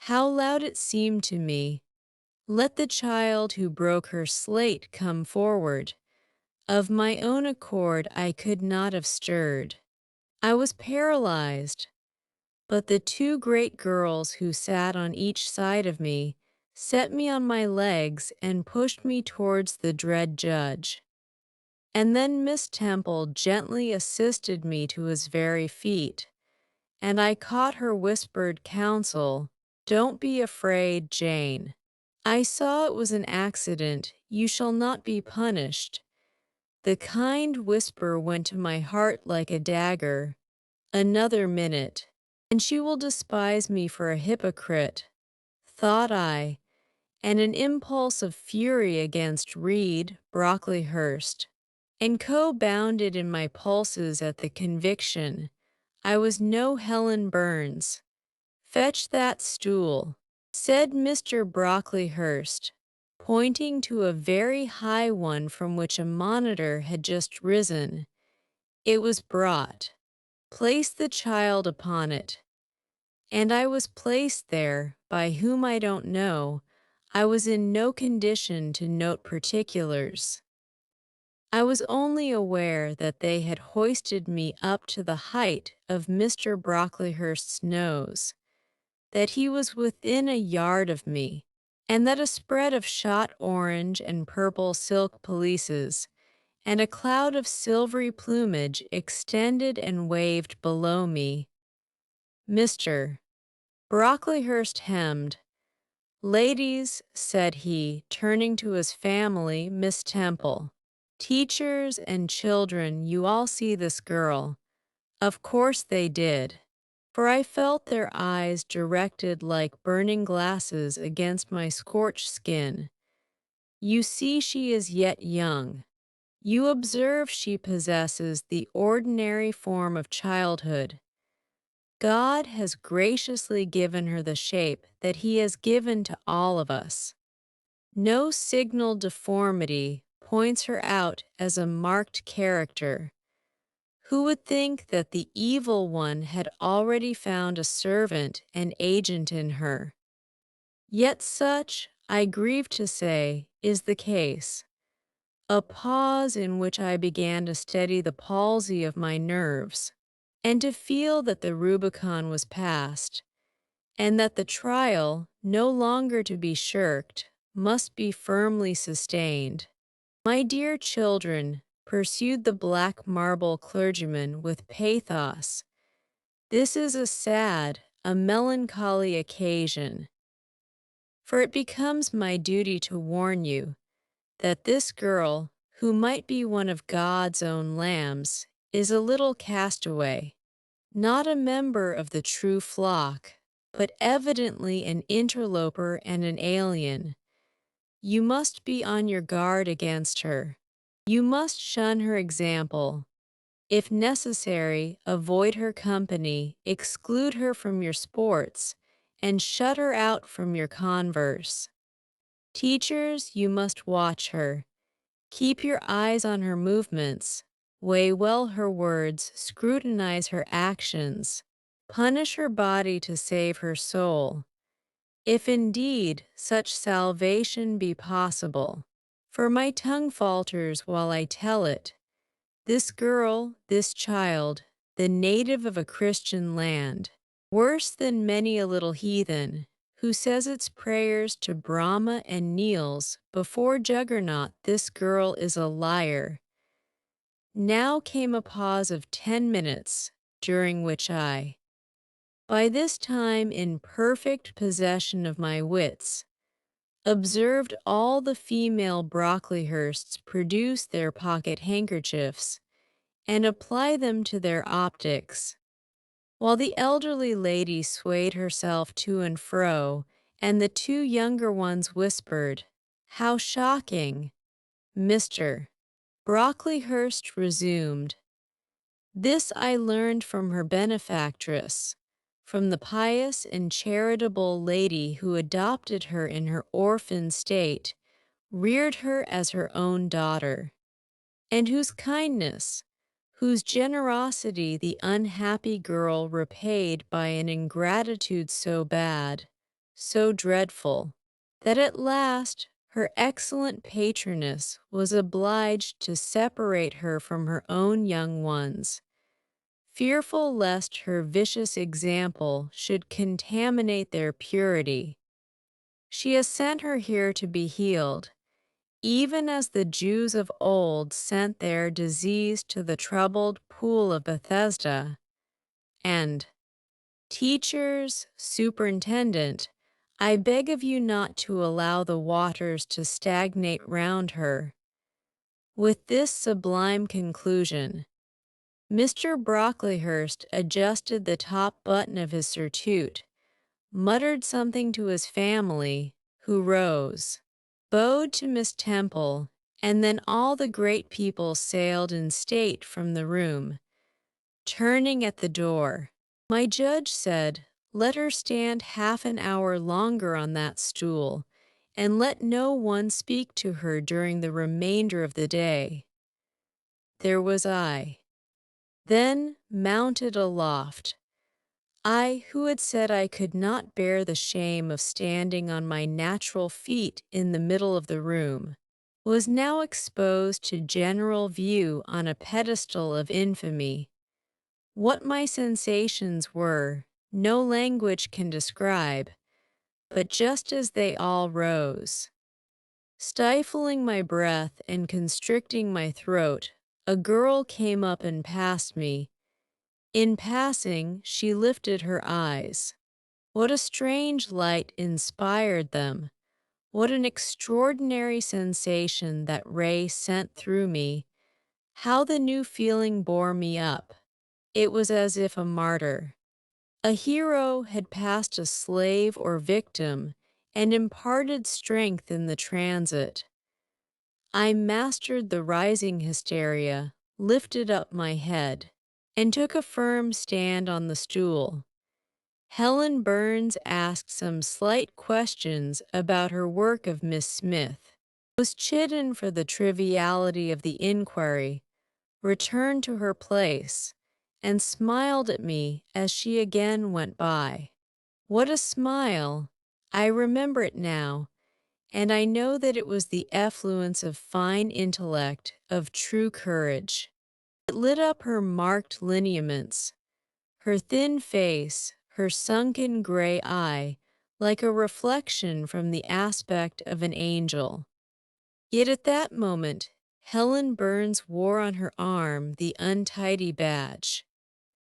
How loud it seemed to me. Let the child who broke her slate come forward. Of my own accord I could not have stirred. I was paralyzed, but the 2 great girls who sat on each side of me set me on my legs and pushed me towards the dread judge. And then Miss Temple gently assisted me to his very feet, and I caught her whispered counsel, "Don't be afraid, Jane. I saw it was an accident. You shall not be punished." The kind whisper went to my heart like a dagger. Another minute, and she will despise me for a hypocrite, thought I, and an impulse of fury against Reed, Brocklehurst, and co bounded in my pulses at the conviction I was no Helen Burns. "Fetch that stool," said Mr. Brocklehurst, pointing to a very high one from which a monitor had just risen. It was brought. "Place the child upon it." And I was placed there, by whom I don't know. I was in no condition to note particulars. I was only aware that they had hoisted me up to the height of Mr. Brocklehurst's nose, that he was within a yard of me, and that a spread of shot orange and purple silk pelisses and a cloud of silvery plumage extended and waved below me. Mr. Brocklehurst hemmed. "Ladies," said he, turning to his family, Miss Temple, "teachers and children, you all see this girl." Of course they did, for I felt their eyes directed like burning glasses against my scorched skin. "You see she is yet young. You observe she possesses the ordinary form of childhood. God has graciously given her the shape that He has given to all of us. No signal deformity points her out as a marked character. Who would think that the evil one had already found a servant and agent in her? Yet such, I grieve to say, is the case. A pause in which I began to steady the palsy of my nerves, and to feel that the Rubicon was passed, and that the trial, no longer to be shirked, must be firmly sustained. "My dear children," pursued the black marble clergyman with pathos, "this is a sad, a melancholy occasion, for it becomes my duty to warn you that this girl, who might be one of God's own lambs, is a little castaway, not a member of the true flock, but evidently an interloper and an alien. You must be on your guard against her. You must shun her example. If necessary, avoid her company, exclude her from your sports, and shut her out from your converse. Teachers, you must watch her. Keep your eyes on her movements. Weigh well her words, scrutinize her actions. Punish her body to save her soul, if indeed such salvation be possible. For my tongue falters while I tell it. This girl, this child, the native of a Christian land, worse than many a little heathen, who says its prayers to Brahma and kneels before Juggernaut, this girl is a liar." Now came a pause of 10 minutes, during which I, by this time in perfect possession of my wits, observed all the female Brocklehursts produce their pocket handkerchiefs and apply them to their optics, while the elderly lady swayed herself to and fro, and the two younger ones whispered, "How shocking!" Mr. Brocklehurst resumed, "This I learned from her benefactress, from the pious and charitable lady who adopted her in her orphan state, reared her as her own daughter, and whose kindness, whose generosity the unhappy girl repaid by an ingratitude so bad, so dreadful, that at last her excellent patroness was obliged to separate her from her own young ones, fearful lest her vicious example should contaminate their purity. She has sent her here to be healed, even as the Jews of old sent their disease to the troubled pool of Bethesda. And, teachers, superintendent, I beg of you not to allow the waters to stagnate round her." With this sublime conclusion, Mr. Brocklehurst adjusted the top button of his surtout, muttered something to his family, who rose, bowed to Miss Temple, and then all the great people sailed in state from the room. Turning at the door, my judge said, "Let her stand half an hour longer on that stool, and let no one speak to her during the remainder of the day." There was I. Then, mounted aloft, I who had said I could not bear the shame of standing on my natural feet in the middle of the room, was now exposed to general view on a pedestal of infamy. What my sensations were, no language can describe, but just as they all rose, stifling my breath and constricting my throat, a girl came up and passed me. In passing, she lifted her eyes. What a strange light inspired them! What an extraordinary sensation that ray sent through me! How the new feeling bore me up! It was as if a martyr, a hero, had passed a slave or victim and imparted strength in the transit. I mastered the rising hysteria, lifted up my head, and took a firm stand on the stool. Helen Burns asked some slight questions about her work of Miss Smith, was chidden for the triviality of the inquiry, returned to her place, and smiled at me as she again went by. What a smile! I remember it now, and I know that it was the effluence of fine intellect, of true courage. It lit up her marked lineaments, her thin face, her sunken gray eye, like a reflection from the aspect of an angel. Yet at that moment, Helen Burns wore on her arm the untidy badge.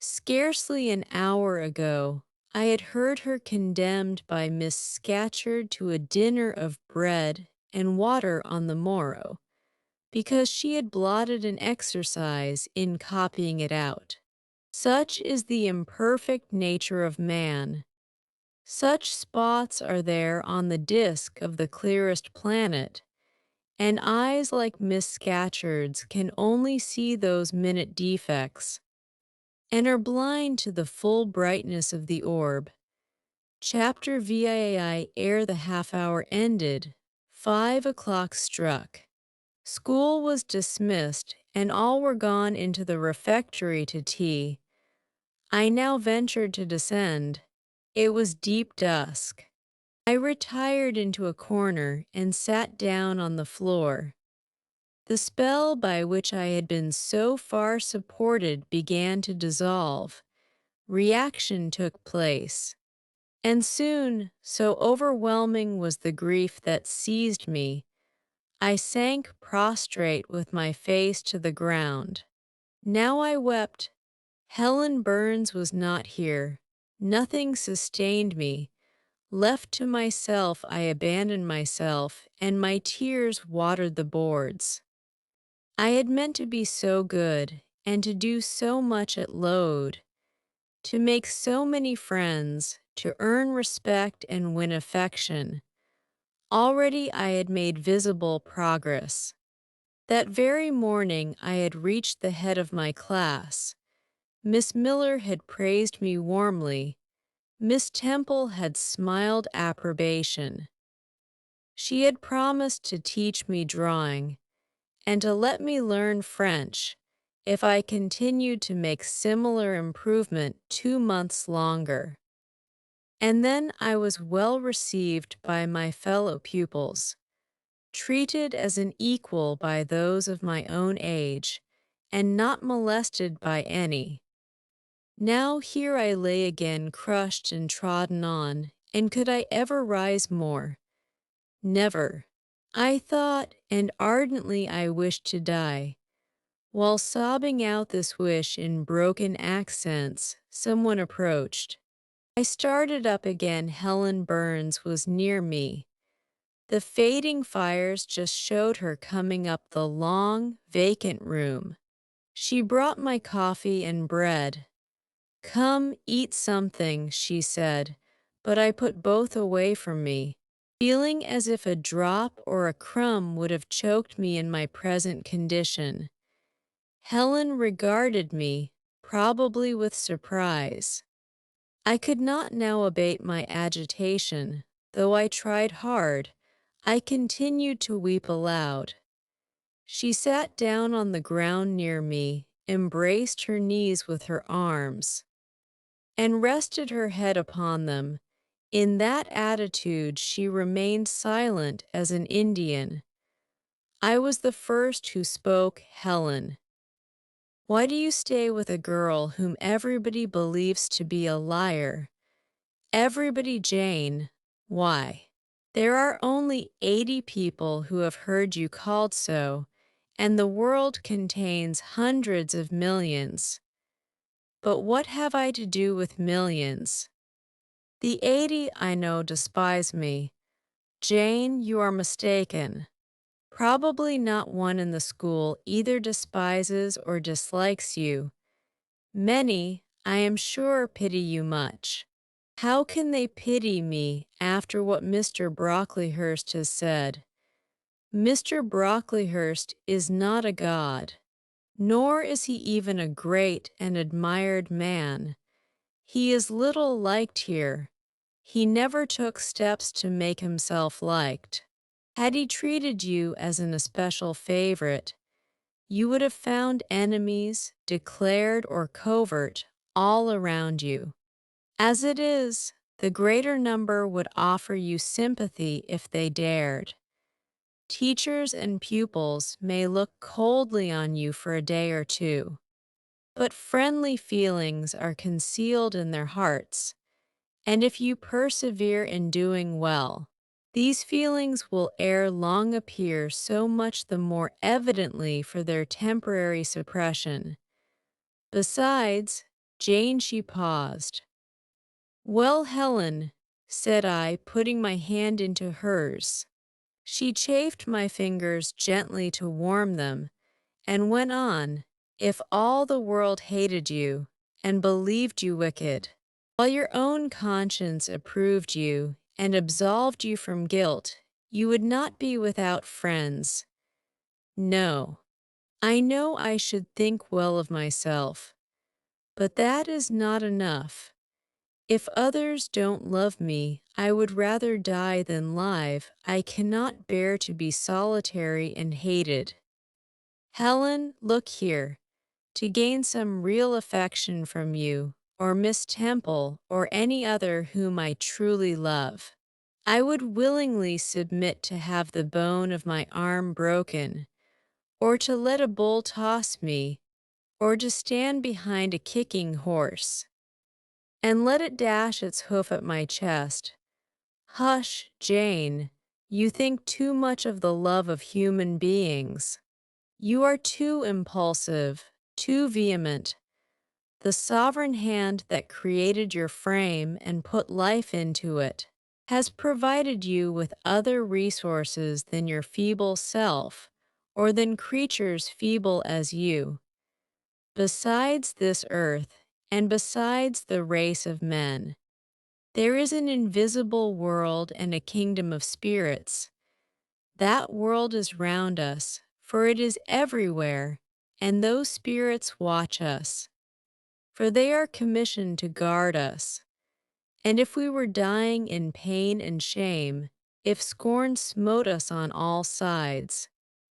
Scarcely an hour ago, I had heard her condemned by Miss Scatcherd to a dinner of bread and water on the morrow, because she had blotted an exercise in copying it out. Such is the imperfect nature of man. Such spots are there on the disk of the clearest planet, and eyes like Miss Scatcherd's can only see those minute defects, and are blind to the full brightness of the orb. Chapter VII ere the half-hour ended, 5 o'clock struck. School was dismissed, and all were gone into the refectory to tea. I now ventured to descend. It was deep dusk. I retired into a corner and sat down on the floor. The spell by which I had been so far supported began to dissolve. Reaction took place. And soon, so overwhelming was the grief that seized me, I sank prostrate with my face to the ground. Now I wept. Helen Burns was not here. Nothing sustained me. Left to myself, I abandoned myself, and my tears watered the boards. I had meant to be so good, and to do so much at Load, to make so many friends, to earn respect and win affection. Already I had made visible progress. That very morning I had reached the head of my class. Miss Miller had praised me warmly. Miss Temple had smiled approbation. She had promised to teach me drawing, and to let me learn French if I continued to make similar improvement 2 months longer. And then I was well received by my fellow pupils, treated as an equal by those of my own age, and not molested by any. Now here I lay again crushed and trodden on, and could I ever rise more? Never. I thought, and ardently I wished to die. While sobbing out this wish in broken accents, someone approached. I started up again. Helen Burns was near me. The fading fires just showed her coming up the long, vacant room. She brought my coffee and bread. "Come, eat something," she said, but I put both away from me, feeling as if a drop or a crumb would have choked me in my present condition. Helen regarded me, probably with surprise. I could not now abate my agitation, though I tried hard. I continued to weep aloud. She sat down on the ground near me, embraced her knees with her arms, and rested her head upon them. In that attitude she remained silent as an Indian. I was the first who spoke. "Helen, why do you stay with a girl whom everybody believes to be a liar? Everybody, Jane. Why? There are only 80 people who have heard you called so, and the world contains hundreds of millions. But what have I to do with millions? The 80, I know, despise me. Jane, you are mistaken. Probably not one in the school either despises or dislikes you. Many, I am sure, pity you much. How can they pity me after what Mr. Brocklehurst has said? Mr. Brocklehurst is not a god, nor is he even a great and admired man. He is little liked here. He never took steps to make himself liked. Had he treated you as an especial favorite, you would have found enemies, declared or covert, all around you. As it is, the greater number would offer you sympathy if they dared. Teachers and pupils may look coldly on you for a day or two, but friendly feelings are concealed in their hearts, and if you persevere in doing well, these feelings will ere long appear so much the more evidently for their temporary suppression. Besides, Jane, she paused. "Well, Helen," said I, putting my hand into hers. She chafed my fingers gently to warm them, and went on, "If all the world hated you, and believed you wicked, while your own conscience approved you, and absolved you from guilt, you would not be without friends. No, I know I should think well of myself, but that is not enough. If others don't love me, I would rather die than live. I cannot bear to be solitary and hated. Helen, look here. To gain some real affection from you, or Miss Temple, or any other whom I truly love, I would willingly submit to have the bone of my arm broken, or to let a bull toss me, or to stand behind a kicking horse, and let it dash its hoof at my chest. Hush, Jane, you think too much of the love of human beings. You are too impulsive, too vehement. The sovereign hand that created your frame and put life into it has provided you with other resources than your feeble self, or than creatures feeble as you. Besides this earth, and besides the race of men, there is an invisible world and a kingdom of spirits. That world is round us, for it is everywhere, and those spirits watch us, for they are commissioned to guard us. And if we were dying in pain and shame, if scorn smote us on all sides,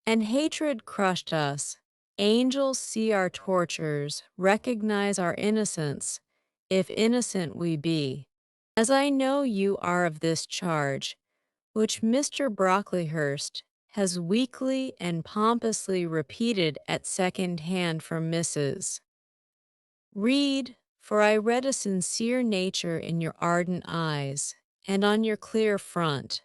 and hatred crushed us, angels see our tortures, recognize our innocence, if innocent we be. As I know you are of this charge, which Mr. Brocklehurst has weakly and pompously repeated at second hand from Mrs. Read, for I read a sincere nature in your ardent eyes, and on your clear front.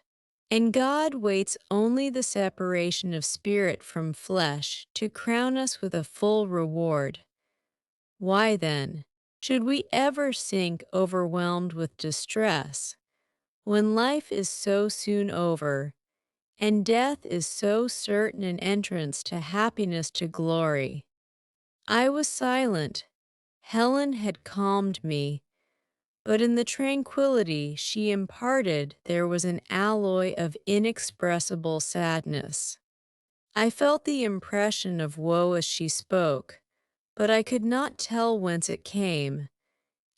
And God waits only the separation of spirit from flesh to crown us with a full reward. Why then, should we ever sink overwhelmed with distress, when life is so soon over, and death is so certain an entrance to happiness to glory? I was silent. Helen had calmed me, but in the tranquility she imparted there was an alloy of inexpressible sadness. I felt the impression of woe as she spoke, but I could not tell whence it came,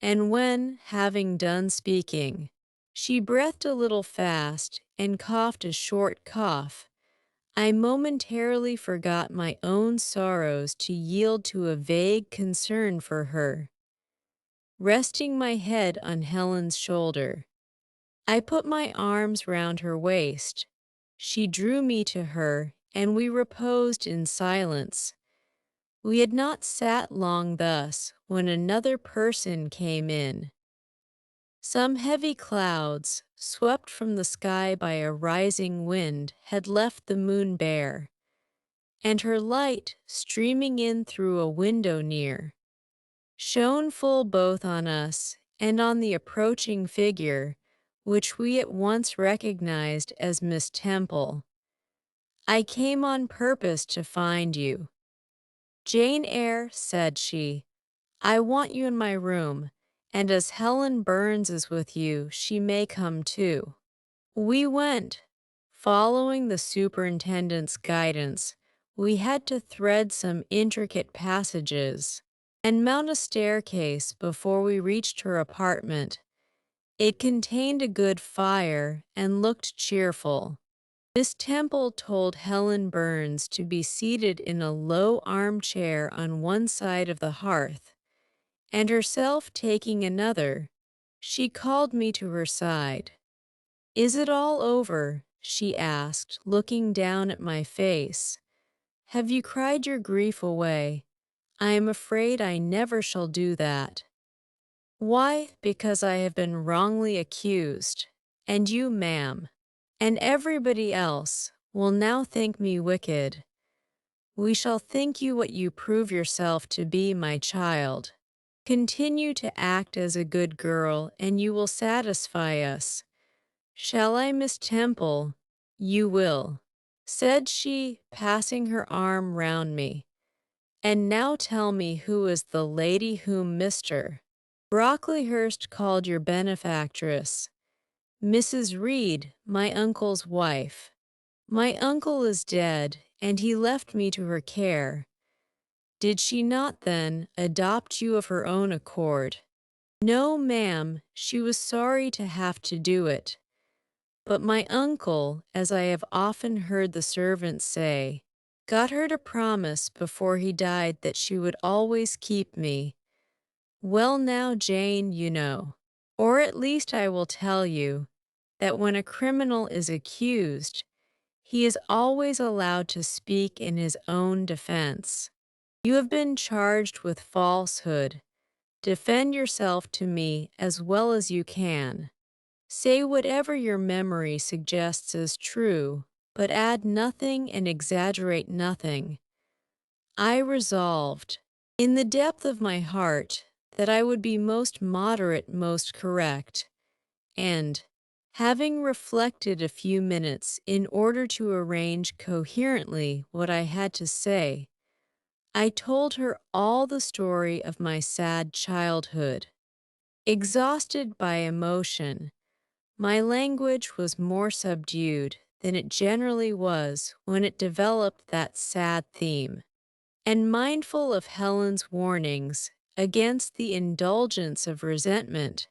and when, having done speaking, she breathed a little fast and coughed a short cough, I momentarily forgot my own sorrows to yield to a vague concern for her. Resting my head on Helen's shoulder, I put my arms round her waist. She drew me to her, and we reposed in silence. We had not sat long thus when another person came in. Some heavy clouds, swept from the sky by a rising wind, had left the moon bare, and her light, streaming in through a window near, shone full both on us and on the approaching figure, which we at once recognized as Miss Temple. "I came on purpose to find you. Jane Eyre," said she, "I want you in my room, and as Helen Burns is with you, she may come too." We went. Following the superintendent's guidance, we had to thread some intricate passages and mount a staircase before we reached her apartment. It contained a good fire and looked cheerful. Miss Temple told Helen Burns to be seated in a low armchair on one side of the hearth, and herself taking another, she called me to her side. "Is it all over?" she asked, looking down at my face. "Have you cried your grief away? I am afraid I never shall do that." "Why, because I have been wrongly accused, and you, ma'am, and everybody else, will now think me wicked. We shall think you what you prove yourself to be, my child. Continue to act as a good girl, and you will satisfy us. Shall I, Miss Temple?" "You will," said she, passing her arm round me. "And now tell me who is the lady whom Mr. Brocklehurst called your benefactress?" "Mrs. Reed, my uncle's wife. My uncle is dead, and he left me to her care." "Did she not, then, adopt you of her own accord?" "No, ma'am, she was sorry to have to do it. But my uncle, as I have often heard the servants say, got her to promise before he died that she would always keep me. Well now, Jane, you know, or at least I will tell you, that when a criminal is accused, he is always allowed to speak in his own defense. You have been charged with falsehood. Defend yourself to me as well as you can. Say whatever your memory suggests as true, but add nothing and exaggerate nothing." I resolved, in the depth of my heart, that I would be most moderate, most correct, and, having reflected a few minutes in order to arrange coherently what I had to say, I told her all the story of my sad childhood. Exhausted by emotion, my language was more subdued than it generally was when it developed that sad theme, and mindful of Helen's warnings against the indulgence of resentment,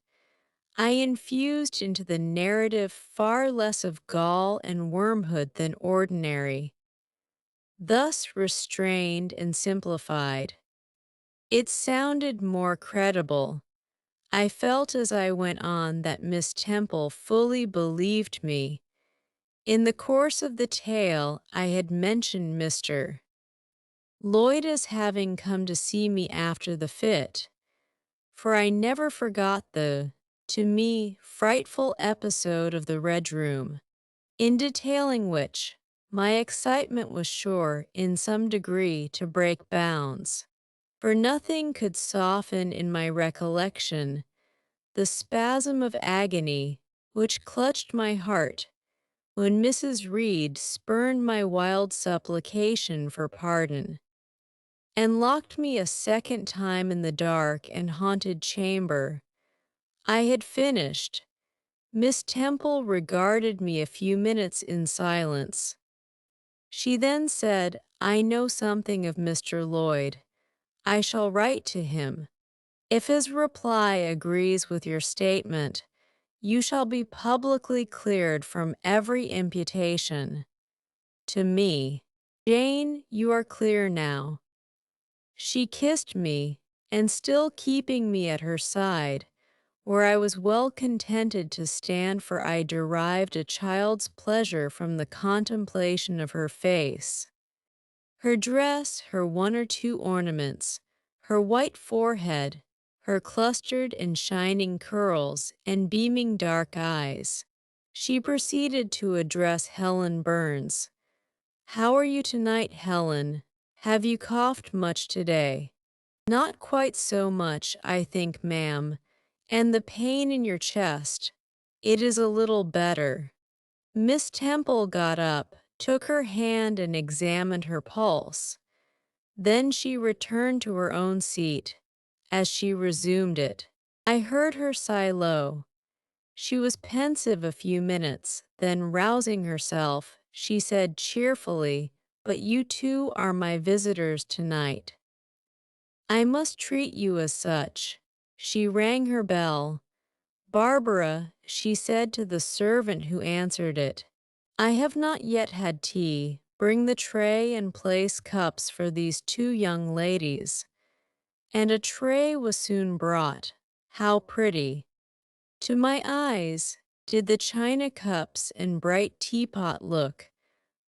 I infused into the narrative far less of gall and wormwood than ordinary. Thus restrained and simplified, it sounded more credible. I felt as I went on that Miss Temple fully believed me. In the course of the tale, I had mentioned Mr. Lloyd as having come to see me after the fit, for I never forgot the, to me, frightful episode of the Red Room, in detailing which, my excitement was sure, in some degree, to break bounds, for nothing could soften in my recollection the spasm of agony which clutched my heart when Mrs. Reed spurned my wild supplication for pardon, and locked me a second time in the dark and haunted chamber. I had finished. Miss Temple regarded me a few minutes in silence. She then said, "I know something of Mr. Lloyd. I shall write to him. If his reply agrees with your statement, you shall be publicly cleared from every imputation. To me, Jane, you are clear now." She kissed me, and still keeping me at her side, where I was well contented to stand, for I derived a child's pleasure from the contemplation of her face. Her dress, her one or two ornaments, her white forehead, her clustered and shining curls, and beaming dark eyes. She proceeded to address Helen Burns. "How are you tonight, Helen? Have you coughed much today?" "Not quite so much, I think, ma'am. And the pain in your chest? It is a little better." Miss Temple got up, took her hand and examined her pulse. Then she returned to her own seat. As she resumed it, I heard her sigh low. She was pensive a few minutes, then rousing herself, she said cheerfully, "But you two are my visitors tonight. I must treat you as such." She rang her bell. "Barbara," she said to the servant who answered it, "I have not yet had tea. Bring the tray and place cups for these two young ladies." And a tray was soon brought. How pretty! To my eyes did the china cups and bright teapot look,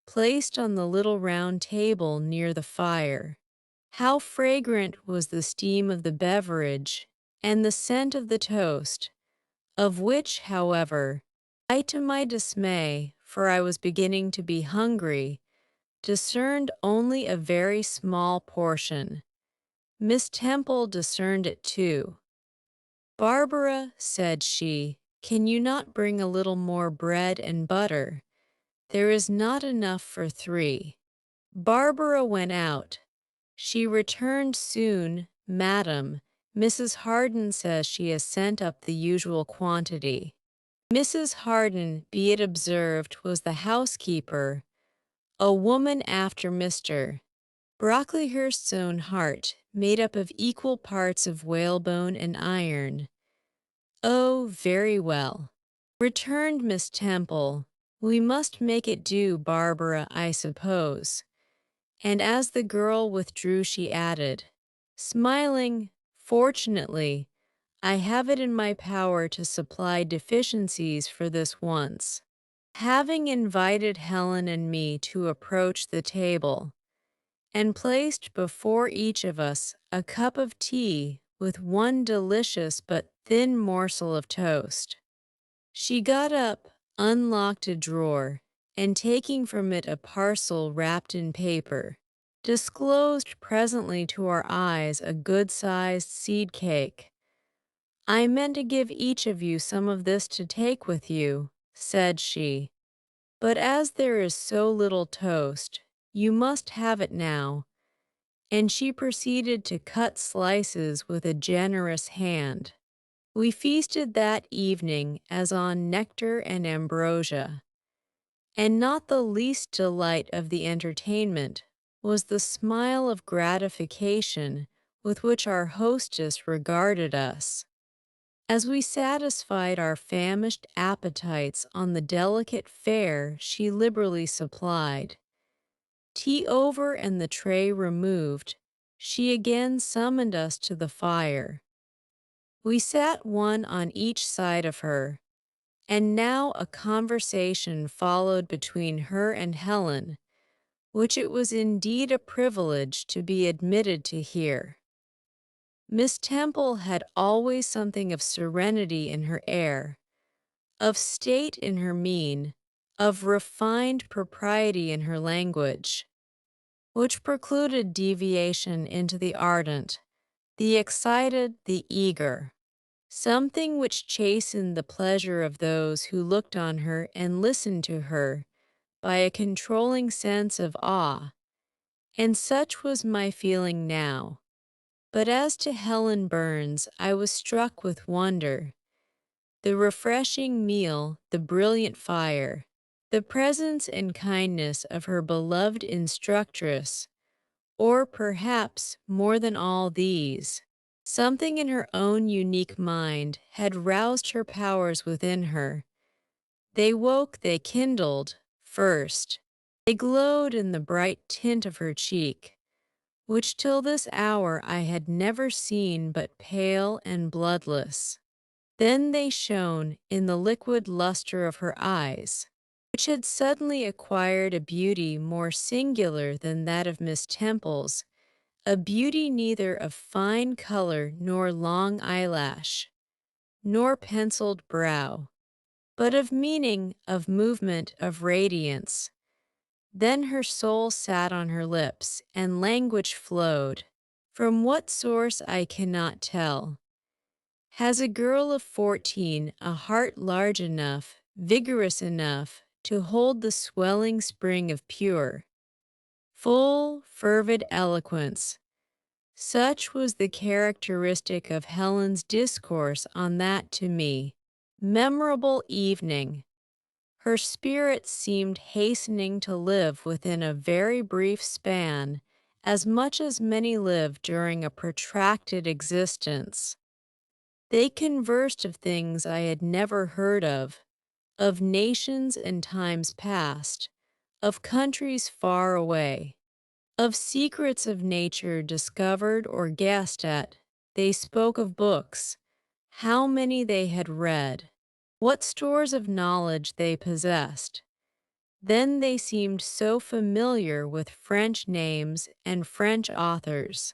placed on the little round table near the fire. How fragrant was the steam of the beverage, and the scent of the toast, of which, however, I, to my dismay, for I was beginning to be hungry, discerned only a very small portion. Miss Temple discerned it too. "Barbara," said she, "can you not bring a little more bread and butter? There is not enough for three." Barbara went out. She returned soon. "Madam, Mrs. Harden says she has sent up the usual quantity." Mrs. Harden, be it observed, was the housekeeper, a woman after Mr. Brocklehurst's own heart, made up of equal parts of whalebone and iron. "Oh, very well," returned Miss Temple. "We must make it do, Barbara, I suppose." And as the girl withdrew, she added, smiling, "Fortunately, I have it in my power to supply deficiencies for this once." Having invited Helen and me to approach the table, and placed before each of us a cup of tea with one delicious but thin morsel of toast, she got up, unlocked a drawer, and taking from it a parcel wrapped in paper, disclosed presently to our eyes a good-sized seed cake. "I meant to give each of you some of this to take with you," said she, "but as there is so little toast, you must have it now." And she proceeded to cut slices with a generous hand. We feasted that evening as on nectar and ambrosia, and not the least delight of the entertainment was the smile of gratification with which our hostess regarded us. As we satisfied our famished appetites on the delicate fare she liberally supplied, tea over and the tray removed, she again summoned us to the fire. We sat one on each side of her, and now a conversation followed between her and Helen, which it was indeed a privilege to be admitted to hear. Miss Temple had always something of serenity in her air, of state in her mien, of refined propriety in her language, which precluded deviation into the ardent, the excited, the eager, something which chastened the pleasure of those who looked on her and listened to her by a controlling sense of awe, And such was my feeling now. But as to Helen Burns, I was struck with wonder. The refreshing meal, the brilliant fire, the presence and kindness of her beloved instructress, or perhaps more than all these, something in her own unique mind had roused her powers within her. They woke, they kindled, first. They glowed in the bright tint of her cheek, which till this hour I had never seen but pale and bloodless. Then they shone in the liquid luster of her eyes, which had suddenly acquired a beauty more singular than that of Miss Temple's, a beauty neither of fine color nor long eyelash, nor penciled brow, but of meaning, of movement, of radiance. Then her soul sat on her lips, and language flowed. From what source I cannot tell. Has a girl of 14 a heart large enough, vigorous enough, to hold the swelling spring of pure, full, fervid eloquence? Such was the characteristic of Helen's discourse on that, to me, memorable evening. Her spirit seemed hastening to live within a very brief span, as much as many live during a protracted existence. They conversed of things I had never heard of nations and times past, of countries far away, of secrets of nature discovered or guessed at. They spoke of books, how many they had read, what stores of knowledge they possessed. Then they seemed so familiar with French names and French authors.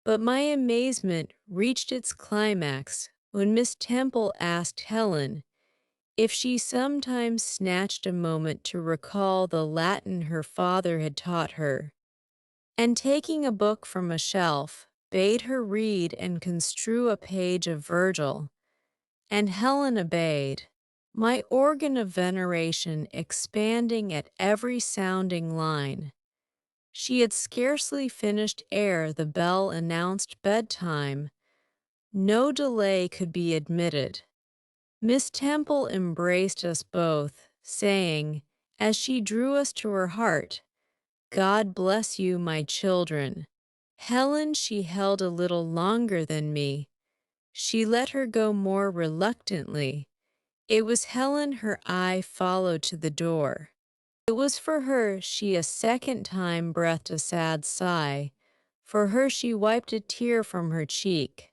But my amazement reached its climax when Miss Temple asked Helen if she sometimes snatched a moment to recall the Latin her father had taught her, and taking a book from a shelf, bade her read and construe a page of Virgil, and Helen obeyed, my organ of veneration expanding at every sounding line. She had scarcely finished ere the bell announced bedtime. No delay could be admitted. Miss Temple embraced us both, saying, as she drew us to her heart, "God bless you, my children." Helen she held a little longer than me. She let her go more reluctantly. It was Helen her eye followed to the door. It was for her she a second time breathed a sad sigh. For her she wiped a tear from her cheek.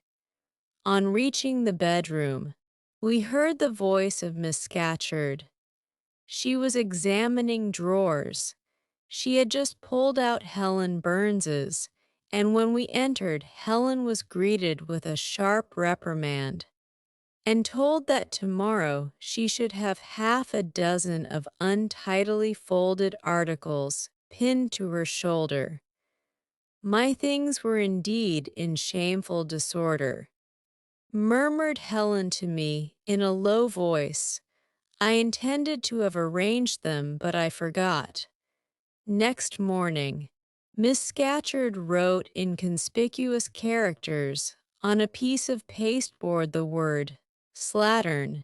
On reaching the bedroom, we heard the voice of Miss Scatcherd. She was examining drawers. She had just pulled out Helen Burns's, and when we entered, Helen was greeted with a sharp reprimand, and told that tomorrow she should have half a dozen of untidily folded articles pinned to her shoulder. My things were indeed in shameful disorder. Murmured Helen to me in a low voice. I intended to have arranged them, but I forgot. Next morning, Miss Scatcherd wrote in conspicuous characters on a piece of pasteboard the word slattern,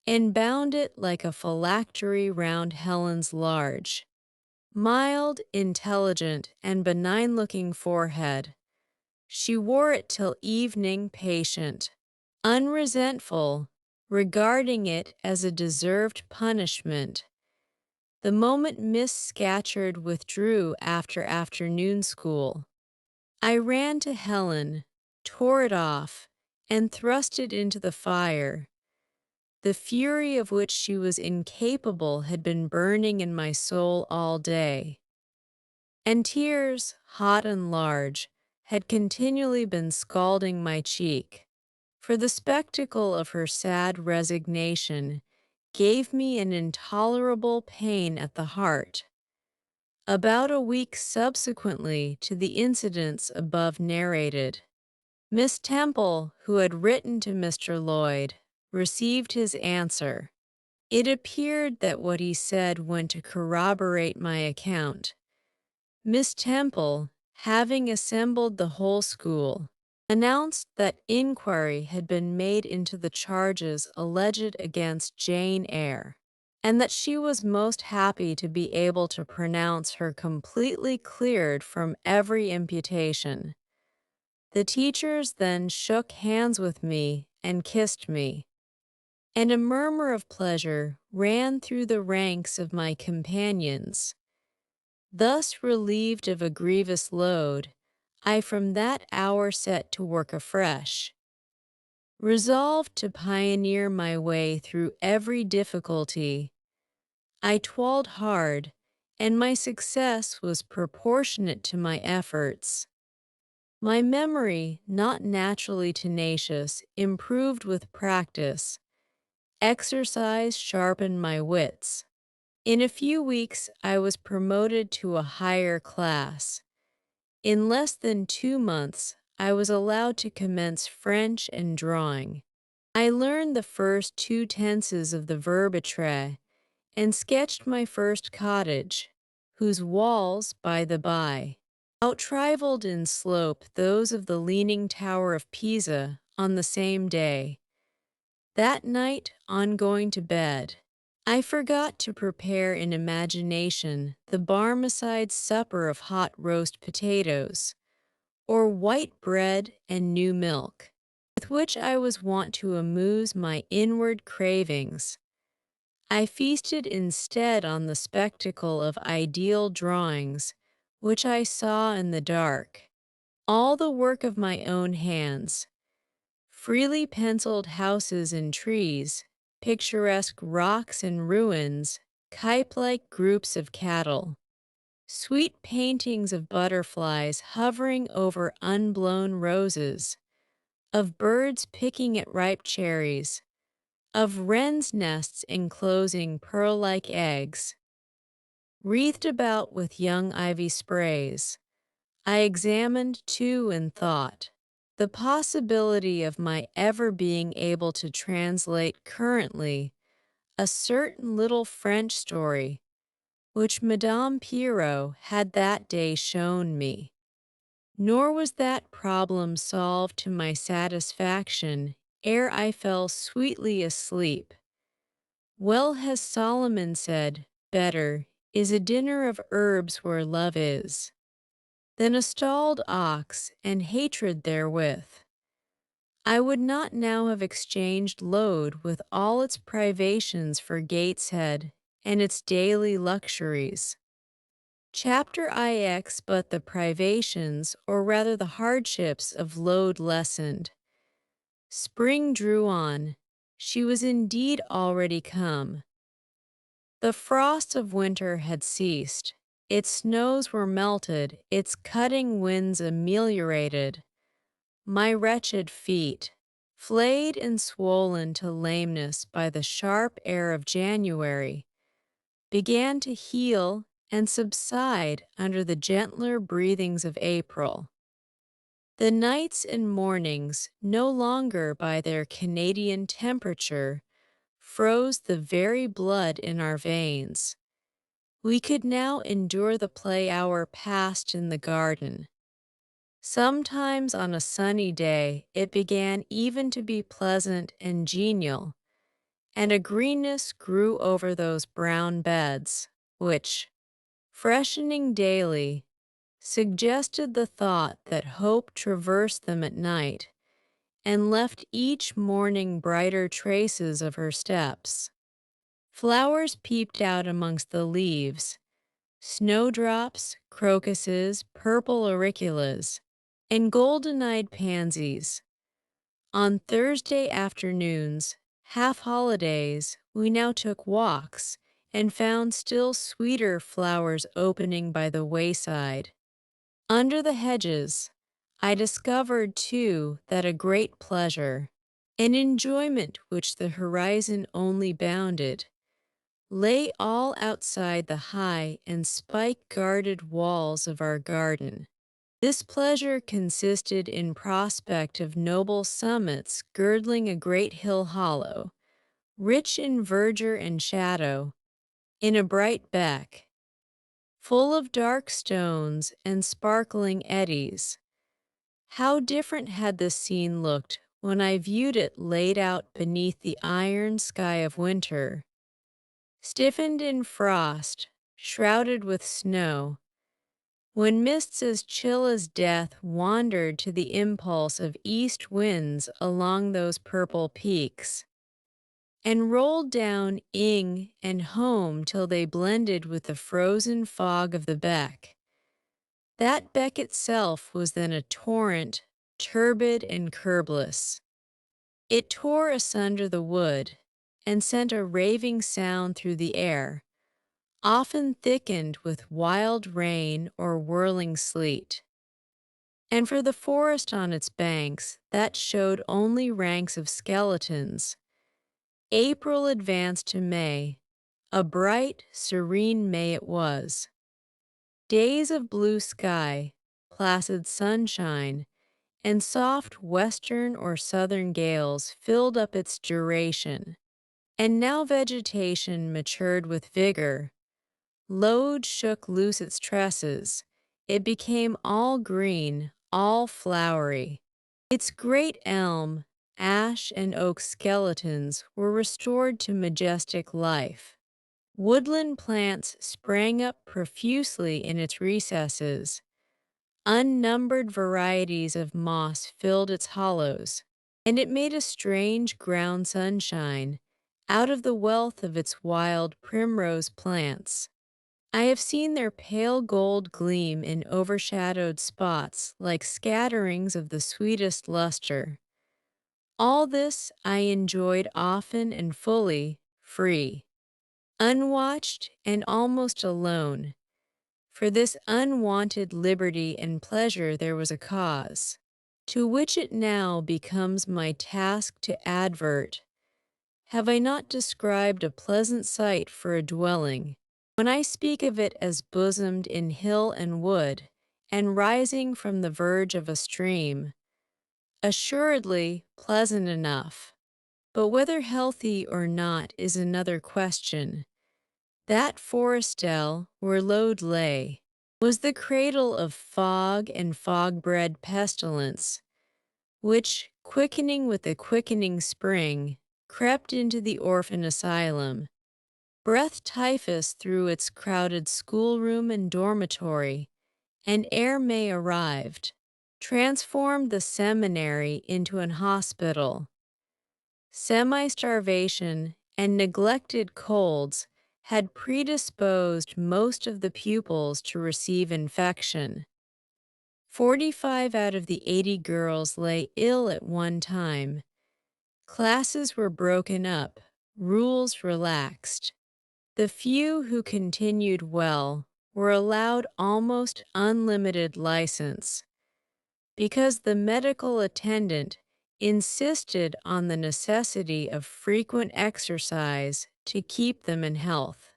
and bound it like a phylactery round Helen's large, mild, intelligent, and benign-looking forehead. She wore it till evening patient, unresentful, regarding it as a deserved punishment. The moment Miss Scatcherd withdrew after afternoon school, I ran to Helen, tore it off, and thrust it into the fire. The fury of which she was incapable had been burning in my soul all day, and tears, hot and large, had continually been scalding my cheek, for the spectacle of her sad resignation gave me an intolerable pain at the heart. About a week subsequently to the incidents above narrated, Miss Temple, who had written to Mr. Lloyd, received his answer. It appeared that what he said went to corroborate my account. Miss Temple, having assembled the whole school, announced that inquiry had been made into the charges alleged against Jane Eyre, and that she was most happy to be able to pronounce her completely cleared from every imputation. The teachers then shook hands with me and kissed me, and a murmur of pleasure ran through the ranks of my companions. Thus relieved of a grievous load, I from that hour set to work afresh, resolved to pioneer my way through every difficulty. I toiled hard, and my success was proportionate to my efforts. My memory, not naturally tenacious, improved with practice. Exercise sharpened my wits. In a few weeks, I was promoted to a higher class. In less than 2 months, I was allowed to commence French and drawing. I learned the first two tenses of the verb être and sketched my first cottage, whose walls, by the by, outrivaled in slope those of the Leaning Tower of Pisa on the same day. That night, on going to bed, I forgot to prepare in imagination the Barmecide's supper of hot roast potatoes, or white bread and new milk, with which I was wont to amuse my inward cravings. I feasted instead on the spectacle of ideal drawings, which I saw in the dark, all the work of my own hands, freely penciled houses and trees, picturesque rocks and ruins, cape-like groups of cattle, sweet paintings of butterflies hovering over unblown roses, of birds picking at ripe cherries, of wrens' nests enclosing pearl-like eggs. Wreathed about with young ivy sprays, I examined too and thought the possibility of my ever being able to translate currently a certain little French story which Madame Pierrot had that day shown me. Nor was that problem solved to my satisfaction ere I fell sweetly asleep. Well has Solomon said, better is a dinner of herbs where love is, than a stalled ox and hatred therewith. I would not now have exchanged load with all its privations for Gateshead and its daily luxuries. Chapter IX but the privations, or rather the hardships of load lessened. Spring drew on. She was indeed already come. The frosts of winter had ceased. Its snows were melted, its cutting winds ameliorated. My wretched feet, flayed and swollen to lameness by the sharp air of January, began to heal and subside under the gentler breathings of April. The nights and mornings, no longer by their Canadian temperature, froze the very blood in our veins. We could now endure the play hour passed in the garden. Sometimes on a sunny day it began even to be pleasant and genial, and a greenness grew over those brown beds, which, freshening daily, suggested the thought that hope traversed them at night and left each morning brighter traces of her steps. Flowers peeped out amongst the leaves, snowdrops, crocuses, purple auriculas, and golden-eyed pansies. On Thursday afternoons, half-holidays, we now took walks and found still sweeter flowers opening by the wayside. Under the hedges, I discovered, too, that a great pleasure, an enjoyment which the horizon only bounded, lay all outside the high and spike-guarded walls of our garden. This pleasure consisted in prospect of noble summits girdling a great hill hollow, rich in verdure and shadow, in a bright beck, full of dark stones and sparkling eddies. How different had this scene looked when I viewed it laid out beneath the iron sky of winter, stiffened in frost, shrouded with snow, when mists as chill as death wandered to the impulse of east winds along those purple peaks, and rolled down Ing and home till they blended with the frozen fog of the beck. That beck itself was then a torrent, turbid and curbless. It tore asunder the wood, and sent a raving sound through the air, often thickened with wild rain or whirling sleet. And for the forest on its banks, that showed only ranks of skeletons. April advanced to May. A bright, serene May it was. Days of blue sky, placid sunshine, and soft western or southern gales filled up its duration. And now vegetation matured with vigor. Load shook loose its tresses. It became all green, all flowery. Its great elm, ash, and oak skeletons were restored to majestic life. Woodland plants sprang up profusely in its recesses. Unnumbered varieties of moss filled its hollows, and it made a strange ground sunshine out of the wealth of its wild primrose plants. I have seen their pale gold gleam in overshadowed spots like scatterings of the sweetest luster. All this I enjoyed often and fully, free, unwatched, and almost alone. For this unwanted liberty and pleasure there was a cause, to which it now becomes my task to advert. Have I not described a pleasant site for a dwelling, when I speak of it as bosomed in hill and wood, and rising from the verge of a stream? Assuredly pleasant enough, but whether healthy or not is another question. That forest-dell where Aloud lay was the cradle of fog and fog-bred pestilence, which, quickening with the quickening spring, crept into the orphan asylum, breathed typhus through its crowded schoolroom and dormitory, and ere May arrived, transformed the seminary into an hospital. Semi-starvation and neglected colds had predisposed most of the pupils to receive infection. 45 out of the 80 girls lay ill at one time. Classes were broken up, rules relaxed. The few who continued well were allowed almost unlimited license, because the medical attendant insisted on the necessity of frequent exercise to keep them in health.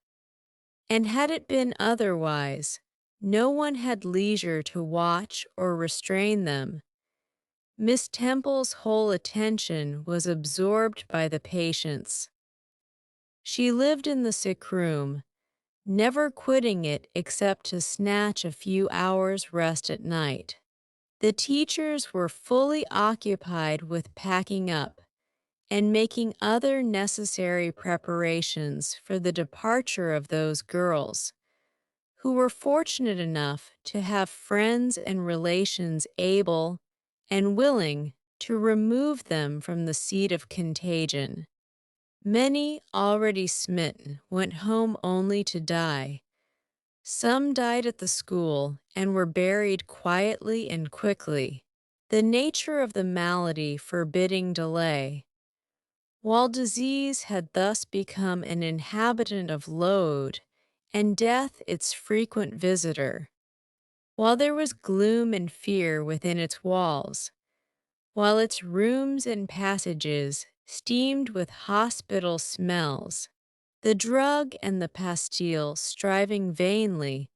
And had it been otherwise, no one had leisure to watch or restrain them. Miss Temple's whole attention was absorbed by the patients. She lived in the sick room, never quitting it except to snatch a few hours' rest at night. The teachers were fully occupied with packing up and making other necessary preparations for the departure of those girls, who were fortunate enough to have friends and relations able and willing to remove them from the seat of contagion. Many, already smitten, went home only to die. Some died at the school and were buried quietly and quickly, the nature of the malady forbidding delay. While disease had thus become an inhabitant of Aloud, and death its frequent visitor, while there was gloom and fear within its walls, while its rooms and passages steamed with hospital smells, the drug and the pastille striving vainly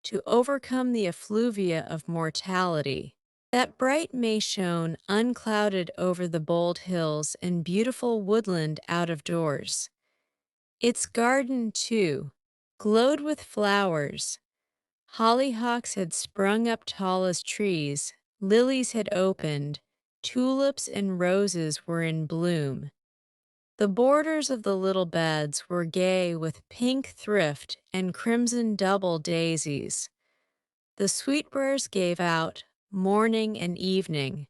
to overcome the effluvia of mortality. That bright May shone unclouded over the bold hills and beautiful woodland out of doors. Its garden, too, glowed with flowers, Hollyhocks had sprung up tall as trees, lilies had opened, tulips and roses were in bloom. The borders of the little beds were gay with pink thrift and crimson double daisies. The sweetbriers gave out, morning and evening,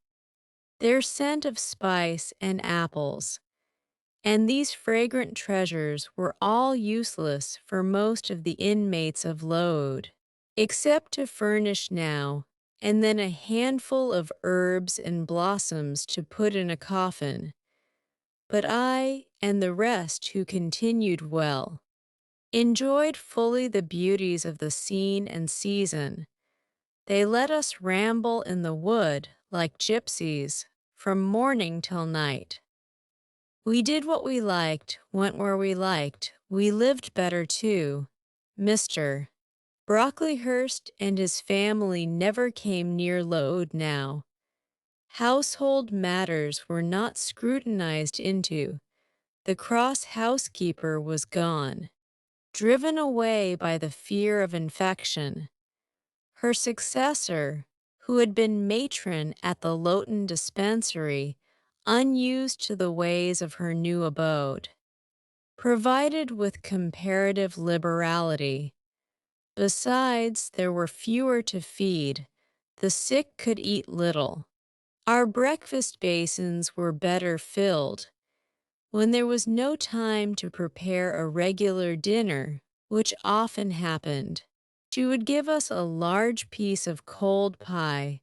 their scent of spice and apples, and these fragrant treasures were all useless for most of the inmates of Load, except to furnish now and then a handful of herbs and blossoms to put in a coffin. But I and the rest who continued well enjoyed fully the beauties of the scene and season. They let us ramble in the wood like gypsies from morning till night. We did what we liked, went where we liked. We lived better too. Mr. Brocklehurst and his family never came near Load now. Household matters were not scrutinized into. The cross housekeeper was gone, driven away by the fear of infection. Her successor, who had been matron at the Lowton dispensary, unused to the ways of her new abode, provided with comparative liberality. Besides, there were fewer to feed. The sick could eat little. Our breakfast basins were better filled. When there was no time to prepare a regular dinner, which often happened, she would give us a large piece of cold pie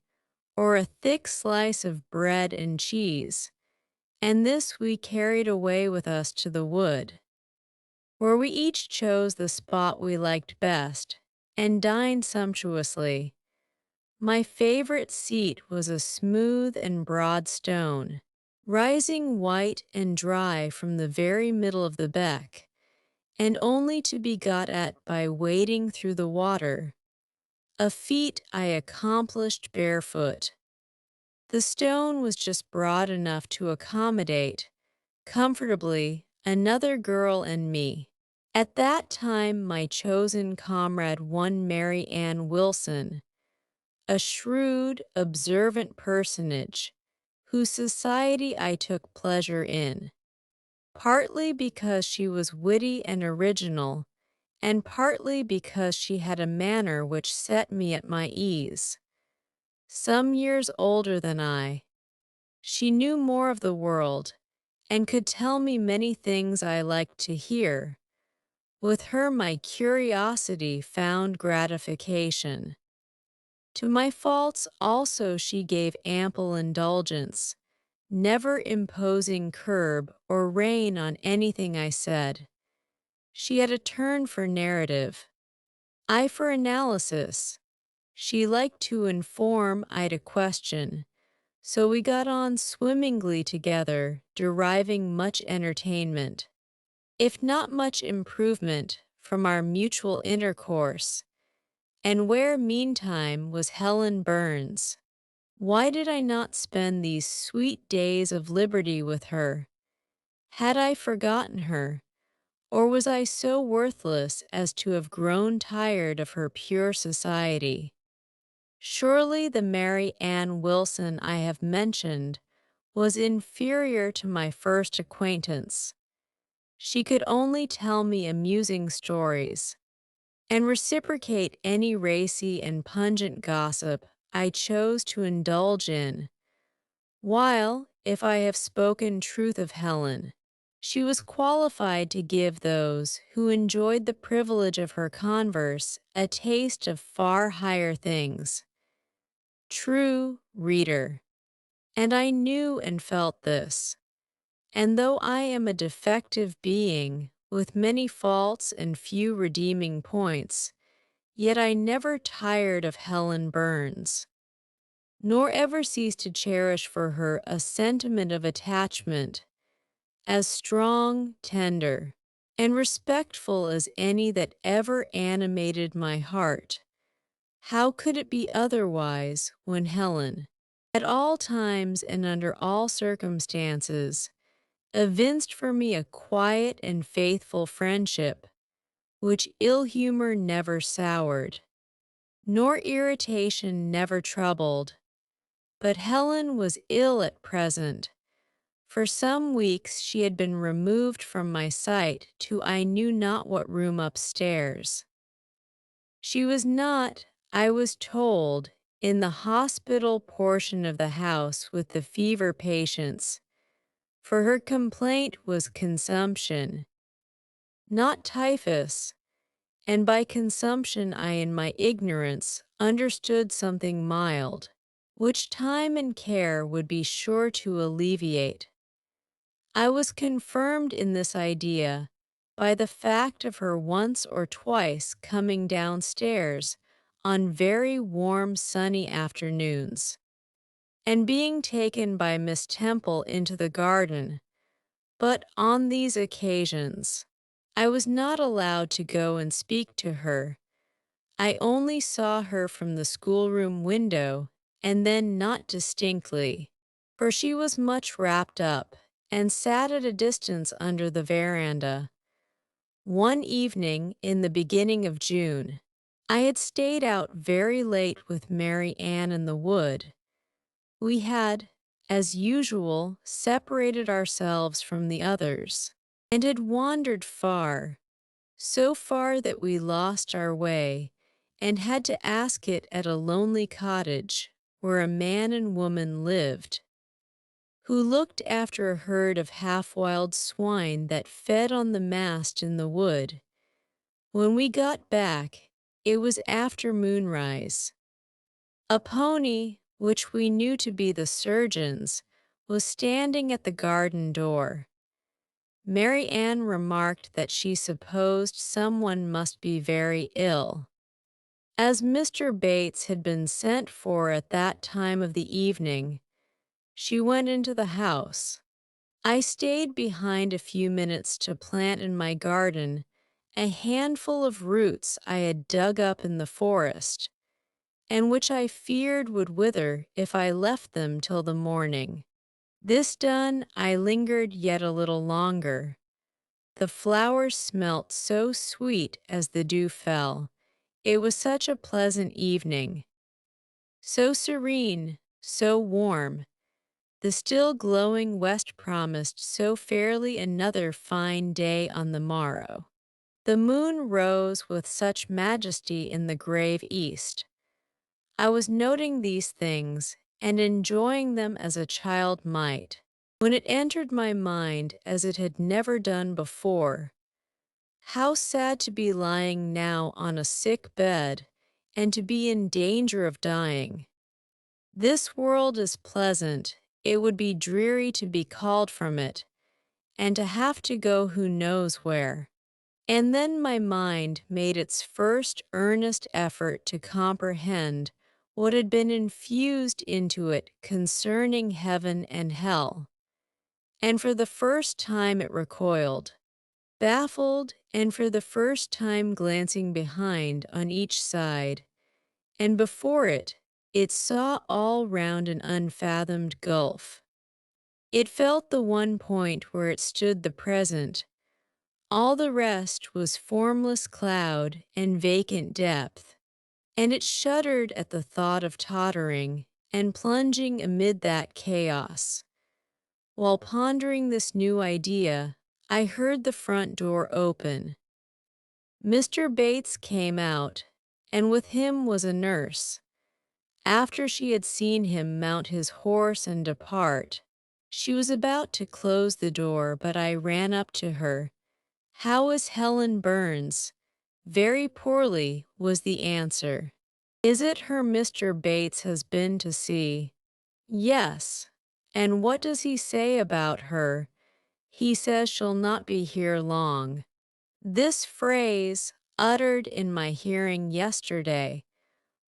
or a thick slice of bread and cheese, and this we carried away with us to the wood, where we each chose the spot we liked best and dined sumptuously. My favorite seat was a smooth and broad stone, rising white and dry from the very middle of the beck, and only to be got at by wading through the water, a feat I accomplished barefoot. The stone was just broad enough to accommodate, comfortably, another girl and me. At that time my chosen comrade, one Mary Ann Wilson, a shrewd, observant personage, whose society I took pleasure in, partly because she was witty and original, and partly because she had a manner which set me at my ease. Some years older than I, she knew more of the world, and could tell me many things I liked to hear. With her my curiosity found gratification. To my faults also she gave ample indulgence, never imposing curb or rein on anything I said. She had a turn for narrative, I for analysis. She liked to inform, I to question, so we got on swimmingly together, deriving much entertainment, if not much improvement, from our mutual intercourse. And where, meantime, was Helen Burns? Why did I not spend these sweet days of liberty with her? Had I forgotten her, or was I so worthless as to have grown tired of her pure society? Surely the Mary Ann Wilson I have mentioned was inferior to my first acquaintance. She could only tell me amusing stories, and reciprocate any racy and pungent gossip I chose to indulge in, while, if I have spoken truth of Helen, she was qualified to give those who enjoyed the privilege of her converse a taste of far higher things. True, reader, and I knew and felt this. And though I am a defective being, with many faults and few redeeming points, yet I never tired of Helen Burns, nor ever ceased to cherish for her a sentiment of attachment as strong, tender, and respectful as any that ever animated my heart. How could it be otherwise when Helen, at all times and under all circumstances, evinced for me a quiet and faithful friendship, which ill humor never soured? nor irritation never troubled. But Helen was ill at present. For some weeks she had been removed from my sight to I knew not what room upstairs. She was not, I was told, in the hospital portion of the house with the fever patients, for her complaint was consumption, not typhus, and by consumption I in my ignorance understood something mild, which time and care would be sure to alleviate. I was confirmed in this idea by the fact of her once or twice coming downstairs on very warm sunny afternoons, and being taken by Miss Temple into the garden, but on these occasions I was not allowed to go and speak to her. I only saw her from the schoolroom window, and then not distinctly, for she was much wrapped up, and sat at a distance under the veranda. One evening in the beginning of June, I had stayed out very late with Mary Ann in the wood. We had, as usual, separated ourselves from the others, and had wandered far, so far that we lost our way, and had to ask it at a lonely cottage where a man and woman lived, who looked after a herd of half-wild swine that fed on the mast in the wood. When we got back, it was after moonrise. A pony, which we knew to be the surgeon's, was standing at the garden door. Mary Ann remarked that she supposed someone must be very ill. As Mr. Bates had been sent for at that time of the evening, she went into the house. I stayed behind a few minutes to plant in my garden a handful of roots I had dug up in the forest, and which I feared would wither if I left them till the morning. This done, I lingered yet a little longer. The flowers smelt so sweet as the dew fell. It was such a pleasant evening, so serene, so warm. The still glowing west promised so fairly another fine day on the morrow. The moon rose with such majesty in the grave east. I was noting these things and enjoying them as a child might, when it entered my mind as it had never done before. How sad to be lying now on a sick bed and to be in danger of dying. This world is pleasant, it would be dreary to be called from it, and to have to go who knows where. And then my mind made its first earnest effort to comprehend what had been infused into it concerning heaven and hell. And for the first time it recoiled, baffled, and for the first time glancing behind on each side, and before it, it saw all round an unfathomed gulf. It felt the one point where it stood the present. All the rest was formless cloud and vacant depth, and it shuddered at the thought of tottering and plunging amid that chaos. While pondering this new idea, I heard the front door open. Mr. Bates came out, and with him was a nurse. After she had seen him mount his horse and depart, she was about to close the door, but I ran up to her. "How is Helen Burns?" "Very poorly," was the answer. "Is it her Mr. Bates has been to see?" "Yes." "And what does he say about her?" "He says she'll not be here long." This phrase, uttered in my hearing yesterday,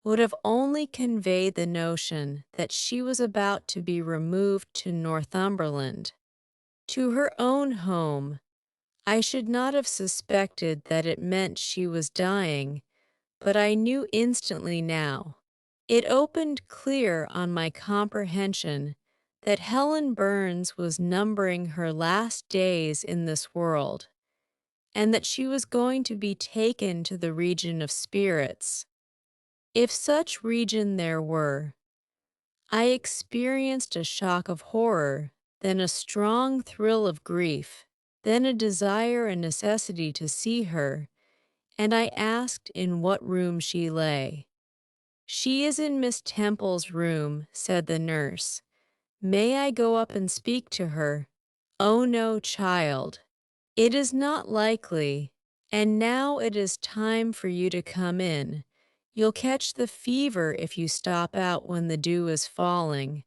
would have only conveyed the notion that she was about to be removed to Northumberland, to her own home. I should not have suspected that it meant she was dying, but I knew instantly now. It opened clear on my comprehension that Helen Burns was numbering her last days in this world, and that she was going to be taken to the region of spirits. If such region there were, I experienced a shock of horror, then a strong thrill of grief, then a desire and necessity to see her, and I asked in what room she lay. "She is in Miss Temple's room," said the nurse. "May I go up and speak to her?" "Oh no, child. It is not likely, and now it is time for you to come in. You'll catch the fever if you stop out when the dew is falling."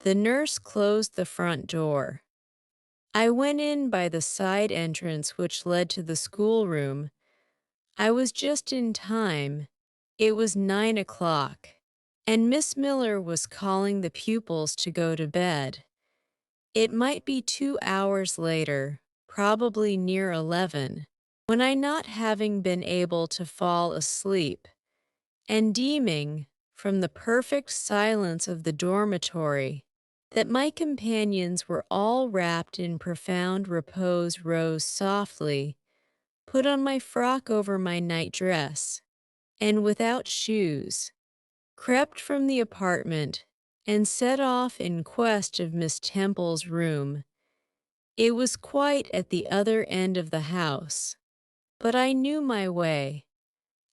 The nurse closed the front door. I went in by the side entrance which led to the schoolroom. I was just in time. It was 9 o'clock, and Miss Miller was calling the pupils to go to bed. It might be 2 hours later, probably near 11, when I, not having been able to fall asleep, and deeming, from the perfect silence of the dormitory, that my companions were all wrapped in profound repose, rose softly, put on my frock over my night-dress, and without shoes, crept from the apartment, and set off in quest of Miss Temple's room. It was quite at the other end of the house, but I knew my way,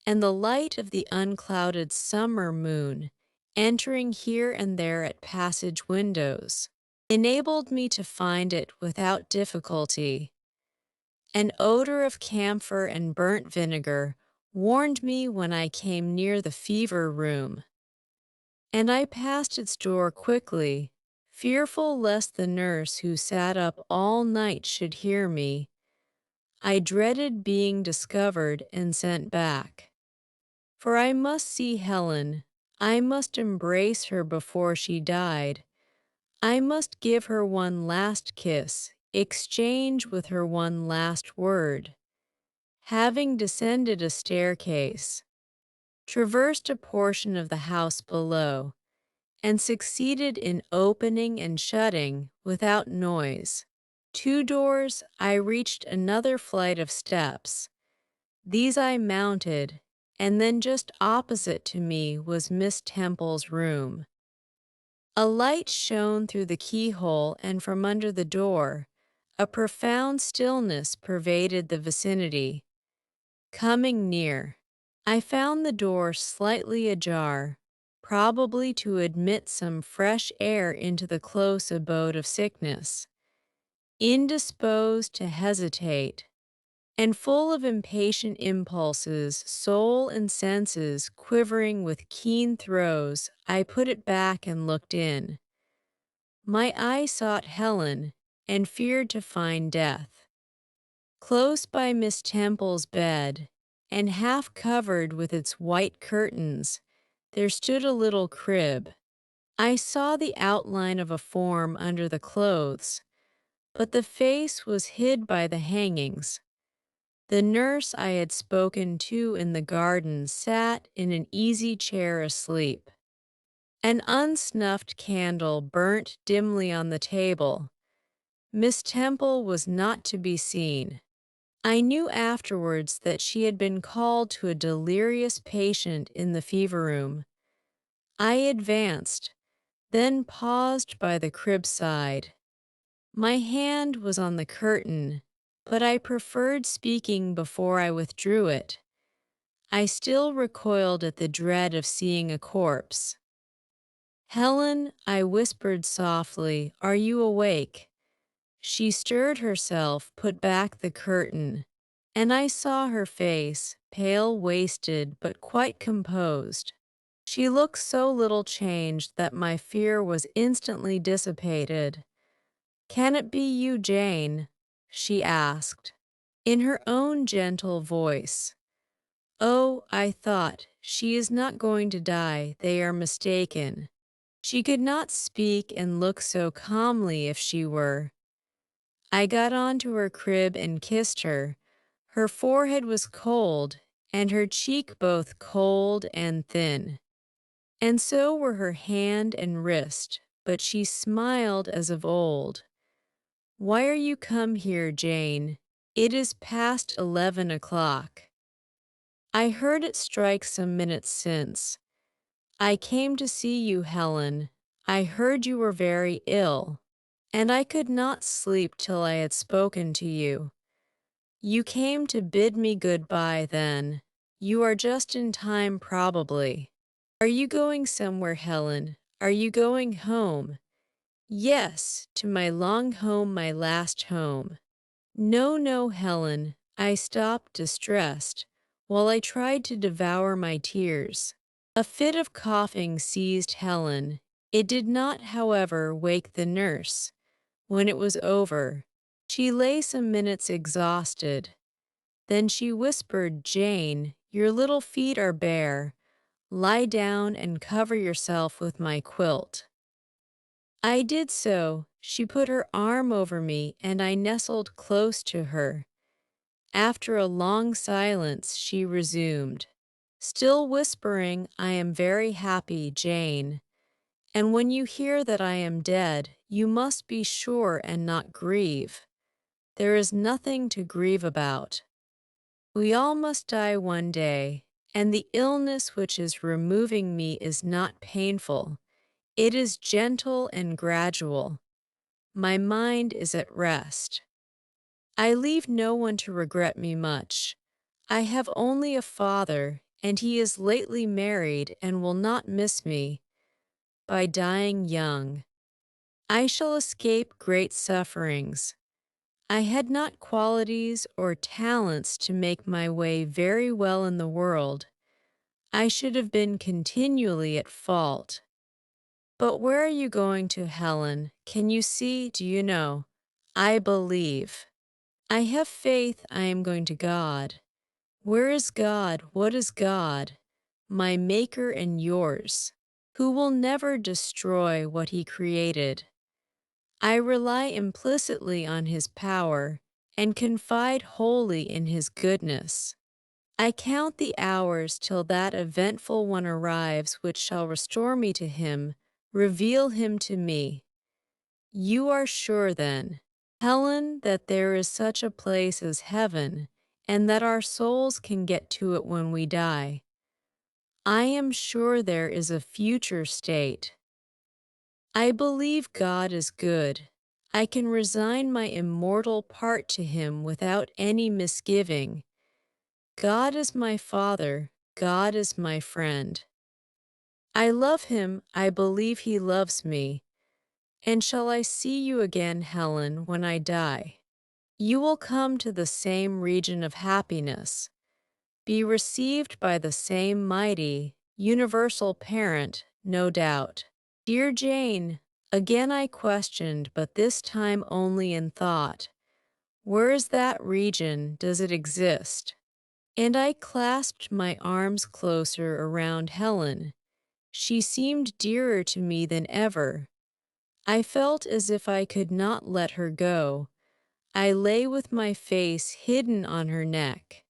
and the light of the unclouded summer moon, entering here and there at passage windows, enabled me to find it without difficulty. An odor of camphor and burnt vinegar warned me when I came near the fever room, and I passed its door quickly, fearful lest the nurse who sat up all night should hear me. I dreaded being discovered and sent back. For I must see Helen, I must embrace her before she died, I must give her one last kiss, exchange with her one last word. Having descended a staircase, traversed a portion of the house below, and succeeded in opening and shutting, without noise, 2 doors, I reached another flight of steps. These I mounted, and then just opposite to me was Miss Temple's room. A light shone through the keyhole, and from under the door, a profound stillness pervaded the vicinity. Coming near, I found the door slightly ajar, probably to admit some fresh air into the close abode of sickness. Indisposed to hesitate, and full of impatient impulses, soul and senses quivering with keen throes, I put it back and looked in. My eye sought Helen, and feared to find death. Close by Miss Temple's bed, and half covered with its white curtains, there stood a little crib. I saw the outline of a form under the clothes, but the face was hid by the hangings. The nurse I had spoken to in the garden sat in an easy chair asleep. An unsnuffed candle burnt dimly on the table. Miss Temple was not to be seen. I knew afterwards that she had been called to a delirious patient in the fever room. I advanced, then paused by the crib side. My hand was on the curtain, but I preferred speaking before I withdrew it. I still recoiled at the dread of seeing a corpse. "Helen," I whispered softly, "are you awake?" She stirred herself, put back the curtain, and I saw her face, pale, wasted, but quite composed. She looked so little changed that my fear was instantly dissipated. "Can it be you, Jane?" she asked, in her own gentle voice. "Oh," I thought, "she is not going to die, they are mistaken." She could not speak and look so calmly if she were. I got onto her crib and kissed her. Her forehead was cold, and her cheek both cold and thin. And so were her hand and wrist, but she smiled as of old. "Why are you come here, Jane? It is past 11 o'clock." I heard it strike some minutes since. I came to see you, Helen. I heard you were very ill, and I could not sleep till I had spoken to you. You came to bid me good-bye then. You are just in time, probably. Are you going somewhere, Helen? Are you going home? Yes, to my long home, my last home. No, no, Helen. I stopped, distressed, while I tried to devour my tears. A fit of coughing seized Helen. It did not, however, wake the nurse. When it was over, she lay some minutes exhausted. Then she whispered, "Jane, your little feet are bare. Lie down and cover yourself with my quilt." I did so. She put her arm over me, and I nestled close to her. After a long silence, she resumed, still whispering, "I am very happy, Jane. And when you hear that I am dead, you must be sure and not grieve. There is nothing to grieve about. We all must die one day, and the illness which is removing me is not painful. It is gentle and gradual. My mind is at rest. I leave no one to regret me much. I have only a father, and he is lately married and will not miss me. By dying young, I shall escape great sufferings. I had not qualities or talents to make my way very well in the world. I should have been continually at fault. But where are you going to, Helen? Can you see? Do you know? I believe. I have faith I am going to God. Where is God? What is God? My Maker and yours, who will never destroy what He created. I rely implicitly on His power and confide wholly in His goodness. I count the hours till that eventful one arrives which shall restore me to Him, reveal Him to me. You are sure, then, Helen, that there is such a place as heaven, and that our souls can get to it when we die. I am sure there is a future state. I believe God is good. I can resign my immortal part to Him without any misgiving. God is my Father. God is my friend. I love Him. I believe He loves me. And shall I see you again, Helen, when I die? You will come to the same region of happiness, be received by the same mighty, universal parent, no doubt. Dear Jane, again I questioned, but this time only in thought. Where is that region? Does it exist? And I clasped my arms closer around Helen. She seemed dearer to me than ever. I felt as if I could not let her go. I lay with my face hidden on her neck.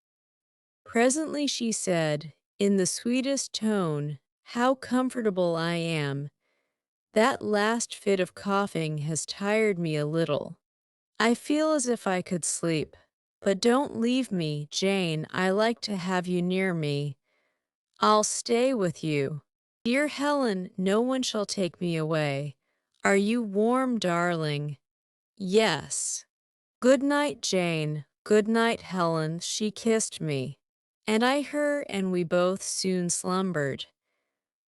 Presently she said, in the sweetest tone, "How comfortable I am. That last fit of coughing has tired me a little. I feel as if I could sleep. But don't leave me, Jane. I like to have you near me. I'll stay with you. Dear Helen, no one shall take me away. Are you warm, darling?" "Yes." "Good night, Jane. Good night, Helen." She kissed me, and I her, and we both soon slumbered.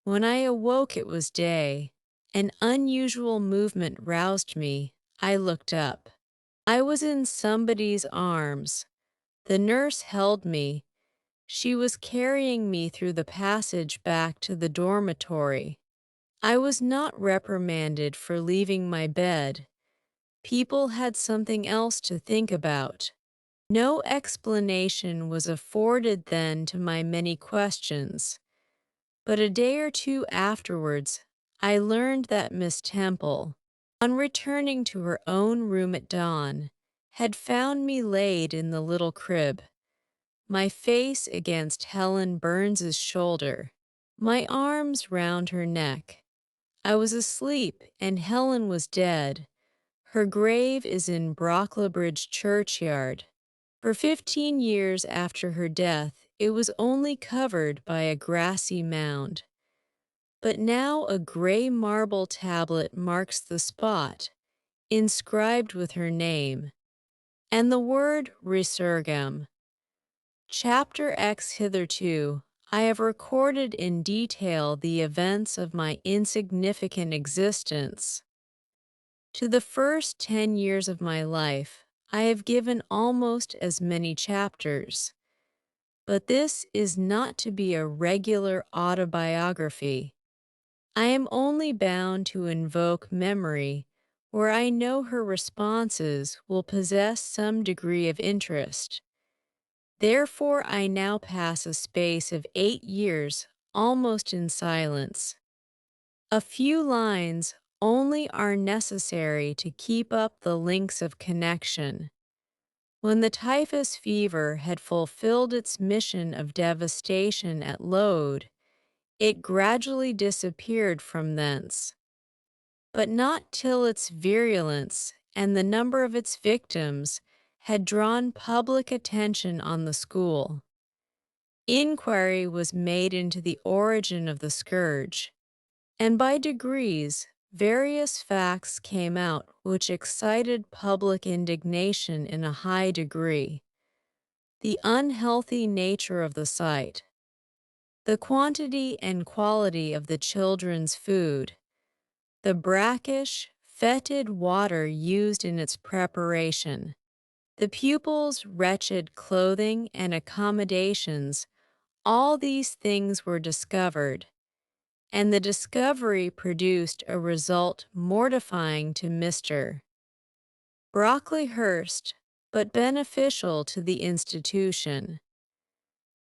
When I awoke it was day. An unusual movement roused me. I looked up. I was in somebody's arms. The nurse held me. She was carrying me through the passage back to the dormitory. I was not reprimanded for leaving my bed. People had something else to think about. No explanation was afforded then to my many questions. But a day or two afterwards, I learned that Miss Temple, on returning to her own room at dawn, had found me laid in the little crib, my face against Helen Burns's shoulder, my arms round her neck. I was asleep, and Helen was dead. Her grave is in Brocklebridge churchyard. For 15 years after her death, it was only covered by a grassy mound. But now a gray marble tablet marks the spot, inscribed with her name, and the word Resurgam. Chapter X. Hitherto, I have recorded in detail the events of my insignificant existence. To the first 10 years of my life, I have given almost as many chapters. But this is not to be a regular autobiography. I am only bound to invoke memory where I know her responses will possess some degree of interest. Therefore, I now pass a space of 8 years almost in silence. A few lines only are necessary to keep up the links of connection. When the typhus fever had fulfilled its mission of devastation at Aloud, it gradually disappeared from thence, but not till its virulence and the number of its victims had drawn public attention on the school. Inquiry was made into the origin of the scourge, and by degrees various facts came out which excited public indignation in a high degree. The unhealthy nature of the site, the quantity and quality of the children's food, the brackish, fetid water used in its preparation, the pupils' wretched clothing and accommodations, all these things were discovered, and the discovery produced a result mortifying to Mr. Brocklehurst, but beneficial to the institution.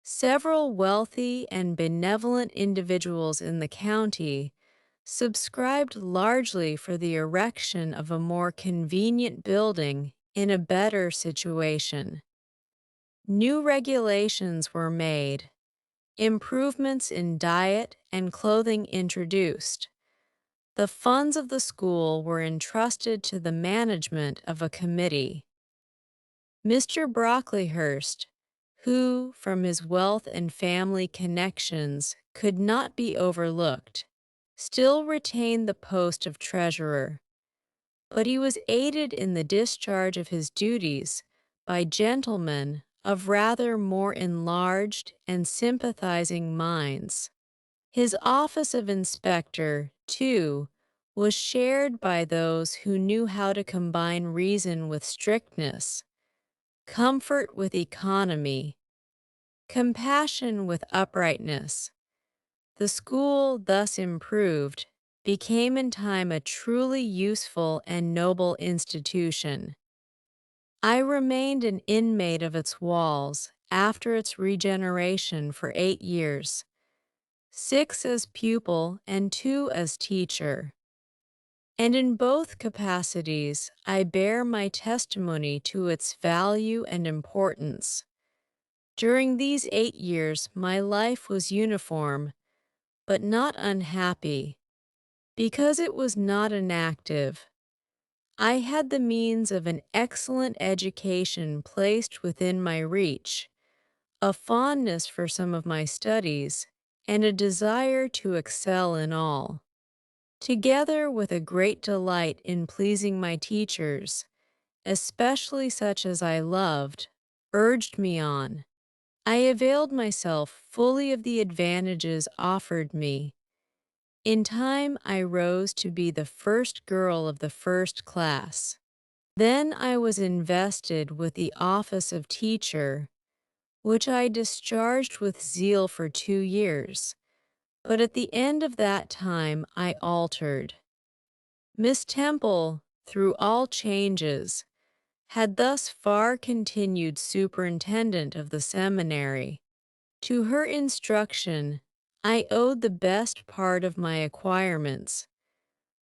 Several wealthy and benevolent individuals in the county subscribed largely for the erection of a more convenient building in a better situation. New regulations were made, improvements in diet and clothing introduced. The funds of the school were entrusted to the management of a committee. Mr. Brocklehurst, who, from his wealth and family connections, could not be overlooked, still retained the post of treasurer, but he was aided in the discharge of his duties by gentlemen of rather more enlarged and sympathizing minds. His office of inspector, too, was shared by those who knew how to combine reason with strictness, comfort with economy, compassion with uprightness. The school, thus improved, became in time a truly useful and noble institution. I remained an inmate of its walls after its regeneration for 8 years, 6 as pupil and 2 as teacher. And in both capacities I bear my testimony to its value and importance. During these 8 years my life was uniform, but not unhappy, because it was not inactive. I had the means of an excellent education placed within my reach, a fondness for some of my studies, and a desire to excel in all, together with a great delight in pleasing my teachers, especially such as I loved, urged me on. I availed myself fully of the advantages offered me. In time I rose to be the first girl of the first class. Then I was invested with the office of teacher, which I discharged with zeal for 2 years, but at the end of that time I altered. Miss Temple, through all changes, had thus far continued superintendent of the seminary. To her instruction I owed the best part of my acquirements.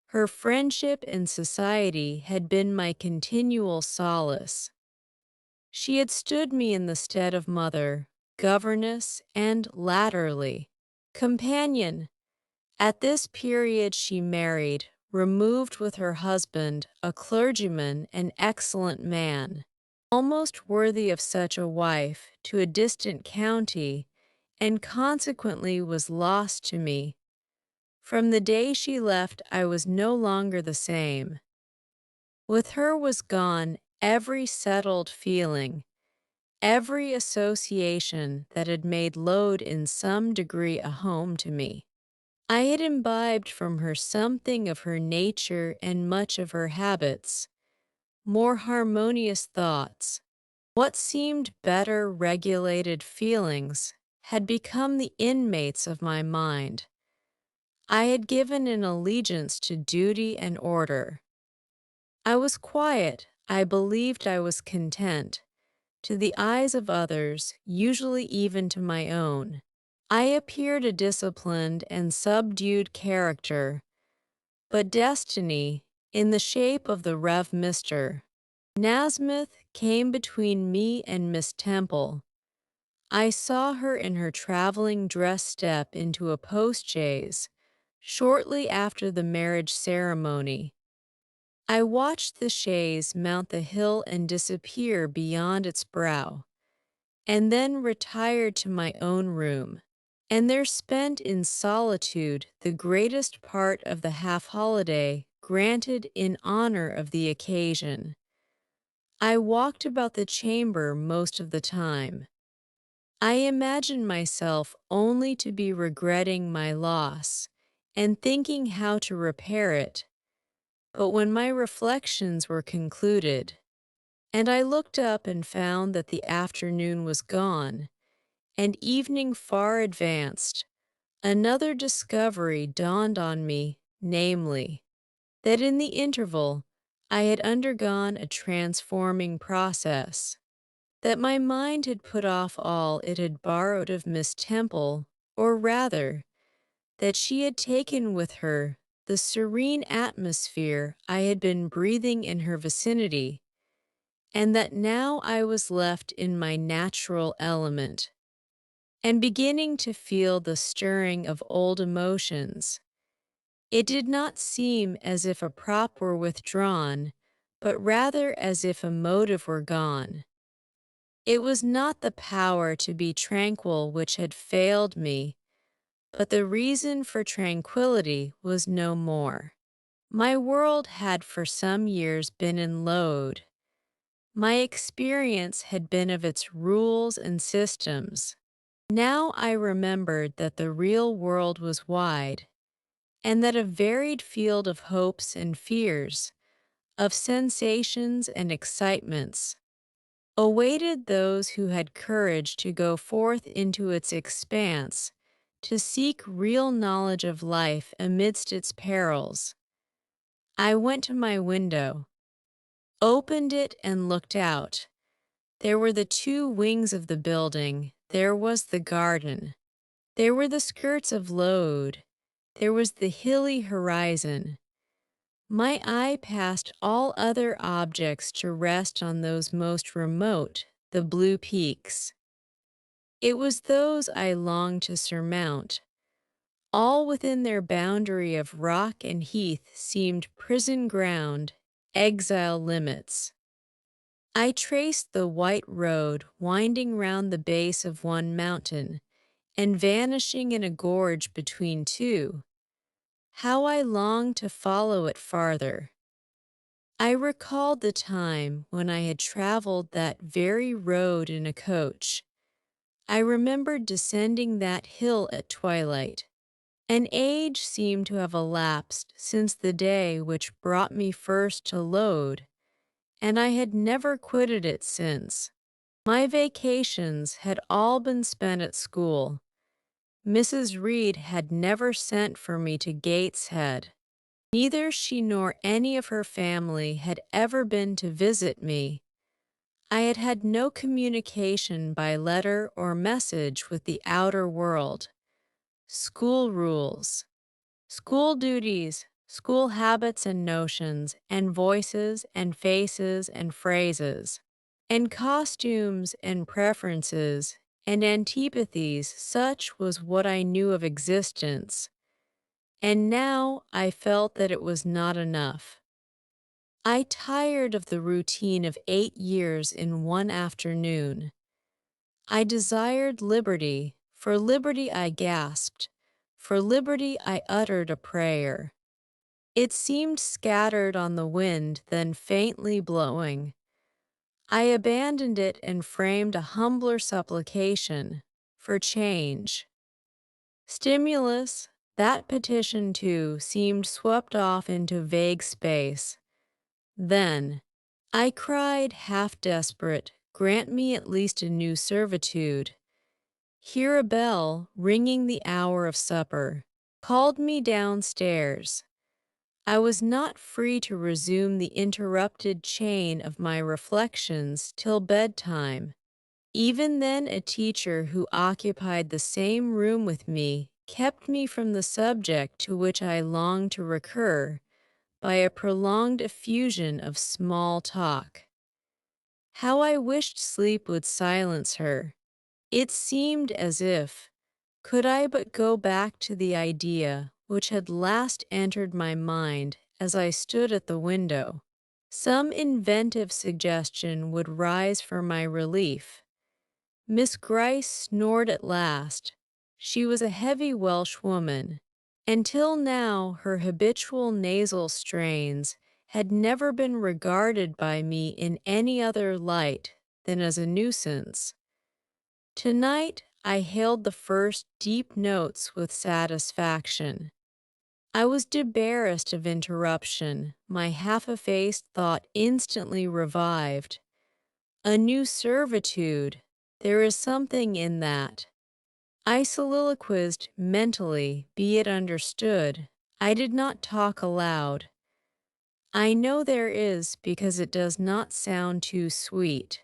Her friendship and society had been my continual solace. She had stood me in the stead of mother, governess, and, latterly, companion. At this period she married, removed with her husband, a clergyman, an excellent man. almost worthy of such a wife, to a distant county, and consequently was lost to me. From the day she left, I was no longer the same. With her was gone every settled feeling, every association that had made Load in some degree a home to me. I had imbibed from her something of her nature and much of her habits, more harmonious thoughts. What seemed better regulated feelings had become the inmates of my mind. I had given an allegiance to duty and order. I was quiet, I believed I was content. To the eyes of others, usually even to my own, I appeared a disciplined and subdued character, but destiny, in the shape of the Rev. Mr. Nasmyth, came between me and Miss Temple. I saw her in her traveling dress step into a post-chaise shortly after the marriage ceremony. I watched the chaise mount the hill and disappear beyond its brow, and then retired to my own room, and there spent in solitude the greatest part of the half-holiday granted in honor of the occasion. I walked about the chamber most of the time. I imagined myself only to be regretting my loss and thinking how to repair it, but when my reflections were concluded, and I looked up and found that the afternoon was gone, and evening far advanced, another discovery dawned on me, namely, that in the interval I had undergone a transforming process, that my mind had put off all it had borrowed of Miss Temple, or rather, that she had taken with her the serene atmosphere I had been breathing in her vicinity, and that now I was left in my natural element, and beginning to feel the stirring of old emotions. It did not seem as if a prop were withdrawn, but rather as if a motive were gone. It was not the power to be tranquil which had failed me, but the reason for tranquillity was no more. My world had for some years been in Load. My experience had been of its rules and systems. Now I remembered that the real world was wide, and that a varied field of hopes and fears, of sensations and excitements, awaited those who had courage to go forth into its expanse, to seek real knowledge of life amidst its perils. I went to my window, opened it, and looked out. There were the two wings of the building, there was the garden, there were the skirts of Load, there was the hilly horizon. My eye passed all other objects to rest on those most remote, the blue peaks. It was those I longed to surmount. All within their boundary of rock and heath seemed prison ground, exile limits. I traced the white road winding round the base of one mountain and vanishing in a gorge between two. How I longed to follow it farther. I recalled the time when I had traveled that very road in a coach. I remembered descending that hill at twilight. An age seemed to have elapsed since the day which brought me first to Load, and I had never quitted it since. My vacations had all been spent at school. Mrs. Reed had never sent for me to Gateshead. Neither she nor any of her family had ever been to visit me. I had had no communication by letter or message with the outer world. School rules, school duties, school habits and notions, and voices and faces and phrases, and costumes and preferences and antipathies, such was what I knew of existence. And now I felt that it was not enough. I tired of the routine of 8 years in one afternoon. I desired liberty. For liberty I gasped. For liberty I uttered a prayer. It seemed scattered on the wind, then faintly blowing. I abandoned it and framed a humbler supplication for change. Stimulus, that petition too, seemed swept off into vague space. Then, I cried, half desperate, grant me at least a new servitude. Here a bell, ringing the hour of supper, called me downstairs. I was not free to resume the interrupted chain of my reflections till bedtime. Even then a teacher who occupied the same room with me kept me from the subject to which I longed to recur by a prolonged effusion of small talk. How I wished sleep would silence her. It seemed as if, could I but go back to the idea which had last entered my mind as I stood at the window, some inventive suggestion would rise for my relief. Miss Gryce snored at last. She was a heavy Welsh woman. Until now her habitual nasal strains had never been regarded by me in any other light than as a nuisance. Tonight I hailed the first deep notes with satisfaction. I was debarrassed of interruption. My half-effaced thought instantly revived. A new servitude. There is something in that. I soliloquized mentally, be it understood. I did not talk aloud. I know there is because it does not sound too sweet.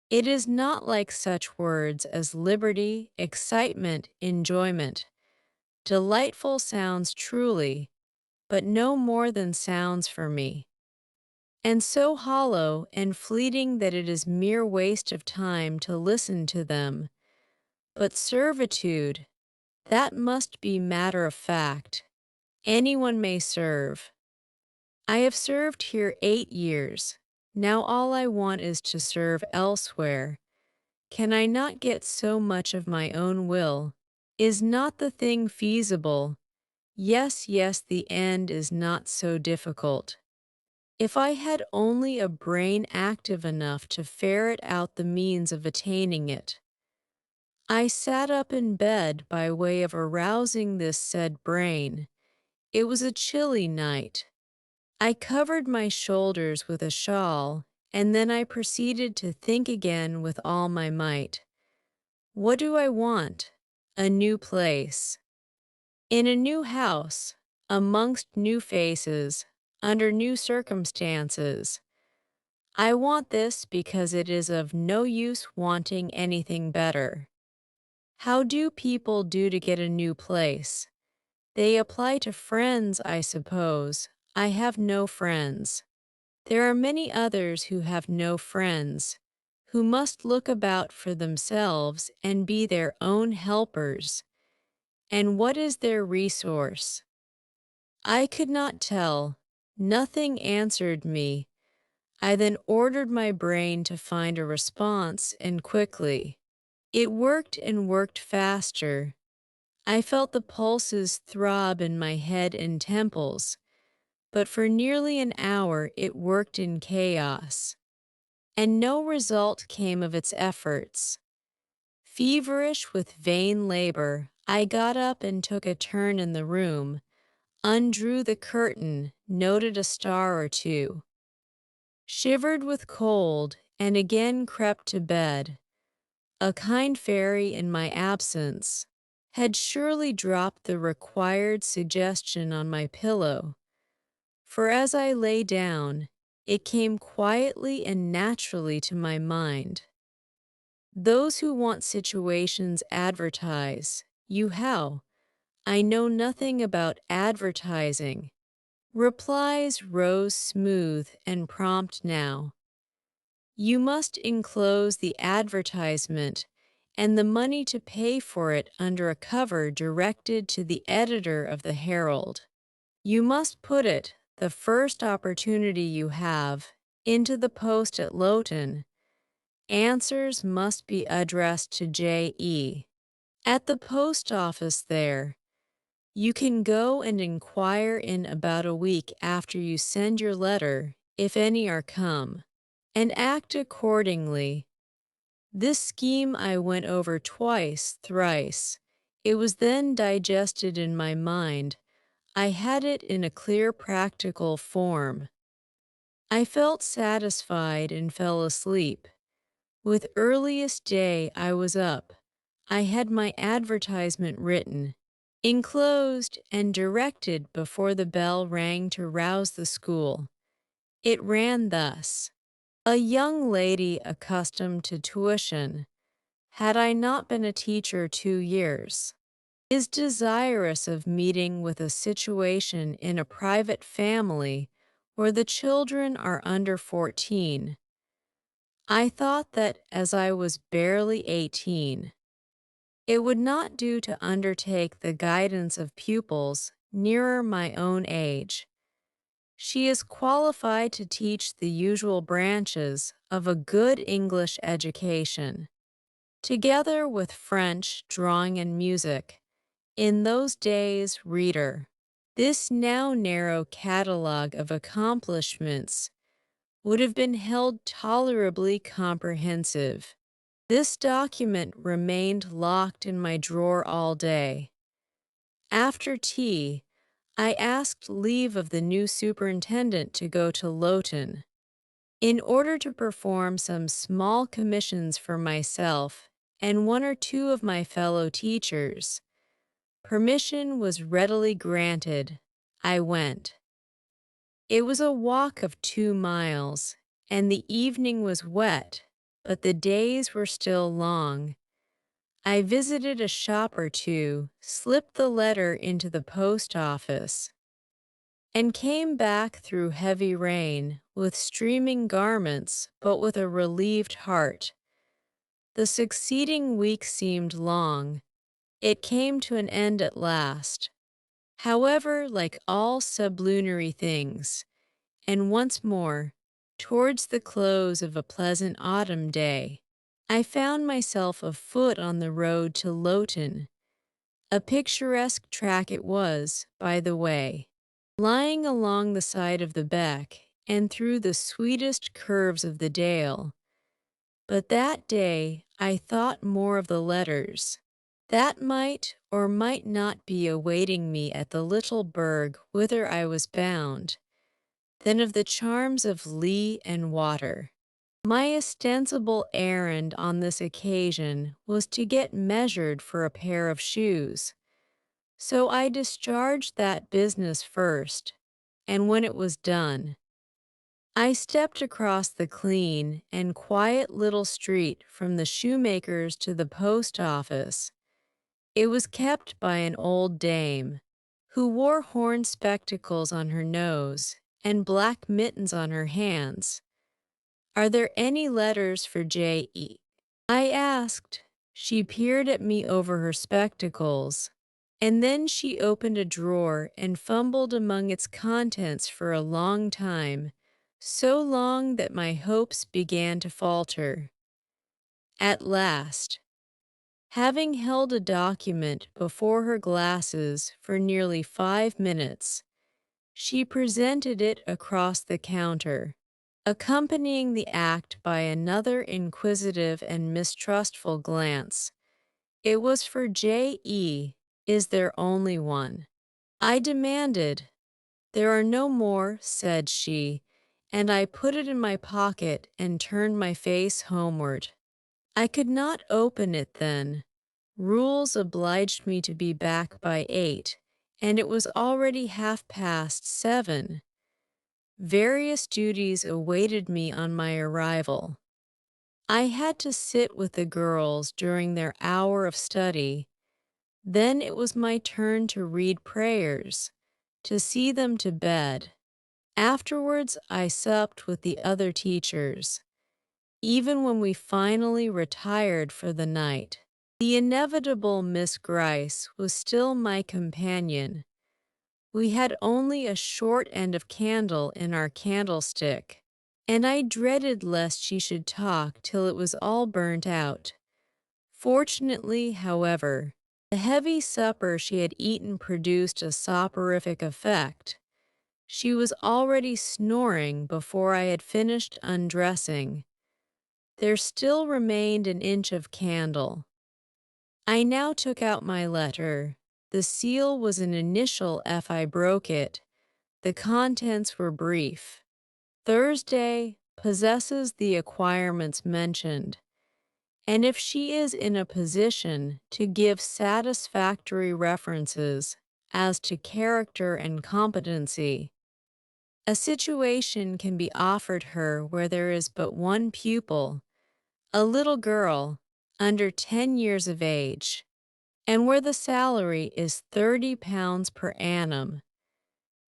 It is not like such words as liberty, excitement, enjoyment. Delightful sounds truly, but no more than sounds for me. And so hollow and fleeting that it is mere waste of time to listen to them. But servitude, that must be matter of fact. Anyone may serve. I have served here 8 years. Now all I want is to serve elsewhere. Can I not get so much of my own will? Is not the thing feasible? Yes, yes, the end is not so difficult. If I had only a brain active enough to ferret out the means of attaining it. I sat up in bed by way of arousing this said brain. It was a chilly night. I covered my shoulders with a shawl, and then I proceeded to think again with all my might. What do I want? A new place. In a new house, amongst new faces, under new circumstances. I want this because it is of no use wanting anything better. How do people do to get a new place? They apply to friends, I suppose. I have no friends. There are many others who have no friends, who must look about for themselves and be their own helpers. And what is their resource? I could not tell. Nothing answered me. I then ordered my brain to find a response, and quickly. It worked and worked faster. I felt the pulses throb in my head and temples, but for nearly an hour it worked in chaos, and no result came of its efforts. Feverish with vain labor, I got up and took a turn in the room, undrew the curtain, noted a star or two, shivered with cold, and again crept to bed. A kind fairy in my absence had surely dropped the required suggestion on my pillow, for as I lay down, it came quietly and naturally to my mind. Those who want situations advertise. You how? I know nothing about advertising. Replies rose smooth and prompt now. You must enclose the advertisement and the money to pay for it under a cover directed to the editor of the Herald. You must put it, the first opportunity you have, into the post at Lowton. Answers must be addressed to J.E. At the post office there. You can go and inquire in about a week after you send your letter, if any are come, and act accordingly. This scheme I went over twice, thrice. It was then digested in my mind. I had it in a clear practical form. I felt satisfied and fell asleep. With earliest day I was up. I had my advertisement written, enclosed, and directed before the bell rang to rouse the school. It ran thus: a young lady accustomed to tuition, had I not been a teacher 2 years, is desirous of meeting with a situation in a private family where the children are under 14. I thought that as I was barely 18, it would not do to undertake the guidance of pupils nearer my own age. She is qualified to teach the usual branches of a good English education, together with French, drawing, and music. In those days, reader, this now narrow catalogue of accomplishments would have been held tolerably comprehensive. This document remained locked in my drawer all day. After tea, I asked leave of the new superintendent to go to Lowton, in order to perform some small commissions for myself and one or two of my fellow teachers. Permission was readily granted. I went. It was a walk of 2 miles, and the evening was wet, but the days were still long. I visited a shop or two, slipped the letter into the post office, and came back through heavy rain, with streaming garments, but with a relieved heart. The succeeding week seemed long. It came to an end at last. However, like all sublunary things, and once more, towards the close of a pleasant autumn day, I found myself afoot on the road to Lowton. A picturesque track it was, by the way, lying along the side of the beck and through the sweetest curves of the dale. But that day I thought more of the letters that might or might not be awaiting me at the little burg whither I was bound, than of the charms of lea and water. My ostensible errand on this occasion was to get measured for a pair of shoes, so I discharged that business first, and when it was done, I stepped across the clean and quiet little street from the shoemaker's to the post office. It was kept by an old dame, who wore horn spectacles on her nose and black mittens on her hands. "Are there any letters for J.E.?" I asked. She peered at me over her spectacles, and then she opened a drawer and fumbled among its contents for a long time, so long that my hopes began to falter. At last, having held a document before her glasses for nearly 5 minutes, she presented it across the counter, accompanying the act by another inquisitive and mistrustful glance. It was for J.E. Is there only one? I demanded. "There are no more," said she, and I put it in my pocket and turned my face homeward. I could not open it then. Rules obliged me to be back by 8, and it was already 7:30. Various duties awaited me on my arrival. I had to sit with the girls during their hour of study. Then it was my turn to read prayers, to see them to bed. Afterwards, I supped with the other teachers. Even when we finally retired for the night, the inevitable Miss Gryce was still my companion. We had only a short end of candle in our candlestick, and I dreaded lest she should talk till it was all burnt out. Fortunately, however, the heavy supper she had eaten produced a soporific effect. She was already snoring before I had finished undressing. There still remained an inch of candle. I now took out my letter. The seal was an initial if I broke it. The contents were brief. Thursday possesses the acquirements mentioned, and if she is in a position to give satisfactory references as to character and competency, a situation can be offered her where there is but one pupil, a little girl under 10 years of age, and where the salary is £30 per annum.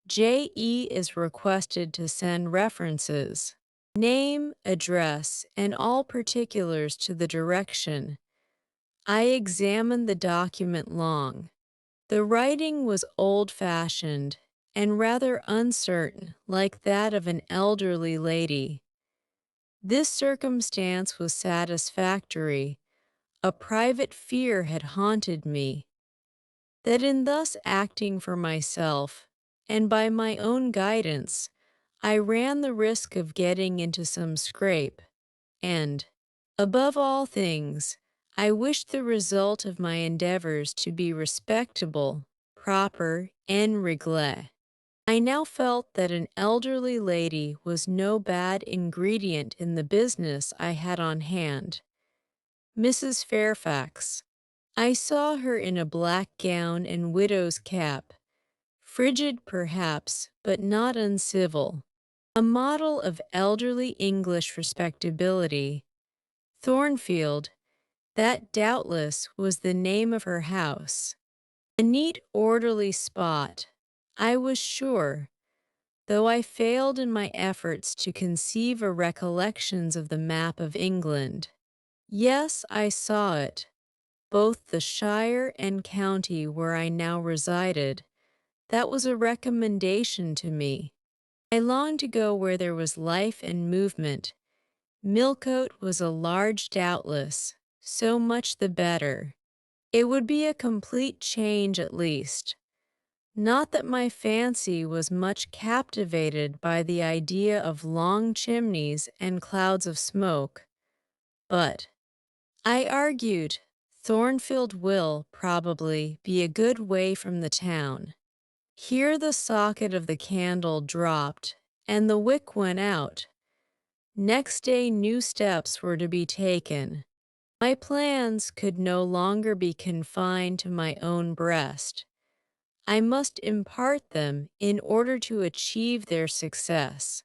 J.E. is requested to send references, name, address, and all particulars to the direction. I examined the document long. The writing was old-fashioned and rather uncertain, like that of an elderly lady. This circumstance was satisfactory. A private fear had haunted me, that in thus acting for myself, and by my own guidance, I ran the risk of getting into some scrape, and, above all things, I wished the result of my endeavors to be respectable, proper, en règle. I now felt that an elderly lady was no bad ingredient in the business I had on hand. Mrs. Fairfax. I saw her in a black gown and widow's cap, frigid perhaps, but not uncivil, a model of elderly English respectability. Thornfield, that doubtless was the name of her house. A neat, orderly spot, I was sure, though I failed in my efforts to conceive a recollections of the map of England. Yes, I saw it, both the shire and county where I now resided. That was a recommendation to me. I longed to go where there was life and movement. Millcote was a large doubtless, so much the better. It would be a complete change at least. Not that my fancy was much captivated by the idea of long chimneys and clouds of smoke, but, I argued, Thornfield will, probably, be a good way from the town. Here the socket of the candle dropped, and the wick went out. Next day new steps were to be taken. My plans could no longer be confined to my own breast. I must impart them in order to achieve their success.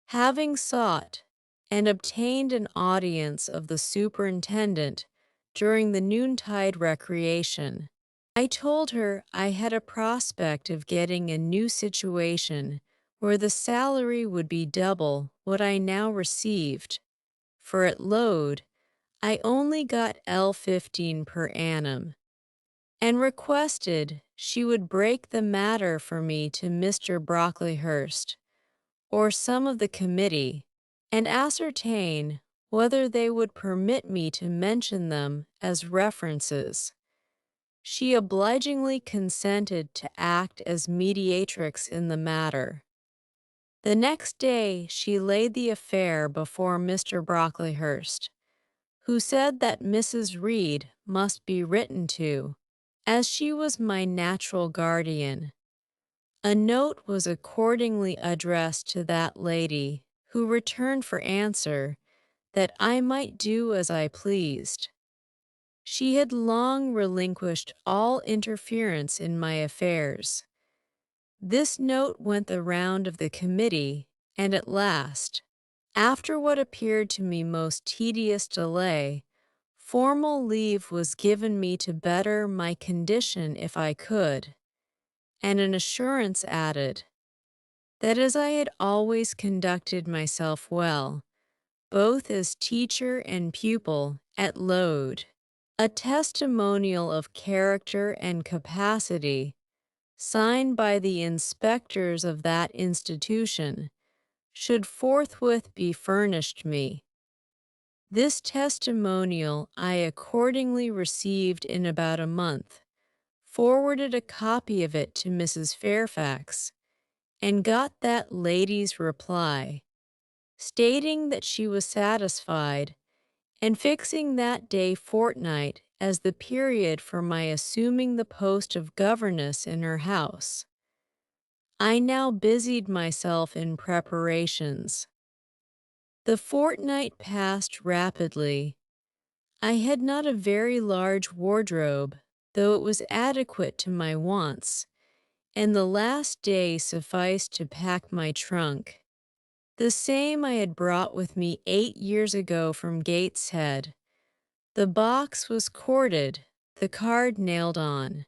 Having sought and obtained an audience of the superintendent during the noontide recreation, I told her I had a prospect of getting a new situation where the salary would be double what I now received, for at Loud I only got L15 per annum, and requested she would break the matter for me to Mr. Brocklehurst, or some of the committee, and ascertain whether they would permit me to mention them as references. She obligingly consented to act as mediatrix in the matter. The next day she laid the affair before Mr. Brocklehurst, who said that Mrs. Reed must be written to, as she was my natural guardian. A note was accordingly addressed to that lady, who returned for answer that I might do as I pleased. She had long relinquished all interference in my affairs. This note went the round of the committee, and at last, after what appeared to me most tedious delay, formal leave was given me to better my condition if I could, and an assurance added, that as I had always conducted myself well, both as teacher and pupil, at Loud, a testimonial of character and capacity, signed by the inspectors of that institution, should forthwith be furnished me. This testimonial I accordingly received in about a month, forwarded a copy of it to Mrs. Fairfax, and got that lady's reply, stating that she was satisfied, and fixing that day fortnight as the period for my assuming the post of governess in her house. I now busied myself in preparations. The fortnight passed rapidly. I had not a very large wardrobe, though it was adequate to my wants, and the last day sufficed to pack my trunk, the same I had brought with me 8 years ago from Gateshead. The box was corded, the card nailed on.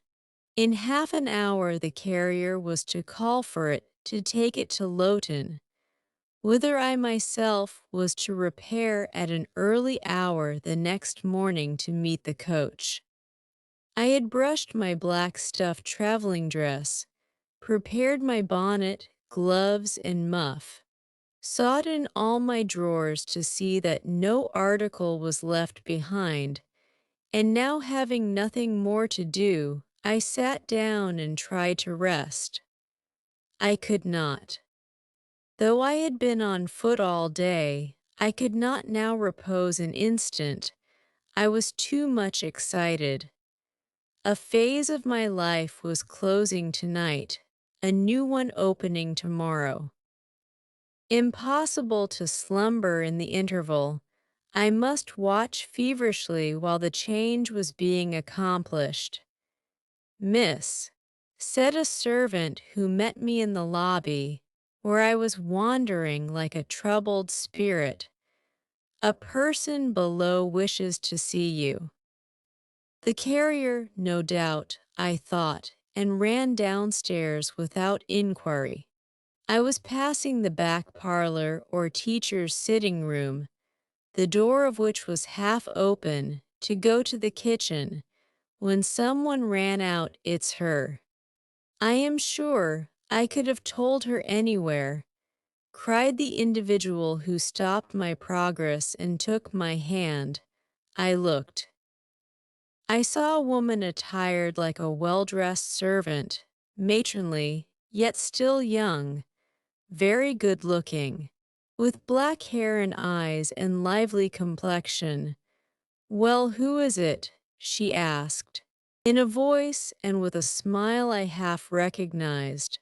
In half an hour the carrier was to call for it to take it to Loughton, whither I myself was to repair at an early hour the next morning to meet the coach. I had brushed my black stuff traveling dress, prepared my bonnet, gloves, and muff, sought in all my drawers to see that no article was left behind, and now having nothing more to do, I sat down and tried to rest. I could not. Though I had been on foot all day, I could not now repose an instant. I was too much excited. A phase of my life was closing tonight, a new one opening tomorrow. Impossible to slumber in the interval. I must watch feverishly while the change was being accomplished. "Miss," said a servant who met me in the lobby, where I was wandering like a troubled spirit, "a person below wishes to see you." The carrier, no doubt, I thought, and ran downstairs without inquiry. I was passing the back parlor or teacher's sitting room, the door of which was half open, to go to the kitchen, when someone ran out. "It's her." "I am sure I could have told her anywhere," cried the individual who stopped my progress and took my hand. I looked. I saw a woman attired like a well-dressed servant, matronly, yet still young, very good-looking, with black hair and eyes and lively complexion. "Well, who is it?" she asked, in a voice and with a smile I half recognized.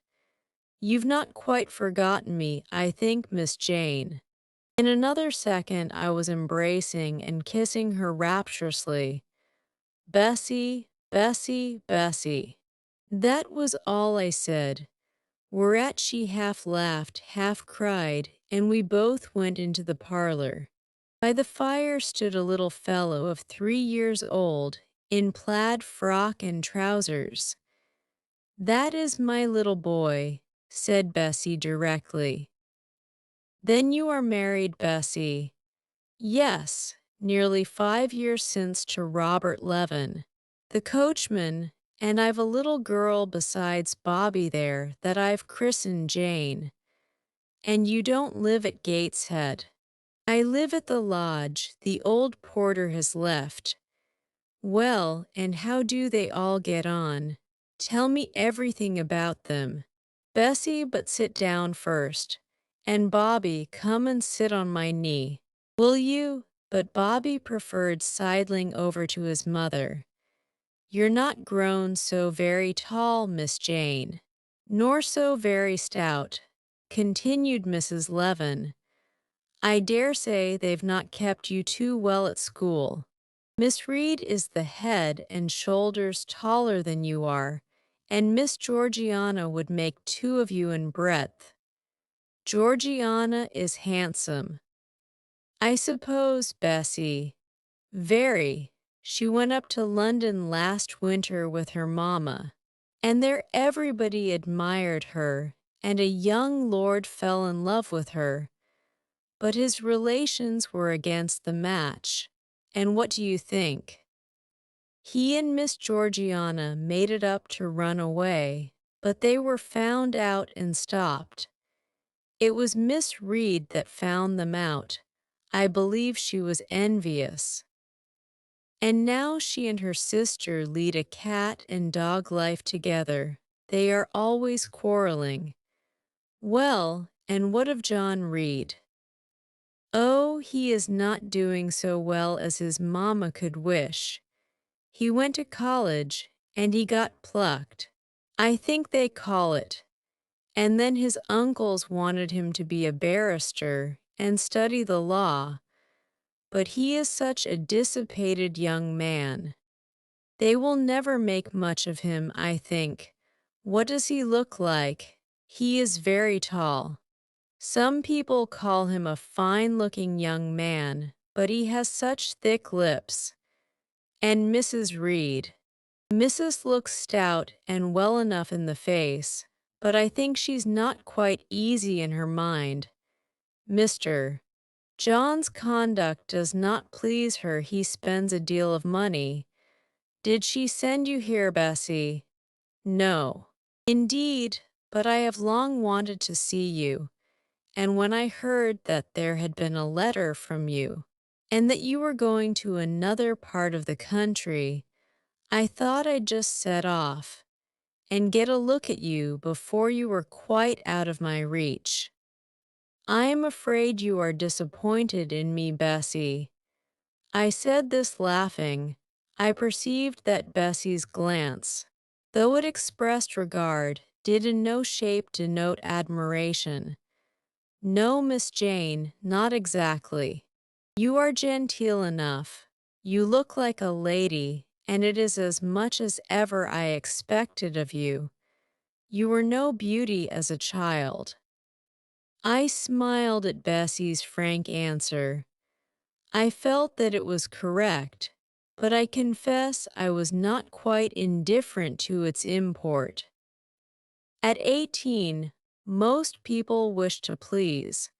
"You've not quite forgotten me, I think, Miss Jane." In another second I was embracing and kissing her rapturously. "Bessie, Bessie, Bessie." That was all I said, whereat she half laughed, half cried, and we both went into the parlor. By the fire stood a little fellow of 3 years old, in plaid frock and trousers. "That is my little boy," said Bessie directly. "Then you are married, Bessie?" "Yes, nearly 5 years since to Robert Levin, the coachman, and I've a little girl besides Bobby there that I've christened Jane." "And you don't live at Gateshead?" "I live at the lodge the old porter has left." "Well, and how do they all get on? Tell me everything about them. Bessie, but sit down first. And Bobby, come and sit on my knee. Will you?" But Bobby preferred sidling over to his mother. "You're not grown so very tall, Miss Jane." "Nor so very stout," continued Mrs. Levin. "I dare say they've not kept you too well at school. Miss Reed is the head and shoulders taller than you are, and Miss Georgiana would make two of you in breadth. Georgiana is handsome." "I suppose, Bessie." "Very. She went up to London last winter with her mamma, and there everybody admired her, and a young lord fell in love with her, but his relations were against the match. And what do you think? He and Miss Georgiana made it up to run away, but they were found out and stopped. It was Miss Reed that found them out. I believe she was envious. And now she and her sister lead a cat and dog life together. They are always quarreling. Well, and what of John Reed? Oh, he is not doing so well as his mamma could wish. He went to college, and he got plucked. I think they call it. And then his uncles wanted him to be a barrister and study the law, but he is such a dissipated young man. They will never make much of him, I think. What does he look like? He is very tall. Some people call him a fine-looking young man, but he has such thick lips. And Mrs. Reed. Mrs. looks stout and well enough in the face, but I think she's not quite easy in her mind. Mr. John's conduct does not please her. He spends a deal of money. Did she send you here, Bessie? No. Indeed, but I have long wanted to see you, and when I heard that there had been a letter from you, and that you were going to another part of the country, I thought I'd just set off and get a look at you before you were quite out of my reach. I am afraid you are disappointed in me, Bessie. I said this laughing. I perceived that Bessie's glance, though it expressed regard, did in no shape denote admiration. No, Miss Jane, not exactly. You are genteel enough. You look like a lady, and it is as much as ever I expected of you. You were no beauty as a child. I smiled at Bessie's frank answer. I felt that it was correct, but I confess I was not quite indifferent to its import. At 18, most people wish to please,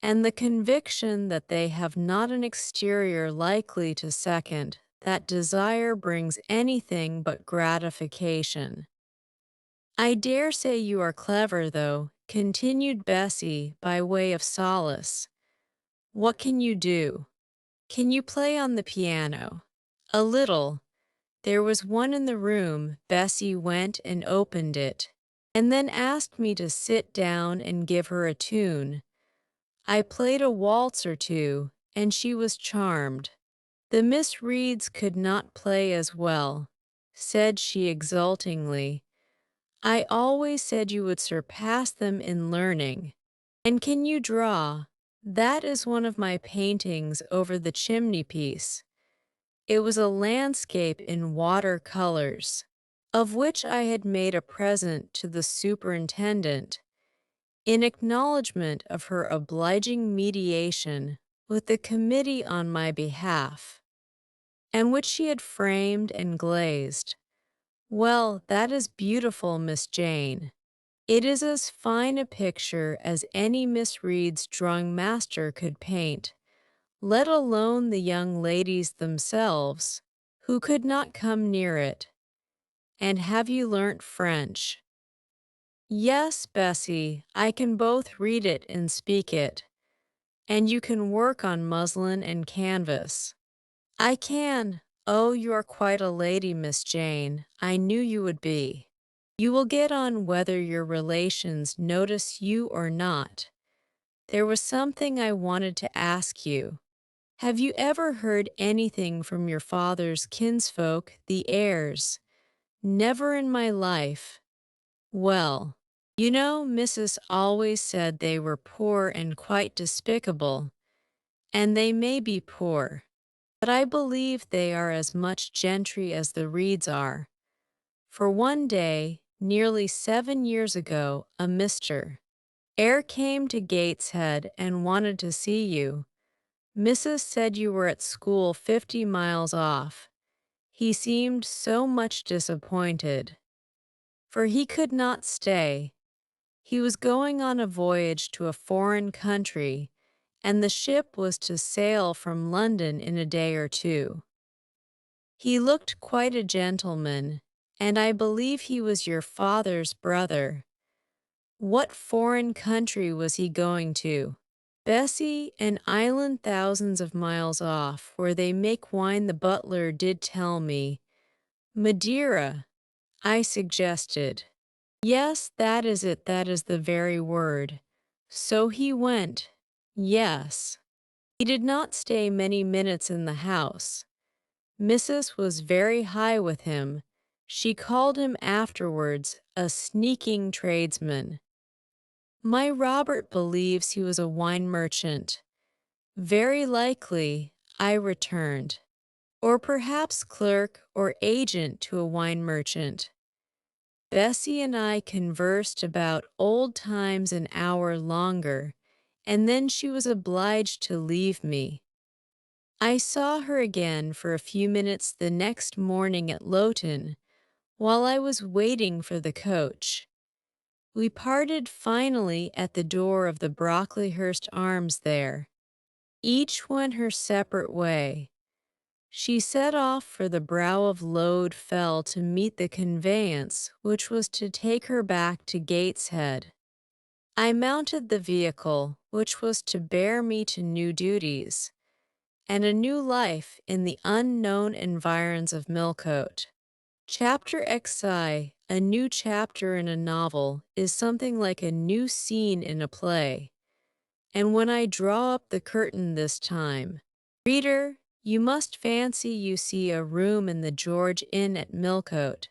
and the conviction that they have not an exterior likely to second that desire brings anything but gratification. I dare say you are clever, though, continued Bessie by way of solace. What can you do? Can you play on the piano? A little. There was one in the room. Bessie went and opened it, and then asked me to sit down and give her a tune. I played a waltz or two, and she was charmed. The Miss Reeds could not play as well, said she exultingly. I always said you would surpass them in learning. And can you draw? That is one of my paintings over the chimney-piece. It was a landscape in water colors, of which I had made a present to the superintendent, in acknowledgment of her obliging mediation with the committee on my behalf, and which she had framed and glazed. Well, that is beautiful, Miss Jane. It is as fine a picture as any Miss Reed's drawing master could paint, let alone the young ladies themselves, who could not come near it. And have you learnt French? Yes, Bessie, I can both read it and speak it. And you can work on muslin and canvas. I can. Oh, you are quite a lady, Miss Jane. I knew you would be. You will get on whether your relations notice you or not. There was something I wanted to ask you. Have you ever heard anything from your father's kinsfolk, the Eyres? Never in my life. Well, you know, Mrs. always said they were poor and quite despicable, and they may be poor, but I believe they are as much gentry as the Reeds are. For one day, nearly 7 years ago, a Mr. Eyre came to Gateshead and wanted to see you. Mrs. said you were at school 50 miles off. He seemed so much disappointed, for he could not stay. He was going on a voyage to a foreign country, and the ship was to sail from London in a day or two. He looked quite a gentleman, and I believe he was your father's brother. What foreign country was he going to? Bessie, an island thousands of miles off, where they make wine the butler did tell me. Madeira, I suggested. Yes, that is it, that is the very word. So he went. Yes. He did not stay many minutes in the house. Mrs. was very high with him. She called him afterwards a sneaking tradesman. My Robert believes he was a wine merchant. Very likely, I returned. Or perhaps clerk or agent to a wine merchant. Bessie and I conversed about old times an hour longer, and then she was obliged to leave me. I saw her again for a few minutes the next morning at Lowton, while I was waiting for the coach. We parted finally at the door of the Brocklehurst Arms there. Each went her separate way. She set off for the brow of Load Fell to meet the conveyance which was to take her back to Gateshead. I mounted the vehicle which was to bear me to new duties and a new life in the unknown environs of Millcote. Chapter XI, a new chapter in a novel, is something like a new scene in a play. And when I draw up the curtain this time, reader, you must fancy you see a room in the George Inn at Millcote,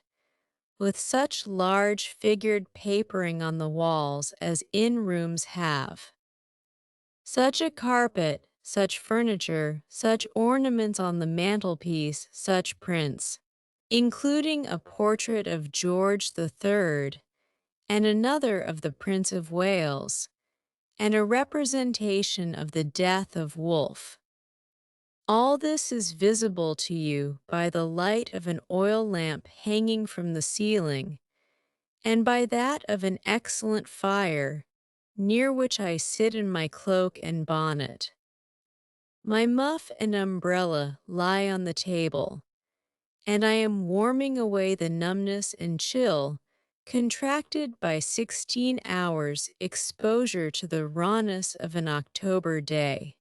with such large figured papering on the walls as inn rooms have. Such a carpet, such furniture, such ornaments on the mantelpiece, such prints, including a portrait of George III and another of the Prince of Wales, and a representation of the death of Wolfe. All this is visible to you by the light of an oil lamp hanging from the ceiling, and by that of an excellent fire, near which I sit in my cloak and bonnet. My muff and umbrella lie on the table, and I am warming away the numbness and chill contracted by 16 hours' exposure to the rawness of an October day.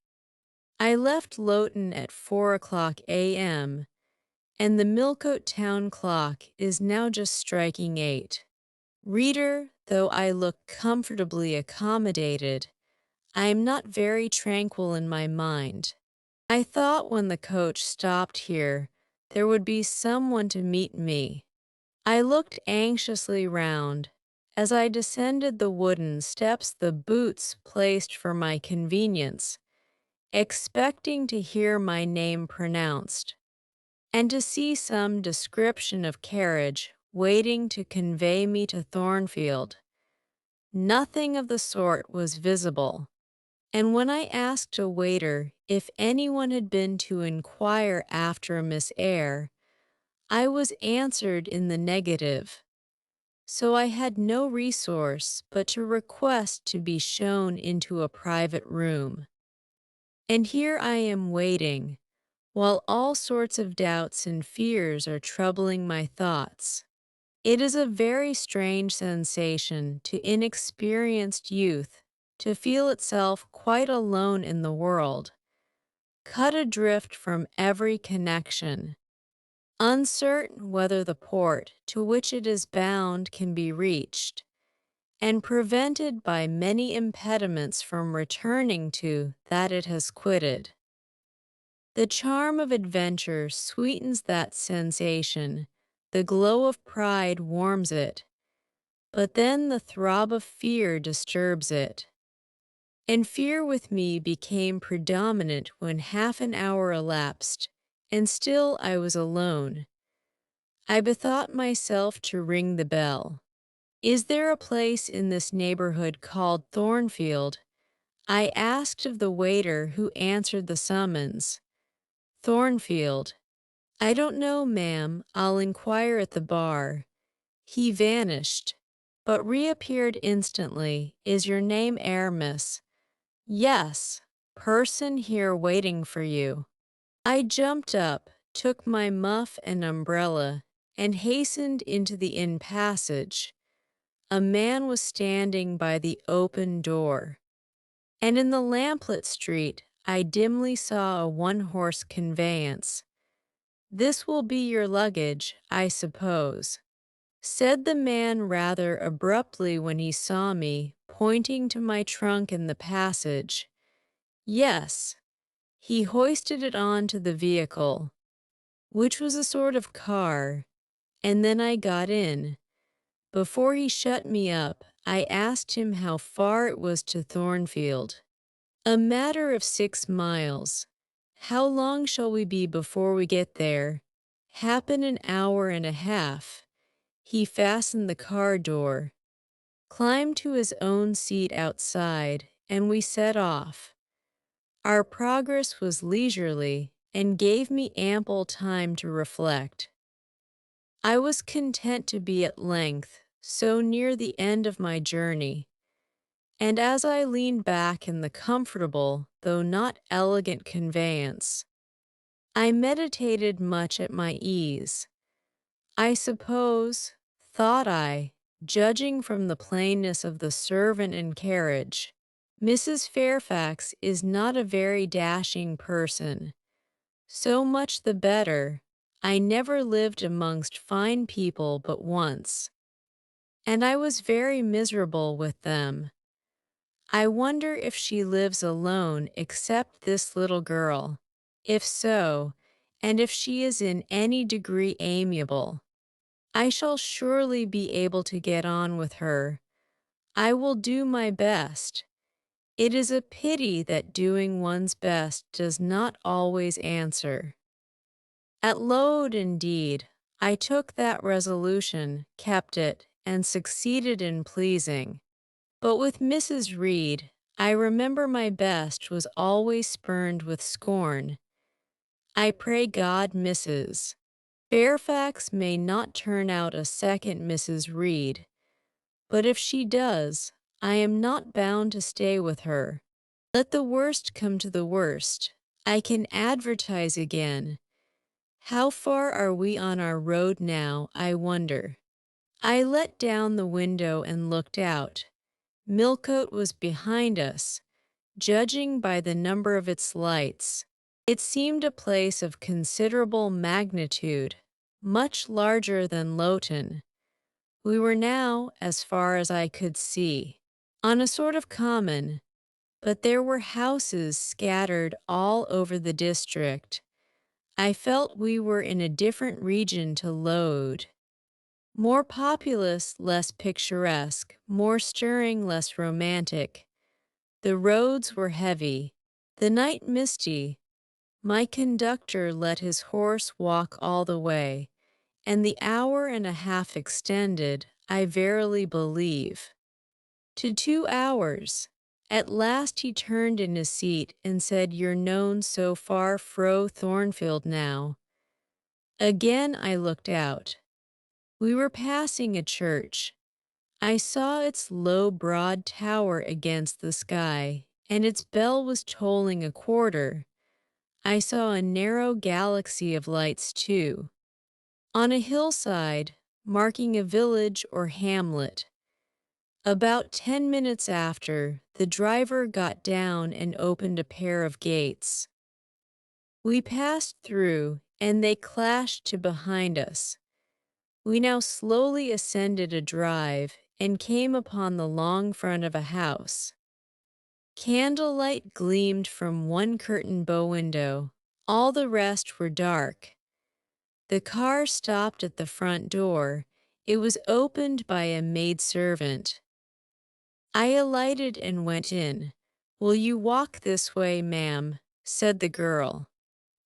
I left Lowton at 4 o'clock a.m., and the Millcote town clock is now just striking 8. Reader, though I look comfortably accommodated, I am not very tranquil in my mind. I thought when the coach stopped here, there would be someone to meet me. I looked anxiously round. As I descended the wooden steps the boots placed for my convenience, expecting to hear my name pronounced, and to see some description of carriage waiting to convey me to Thornfield. Nothing of the sort was visible, and when I asked a waiter if anyone had been to inquire after Miss Eyre, I was answered in the negative. So I had no resource but to request to be shown into a private room. And here I am waiting, while all sorts of doubts and fears are troubling my thoughts. It is a very strange sensation to inexperienced youth to feel itself quite alone in the world, cut adrift from every connection, uncertain whether the port to which it is bound can be reached, and prevented by many impediments from returning to that it has quitted. The charm of adventure sweetens that sensation, the glow of pride warms it, but then the throb of fear disturbs it. And fear with me became predominant when half an hour elapsed, and still I was alone. I bethought myself to ring the bell. Is there a place in this neighborhood called Thornfield? I asked of the waiter who answered the summons. Thornfield. I don't know, ma'am. I'll inquire at the bar. He vanished, but reappeared instantly. Is your name Eyre, miss? Yes. Person here waiting for you. I jumped up, took my muff and umbrella, and hastened into the inn passage. A man was standing by the open door, and in the lamplit street I dimly saw a one-horse conveyance. "This will be your luggage, I suppose," said the man rather abruptly when he saw me, pointing to my trunk in the passage. "Yes." He hoisted it on to the vehicle, which was a sort of car, and then I got in. Before he shut me up, I asked him how far it was to Thornfield. "A matter of 6 miles. How long shall we be before we get there?" "Happen an hour and a half." He fastened the car door, climbed to his own seat outside, and we set off. Our progress was leisurely and gave me ample time to reflect. I was content to be at length so near the end of my journey, and as I leaned back in the comfortable, though not elegant conveyance, I meditated much at my ease. I suppose, thought I, judging from the plainness of the servant and carriage, Mrs. Fairfax is not a very dashing person. So much the better. I never lived amongst fine people but once, and I was very miserable with them. I wonder if she lives alone except this little girl. If so, and if she is in any degree amiable, I shall surely be able to get on with her. I will do my best. It is a pity that doing one's best does not always answer. At Load, indeed, I took that resolution, kept it, and succeeded in pleasing. But with Mrs. Reed, I remember my best was always spurned with scorn. I pray God Mrs. Fairfax may not turn out a second Mrs. Reed, but if she does, I am not bound to stay with her. Let the worst come to the worst. I can advertise again. How far are we on our road now, I wonder? I let down the window and looked out. Millcote was behind us, judging by the number of its lights. It seemed a place of considerable magnitude, much larger than Loughton. We were now, as far as I could see, on a sort of common, but there were houses scattered all over the district. I felt we were in a different region to Load. More populous, less picturesque, more stirring, less romantic. The roads were heavy, the night misty. My conductor let his horse walk all the way, and the hour and a half extended, I verily believe, to 2 hours. At last he turned in his seat and said, "You're known so far fro Thornfield now." Again I looked out. We were passing a church. I saw its low broad tower against the sky, and its bell was tolling a quarter. I saw a narrow galaxy of lights too, on a hillside, marking a village or hamlet. About 10 minutes after, the driver got down and opened a pair of gates. We passed through, and they clashed to behind us. We now slowly ascended a drive and came upon the long front of a house. Candlelight gleamed from one curtained bow window. All the rest were dark. The car stopped at the front door. It was opened by a maidservant. I alighted and went in. "Will you walk this way, ma'am?" said the girl,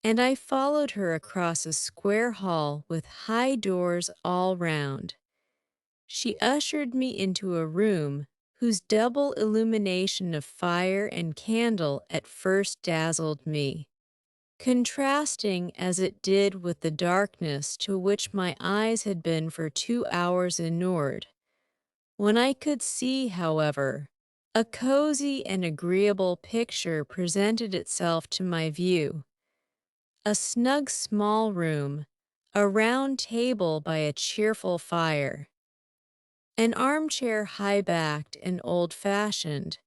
and I followed her across a square hall with high doors all round. She ushered me into a room whose double illumination of fire and candle at first dazzled me, contrasting as it did with the darkness to which my eyes had been for 2 hours inured. When I could see, however, a cozy and agreeable picture presented itself to my view. A snug small room, a round table by a cheerful fire, an armchair high-backed and old-fashioned,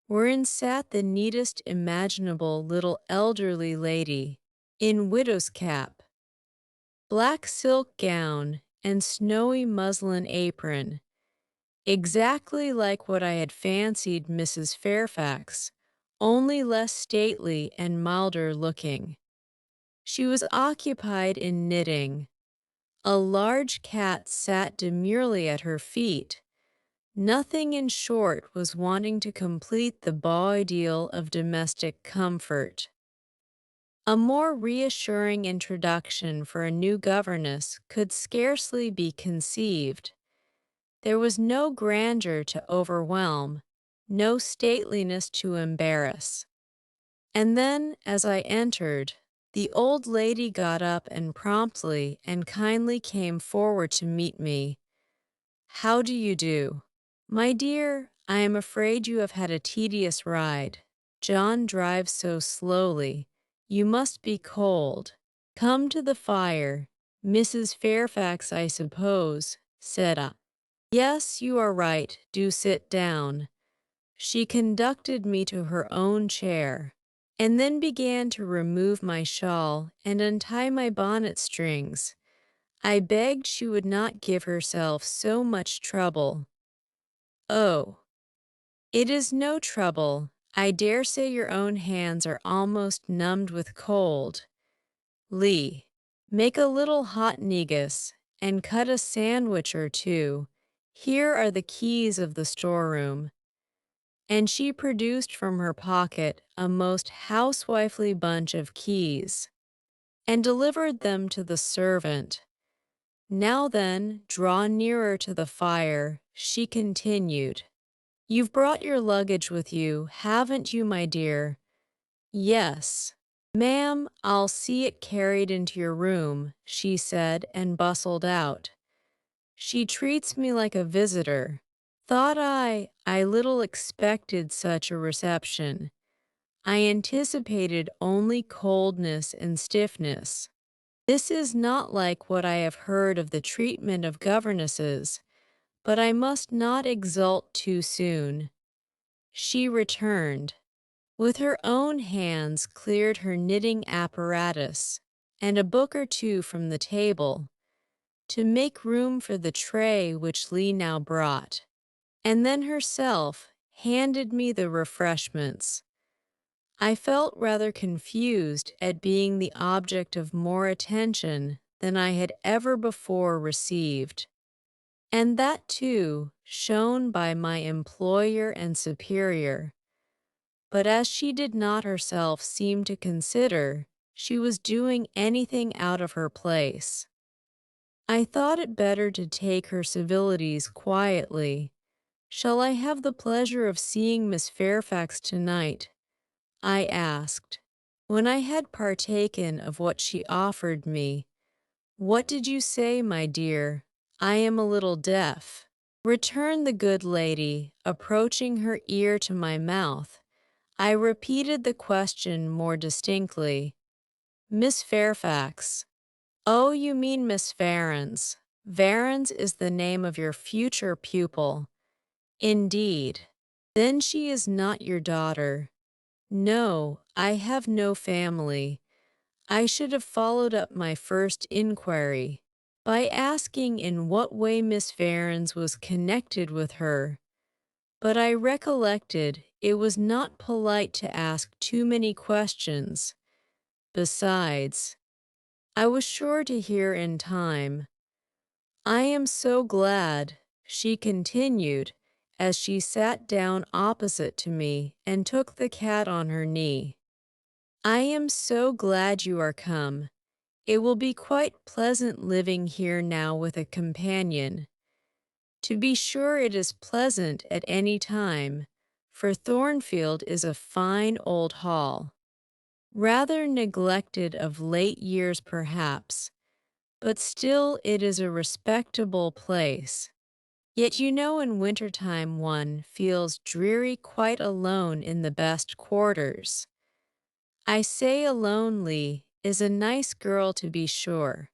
wherein sat the neatest imaginable little elderly lady, in widow's cap, black silk gown, and snowy muslin apron, exactly like what I had fancied Mrs. Fairfax, only less stately and milder looking. She was occupied in knitting. A large cat sat demurely at her feet. Nothing, in short, was wanting to complete the beau ideal of domestic comfort. A more reassuring introduction for a new governess could scarcely be conceived. There was no grandeur to overwhelm, no stateliness to embarrass. And then, as I entered, the old lady got up and promptly and kindly came forward to meet me. "How do you do? My dear, I am afraid you have had a tedious ride. John drives so slowly. You must be cold. Come to the fire. Mrs. Fairfax, I suppose," said I. "Yes, you are right. Do sit down." She conducted me to her own chair, and then began to remove my shawl and untie my bonnet strings. I begged she would not give herself so much trouble. "Oh, it is no trouble. I dare say your own hands are almost numbed with cold. Lee, make a little hot negus, and cut a sandwich or two. Here are the keys of the storeroom." And she produced from her pocket a most housewifely bunch of keys, and delivered them to the servant. "Now then, draw nearer to the fire," she continued. "You've brought your luggage with you, haven't you, my dear?" "Yes, ma'am, I'll see it carried into your room," she said, and bustled out. She treats me like a visitor. Thought I little expected such a reception. I anticipated only coldness and stiffness. This is not like what I have heard of the treatment of governesses, but I must not exult too soon. She returned, with her own hands cleared her knitting apparatus, and a book or two from the table, to make room for the tray which Lee now brought, and then herself handed me the refreshments. I felt rather confused at being the object of more attention than I had ever before received, and that too shown by my employer and superior. But as she did not herself seem to consider she was doing anything out of her place, I thought it better to take her civilities quietly. "Shall I have the pleasure of seeing Miss Fairfax tonight?" I asked, when I had partaken of what she offered me. "What did you say, my dear? I am a little deaf," returned the good lady, approaching her ear to my mouth. I repeated the question more distinctly. "Miss Fairfax." "Oh, you mean Miss Varens. Varens is the name of your future pupil." "Indeed. Then she is not your daughter." "No, I have no family." I should have followed up my first inquiry by asking in what way Miss Varens was connected with her, but I recollected it was not polite to ask too many questions. Besides, I was sure to hear in time. "I am so glad," she continued, as she sat down opposite to me and took the cat on her knee. "I am so glad you are come. It will be quite pleasant living here now with a companion. To be sure it is pleasant at any time, for Thornfield is a fine old hall, rather neglected of late years perhaps, but still it is a respectable place. Yet you know in winter-time one feels dreary quite alone in the best quarters. I say alone, Lee is a nice girl to be sure.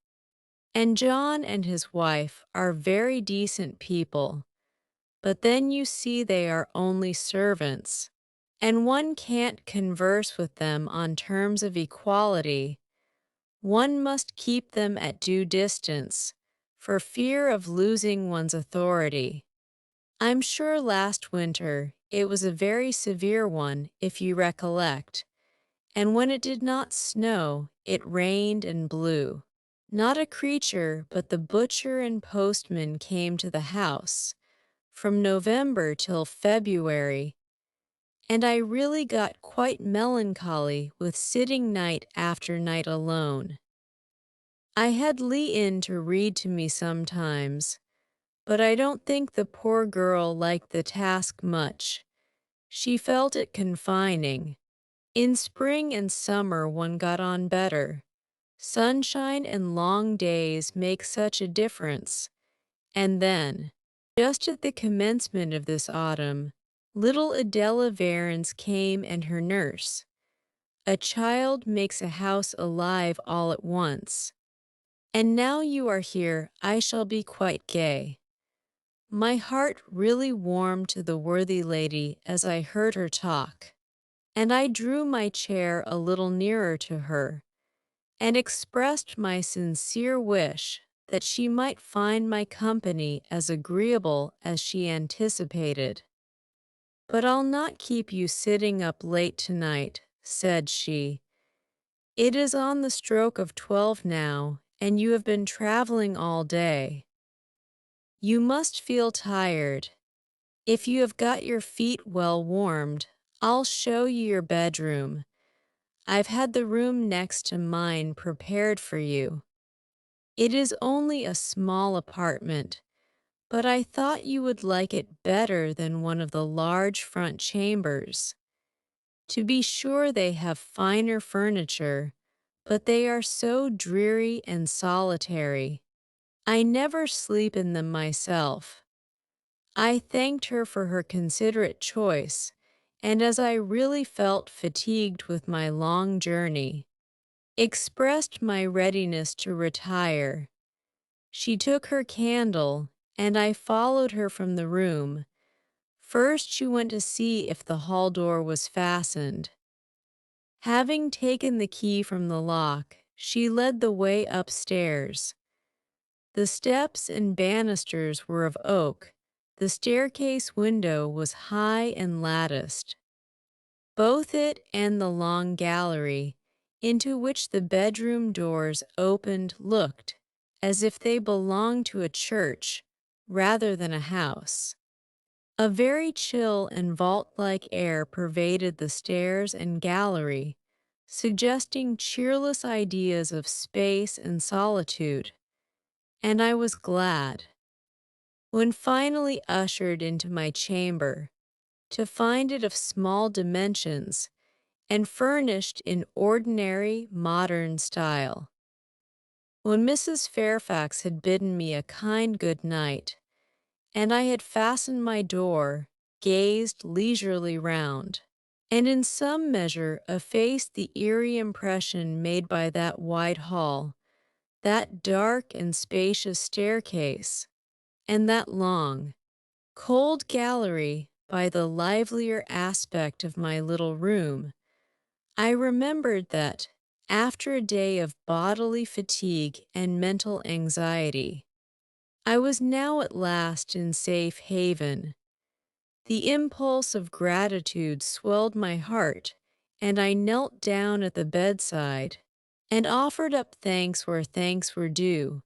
And John and his wife are very decent people, but then you see they are only servants, and one can't converse with them on terms of equality. One must keep them at due distance, for fear of losing one's authority. I'm sure last winter it was a very severe one, if you recollect, and when it did not snow, it rained and blew. Not a creature but the butcher and postman came to the house, from November till February, and I really got quite melancholy with sitting night after night alone. I had Lee in to read to me sometimes, but I don't think the poor girl liked the task much. She felt it confining. In spring and summer one got on better. Sunshine and long days make such a difference. And then, just at the commencement of this autumn, little Adela Varens came and her nurse. A child makes a house alive all at once. And now you are here, I shall be quite gay. My heart really warmed to the worthy lady as I heard her talk, and I drew my chair a little nearer to her, and expressed my sincere wish that she might find my company as agreeable as she anticipated. "But I'll not keep you sitting up late tonight," said she. "It is on the stroke of 12 now, and you have been traveling all day. You must feel tired. If you have got your feet well warmed, I'll show you your bedroom. I've had the room next to mine prepared for you. It is only a small apartment, but I thought you would like it better than one of the large front chambers. To be sure they have finer furniture, but they are so dreary and solitary. I never sleep in them myself." I thanked her for her considerate choice, and as I really felt fatigued with my long journey, expressed my readiness to retire. She took her candle, and I followed her from the room. First she went to see if the hall door was fastened. Having taken the key from the lock, she led the way upstairs. The steps and banisters were of oak. The staircase window was high and latticed. Both it and the long gallery, into which the bedroom doors opened, looked as if they belonged to a church rather than a house. A very chill and vault-like air pervaded the stairs and gallery, suggesting cheerless ideas of space and solitude, and I was glad, when finally ushered into my chamber, to find it of small dimensions and furnished in ordinary modern style. When Mrs. Fairfax had bidden me a kind good night, and I had fastened my door, gazed leisurely round, and in some measure effaced the eerie impression made by that wide hall, that dark and spacious staircase, and that long, cold gallery by the livelier aspect of my little room, I remembered that, after a day of bodily fatigue and mental anxiety, I was now at last in safe haven. The impulse of gratitude swelled my heart, and I knelt down at the bedside and offered up thanks where thanks were due,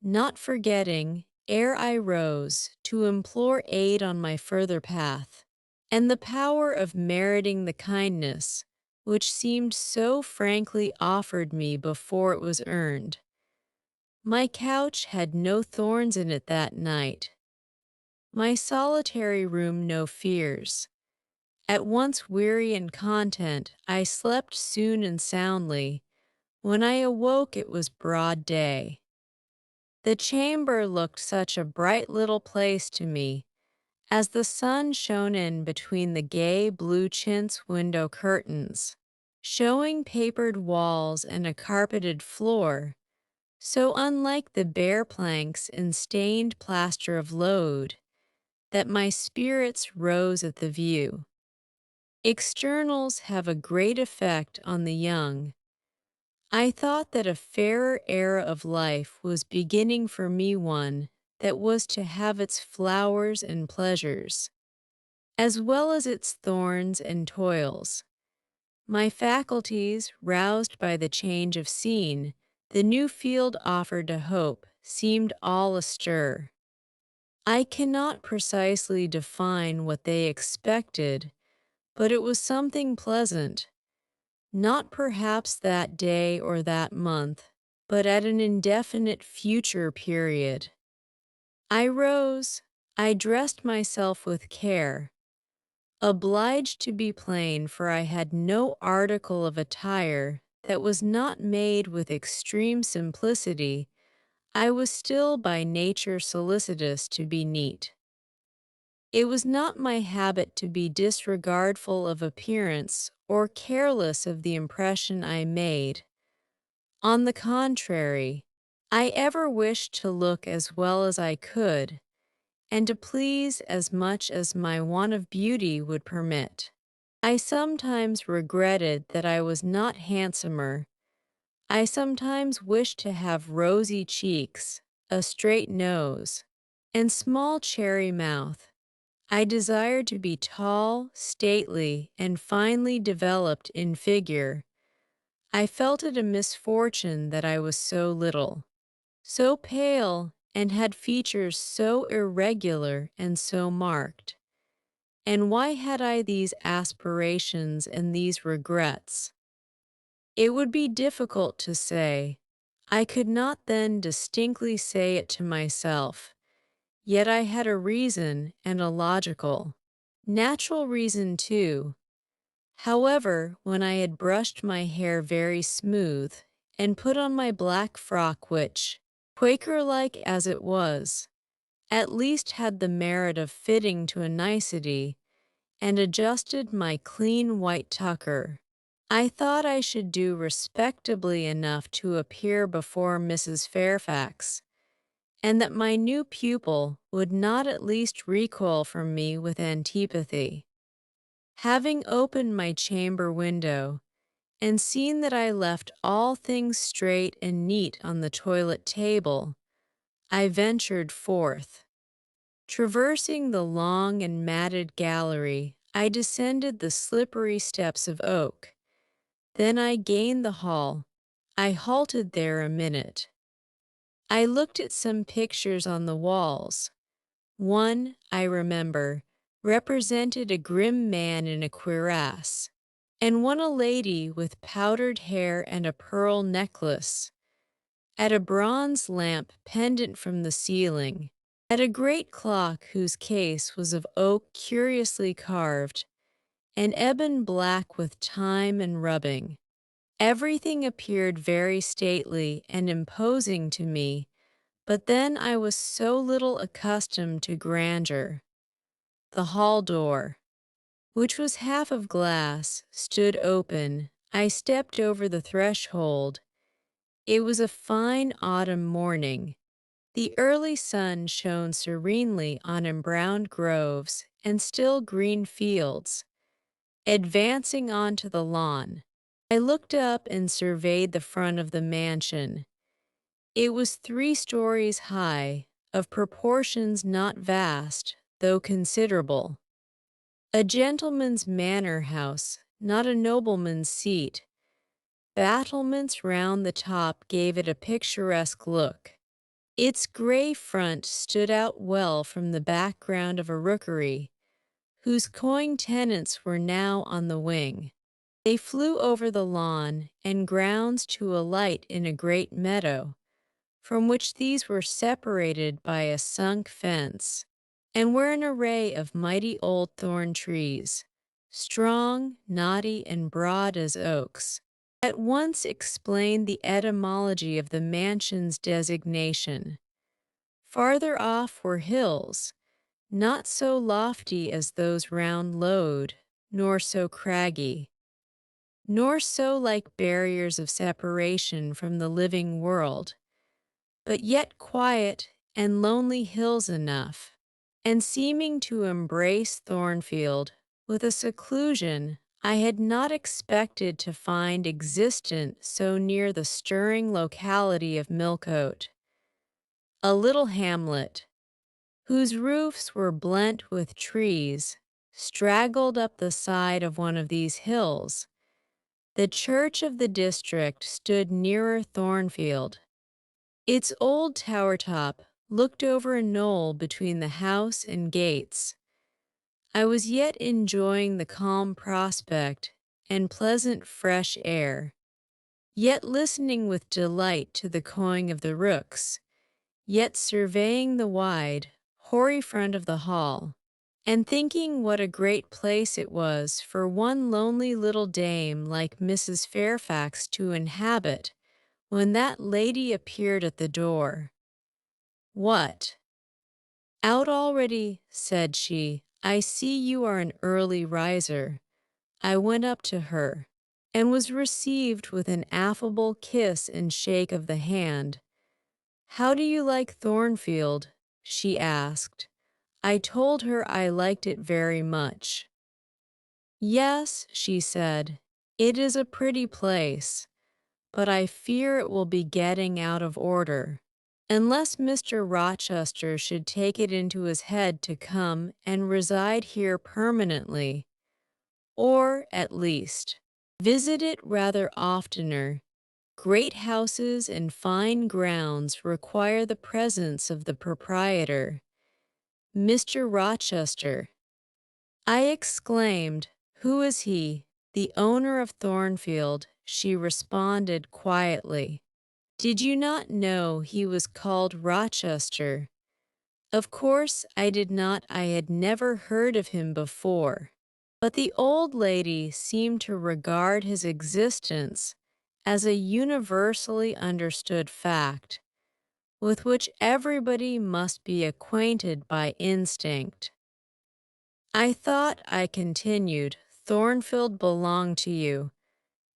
not forgetting, ere I rose, to implore aid on my further path, and the power of meriting the kindness which seemed so frankly offered me before it was earned. My couch had no thorns in it that night. My solitary room no fears. At once weary and content, I slept soon and soundly. When I awoke it was broad day. The chamber looked such a bright little place to me, as the sun shone in between the gay blue chintz window curtains, showing papered walls and a carpeted floor, so unlike the bare planks and stained plaster of Load, that my spirits rose at the view. Externals have a great effect on the young. I thought that a fairer era of life was beginning for me, one that was to have its flowers and pleasures, as well as its thorns and toils. My faculties, roused by the change of scene, the new field offered to hope, seemed all astir. I cannot precisely define what they expected, but it was something pleasant, not perhaps that day or that month, but at an indefinite future period. I rose, I dressed myself with care, obliged to be plain, for I had no article of attire that was not made with extreme simplicity. I was still by nature solicitous to be neat. It was not my habit to be disregardful of appearance or careless of the impression I made. On the contrary, I ever wished to look as well as I could, and to please as much as my want of beauty would permit. I sometimes regretted that I was not handsomer. I sometimes wished to have rosy cheeks, a straight nose, and small cherry mouth. I desired to be tall, stately, and finely developed in figure. I felt it a misfortune that I was so little, so pale, and had features so irregular and so marked. And why had I these aspirations and these regrets? It would be difficult to say. I could not then distinctly say it to myself, yet I had a reason, and a logical, natural reason too. However, when I had brushed my hair very smooth, and put on my black frock, which, Quaker-like as it was, at least had the merit of fitting to a nicety, and adjusted my clean white tucker, I thought I should do respectably enough to appear before Mrs. Fairfax, and that my new pupil would not at least recoil from me with antipathy. Having opened my chamber window, and seen that I left all things straight and neat on the toilet table, I ventured forth. Traversing the long and matted gallery, I descended the slippery steps of oak. Then I gained the hall. I halted there a minute. I looked at some pictures on the walls. One, I remember, represented a grim man in a cuirass, and one a lady with powdered hair and a pearl necklace, at a bronze lamp pendant from the ceiling, at a great clock whose case was of oak curiously carved, and ebon black with time and rubbing. Everything appeared very stately and imposing to me, but then I was so little accustomed to grandeur. The hall door, which was half of glass, stood open. I stepped over the threshold. It was a fine autumn morning. The early sun shone serenely on embrowned groves and still green fields. Advancing onto the lawn, I looked up and surveyed the front of the mansion. It was 3 stories high, of proportions not vast, though considerable. A gentleman's manor house, not a nobleman's seat. Battlements round the top gave it a picturesque look. Its gray front stood out well from the background of a rookery, whose cawing tenants were now on the wing. They flew over the lawn and grounds to alight in a great meadow, from which these were separated by a sunk fence, and where an array of mighty old thorn trees, strong, knotty, and broad as oaks, at once explained the etymology of the mansion's designation. Farther off were hills, not so lofty as those round Load, nor so craggy, nor so like barriers of separation from the living world, but yet quiet and lonely hills enough, and seeming to embrace Thornfield with a seclusion I had not expected to find existent so near the stirring locality of Millcote, a little hamlet, whose roofs were blent with trees, straggled up the side of one of these hills. The church of the district stood nearer Thornfield. Its old tower top looked over a knoll between the house and gates. I was yet enjoying the calm prospect and pleasant fresh air, yet listening with delight to the cawing of the rooks, yet surveying the wide, hoary front of the hall, and thinking what a great place it was for one lonely little dame like Mrs. Fairfax to inhabit, when that lady appeared at the door. "What? Out already?" said she. "I see you are an early riser." I went up to her, and was received with an affable kiss and shake of the hand. "How do you like Thornfield?" she asked. I told her I liked it very much. "Yes," she said, "it is a pretty place, but I fear it will be getting out of order, unless Mr. Rochester should take it into his head to come and reside here permanently, or, at least, visit it rather oftener. Great houses and fine grounds require the presence of the proprietor, Mr. Rochester." I exclaimed, "Who is he?" "The owner of Thornfield," she responded quietly. "Did you not know he was called Rochester?" Of course I did not. I had never heard of him before, but the old lady seemed to regard his existence as a universally understood fact, with which everybody must be acquainted by instinct. "I thought," I continued, "Thornfield belonged to you."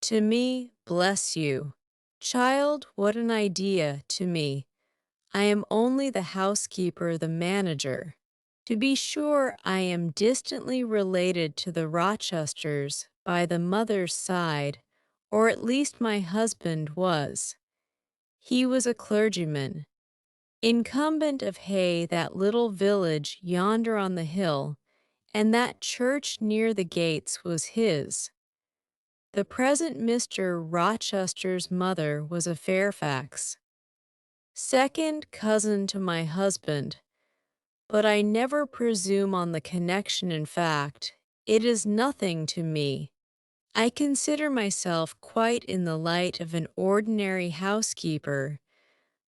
"To me, bless you." "Child, what an idea, to me. I am only the housekeeper, the manager. To be sure, I am distantly related to the Rochesters by the mother's side, or at least my husband was. He was a clergyman, incumbent of Hay, that little village yonder on the hill, and that church near the gates was his. The present Mr. Rochester's mother was a Fairfax, second cousin to my husband, but I never presume on the connection. In fact, it is nothing to me. I consider myself quite in the light of an ordinary housekeeper.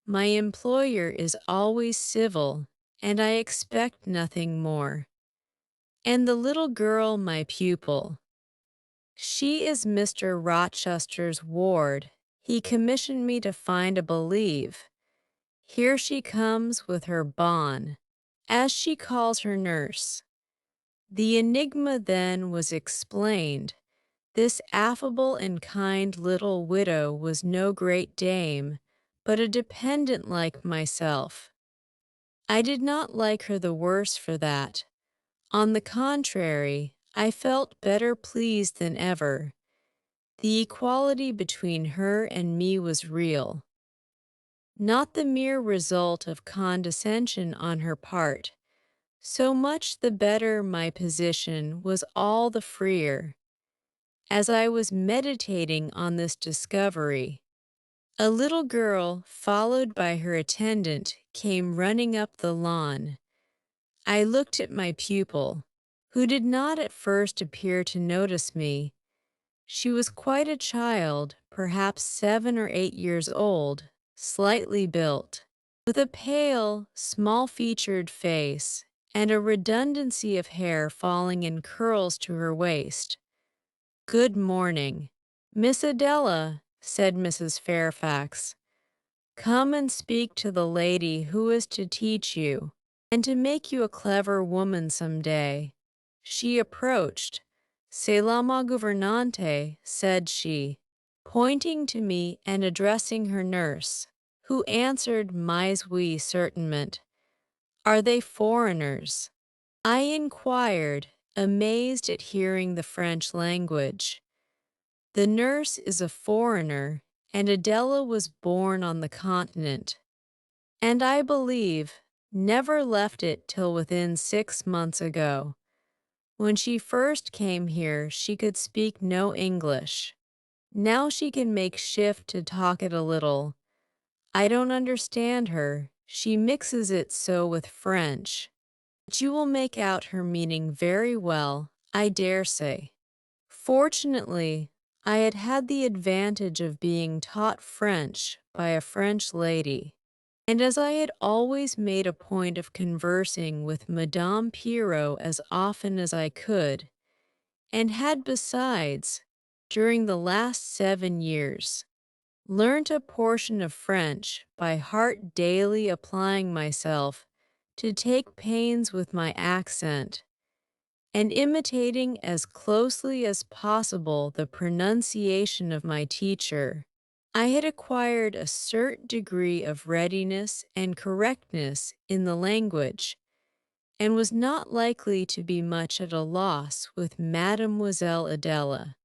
My employer is always civil, and I expect nothing more. And the little girl, my pupil, she is Mr. Rochester's ward. He commissioned me to find a believe. Here she comes with her bonne, as she calls her nurse." The enigma then was explained. This affable and kind little widow was no great dame, but a dependent like myself. I did not like her the worse for that. On the contrary, I felt better pleased than ever. The equality between her and me was real, not the mere result of condescension on her part. So much the better my position was all the freer. As I was meditating on this discovery, a little girl, followed by her attendant, came running up the lawn. I looked at my pupil, who did not at first appear to notice me. She was quite a child, perhaps 7 or 8 years old, slightly built, with a pale, small-featured face, and a redundancy of hair falling in curls to her waist. "Good morning, Miss Adela," said Mrs. Fairfax. "Come and speak to the lady who is to teach you, and to make you a clever woman some day." She approached. "C'est la ma gouvernante," said she, pointing to me and addressing her nurse, who answered mais oui certainement. Are they foreigners? I inquired, amazed at hearing the French language. The nurse is a foreigner, and Adela was born on the continent, and I believe never left it till within 6 months ago. When she first came here, she could speak no English. Now she can make shift to talk it a little. I don't understand her. She mixes it so with French. But you will make out her meaning very well, I dare say. Fortunately, I had had the advantage of being taught French by a French lady, and as I had always made a point of conversing with Madame Pierrot as often as I could, and had besides, during the last 7 years, learnt a portion of French by heart daily applying myself to take pains with my accent, and imitating as closely as possible the pronunciation of my teacher, I had acquired a certain degree of readiness and correctness in the language, and was not likely to be much at a loss with Mademoiselle Adela.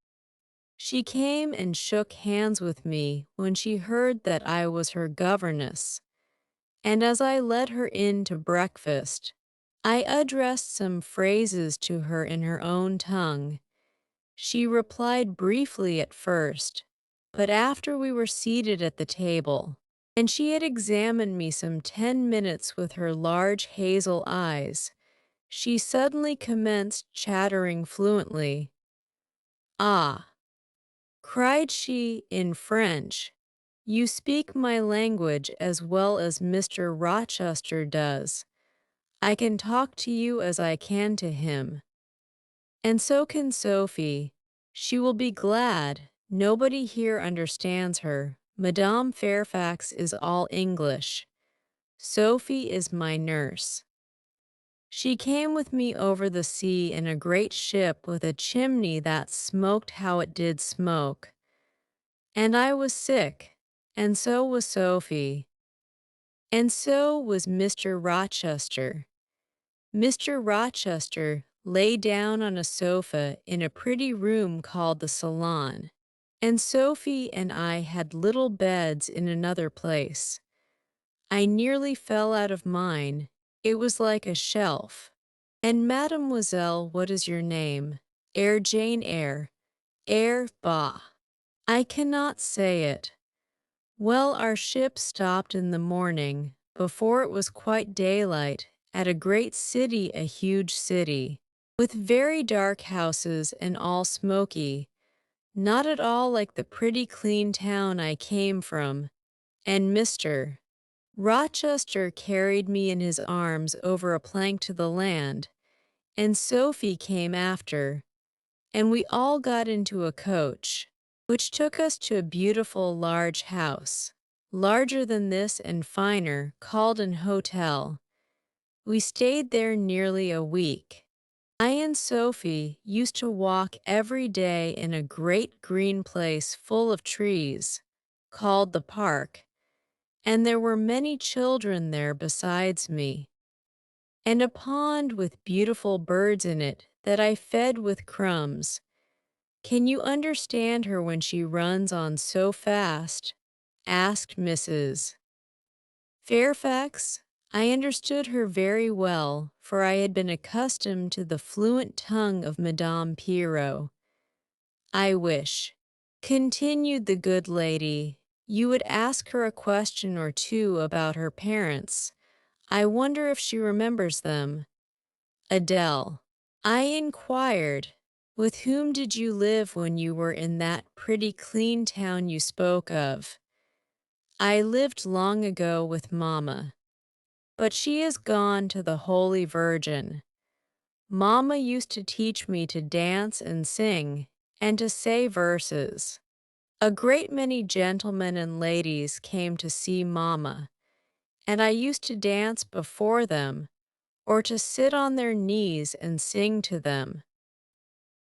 She came and shook hands with me when she heard that I was her governess, and as I led her in to breakfast, I addressed some phrases to her in her own tongue. She replied briefly at first, but after we were seated at the table, and she had examined me some 10 minutes with her large hazel eyes, she suddenly commenced chattering fluently. "Ah," cried she in French, "you speak my language as well as Mr. Rochester does. I can talk to you as I can to him. And so can Sophie. She will be glad. Nobody here understands her. Madame Fairfax is all English. Sophie is my nurse. She came with me over the sea in a great ship with a chimney that smoked how it did smoke. And I was sick, and so was Sophie, and so was Mr. Rochester. Mr. Rochester lay down on a sofa in a pretty room called the salon, and Sophie and I had little beds in another place. I nearly fell out of mine. It was like a shelf. And Mademoiselle, what is your name? Eyre, Jane Eyre. Eyre, bah! I cannot say it. Well, our ship stopped in the morning, before it was quite daylight, at a great city, a huge city, with very dark houses and all smoky, not at all like the pretty clean town I came from, and Mr. Rochester carried me in his arms over a plank to the land, and Sophie came after, and we all got into a coach, which took us to a beautiful large house, larger than this and finer, called an hotel. We stayed there nearly a week. I and Sophie used to walk every day in a great green place full of trees, called the park, and there were many children there besides me, and a pond with beautiful birds in it that I fed with crumbs. Can you understand her when she runs on so fast? Asked Mrs. Fairfax. I understood her very well, for I had been accustomed to the fluent tongue of Madame Pierrot. I wish, continued the good lady, you would ask her a question or two about her parents. I wonder if she remembers them. Adele. I inquired, with whom did you live when you were in that pretty clean town you spoke of? I lived long ago with Mamma, but she is gone to the Holy Virgin. Mamma used to teach me to dance and sing, and to say verses. A great many gentlemen and ladies came to see Mamma, and I used to dance before them, or to sit on their knees and sing to them.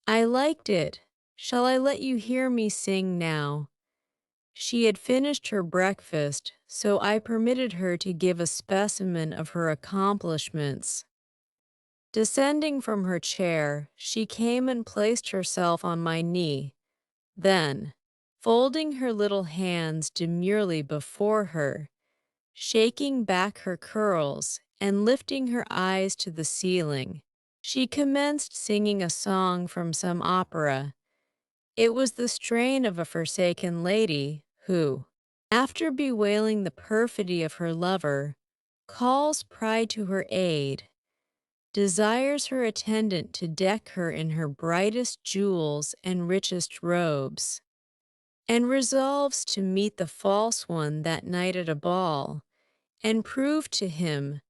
I liked it. Shall I let you hear me sing now? She had finished her breakfast, so I permitted her to give a specimen of her accomplishments. Descending from her chair, she came and placed herself on my knee. Then, folding her little hands demurely before her, shaking back her curls and lifting her eyes to the ceiling, she commenced singing a song from some opera. It was the strain of a forsaken lady who, after bewailing the perfidy of her lover, calls pride to her aid, desires her attendant to deck her in her brightest jewels and richest robes, and resolves to meet the false one that night at a ball, and prove to him,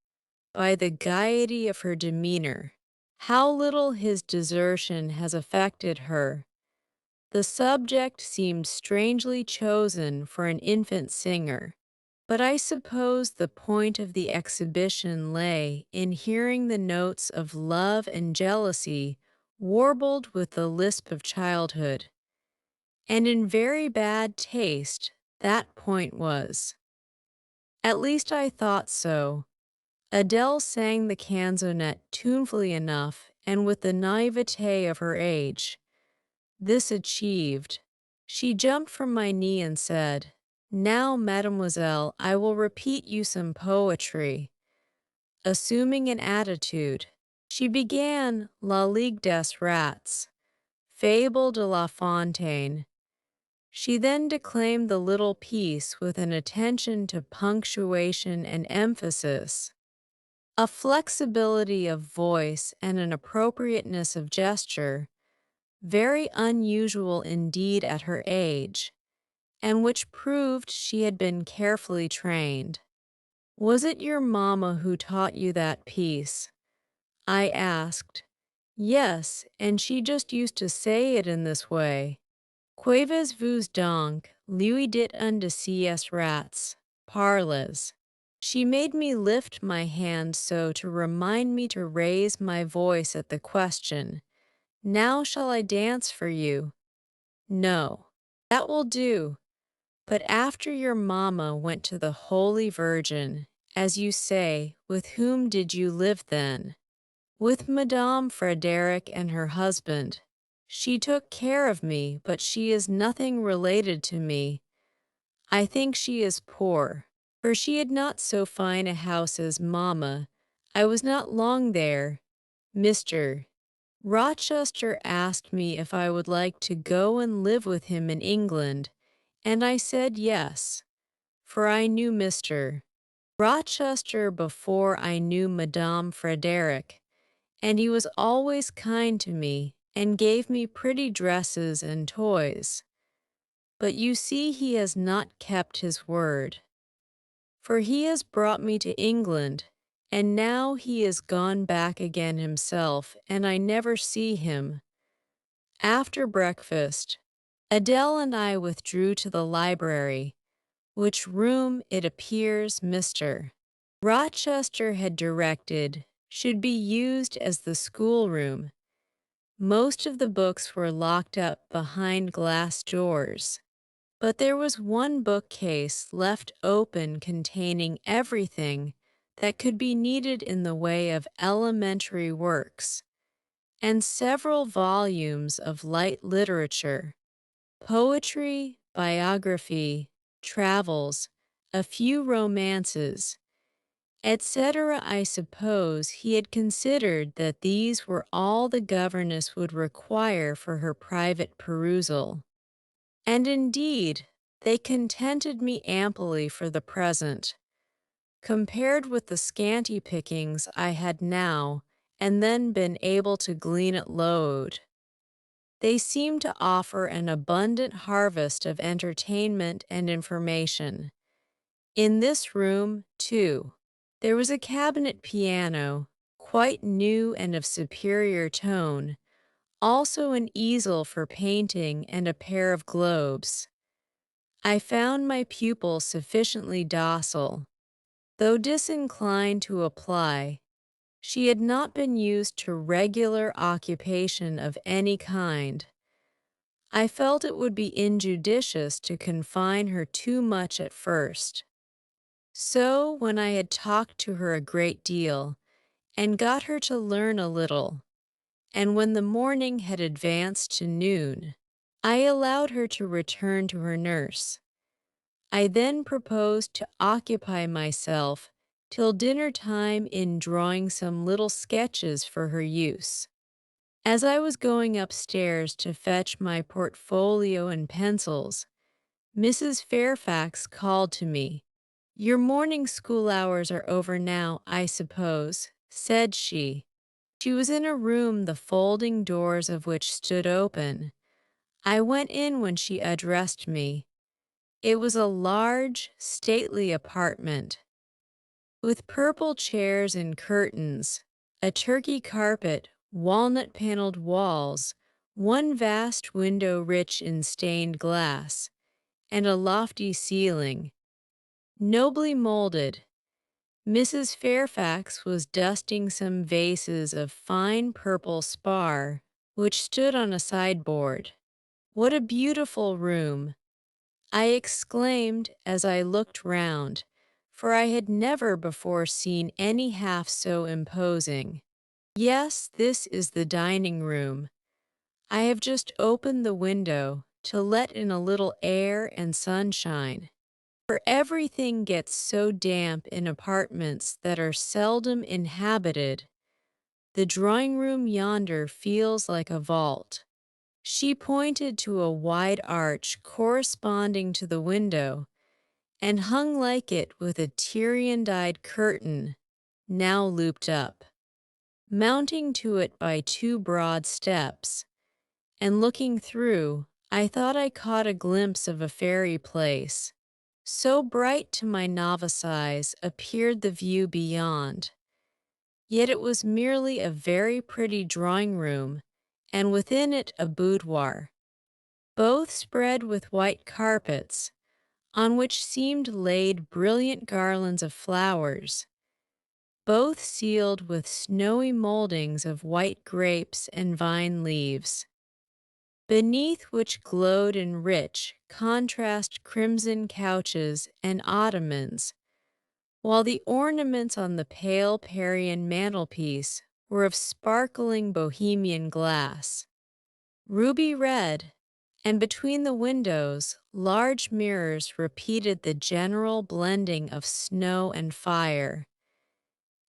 by the gaiety of her demeanor, how little his desertion has affected her. The subject seemed strangely chosen for an infant singer, but I suppose the point of the exhibition lay in hearing the notes of love and jealousy warbled with the lisp of childhood. And in very bad taste, that point was. At least I thought so. Adele sang the canzonet tunefully enough and with the naivete of her age. This achieved, she jumped from my knee and said, "Now, mademoiselle, I will repeat you some poetry." Assuming an attitude, she began La Ligue des Rats, Fable de La Fontaine. She then declaimed the little piece with an attention to punctuation and emphasis, a flexibility of voice and an appropriateness of gesture, very unusual indeed at her age, and which proved she had been carefully trained. "Was it your mamma who taught you that piece?" I asked. "Yes, and she just used to say it in this way. Qu'avez-vous donc, lui dit un de ces rats, parlez." She made me lift my hand so to remind me to raise my voice at the question, "Now shall I dance for you?" "No, that will do. But after your mamma went to the Holy Virgin, as you say, with whom did you live then?" "With Madame Frederic and her husband. She took care of me, but she is nothing related to me. I think she is poor, for she had not so fine a house as mamma. I was not long there. Mr. Rochester asked me if I would like to go and live with him in England, and I said yes, for I knew Mr. Rochester before I knew Madame Frederic, and he was always kind to me and gave me pretty dresses and toys. But you see he has not kept his word, for he has brought me to England, and now he is gone back again himself, and I never see him." After breakfast, Adele and I withdrew to the library, which room, it appears, Mr. Rochester had directed should be used as the schoolroom. Most of the books were locked up behind glass doors, but there was one bookcase left open containing everything that could be needed in the way of elementary works, and several volumes of light literature, poetry, biography, travels, a few romances, etc. I suppose he had considered that these were all the governess would require for her private perusal. And indeed, they contented me amply for the present, compared with the scanty pickings I had now and then been able to glean at Loud. They seemed to offer an abundant harvest of entertainment and information. In this room, too, there was a cabinet piano, quite new and of superior tone, also an easel for painting and a pair of globes. I found my pupil sufficiently docile. Though disinclined to apply, she had not been used to regular occupation of any kind. I felt it would be injudicious to confine her too much at first. So, when I had talked to her a great deal and got her to learn a little, and when the morning had advanced to noon, I allowed her to return to her nurse. I then proposed to occupy myself till dinner time in drawing some little sketches for her use. As I was going upstairs to fetch my portfolio and pencils, Mrs. Fairfax called to me. "Your morning school hours are over now, I suppose," said she. She was in a room the folding doors of which stood open. I went in when she addressed me. It was a large, stately apartment, with purple chairs and curtains, a Turkey carpet, walnut-paneled walls, one vast window rich in stained glass, and a lofty ceiling, nobly molded. Mrs. Fairfax was dusting some vases of fine purple spar, which stood on a sideboard. "What a beautiful room!" I exclaimed as I looked round, for I had never before seen any half so imposing. "Yes, this is the dining room. I have just opened the window to let in a little air and sunshine, for everything gets so damp in apartments that are seldom inhabited. The drawing-room yonder feels like a vault." She pointed to a wide arch corresponding to the window, and hung like it with a Tyrian-dyed curtain, now looped up. Mounting to it by two broad steps, and looking through, I thought I caught a glimpse of a fairy place. So bright to my novice eyes appeared the view beyond. Yet it was merely a very pretty drawing-room, and within it a boudoir, both spread with white carpets, on which seemed laid brilliant garlands of flowers, both sealed with snowy moldings of white grapes and vine leaves, beneath which glowed in rich contrast crimson couches and ottomans, while the ornaments on the pale Parian mantelpiece were of sparkling Bohemian glass, ruby red, and between the windows large mirrors repeated the general blending of snow and fire.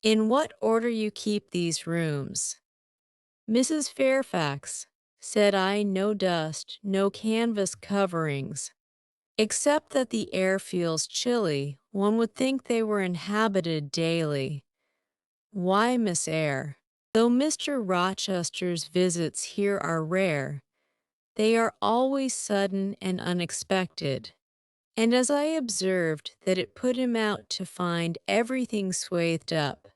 "In what order you keep these rooms?" "Mrs. Fairfax," said I, "no dust, no canvas coverings. Except that the air feels chilly, one would think they were inhabited daily." "Why, Miss Eyre? Though Mr. Rochester's visits here are rare, they are always sudden and unexpected, and as I observed that it put him out to find everything swathed up,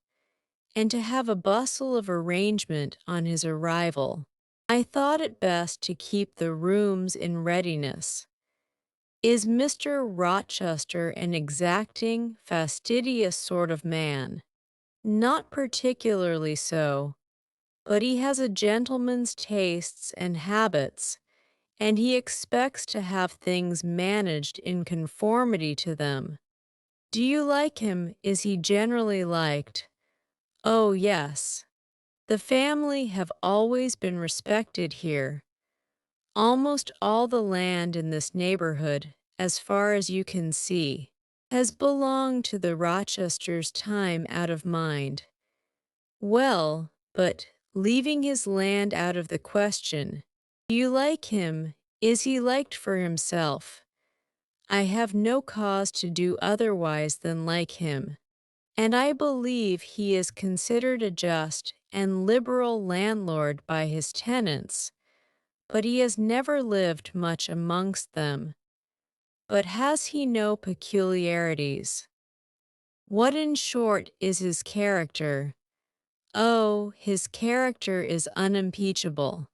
and to have a bustle of arrangement on his arrival, I thought it best to keep the rooms in readiness." "Is Mr. Rochester an exacting, fastidious sort of man?" "Not particularly so, but he has a gentleman's tastes and habits, and he expects to have things managed in conformity to them." "Do you like him? Is he generally liked?" "Oh, yes. The family have always been respected here. Almost all the land in this neighborhood, as far as you can see, has belonged to the Rochesters' time out of mind." "Well, but, leaving his land out of the question, do you like him? Is he liked for himself?" "I have no cause to do otherwise than like him, and I believe he is considered a just and liberal landlord by his tenants, but he has never lived much amongst them." "But has he no peculiarities?" "What, in short, is his character?" "Oh, his character is unimpeachable."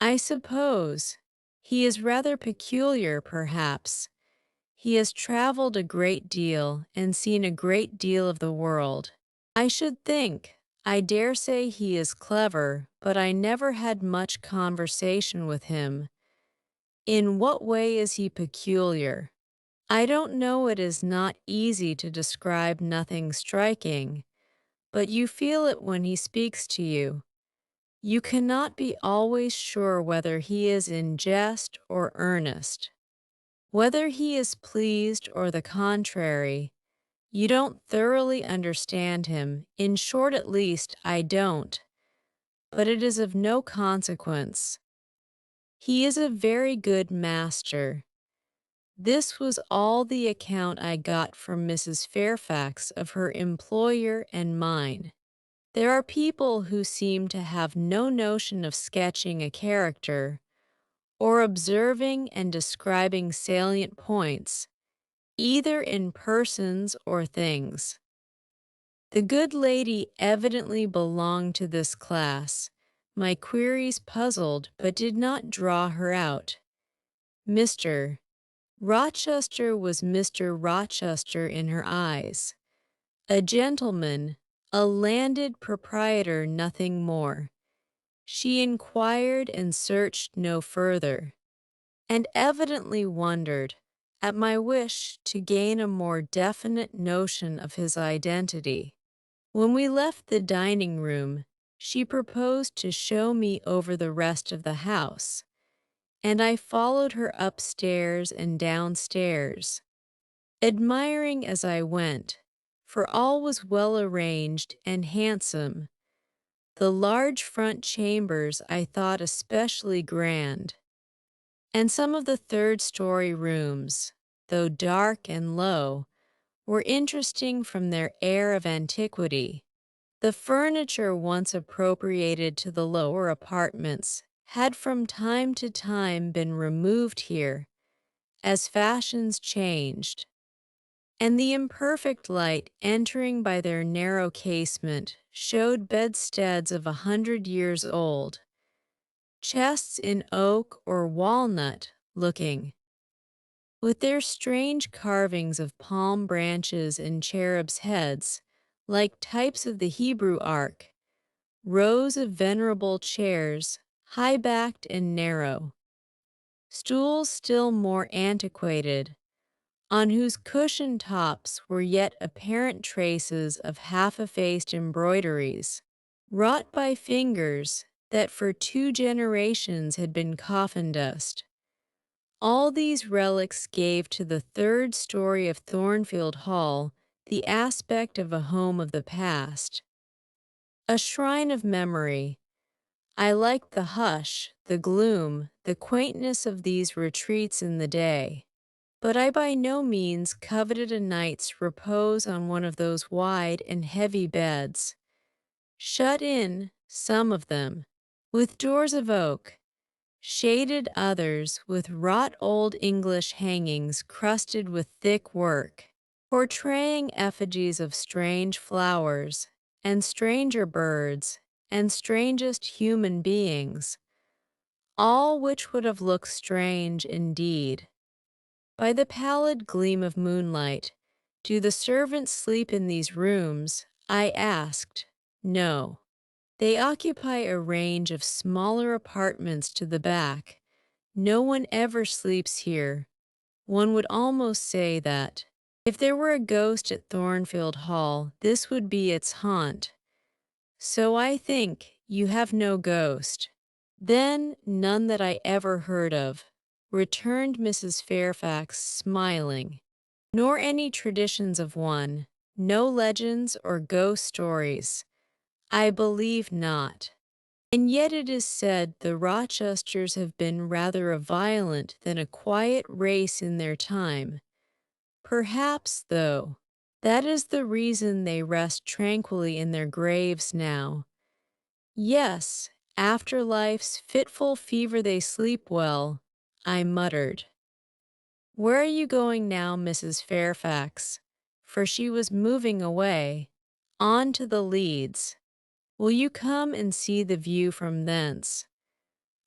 "I suppose. He is rather peculiar, perhaps. He has traveled a great deal and seen a great deal of the world, I should think. I dare say he is clever, but I never had much conversation with him." In what way is he peculiar? I don't know, it is not easy to describe nothing striking, but you feel it when he speaks to you. You cannot be always sure whether he is in jest or earnest, whether he is pleased or the contrary. You don't thoroughly understand him. In short, at least, I don't, but it is of no consequence. He is a very good master. This was all the account I got from Mrs. Fairfax of her employer and mine. There are people who seem to have no notion of sketching a character, or observing and describing salient points, either in persons or things. The good lady evidently belonged to this class. My queries puzzled but did not draw her out. Mr. Rochester was Mr. Rochester in her eyes. A gentleman, a landed proprietor, nothing more. She inquired and searched no further, and evidently wondered at my wish to gain a more definite notion of his identity. When we left the dining room, she proposed to show me over the rest of the house, and I followed her upstairs and downstairs, admiring as I went, for all was well arranged and handsome. The large front chambers I thought especially grand, and some of the third-story rooms, though dark and low, were interesting from their air of antiquity. The furniture once appropriated to the lower apartments had from time to time been removed here, as fashions changed, and the imperfect light entering by their narrow casement showed bedsteads of 100 years old, chests in oak or walnut looking, with their strange carvings of palm branches and cherubs' heads, like types of the Hebrew ark, rows of venerable chairs, high-backed and narrow, stools still more antiquated, on whose cushioned tops were yet apparent traces of half-effaced embroideries, wrought by fingers that for 2 generations had been coffin dust. All these relics gave to the third story of Thornfield Hall the aspect of a home of the past, a shrine of memory. I liked the hush, the gloom, the quaintness of these retreats in the day, but I by no means coveted a night's repose on one of those wide and heavy beds, shut in, some of them, with doors of oak, shaded others with wrought old English hangings crusted with thick work, portraying effigies of strange flowers, and stranger birds, and strangest human beings, all which would have looked strange indeed. By the pallid gleam of moonlight, do the servants sleep in these rooms? I asked. No. They occupy a range of smaller apartments to the back. No one ever sleeps here. One would almost say that, if there were a ghost at Thornfield Hall, this would be its haunt. So I think you have no ghost. Then none that I ever heard of, returned Mrs. Fairfax, smiling. Nor any traditions of one, no legends or ghost stories. I believe not. And yet it is said the Rochesters have been rather a violent than a quiet race in their time. Perhaps, though, that is the reason they rest tranquilly in their graves now. Yes, after life's fitful fever they sleep well, I muttered. Where are you going now, Mrs. Fairfax? For she was moving away, on to the Leads. Will you come and see the view from thence?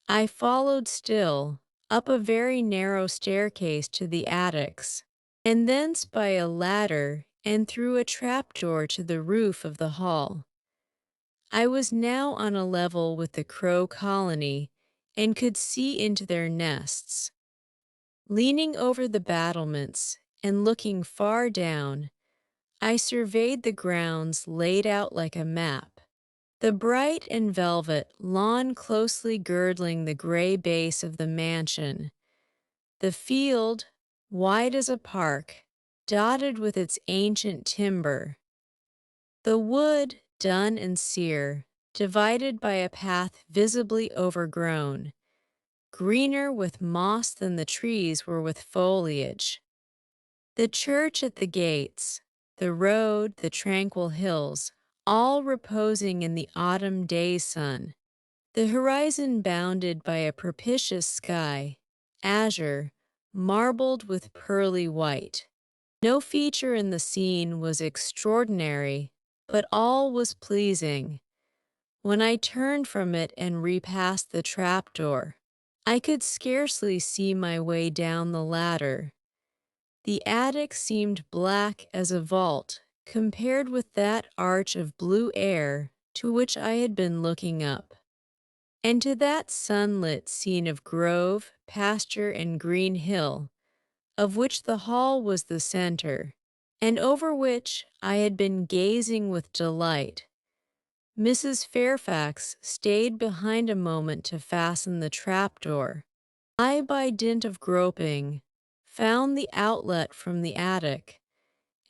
I followed still, up a very narrow staircase to the attics, and thence by a ladder and through a trapdoor to the roof of the hall. I was now on a level with the crow colony, and could see into their nests. Leaning over the battlements and looking far down, I surveyed the grounds laid out like a map. The bright and velvet lawn closely girdling the gray base of the mansion, the field, wide as a park, dotted with its ancient timber, the wood, dun and sere, divided by a path visibly overgrown, greener with moss than the trees were with foliage. The church at the gates, the road, the tranquil hills, all reposing in the autumn day sun. The horizon bounded by a propitious sky, azure, marbled with pearly white. No feature in the scene was extraordinary, but all was pleasing. When I turned from it and repassed the trapdoor, I could scarcely see my way down the ladder. The attic seemed black as a vault compared with that arch of blue air to which I had been looking up, and to that sunlit scene of grove, pasture, and green hill, of which the hall was the center, and over which I had been gazing with delight. Mrs. Fairfax stayed behind a moment to fasten the trapdoor. I, by dint of groping, found the outlet from the attic,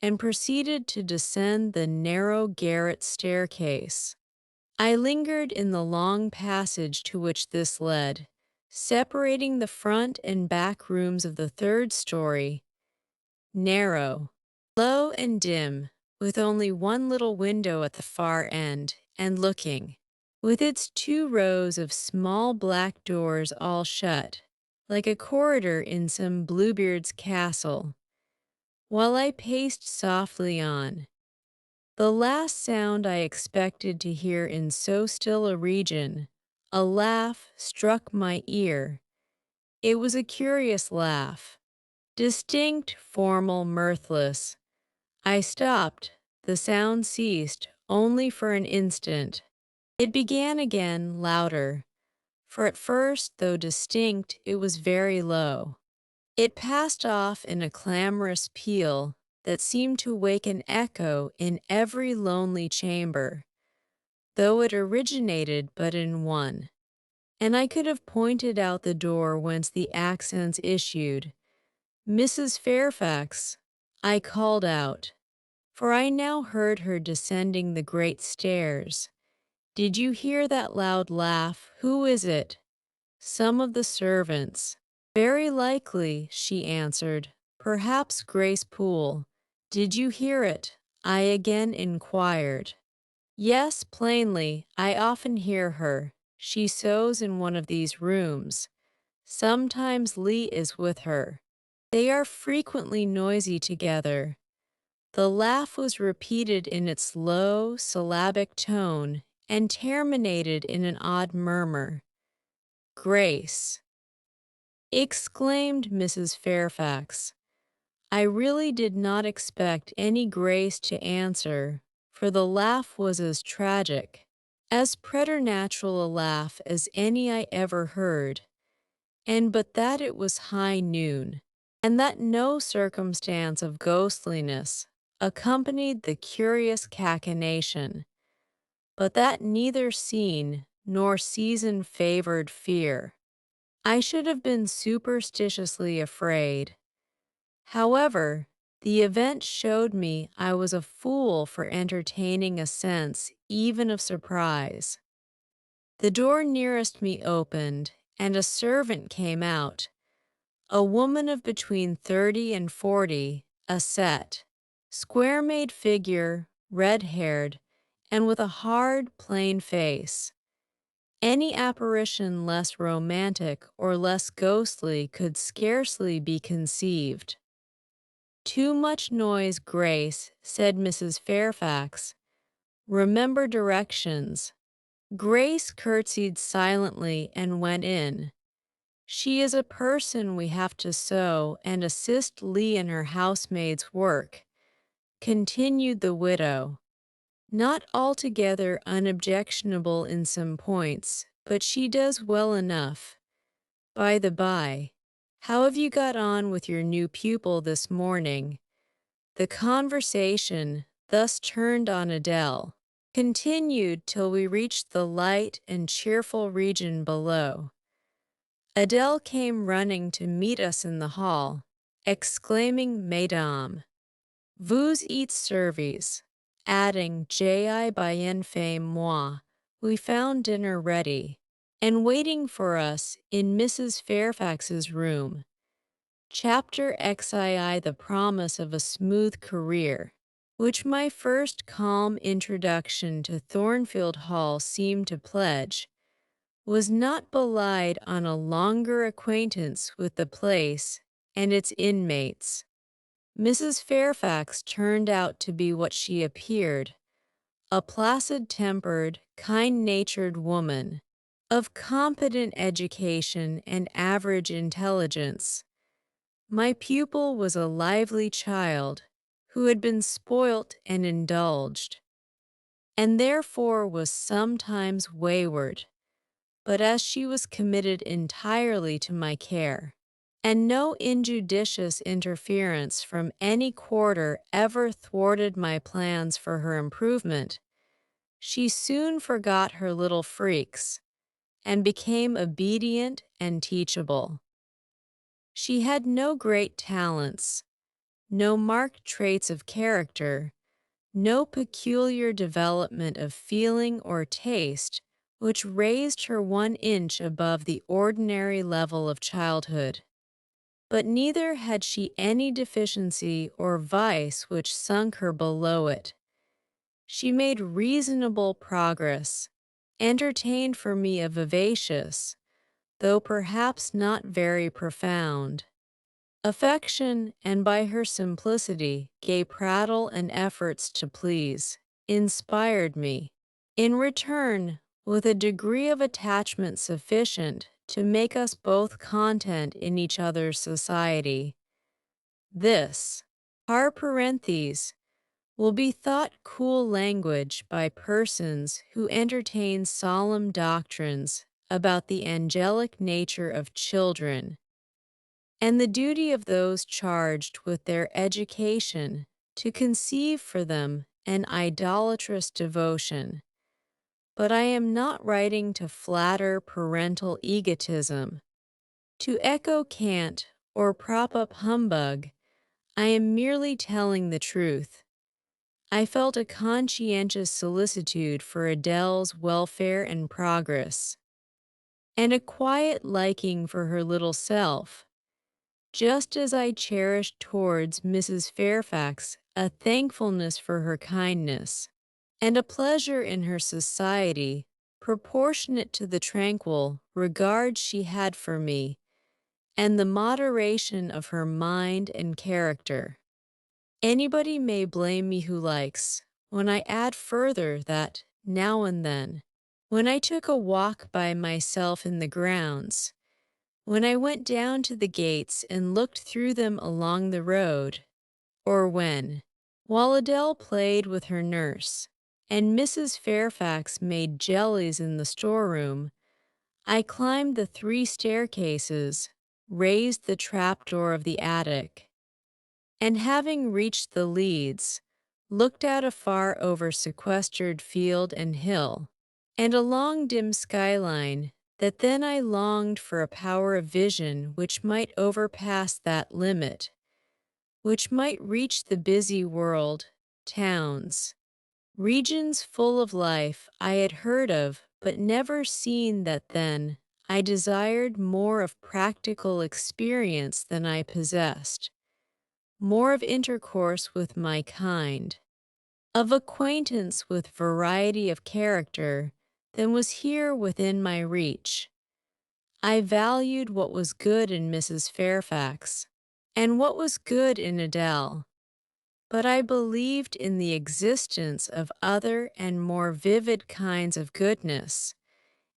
and proceeded to descend the narrow garret staircase. I lingered in the long passage to which this led, separating the front and back rooms of the third story, narrow, low and dim, with only one little window at the far end, and looking, with its 2 rows of small black doors all shut, like a corridor in some Bluebeard's castle, while I paced softly on. The last sound I expected to hear in so still a region, a laugh, struck my ear. It was a curious laugh, distinct, formal, mirthless. I stopped. The sound ceased, only for an instant. It began again, louder, for at first, though distinct, it was very low. It passed off in a clamorous peal that seemed to wake an echo in every lonely chamber, though it originated but in one. And I could have pointed out the door whence the accents issued. "Mrs. Fairfax," I called out, for I now heard her descending the great stairs. "Did you hear that loud laugh? Who is it?" "Some of the servants." "Very likely," she answered. "Perhaps Grace Poole." "Did you hear it?" I again inquired. "Yes, plainly. I often hear her. She sews in one of these rooms. Sometimes Lee is with her. They are frequently noisy together." The laugh was repeated in its low, syllabic tone and terminated in an odd murmur. "Grace!" exclaimed Mrs. Fairfax. I really did not expect any Grace to answer, for the laugh was as tragic, as preternatural a laugh as any I ever heard, and but that it was high noon, and that no circumstance of ghostliness accompanied the curious cachinnation, but that neither scene nor season favored fear. I should have been superstitiously afraid. However, the event showed me I was a fool for entertaining a sense even of surprise. The door nearest me opened, and a servant came out, a woman of between 30 and 40, a set, square-made figure, red-haired, and with a hard, plain face. Any apparition less romantic or less ghostly could scarcely be conceived. "Too much noise, Grace," said Mrs. Fairfax. "Remember directions." Grace curtsied silently and went in. "She is a person we have to sew and assist Lee in her housemaid's work," continued the widow. "Not altogether unobjectionable in some points, but she does well enough. By the by, How have you got on with your new pupil this morning? The conversation, thus turned on Adele, continued till we reached the light and cheerful region below. Adele came running to meet us in the hall, exclaiming, Mesdames, vous êtes servies, adding, Ji bien fait moi. We found dinner ready, and waiting for us in Mrs. Fairfax's room. Chapter XII The Promise of a Smooth Career, which my first calm introduction to Thornfield Hall seemed to pledge, was not belied on a longer acquaintance with the place and its inmates. Mrs. Fairfax turned out to be what she appeared, a placid-tempered, kind-natured woman, of competent education and average intelligence. My pupil was a lively child who had been spoilt and indulged, and therefore was sometimes wayward, but as she was committed entirely to my care, and no injudicious interference from any quarter ever thwarted my plans for her improvement, she soon forgot her little freaks, and became obedient and teachable. She had no great talents, no marked traits of character, no peculiar development of feeling or taste which raised her 1 inch above the ordinary level of childhood. But neither had she any deficiency or vice which sunk her below it. She made reasonable progress, entertained for me a vivacious, though perhaps not very profound, affection, and by her simplicity, gay prattle and efforts to please, inspired me, in return, with a degree of attachment sufficient to make us both content in each other's society. This, par parentheses, will be thought cool language by persons who entertain solemn doctrines about the angelic nature of children, and the duty of those charged with their education to conceive for them an idolatrous devotion. But I am not writing to flatter parental egotism, to echo cant or prop up humbug. I am merely telling the truth. I felt a conscientious solicitude for Adele's welfare and progress, and a quiet liking for her little self, just as I cherished towards Mrs. Fairfax a thankfulness for her kindness, and a pleasure in her society proportionate to the tranquil regard she had for me, and the moderation of her mind and character. Anybody may blame me who likes, when I add further that, now and then, when I took a walk by myself in the grounds, when I went down to the gates and looked through them along the road, or when, while Adele played with her nurse, and Mrs. Fairfax made jellies in the storeroom, I climbed the 3 staircases, raised the trapdoor of the attic, and having reached the leads, looked out afar over sequestered field and hill, and a long dim skyline, that then I longed for a power of vision which might overpass that limit, which might reach the busy world, towns, regions full of life I had heard of but never seen, that then I desired more of practical experience than I possessed, more of intercourse with my kind, of acquaintance with variety of character than was here within my reach. I valued what was good in Mrs. Fairfax, and what was good in Adele, but I believed in the existence of other and more vivid kinds of goodness,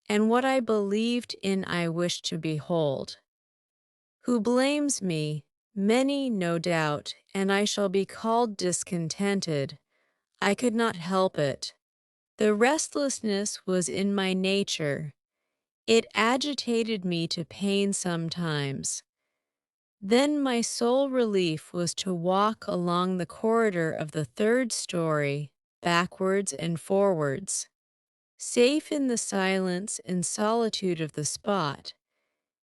and what I believed in I wished to behold. Who blames me? Many, no doubt, and I shall be called discontented. I could not help it. The restlessness was in my nature. It agitated me to pain sometimes. Then my sole relief was to walk along the corridor of the third story, backwards and forwards, safe in the silence and solitude of the spot,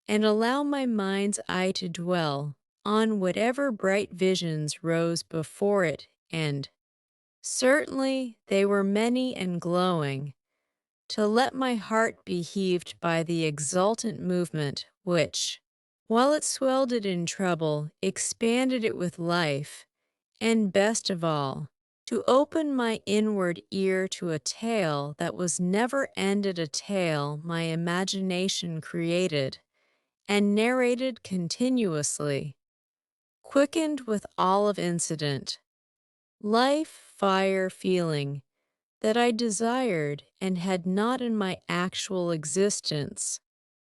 and allow my mind's eye to dwell on whatever bright visions rose before it, and certainly they were many and glowing, to let my heart be heaved by the exultant movement which, while it swelled it in trouble, expanded it with life, and best of all, to open my inward ear to a tale that was never ended, a tale my imagination created and narrated continuously, quickened with all of incident, life, fire, feeling, that I desired and had not in my actual existence.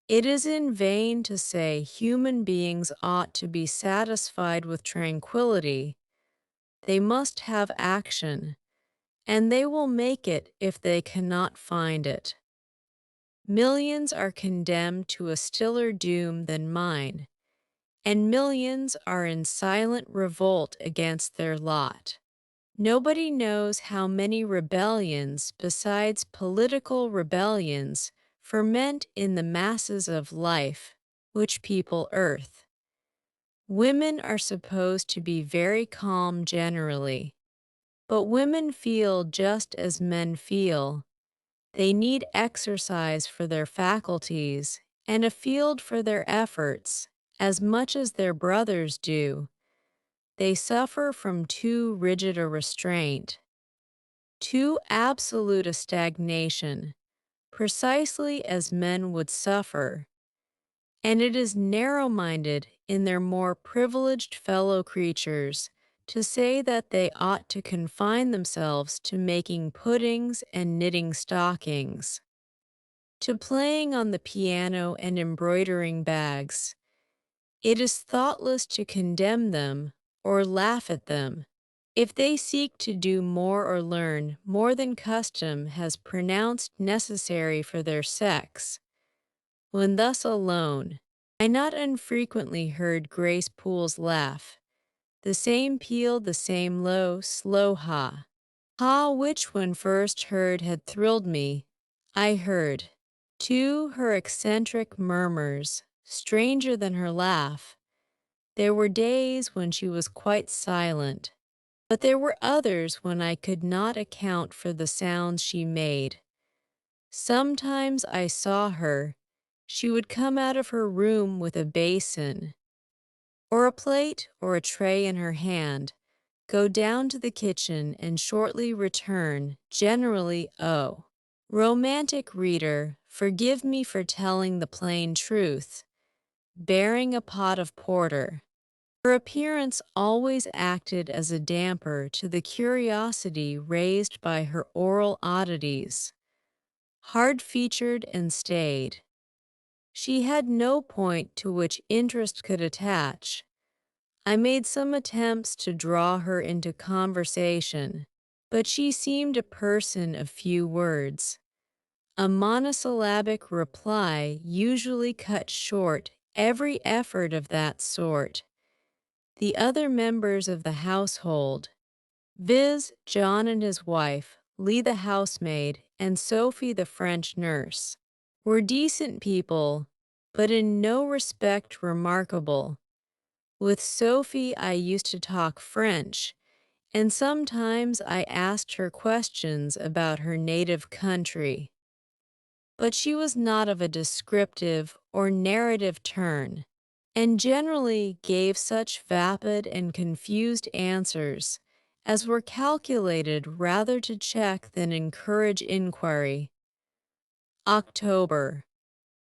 It is in vain to say human beings ought to be satisfied with tranquility. They must have action, and they will make it if they cannot find it. Millions are condemned to a stiller doom than mine, and millions are in silent revolt against their lot. Nobody knows how many rebellions, besides political rebellions, ferment in the masses of life, which people earth. Women are supposed to be very calm generally, but women feel just as men feel. They need exercise for their faculties and a field for their efforts, as much as their brothers do. They suffer from too rigid a restraint, too absolute a stagnation, precisely as men would suffer, and it is narrow-minded in their more privileged fellow creatures to say that they ought to confine themselves to making puddings and knitting stockings, to playing on the piano and embroidering bags. It is thoughtless to condemn them or laugh at them if they seek to do more or learn more than custom has pronounced necessary for their sex. When thus alone, I not unfrequently heard Grace Poole's laugh, the same peal, the same low, slow ha, ha which when first heard had thrilled me. I heard, too, her eccentric murmurs, stranger than her laugh. There were days when she was quite silent, but there were others when I could not account for the sounds she made. Sometimes I saw her. She would come out of her room with a basin, or a plate or a tray in her hand, go down to the kitchen and shortly return, generally, oh, romantic reader, forgive me for telling the plain truth, bearing a pot of porter. Her appearance always acted as a damper to the curiosity raised by her oral oddities, hard-featured and staid. She had no point to which interest could attach. I made some attempts to draw her into conversation, but she seemed a person of few words. A monosyllabic reply usually cut short every effort of that sort. The other members of the household, viz., John and his wife, Lee the housemaid, and Sophie the French nurse, were decent people, but in no respect remarkable. With Sophie I used to talk French, and sometimes I asked her questions about her native country. But she was not of a descriptive or narrative turn, and generally gave such vapid and confused answers as were calculated rather to check than encourage inquiry. October,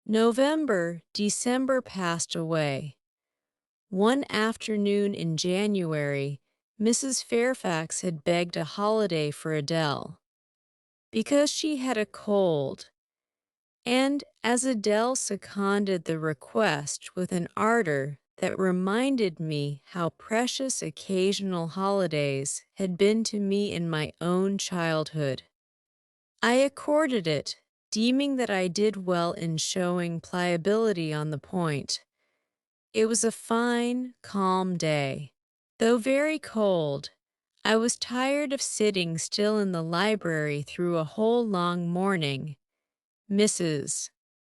November, December passed away. One afternoon in January, Mrs. Fairfax had begged a holiday for Adele, because she had a cold, and as Adele seconded the request with an ardor that reminded me how precious occasional holidays had been to me in my own childhood, I accorded it, deeming that I did well in showing pliability on the point. It was a fine, calm day. Though very cold, I was tired of sitting still in the library through a whole long morning. Mrs.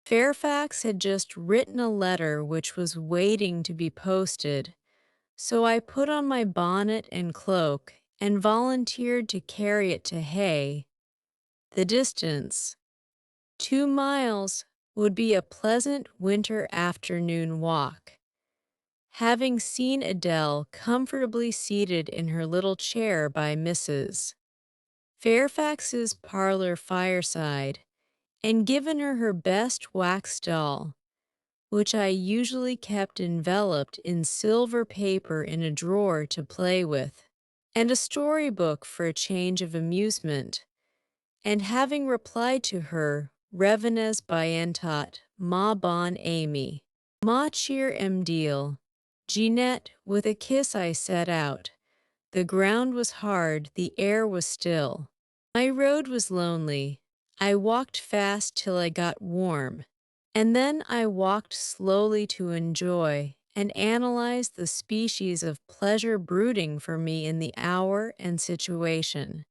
Fairfax had just written a letter which was waiting to be posted, so I put on my bonnet and cloak and volunteered to carry it to Hay. The distance, 2 miles, would be a pleasant winter afternoon walk. Having seen Adele comfortably seated in her little chair by Mrs. Fairfax's parlor fireside, and given her her best wax doll, which I usually kept enveloped in silver paper in a drawer to play with, and a storybook for a change of amusement, and having replied to her, Revenes bientat, ma bon ami, ma cheer em deal, Jeanette, with a kiss I set out. The ground was hard, the air was still. My road was lonely. I walked fast till I got warm, and then I walked slowly to enjoy and analyze the species of pleasure brooding for me in the hour and situation.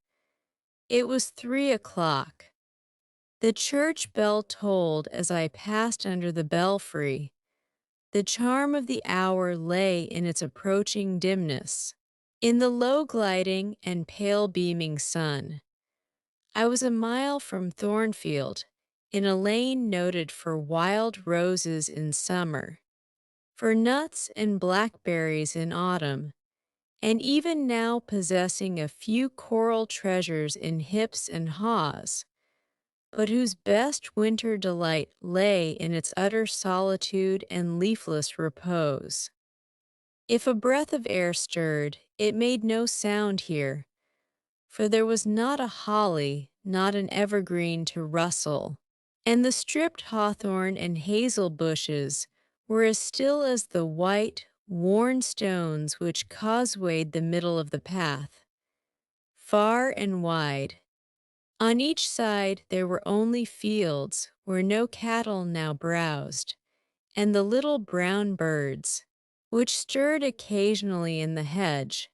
It was 3 o'clock. The church bell tolled as I passed under the belfry. The charm of the hour lay in its approaching dimness, in the low gliding and pale beaming sun. I was a mile from Thornfield, in a lane noted for wild roses in summer, for nuts and blackberries in autumn, and even now possessing a few coral treasures in hips and haws, but whose best winter delight lay in its utter solitude and leafless repose. If a breath of air stirred, it made no sound here, for there was not a holly, not an evergreen to rustle, and the stripped hawthorn and hazel bushes were as still as the white, worn stones which causewayed the middle of the path. Far and wide, on each side there were only fields where no cattle now browsed, and the little brown birds, which stirred occasionally in the hedge,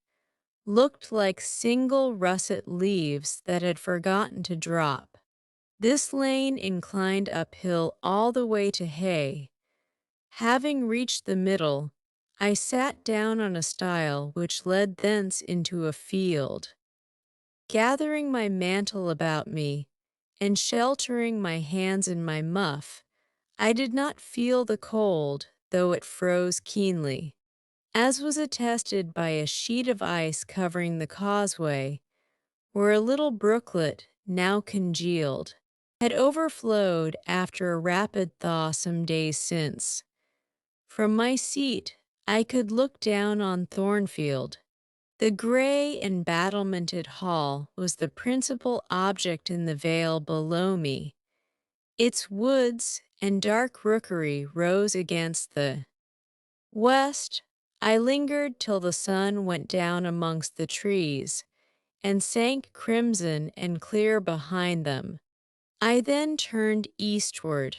looked like single russet leaves that had forgotten to drop. This lane inclined uphill all the way to Hay. Having reached the middle, I sat down on a stile which led thence into a field. Gathering my mantle about me, and sheltering my hands in my muff, I did not feel the cold, though it froze keenly, as was attested by a sheet of ice covering the causeway, where a little brooklet, now congealed, had overflowed after a rapid thaw some days since. From my seat, I could look down on Thornfield. The gray and battlemented hall was the principal object in the vale below me. Its woods and dark rookery rose against the west. I lingered till the sun went down amongst the trees and sank crimson and clear behind them. I then turned eastward.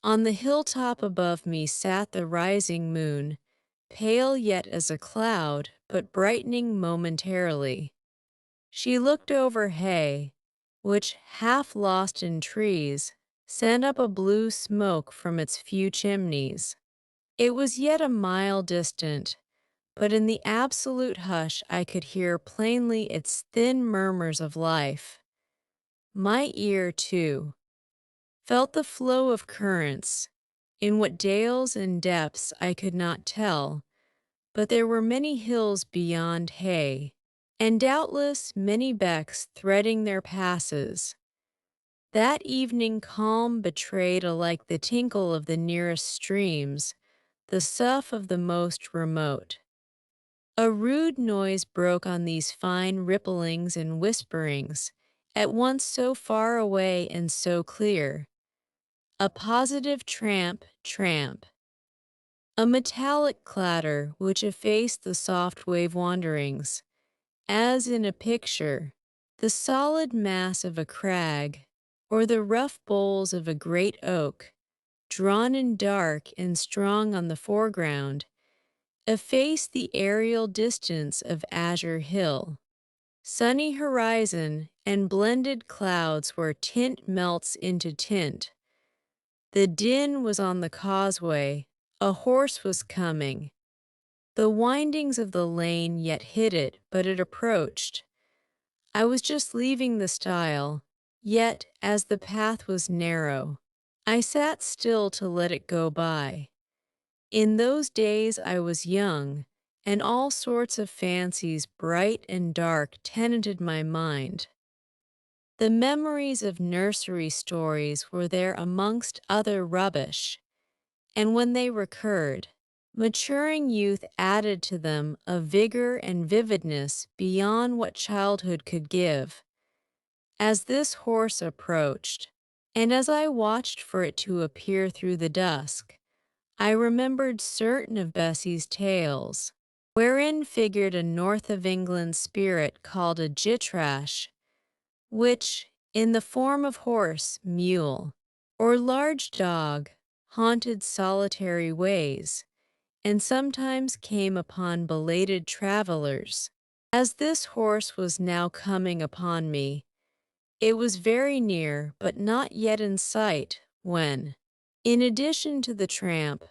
On the hilltop above me sat the rising moon, pale yet as a cloud, but brightening momentarily. She looked over Hay, which, half lost in trees, sent up a blue smoke from its few chimneys. It was yet a mile distant, but in the absolute hush I could hear plainly its thin murmurs of life. My ear, too, felt the flow of currents, in what dales and depths I could not tell, but there were many hills beyond Hay, and doubtless many becks threading their passes. That evening calm betrayed alike the tinkle of the nearest streams, the sough of the most remote. A rude noise broke on these fine ripplings and whisperings, at once so far away and so clear. A positive tramp, tramp. A metallic clatter which effaced the soft wave wanderings, as in a picture, the solid mass of a crag, or the rough boles of a great oak, drawn in dark and strong on the foreground, effaced the aerial distance of azure hill, sunny horizon, and blended clouds where tint melts into tint. The din was on the causeway, a horse was coming. The windings of the lane yet hid it, but it approached. I was just leaving the stile, yet, as the path was narrow, I sat still to let it go by. In those days I was young, and all sorts of fancies bright and dark tenanted my mind. The memories of nursery stories were there amongst other rubbish, and when they recurred, maturing youth added to them a vigor and vividness beyond what childhood could give. As this horse approached, and as I watched for it to appear through the dusk, I remembered certain of Bessie's tales, wherein figured a north of England spirit called a jitrash, which, in the form of horse, mule, or large dog, haunted solitary ways, and sometimes came upon belated travelers. As this horse was now coming upon me, it was very near but not yet in sight when, in addition to the tramp,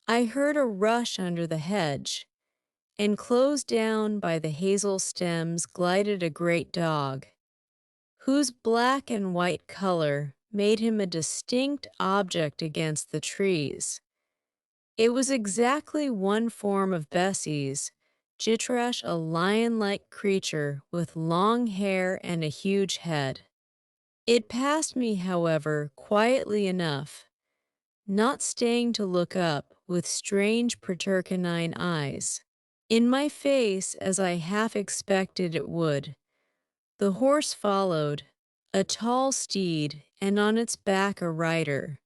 I heard a rush under the hedge, and close down by the hazel stems glided a great dog, whose black and white color made him a distinct object against the trees. It was exactly one form of Bessie's, Jitrash, a lion-like creature with long hair and a huge head. It passed me, however, quietly enough, not staying to look up with strange pretercanine eyes. In my face, as I half expected it would, the horse followed, a tall steed, and on its back a rider.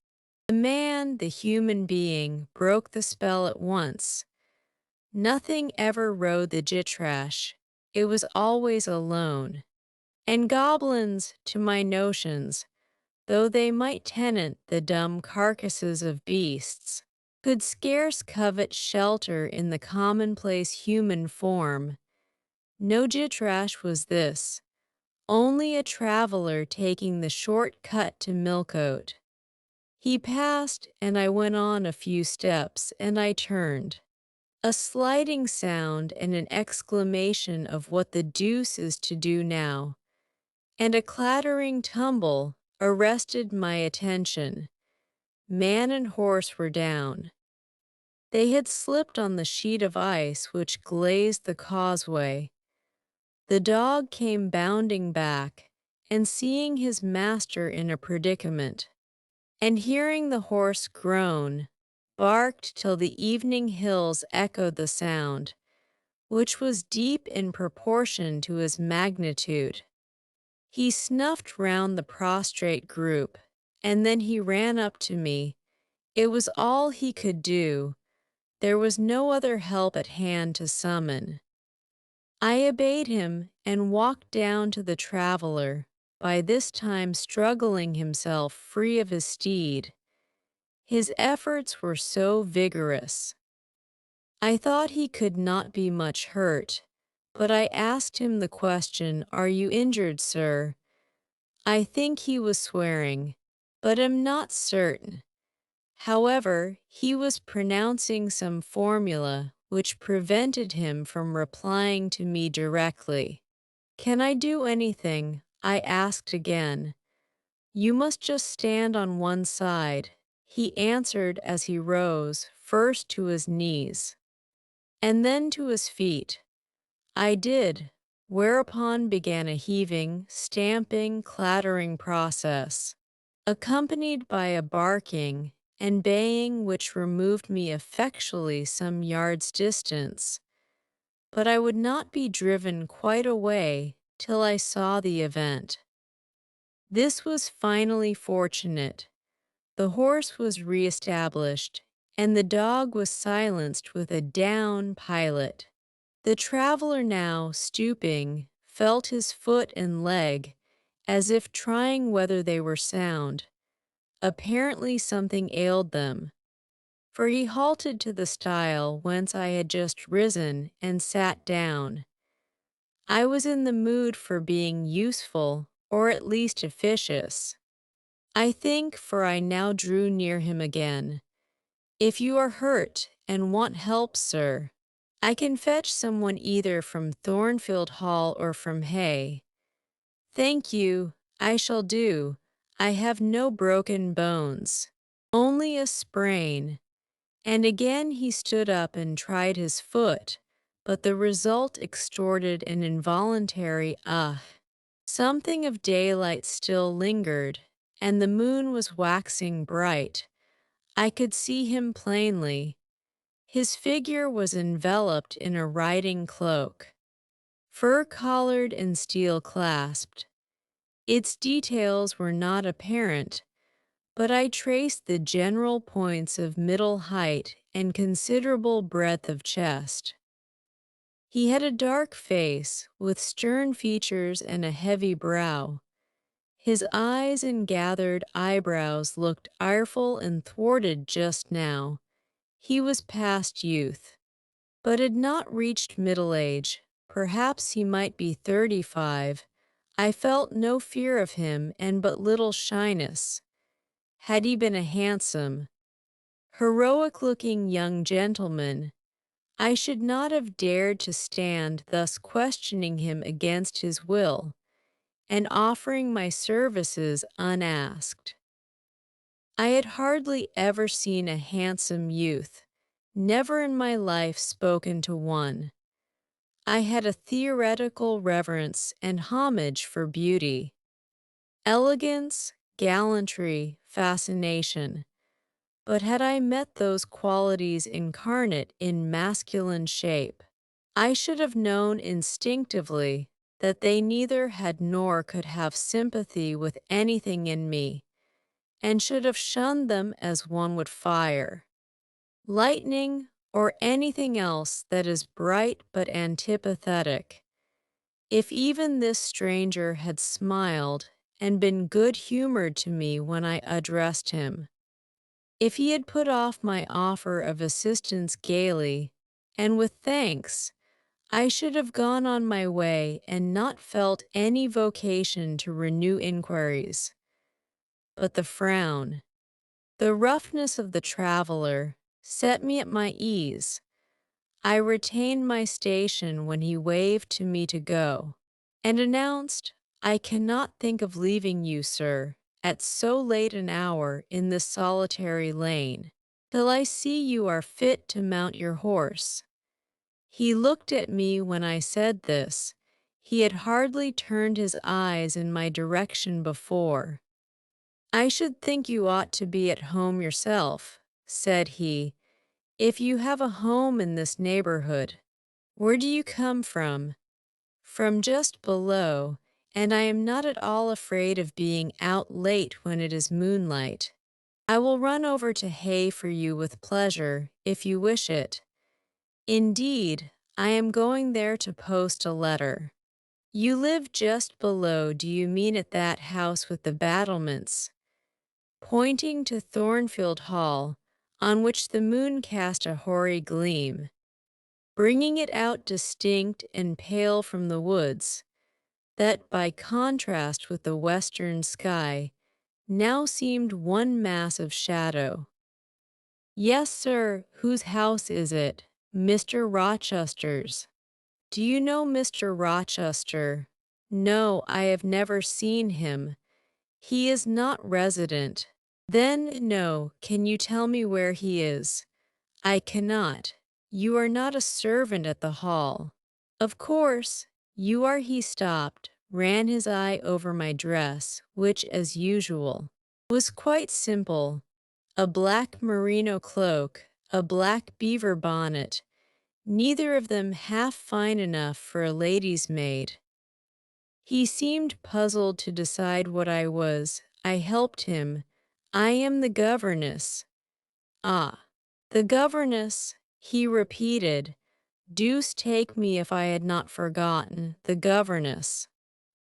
The man, the human being, broke the spell at once. Nothing ever rode the jitrash. It was always alone. And goblins, to my notions, though they might tenant the dumb carcasses of beasts, could scarce covet shelter in the commonplace human form. No jitrash was this, only a traveler taking the short cut to Millcote. He passed, and I went on a few steps, and I turned. A sliding sound and an exclamation of what the deuce is to do now, and a clattering tumble arrested my attention. Man and horse were down. They had slipped on the sheet of ice which glazed the causeway. The dog came bounding back, and seeing his master in a predicament, and hearing the horse groan, barked till the evening hills echoed the sound, which was deep in proportion to his magnitude. He snuffed round the prostrate group, and then he ran up to me. It was all he could do. There was no other help at hand to summon. I obeyed him and walked down to the traveler, by this time struggling himself free of his steed. His efforts were so vigorous. I thought he could not be much hurt, but I asked him the question, "Are you injured, sir?" I think he was swearing, but am not certain. However, he was pronouncing some formula which prevented him from replying to me directly. "Can I do anything?" I asked again. "You must just stand on one side," he answered as he rose, first to his knees, and then to his feet. I did, whereupon began a heaving, stamping, clattering process, accompanied by a barking and baying which removed me effectually some yards' distance. But I would not be driven quite away till I saw the event. This was finally fortunate. The horse was re-established, and the dog was silenced with a down pilot. The traveler now, stooping, felt his foot and leg, as if trying whether they were sound. Apparently something ailed them, for he halted to the stile whence I had just risen and sat down. I was in the mood for being useful, or at least officious. I think, for I now drew near him again. If you are hurt and want help, sir, I can fetch someone either from Thornfield Hall or from Hay. Thank you, I shall do. I have no broken bones, only a sprain. And again he stood up and tried his foot, but the result extorted an involuntary "ah." Something of daylight still lingered, and the moon was waxing bright. I could see him plainly. His figure was enveloped in a riding cloak, fur-collared and steel-clasped. Its details were not apparent, but I traced the general points of middle height and considerable breadth of chest. He had a dark face, with stern features and a heavy brow. His eyes and gathered eyebrows looked ireful and thwarted just now. He was past youth, but had not reached middle age. Perhaps he might be 35. I felt no fear of him and but little shyness. Had he been a handsome, heroic-looking young gentleman, I should not have dared to stand thus questioning him against his will, and offering my services unasked. I had hardly ever seen a handsome youth, never in my life spoken to one. I had a theoretical reverence and homage for beauty, elegance, gallantry, fascination. But had I met those qualities incarnate in masculine shape, I should have known instinctively that they neither had nor could have sympathy with anything in me, and should have shunned them as one would fire, lightning, or anything else that is bright but antipathetic. If even this stranger had smiled and been good-humored to me when I addressed him, if he had put off my offer of assistance gaily, and with thanks, I should have gone on my way and not felt any vocation to renew inquiries. But the frown, the roughness of the traveler, set me at my ease. I retained my station when he waved to me to go, and announced, "I cannot think of leaving you, sir, at so late an hour in this solitary lane, till I see you are fit to mount your horse." He looked at me when I said this. He had hardly turned his eyes in my direction before. "I should think you ought to be at home yourself," said he, "if you have a home in this neighborhood. Where do you come from?" "From just below, and I am not at all afraid of being out late when it is moonlight. I will run over to Hay for you with pleasure, if you wish it. Indeed, I am going there to post a letter." "You live just below, do you mean at that house with the battlements?" Pointing to Thornfield Hall, on which the moon cast a hoary gleam, bringing it out distinct and pale from the woods, that by contrast with the western sky now seemed one mass of shadow. "Yes, sir. Whose house is it?" "Mr. Rochester's." "Do you know Mr. Rochester?" "No, I have never seen him. He is not resident." "Then, no. Can you tell me where he is?" "I cannot. You are not a servant at the hall." "Of course, you are." He stopped, ran his eye over my dress, which, as usual, was quite simple: a black merino cloak, a black beaver bonnet, neither of them half fine enough for a lady's maid. He seemed puzzled to decide what I was. I helped him. "I am the governess." "Ah, the governess," he repeated. Deuce take me if I had not forgotten, the governess.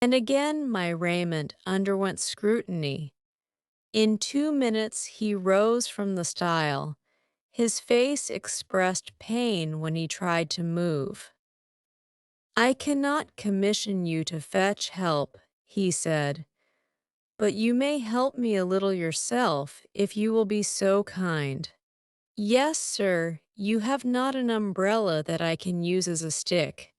And again my raiment underwent scrutiny. In 2 minutes he rose from the stile. His face expressed pain when he tried to move. "I cannot commission you to fetch help," he said, "but you may help me a little yourself if you will be so kind." "Yes, sir, you have not an umbrella that I can use as a stick."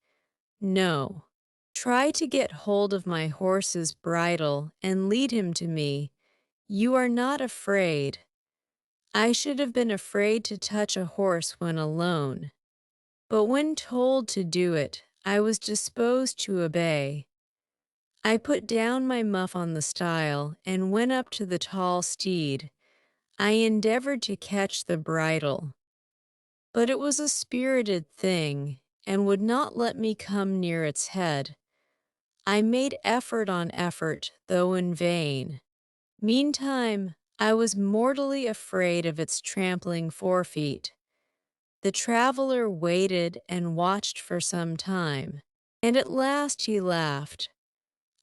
"No. Try to get hold of my horse's bridle and lead him to me. You are not afraid." I should have been afraid to touch a horse when alone, but when told to do it, I was disposed to obey. I put down my muff on the stile and went up to the tall steed. I endeavored to catch the bridle, but it was a spirited thing and would not let me come near its head. I made effort on effort, though in vain. Meantime, I was mortally afraid of its trampling forefeet. The traveler waited and watched for some time, and at last he laughed.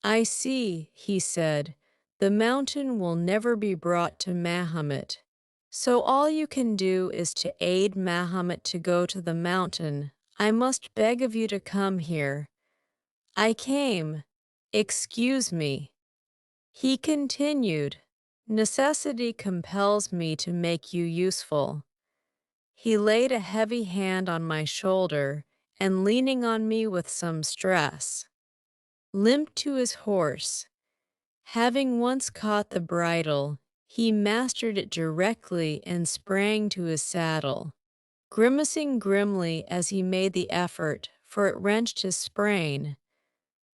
"I see," he said, "the mountain will never be brought to Mahomet. So all you can do is to aid Mahomet to go to the mountain. I must beg of you to come here." I came. "Excuse me," he continued. "Necessity compels me to make you useful." He laid a heavy hand on my shoulder and, leaning on me with some stress, limped to his horse. Having once caught the bridle, he mastered it directly and sprang to his saddle, grimacing grimly as he made the effort, for it wrenched his sprain.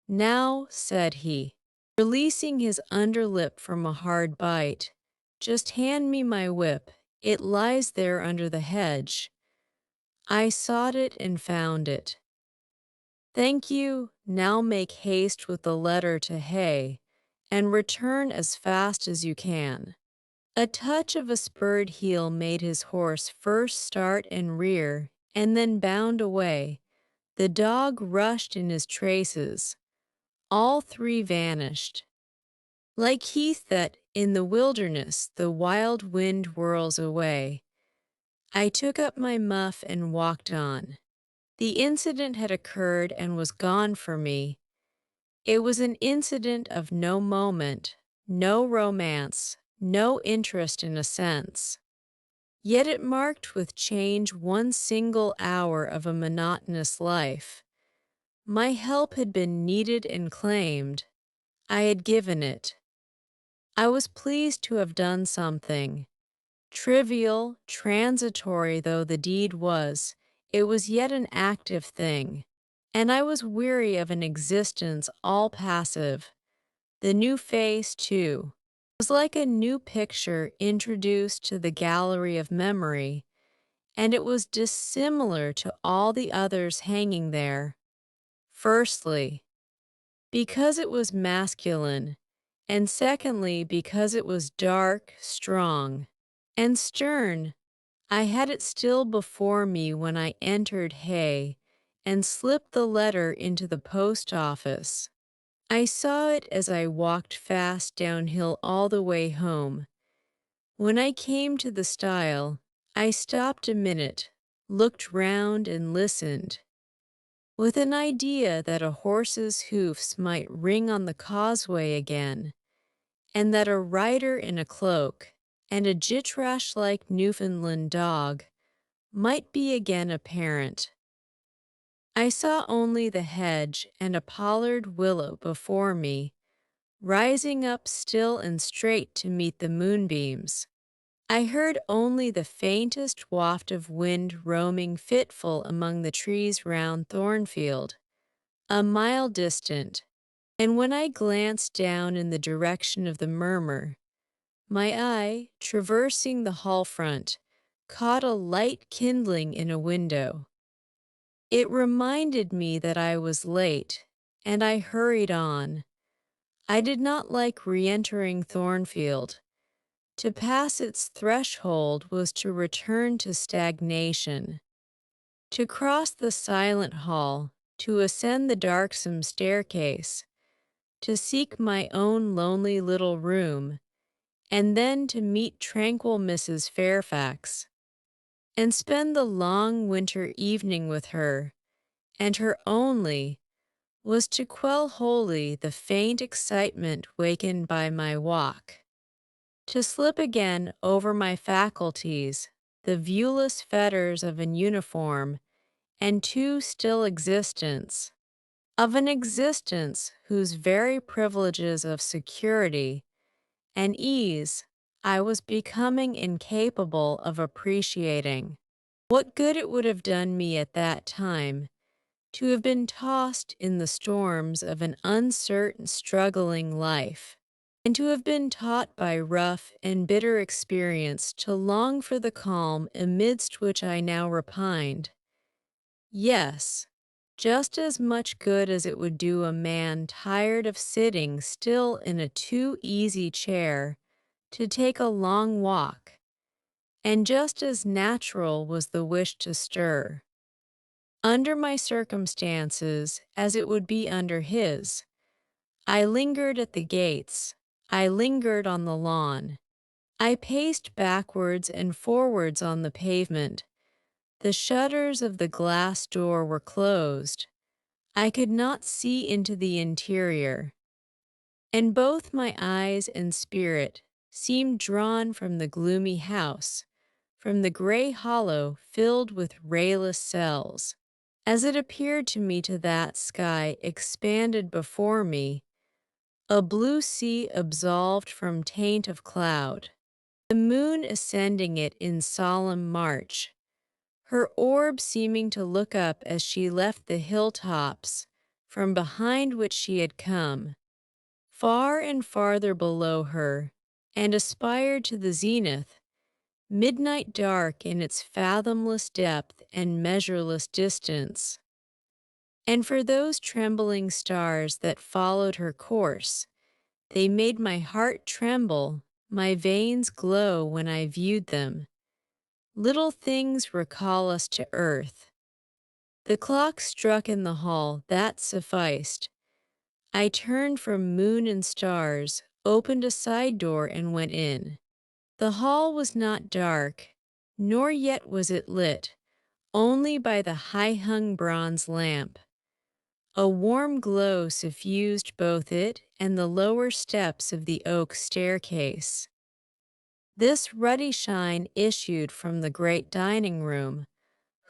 "Now," said he, releasing his underlip from a hard bite, "just hand me my whip. It lies there under the hedge." I sought it and found it. "Thank you. Now make haste with the letter to Hay, and return as fast as you can." A touch of a spurred heel made his horse first start and rear, and then bound away. The dog rushed in his traces. All three vanished. Like heath that, in the wilderness, the wild wind whirls away, I took up my muff and walked on. The incident had occurred and was gone for me. It was an incident of no moment, no romance, no interest in a sense. Yet it marked with change one single hour of a monotonous life. My help had been needed and claimed. I had given it. I was pleased to have done something. Trivial, transitory though the deed was, it was yet an active thing, and I was weary of an existence all passive. The new face, too, was like a new picture introduced to the gallery of memory, and it was dissimilar to all the others hanging there. Firstly, because it was masculine, and secondly, because it was dark, strong, and stern. I had it still before me when I entered Hay and slipped the letter into the post office. I saw it as I walked fast downhill all the way home. When I came to the stile, I stopped a minute, looked round and listened, with an idea that a horse's hoofs might ring on the causeway again, and that a rider in a cloak and a jitrash-like Newfoundland dog might be again apparent. I saw only the hedge and a pollard willow before me, rising up still and straight to meet the moonbeams. I heard only the faintest waft of wind roaming fitful among the trees round Thornfield, a mile distant, and when I glanced down in the direction of the murmur, my eye, traversing the hall front, caught a light kindling in a window. It reminded me that I was late, and I hurried on. I did not like re-entering Thornfield. To pass its threshold was to return to stagnation. To cross the silent hall, to ascend the darksome staircase, to seek my own lonely little room, and then to meet tranquil Mrs. Fairfax, and spend the long winter evening with her, and her only, was to quell wholly the faint excitement wakened by my walk, to slip again over my faculties the viewless fetters of an uniform and too still existence, of an existence whose very privileges of security and ease I was becoming incapable of appreciating. What good it would have done me at that time to have been tossed in the storms of an uncertain, struggling life, and to have been taught by rough and bitter experience to long for the calm amidst which I now repined. Yes, just as much good as it would do a man tired of sitting still in a too easy chair to take a long walk, and just as natural was the wish to stir. Under my circumstances, as it would be under his, I lingered at the gates, I lingered on the lawn, I paced backwards and forwards on the pavement. The shutters of the glass door were closed. I could not see into the interior, and both my eyes and spirit seemed drawn from the gloomy house, from the gray hollow filled with rayless cells, as it appeared to me to that sky expanded before me, a blue sea absolved from taint of cloud, the moon ascending it in solemn march, her orb seeming to look up as she left the hilltops from behind which she had come, far and farther below her, and aspired to the zenith, midnight dark in its fathomless depth and measureless distance. And for those trembling stars that followed her course, they made my heart tremble, my veins glow when I viewed them. Little things recall us to earth. The clock struck in the hall, that sufficed. I turned from moon and stars, opened a side door, and went in. The hall was not dark, nor yet was it lit, only by the high-hung bronze lamp. A warm glow suffused both it and the lower steps of the oak staircase. This ruddy shine issued from the great dining room,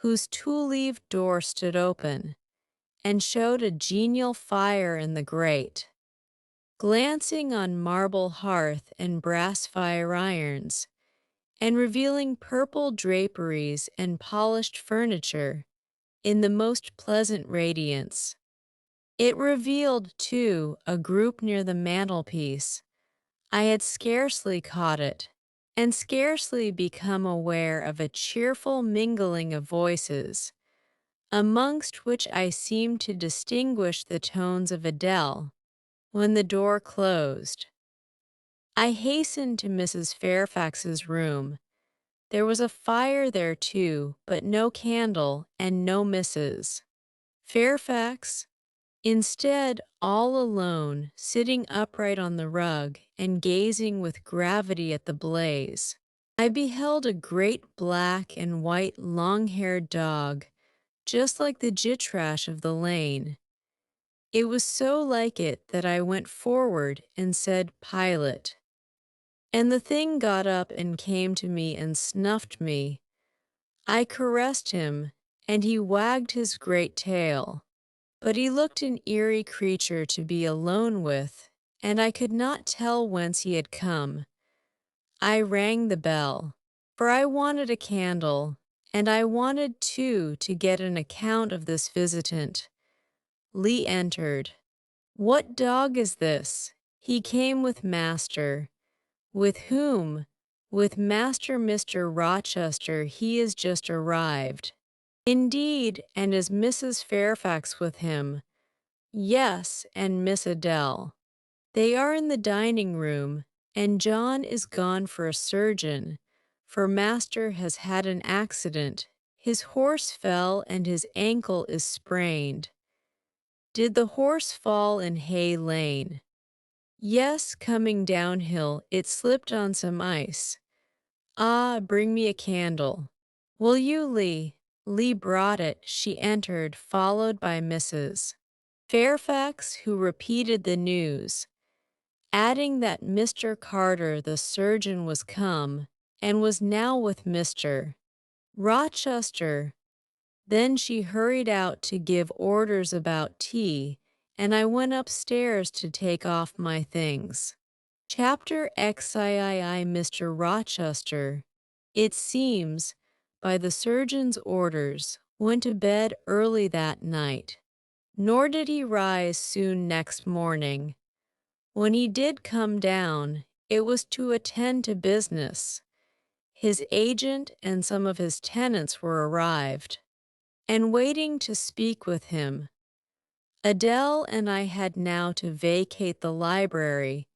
whose two-leaved door stood open, and showed a genial fire in the grate. Glancing on marble hearth and brass fire irons, and revealing purple draperies and polished furniture in the most pleasant radiance. It revealed, too, a group near the mantelpiece. I had scarcely caught it, and scarcely become aware of a cheerful mingling of voices, amongst which I seemed to distinguish the tones of Adele, when the door closed. I hastened to Mrs. Fairfax's room. There was a fire there too, but no candle and no Mrs. Fairfax. Instead, all alone, sitting upright on the rug and gazing with gravity at the blaze, I beheld a great black and white long-haired dog, just like the jitrash of the lane. It was so like it that I went forward and said, "Pilot." And the thing got up and came to me and snuffed me. I caressed him, and he wagged his great tail. But he looked an eerie creature to be alone with, and I could not tell whence he had come. I rang the bell, for I wanted a candle, and I wanted, too, to get an account of this visitant. Lee entered. "What dog is this?" He came with master. "With whom?" "With Master Mr. Rochester. He is just arrived." "Indeed, and is Mrs. Fairfax with him?" "Yes, and Miss Adele. They are in the dining room, and John is gone for a surgeon, for master has had an accident. His horse fell and his ankle is sprained." "Did the horse fall in Hay Lane?" Yes, coming downhill, it slipped on some ice. Ah, bring me a candle. Will you, Lee? Lee brought it. She entered, followed by Mrs. Fairfax, who repeated the news, adding that Mr. Carter, the surgeon, was come, and was now with Mr. Rochester. Then she hurried out to give orders about tea, and I went upstairs to take off my things. Chapter XIII Mr. Rochester, it seems, by the surgeon's orders, went to bed early that night, nor did he rise soon next morning. When he did come down, it was to attend to business. His agent and some of his tenants were arrived, and waiting to speak with him. Adele and I had now to vacate the library.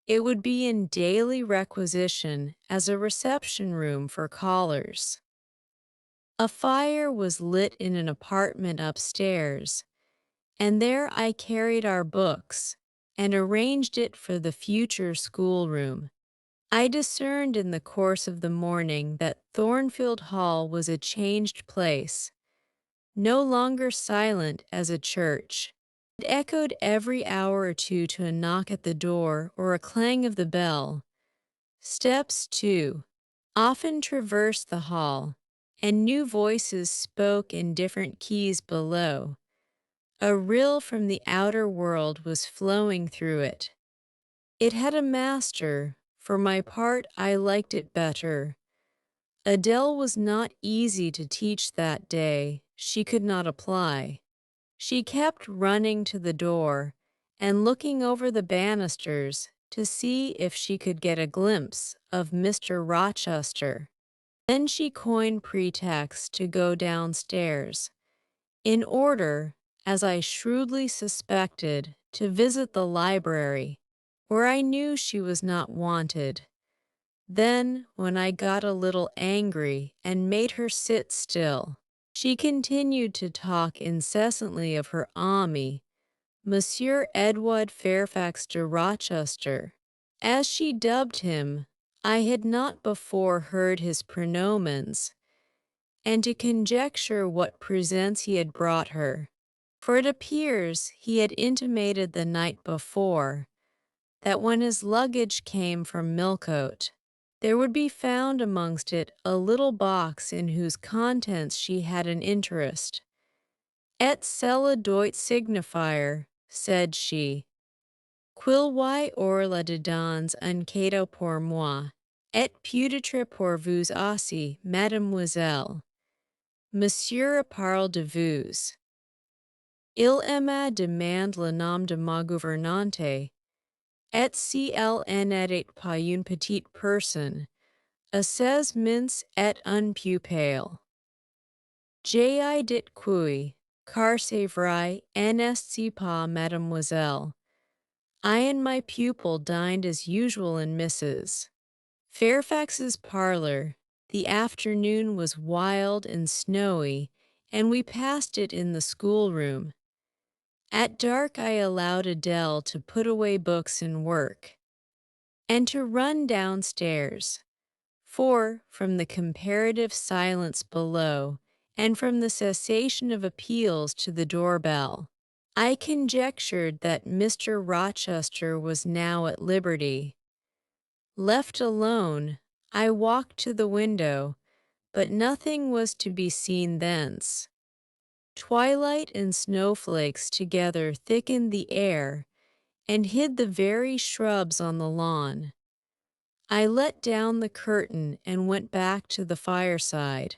It would be in daily requisition as a reception room for callers. A fire was lit in an apartment upstairs, and there I carried our books and arranged it for the future schoolroom. I discerned in the course of the morning that Thornfield Hall was a changed place, no longer silent as a church. It echoed every hour or two to a knock at the door or a clang of the bell. Steps, too, often traversed the hall, and new voices spoke in different keys below. A rill from the outer world was flowing through it. It had a master. For my part, I liked it better. Adele was not easy to teach that day. She could not apply. She kept running to the door and looking over the banisters to see if she could get a glimpse of Mr. Rochester. Then she coined pretexts to go downstairs, in order, as I shrewdly suspected, to visit the library, where I knew she was not wanted. Then, when I got a little angry and made her sit still, she continued to talk incessantly of her ami, Monsieur Edward Fairfax de Rochester. As she dubbed him, I had not before heard his pronomens, and to conjecture what presents he had brought her. For it appears he had intimated the night before that when his luggage came from Millcote, there would be found amongst it a little box in whose contents she had an interest. Et cela doit signifier, said she, quil y or la dedans un cadeau pour moi, et peut-être pour vous aussi, mademoiselle. Monsieur parle de vous. Il m'a demandé le nom de ma gouvernante, et si elle n'était pas une petite personne, a 16 minces et un peu pale. J'ai dit oui, car c'est vrai, n'est-ce pas, mademoiselle? I and my pupil dined as usual in Mrs. Fairfax's parlor. The afternoon was wild and snowy, and we passed it in the schoolroom. At dark I allowed Adele to put away books and work, and to run downstairs, for, from the comparative silence below, and from the cessation of appeals to the doorbell, I conjectured that Mr. Rochester was now at liberty. Left alone, I walked to the window, but nothing was to be seen thence. Twilight and snowflakes together thickened the air and hid the very shrubs on the lawn. I let down the curtain and went back to the fireside.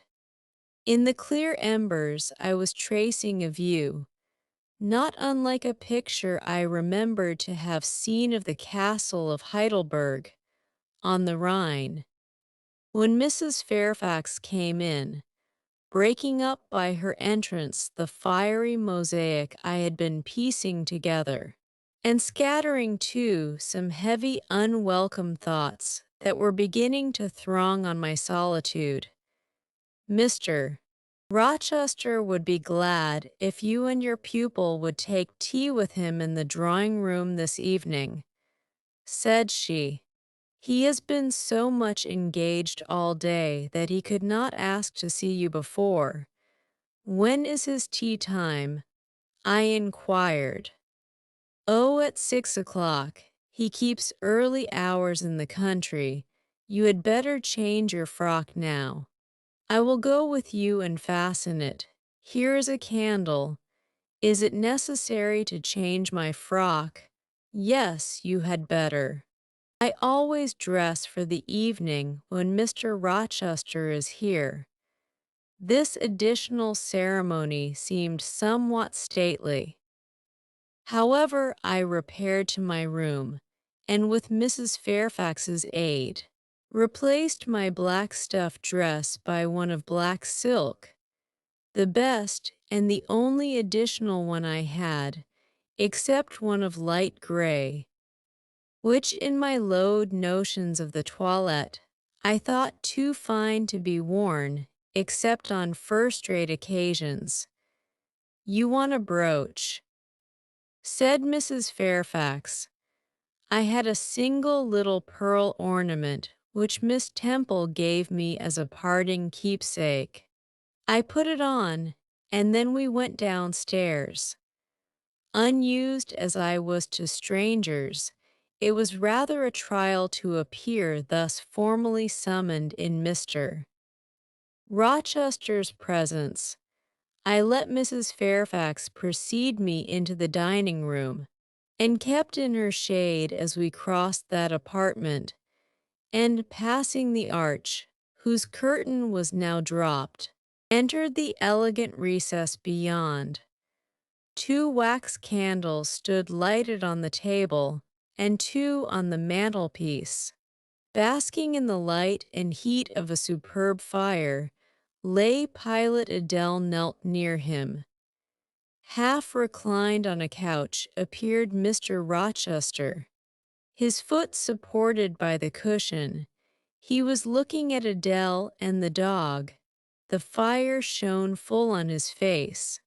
In the clear embers I was tracing a view, not unlike a picture I remembered to have seen of the castle of Heidelberg, on the Rhine, when Mrs. Fairfax came in, breaking up by her entrance the fiery mosaic I had been piecing together, and scattering, too, some heavy, unwelcome thoughts that were beginning to throng on my solitude. Mr. Rochester would be glad if you and your pupil would take tea with him in the drawing-room this evening. said she. He has been so much engaged all day that he could not ask to see you before. When is his tea time? I inquired. Oh, at 6 o'clock. He keeps early hours in the country. You had better change your frock now. I will go with you and fasten it. Here is a candle. Is it necessary to change my frock? Yes, you had better. I always dress for the evening when Mr. Rochester is here. This additional ceremony seemed somewhat stately. However, I repaired to my room, and with Mrs. Fairfax's aid, replaced my black stuff dress by one of black silk, the best and the only additional one I had, except one of light gray, which in my low notions of the toilette I thought too fine to be worn except on first-rate occasions. You want a brooch, said Mrs. Fairfax. I had a single little pearl ornament which Miss Temple gave me as a parting keepsake. I put it on, and then we went downstairs. Unused as I was to strangers, it was rather a trial to appear thus formally summoned in Mr. Rochester's presence. I let Mrs. Fairfax precede me into the dining room, and kept in her shade as we crossed that apartment, and passing the arch, whose curtain was now dropped, entered the elegant recess beyond. 2 wax candles stood lighted on the table, and 2 on the mantelpiece. Basking in the light and heat of a superb fire, lay Pilot Adele knelt near him. Half reclined on a couch appeared Mr. Rochester. His foot supported by the cushion, he was looking at Adele and the dog. The fire shone full on his face.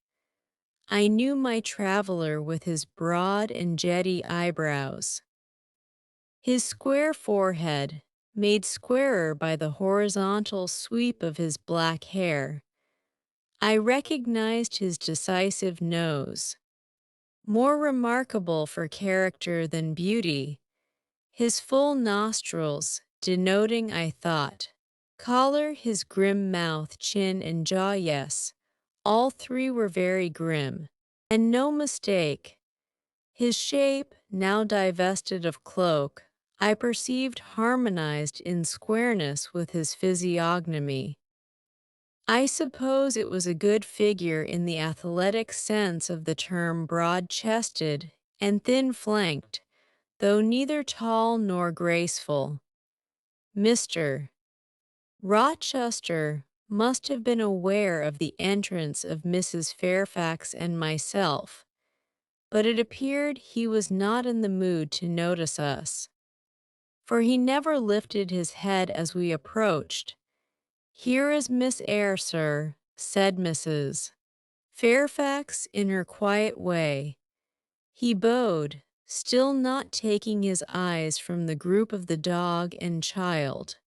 I knew my traveler with his broad and jetty eyebrows. His square forehead, made squarer by the horizontal sweep of his black hair. I recognized his decisive nose, more remarkable for character than beauty, his full nostrils, denoting, I thought, collar, his grim mouth, chin, and jaw. Yes, all 3 were very grim, and no mistake. His shape, now divested of cloak, I perceived harmonized in squareness with his physiognomy. I suppose it was a good figure in the athletic sense of the term, broad-chested and thin-flanked, though neither tall nor graceful. Mr. Rochester must have been aware of the entrance of Mrs. Fairfax and myself, but it appeared he was not in the mood to notice us, for he never lifted his head as we approached. "Here is Miss Eyre, sir," said Mrs. Fairfax in her quiet way. He bowed, still not taking his eyes from the group of the dog and child.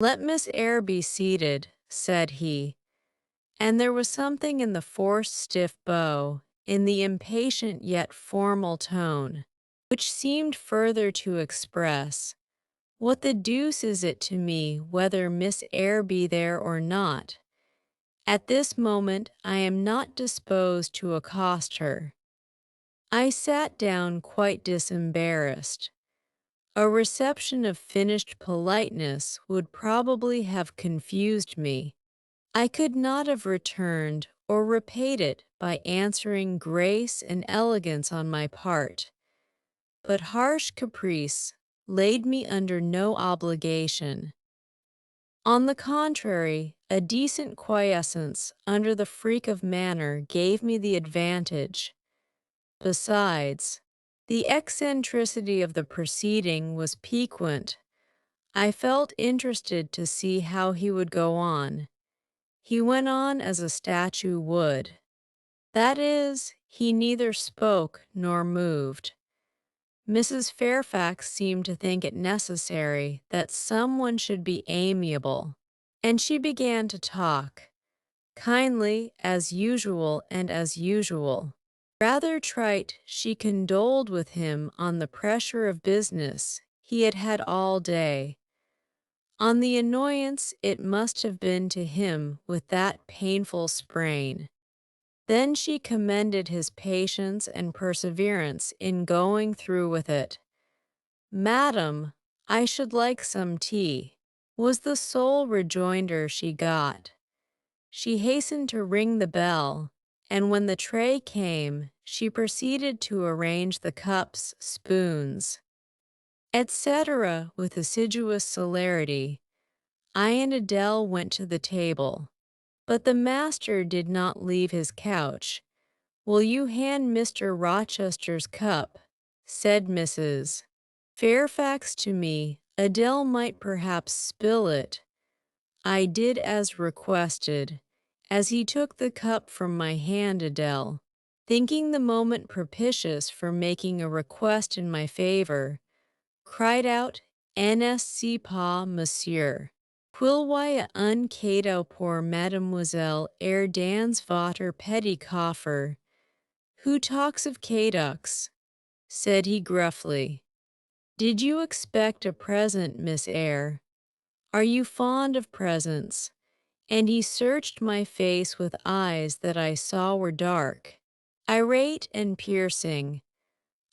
"Let Miss Eyre be seated," said he, and there was something in the forced stiff bow, in the impatient yet formal tone, which seemed further to express, "What the deuce is it to me whether Miss Eyre be there or not? At this moment I am not disposed to accost her." I sat down quite disembarrassed. A reception of finished politeness would probably have confused me. I could not have returned or repaid it by answering grace and elegance on my part, but harsh caprice laid me under no obligation. On the contrary, a decent quiescence under the freak of manner gave me the advantage. Besides, the eccentricity of the proceeding was piquant. I felt interested to see how he would go on. He went on as a statue would. That is, he neither spoke nor moved. Mrs. Fairfax seemed to think it necessary that someone should be amiable, and she began to talk, kindly as usual. Rather trite, she condoled with him on the pressure of business he had had all day, on the annoyance it must have been to him with that painful sprain. Then she commended his patience and perseverance in going through with it. "Madam, I should like some tea," was the sole rejoinder she got. She hastened to ring the bell, and when the tray came, she proceeded to arrange the cups, spoons, etc. with assiduous celerity. I and Adele went to the table, but the master did not leave his couch. "Will you hand Mr. Rochester's cup?" said Mrs. Fairfax to me. "Adele might perhaps spill it." I did as requested. As he took the cup from my hand, Adele, thinking the moment propitious for making a request in my favor, cried out, "N'est-ce pas, monsieur? Quilvoye un cadeau pour Mademoiselle Eyre dans votre petit coffre." "Who talks of cadocs?" said he gruffly. "Did you expect a present, Miss Eyre? Are you fond of presents?" And he searched my face with eyes that I saw were dark, irate and piercing.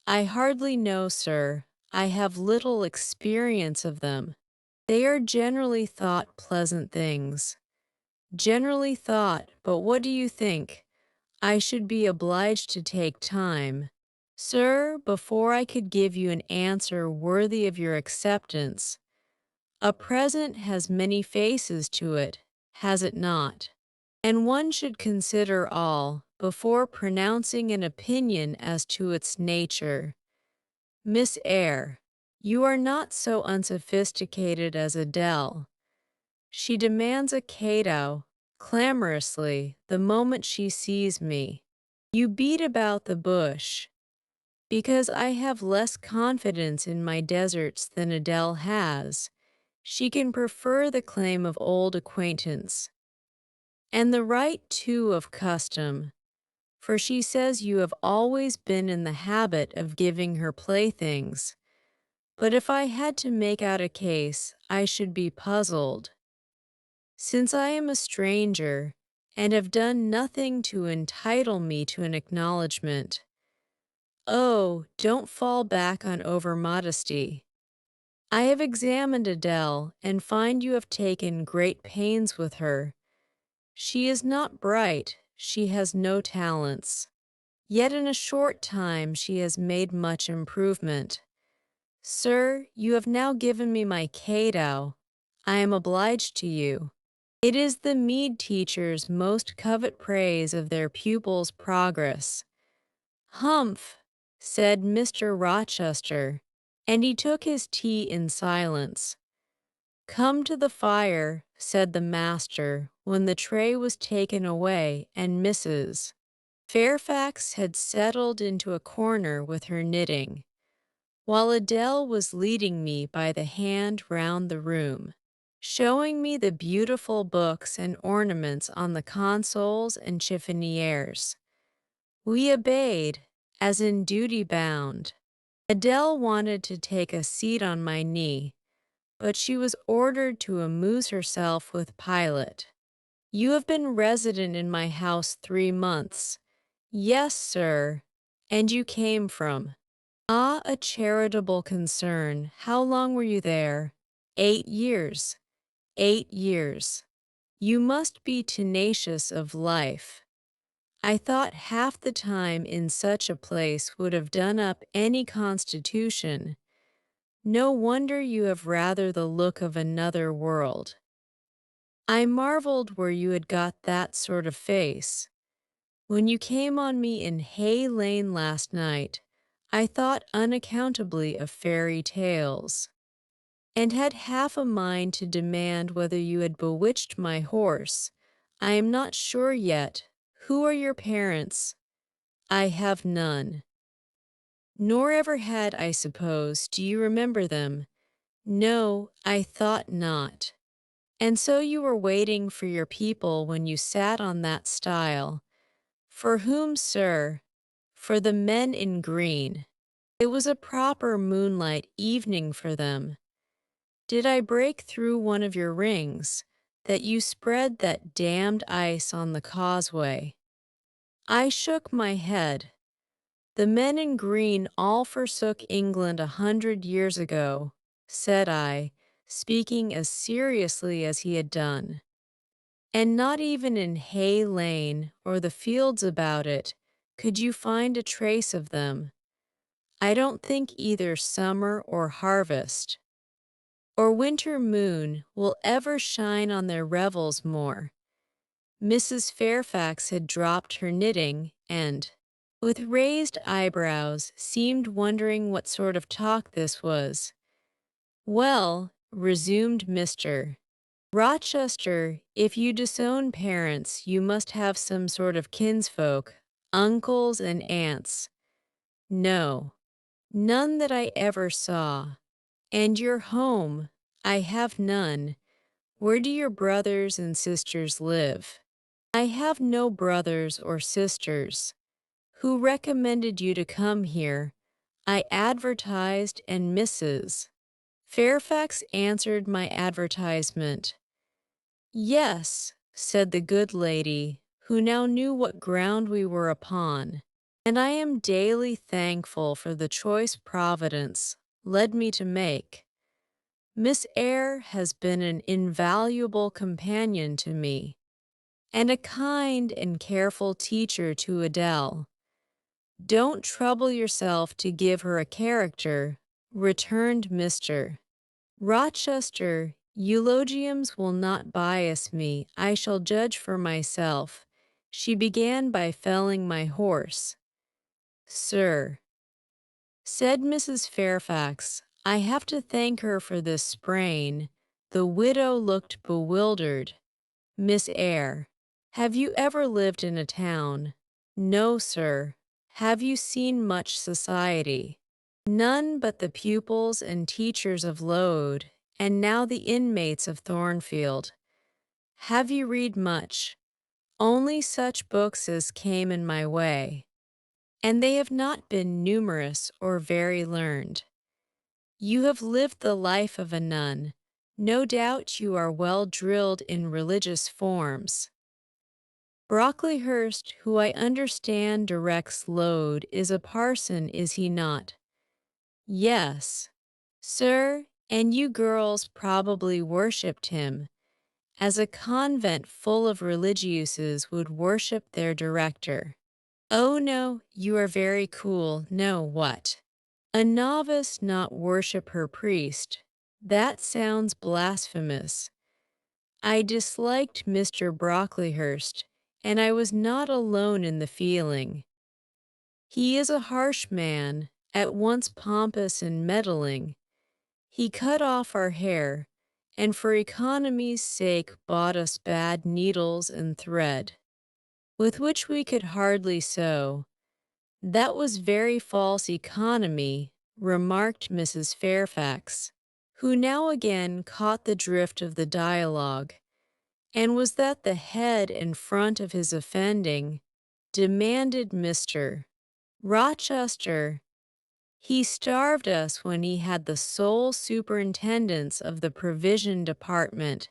"I hardly know, sir. I have little experience of them. They are generally thought pleasant things." "Generally thought, but what do you think? I should be obliged to take time, sir, before I could give you an answer worthy of your acceptance. A present has many faces to it, has it not? And one should consider all before pronouncing an opinion as to its nature. Miss Eyre, you are not so unsophisticated as Adele. She demands a cadeau, clamorously, the moment she sees me. You beat about the bush, because I have less confidence in my deserts than Adele has. She can prefer the claim of old acquaintance, and the right too of custom, for she says you have always been in the habit of giving her playthings. But if I had to make out a case, I should be puzzled, since I am a stranger, and have done nothing to entitle me to an acknowledgment. Oh, don't fall back on over-modesty. I have examined Adele, and find you have taken great pains with her. She is not bright, she has no talents. Yet in a short time she has made much improvement. Sir, you have now given me my cadeau. I am obliged to you. It is the mead teachers most covet praise of their pupils' progress. "Humph," said Mr. Rochester, and he took his tea in silence. "Come to the fire," said the master, when the tray was taken away and Mrs. Fairfax had settled into a corner with her knitting, while Adele was leading me by the hand round the room, showing me the beautiful books and ornaments on the consoles and chiffoniers. We obeyed, as in duty bound. Adele wanted to take a seat on my knee, but she was ordered to amuse herself with Pilate. "You have been resident in my house 3 months. "Yes, sir." "And you came from—" "Ah, a charitable concern. How long were you there?" 8 years. 8 years. You must be tenacious of life. I thought half the time in such a place would have done up any constitution. No wonder you have rather the look of another world. I marveled where you had got that sort of face. When you came on me in Hay Lane last night, I thought unaccountably of fairy tales, and had half a mind to demand whether you had bewitched my horse. I am not sure yet. Who are your parents?" "I have none." Nor ever had, I suppose. Do you remember them? No, I thought not. And so you were waiting for your people when you sat on that stile. For whom, sir? For the men in green. It was a proper moonlight evening for them. Did I break through one of your rings, that you spread that damned ice on the causeway? I shook my head. The men in green all forsook England 100 years ago, said I, speaking as seriously as he had done. And not even in Hay Lane or the fields about it could you find a trace of them. I don't think either summer or harvest or winter moon will ever shine on their revels more. Mrs. Fairfax had dropped her knitting and, with raised eyebrows, seemed wondering what sort of talk this was. Well, resumed Mr. Rochester, if you disown parents, you must have some sort of kinsfolk, uncles and aunts. No, none that I ever saw. And your home, I have none. Where do your brothers and sisters live? I have no brothers or sisters. Who recommended you to come here? I advertised, and Mrs. Fairfax answered my advertisement. Yes, said the good lady, who now knew what ground we were upon, and I am daily thankful for the choice Providence led me to make. Miss Eyre has been an invaluable companion to me, and a kind and careful teacher to Adele. Don't trouble yourself to give her a character, returned Mr. Rochester. Eulogiums will not bias me. I shall judge for myself. She began by felling my horse. Sir, said Mrs. Fairfax, I have to thank her for this sprain. The widow looked bewildered. Miss Eyre, have you ever lived in a town? No, sir. Have you seen much society? None but the pupils and teachers of Aloud, and now the inmates of Thornfield. Have you read much? Only such books as came in my way, and they have not been numerous or very learned. You have lived the life of a nun. No doubt you are well drilled in religious forms. Brocklehurst, who I understand directs Aloud, is a parson, is he not? Yes, sir, and you girls probably worshipped him, as a convent full of religieuses would worship their director. Oh no, you are very cool. No, what? A novice not worship her priest? That sounds blasphemous. I disliked Mr. Brocklehurst, and I was not alone in the feeling. He is a harsh man, at once pompous and meddling. He cut off our hair, and for economy's sake bought us bad needles and thread, with which we could hardly sew. That was very false economy, remarked Mrs. Fairfax, who now again caught the drift of the dialogue. And was that the head and front of his offending? Demanded Mr. Rochester. He starved us when he had the sole superintendence of the provision department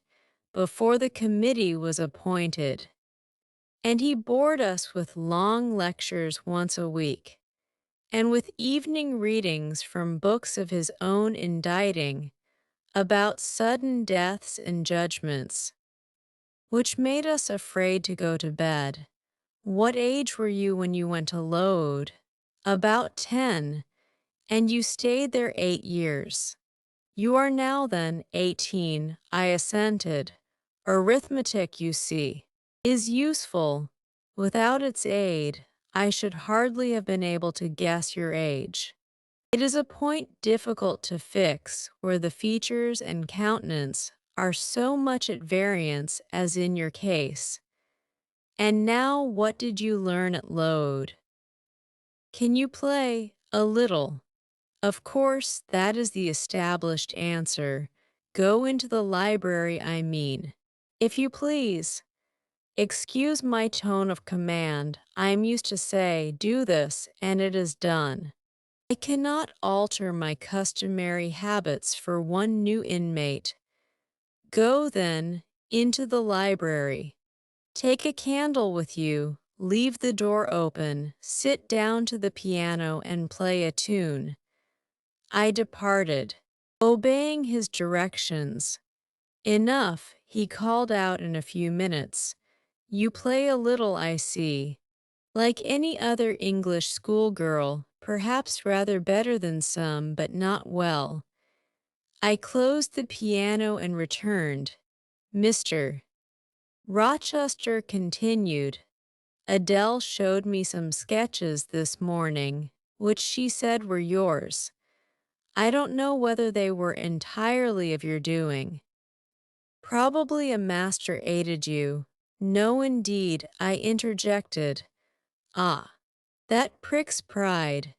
before the committee was appointed. And he bored us with long lectures once a week, and with evening readings from books of his own inditing about sudden deaths and judgments, which made us afraid to go to bed. What age were you when you went to Aloud? About 10, and you stayed there 8 years. You are now, then, 18, I assented. Arithmetic, you see, is useful. Without its aid, I should hardly have been able to guess your age. It is a point difficult to fix where the features and countenance are so much at variance as in your case. And now what did you learn at Aloud? Can you play A little. Of course, that is the established answer. Go into the library, I mean. If you please. Excuse my tone of command. I am used to say, do this, and it is done. I cannot alter my customary habits for one new inmate. Go, then, into the library. Take a candle with you, leave the door open, sit down to the piano and play a tune. I departed, obeying his directions. Enough, he called out in a few minutes. You play a little, I see. Like any other English schoolgirl, perhaps rather better than some, but not well. I closed the piano and returned. Mr. Rochester continued. Adele showed me some sketches this morning, which she said were yours. I don't know whether they were entirely of your doing. Probably a master aided you. No, indeed, I interjected. Ah, that pricks pride.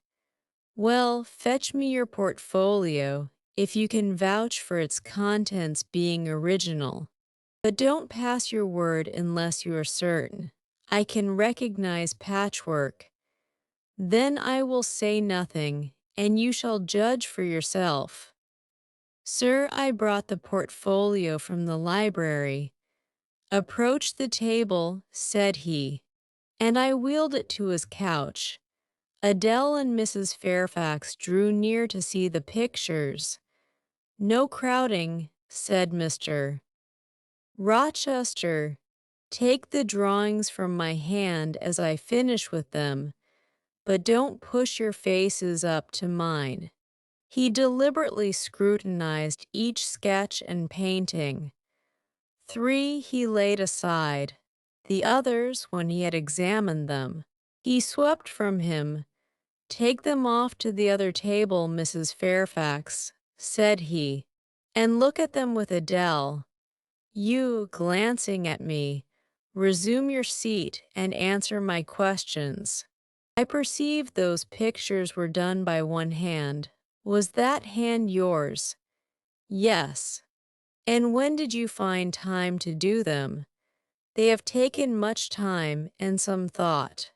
Well, fetch me your portfolio, if you can vouch for its contents being original. But don't pass your word unless you are certain. I can recognize patchwork. Then I will say nothing, and you shall judge for yourself. Sir, I brought the portfolio from the library. Approach the table, said he, and I wheeled it to his couch. Adele and Mrs. Fairfax drew near to see the pictures. No crowding, said Mr. Rochester. Take the drawings from my hand as I finish with them, but don't push your faces up to mine. He deliberately scrutinized each sketch and painting. 3 he laid aside. The others, when he had examined them, he swept from him. Take them off to the other table, Mrs. Fairfax, said he, and look at them with Adele. You, glancing at me, resume your seat and answer my questions. I perceived those pictures were done by one hand. Was that hand yours? Yes. And when did you find time to do them? They have taken much time and some thought.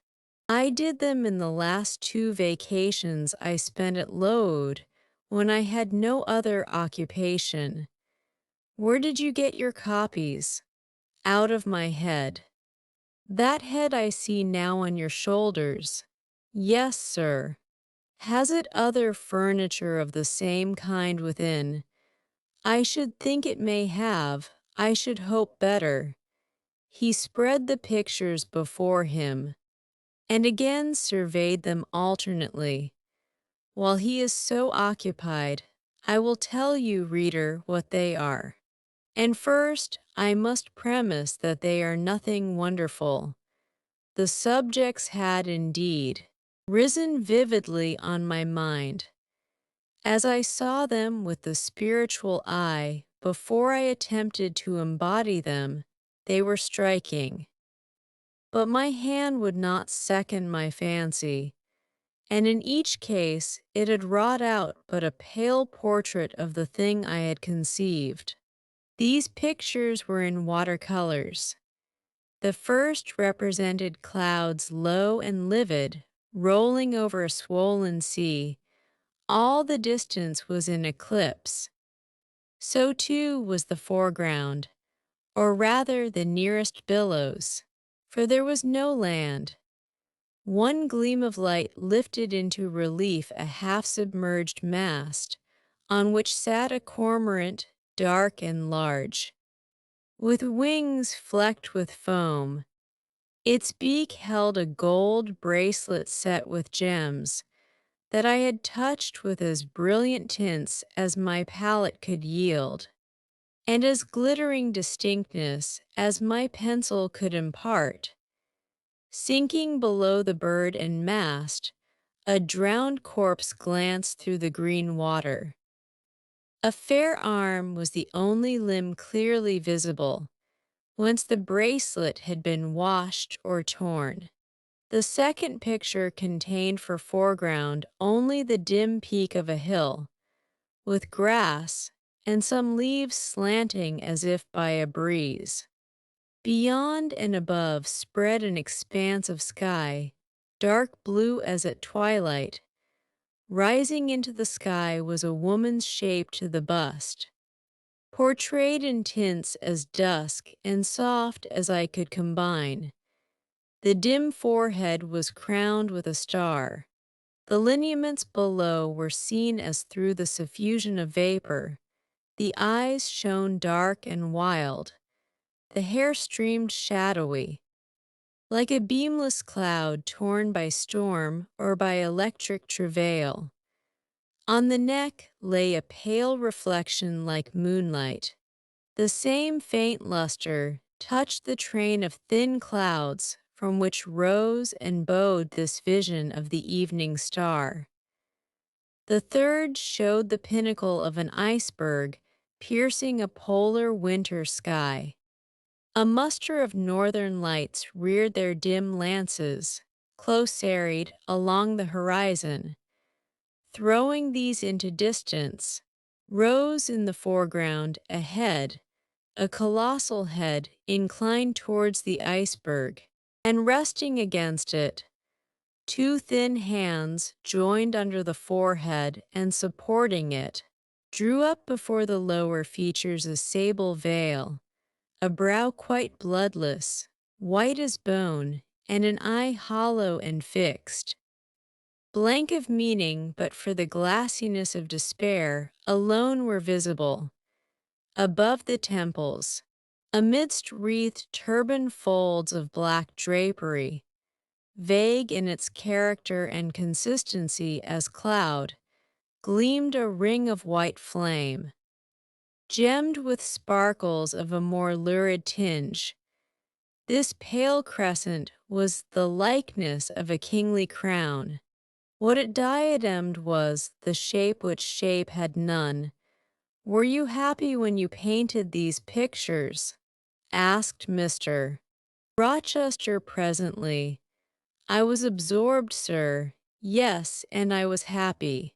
I did them in the last 2 vacations I spent at Aloud, when I had no other occupation. Where did you get your copies? Out of my head. That head I see now on your shoulders. Yes, sir. Has it other furniture of the same kind within? I should think it may have. I should hope better. He spread the pictures before him, and again surveyed them alternately. While he is so occupied, I will tell you, reader, what they are. And first, I must premise that they are nothing wonderful. The subjects had, indeed, risen vividly on my mind. As I saw them with the spiritual eye before I attempted to embody them, they were striking. But my hand would not second my fancy, and in each case it had wrought out but a pale portrait of the thing I had conceived. These pictures were in watercolors. The first represented clouds low and livid, rolling over a swollen sea. All the distance was in eclipse. So too was the foreground, or rather the nearest billows, for there was no land. One gleam of light lifted into relief a half-submerged mast, on which sat a cormorant, dark and large, with wings flecked with foam. Its beak held a gold bracelet set with gems that I had touched with as brilliant tints as my palette could yield, and as glittering distinctness as my pencil could impart. Sinking below the bird and mast, a drowned corpse glanced through the green water. A fair arm was the only limb clearly visible, whence the bracelet had been washed or torn. The second picture contained for foreground only the dim peak of a hill, with grass and some leaves slanting as if by a breeze. Beyond and above spread an expanse of sky, dark blue as at twilight. Rising into the sky was a woman's shape to the bust, portrayed in tints as dusk and soft as I could combine. The dim forehead was crowned with a star. The lineaments below were seen as through the suffusion of vapor. The eyes shone dark and wild. The hair streamed shadowy, like a beamless cloud torn by storm or by electric travail. On the neck lay a pale reflection like moonlight. The same faint luster touched the train of thin clouds from which rose and bowed this vision of the evening star. The third showed the pinnacle of an iceberg piercing a polar winter sky. A muster of northern lights reared their dim lances, close serried, along the horizon. Throwing these into distance, rose in the foreground a head, a colossal head inclined towards the iceberg, and resting against it, two thin hands joined under the forehead and supporting it, drew up before the lower features a sable veil, a brow quite bloodless, white as bone, and an eye hollow and fixed. Blank of meaning, but for the glassiness of despair, alone were visible. Above the temples, amidst wreathed turban folds of black drapery, vague in its character and consistency as cloud, gleamed a ring of white flame, gemmed with sparkles of a more lurid tinge. This pale crescent was the likeness of a kingly crown. What it diademed was the shape which shape had none. "Were you happy when you painted these pictures?" asked Mr. Rochester presently. "I was absorbed, sir. Yes, and I was happy.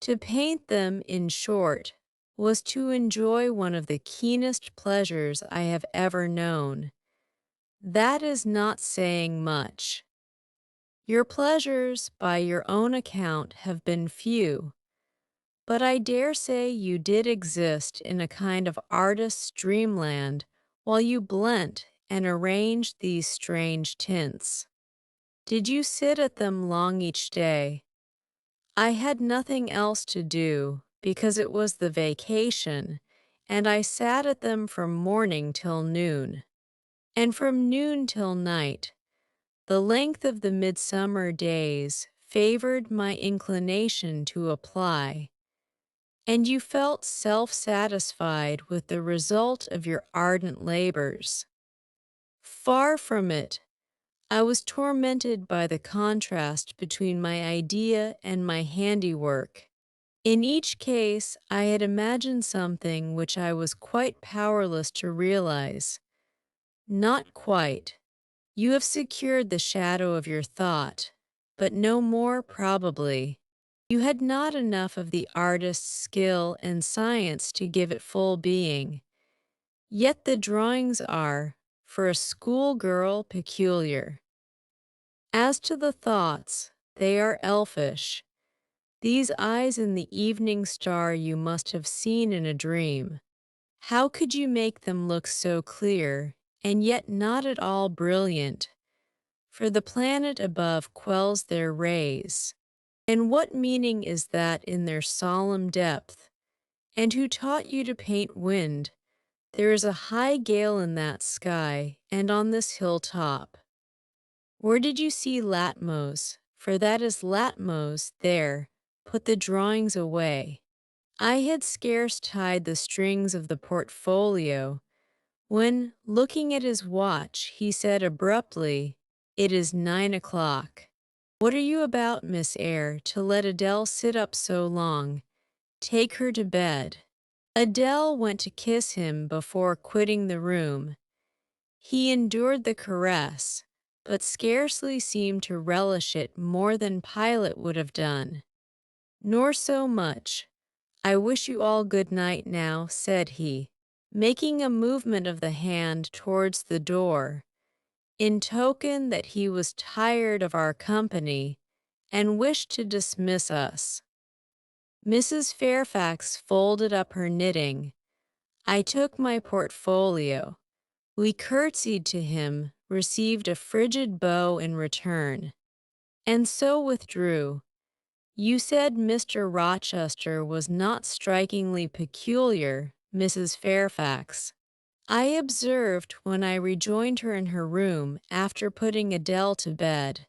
To paint them, in short, was to enjoy one of the keenest pleasures I have ever known. That is not saying much. Your pleasures, by your own account, have been few, but I dare say you did exist in a kind of artist's dreamland while you blent and arranged these strange tints. Did you sit at them long each day?" "I had nothing else to do, because it was the vacation, and I sat at them from morning till noon, and from noon till night. The length of the midsummer days favored my inclination to apply, and you felt self-satisfied with the result of your ardent labors. Far from it, I was tormented by the contrast between my idea and my handiwork. In each case, I had imagined something which I was quite powerless to realize. Not quite. You have secured the shadow of your thought, but no more probably. You had not enough of the artist's skill and science to give it full being. Yet the drawings are, for a schoolgirl, peculiar. As to the thoughts, they are elfish. These eyes in the evening star you must have seen in a dream. How could you make them look so clear, and yet not at all brilliant? For the planet above quells their rays. And what meaning is that in their solemn depth? And who taught you to paint wind? There is a high gale in that sky, and on this hilltop. Where did you see Latmos? For that is Latmos there. Put the drawings away. I had scarce tied the strings of the portfolio when, looking at his watch, he said abruptly, "It is 9 o'clock. What are you about, Miss Eyre, to let Adele sit up so long? Take her to bed." Adele went to kiss him before quitting the room. He endured the caress, but scarcely seemed to relish it more than Pilate would have done. "Nor so much. I wish you all good night now," said he, making a movement of the hand towards the door, in token that he was tired of our company and wished to dismiss us. Mrs. Fairfax folded up her knitting. I took my portfolio. We curtsied to him, received a frigid bow in return, and so withdrew. "You said Mr. Rochester was not strikingly peculiar, Mrs. Fairfax," I observed when I rejoined her in her room after putting Adele to bed.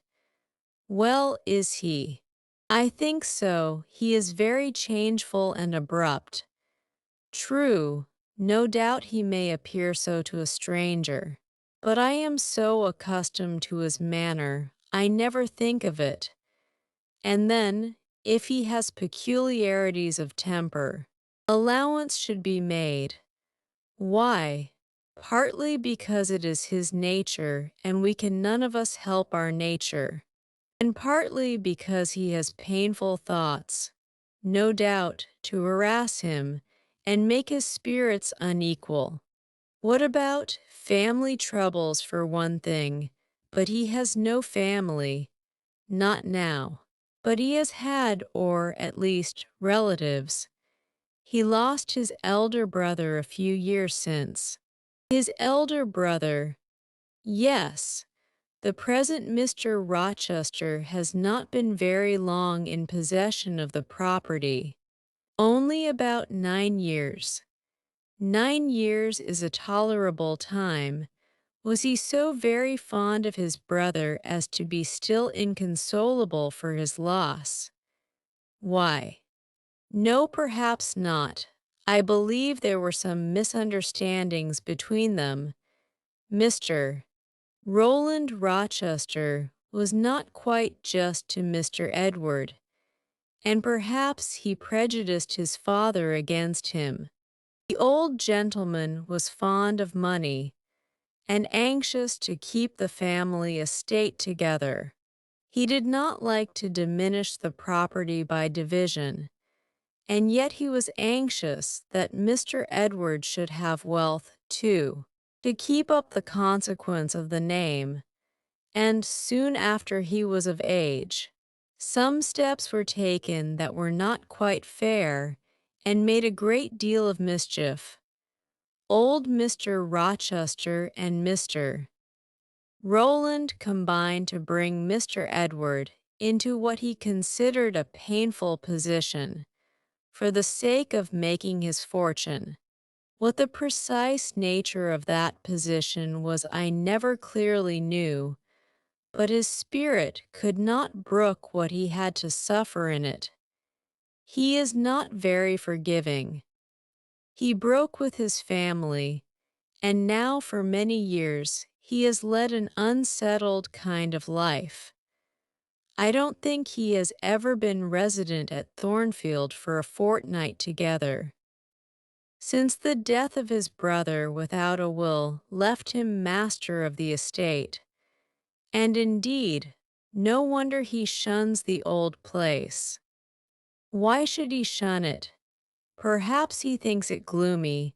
"Well, is he?" "I think so. He is very changeful and abrupt." "True, no doubt he may appear so to a stranger. But I am so accustomed to his manner, I never think of it. And then, if he has peculiarities of temper, allowance should be made. Why? Partly because it is his nature and we can none of us help our nature, and partly because he has painful thoughts, no doubt, to harass him and make his spirits unequal. What about family troubles for one thing? But he has no family, not now. But he has had, or at least relatives. He lost his elder brother a few years since. His elder brother, yes. The present Mr. Rochester has not been very long in possession of the property. Only about 9 years. 9 years is a tolerable time. Was he so very fond of his brother as to be still inconsolable for his loss? Why, no, perhaps not. I believe there were some misunderstandings between them. Mr. Roland Rochester was not quite just to Mr. Edward, and perhaps he prejudiced his father against him. The old gentleman was fond of money, and anxious to keep the family estate together. He did not like to diminish the property by division, and yet he was anxious that Mr. Edward should have wealth, too, to keep up the consequence of the name, and soon after he was of age, some steps were taken that were not quite fair and made a great deal of mischief. Old Mr. Rochester and Mr. Roland combined to bring Mr. Edward into what he considered a painful position, for the sake of making his fortune. What the precise nature of that position was I never clearly knew, but his spirit could not brook what he had to suffer in it. He is not very forgiving. He broke with his family, and now for many years he has led an unsettled kind of life. I don't think he has ever been resident at Thornfield for a fortnight together. Since the death of his brother without a will left him master of the estate, and indeed, no wonder he shuns the old place. Why should he shun it? Perhaps he thinks it gloomy.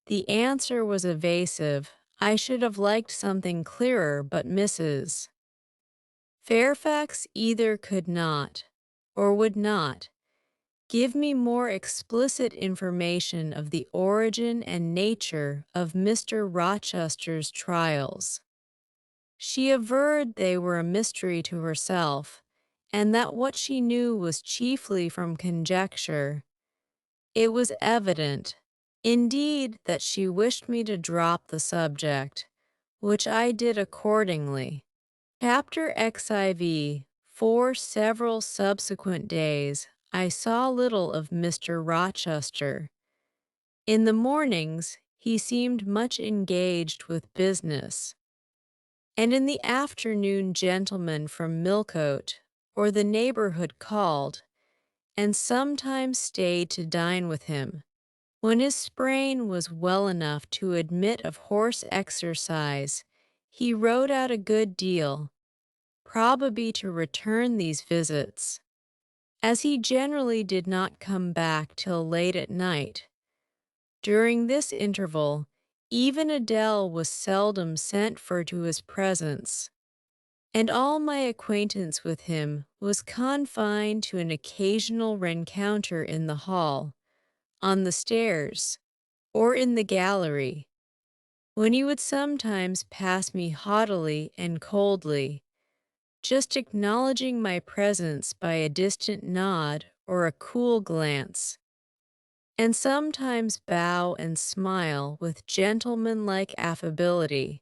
The answer was evasive. I should have liked something clearer, but Mrs. Fairfax either could not, or would not, give me more explicit information of the origin and nature of Mr. Rochester's trials. She averred they were a mystery to herself, and that what she knew was chiefly from conjecture. It was evident, indeed, that she wished me to drop the subject, which I did accordingly. Chapter XIV. For several subsequent days, I saw little of Mr. Rochester. In the mornings, he seemed much engaged with business, and in the afternoon gentlemen from Millcote or the neighborhood called, and sometimes stayed to dine with him. When his sprain was well enough to admit of horse exercise, He rode out a good deal, probably to return these visits, as he generally did not come back till late at night. During this interval, even Adele was seldom sent for to his presence, and all my acquaintance with him was confined to an occasional rencounter in the hall, on the stairs, or in the gallery, when he would sometimes pass me haughtily and coldly, just acknowledging my presence by a distant nod or a cool glance, and sometimes bow and smile with gentlemanlike affability.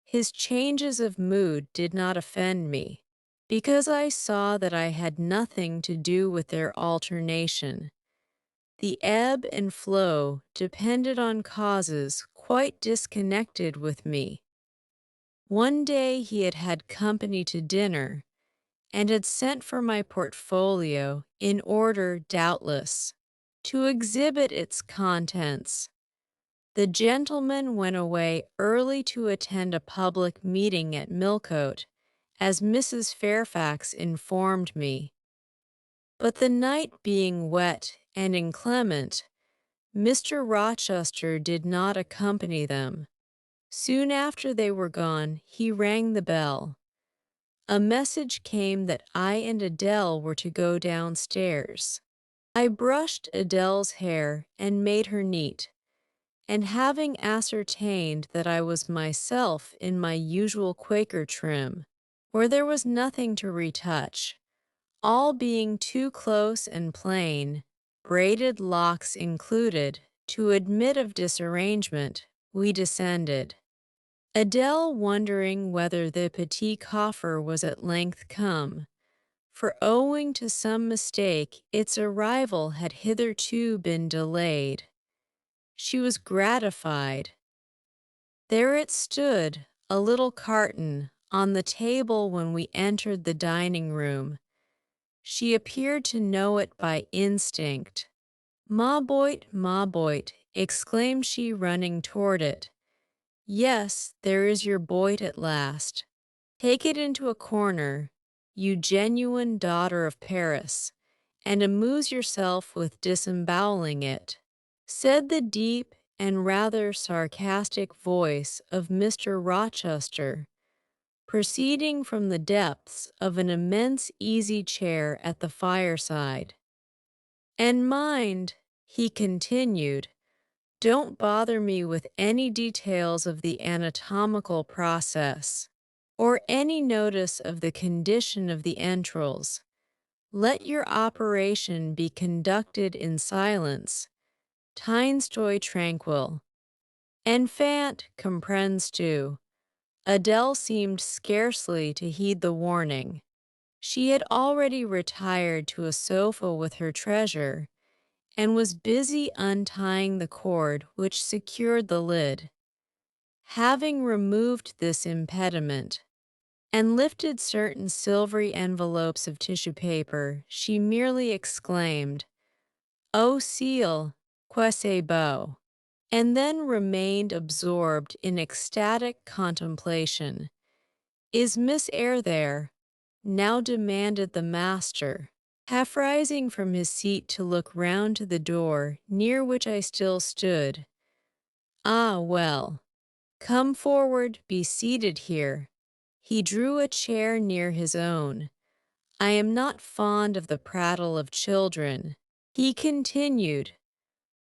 His changes of mood did not offend me, because I saw that I had nothing to do with their alternation. The ebb and flow depended on causes quite disconnected with me. One day he had had company to dinner, and had sent for my portfolio in order, doubtless, to exhibit its contents. The gentleman went away early to attend a public meeting at Millcote, as Mrs. Fairfax informed me. But the night being wet and inclement, Mr. Rochester did not accompany them. Soon after they were gone, he rang the bell. A message came that I and Adele were to go downstairs. I brushed Adele's hair and made her neat, and having ascertained that I was myself in my usual Quaker trim, where there was nothing to retouch, all being too close and plain, braided locks included, to admit of disarrangement, we descended. Adele wondering whether the petit coffer was at length come, for owing to some mistake its arrival had hitherto been delayed. She was gratified. There it stood, a little carton, on the table when we entered the dining room. She appeared to know it by instinct. Ma boit, exclaimed she, running toward it. Yes, there is your Boit at last. Take it into a corner, you genuine daughter of Paris, and amuse yourself with disemboweling it, said the deep and rather sarcastic voice of Mr. Rochester, proceeding from the depths of an immense easy-chair at the fireside. And mind, he continued, don't bother me with any details of the anatomical process, or any notice of the condition of the entrails. Let your operation be conducted in silence, tinstoi tranquil. Enfant comprends tu. Adele seemed scarcely to heed the warning. She had already retired to a sofa with her treasure, and was busy untying the cord which secured the lid. Having removed this impediment, and lifted certain silvery envelopes of tissue paper, she merely exclaimed, "Oh, ciel, que c'est beau!" and then remained absorbed in ecstatic contemplation. "Is Miss Eyre there?" now demanded the master, half rising from his seat to look round to the door near which I still stood. "Ah, well. Come forward, be seated here." He drew a chair near his own. "I am not fond of the prattle of children," he continued,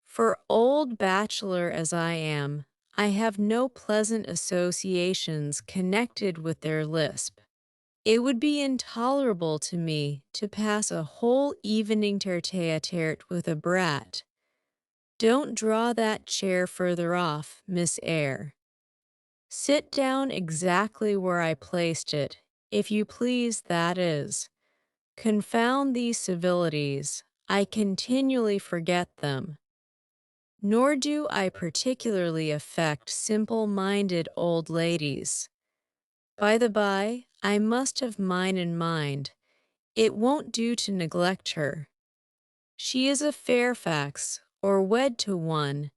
"for old bachelor as I am, I have no pleasant associations connected with their lisp. It would be intolerable to me to pass a whole evening tete-a-tete with a brat. Don't draw that chair further off, Miss Eyre. Sit down exactly where I placed it, if you please, that is. Confound these civilities, I continually forget them. Nor do I particularly affect simple-minded old ladies. By the by, I must have mine in mind. It won't do to neglect her. She is a Fairfax, or wed to one,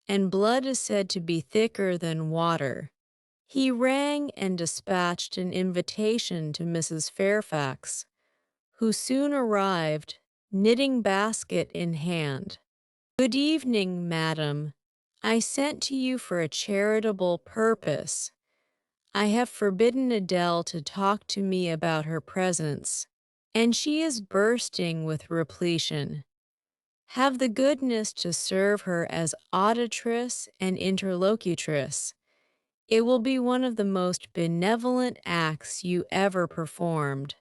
and blood is said to be thicker than water. He rang and dispatched an invitation to Mrs. Fairfax, who soon arrived, knitting basket in hand. "Good evening, madam. I sent to you for a charitable purpose. I have forbidden Adele to talk to me about her presents, and she is bursting with repletion. Have the goodness to serve her as auditress and interlocutress. It will be one of the most benevolent acts you ever performed."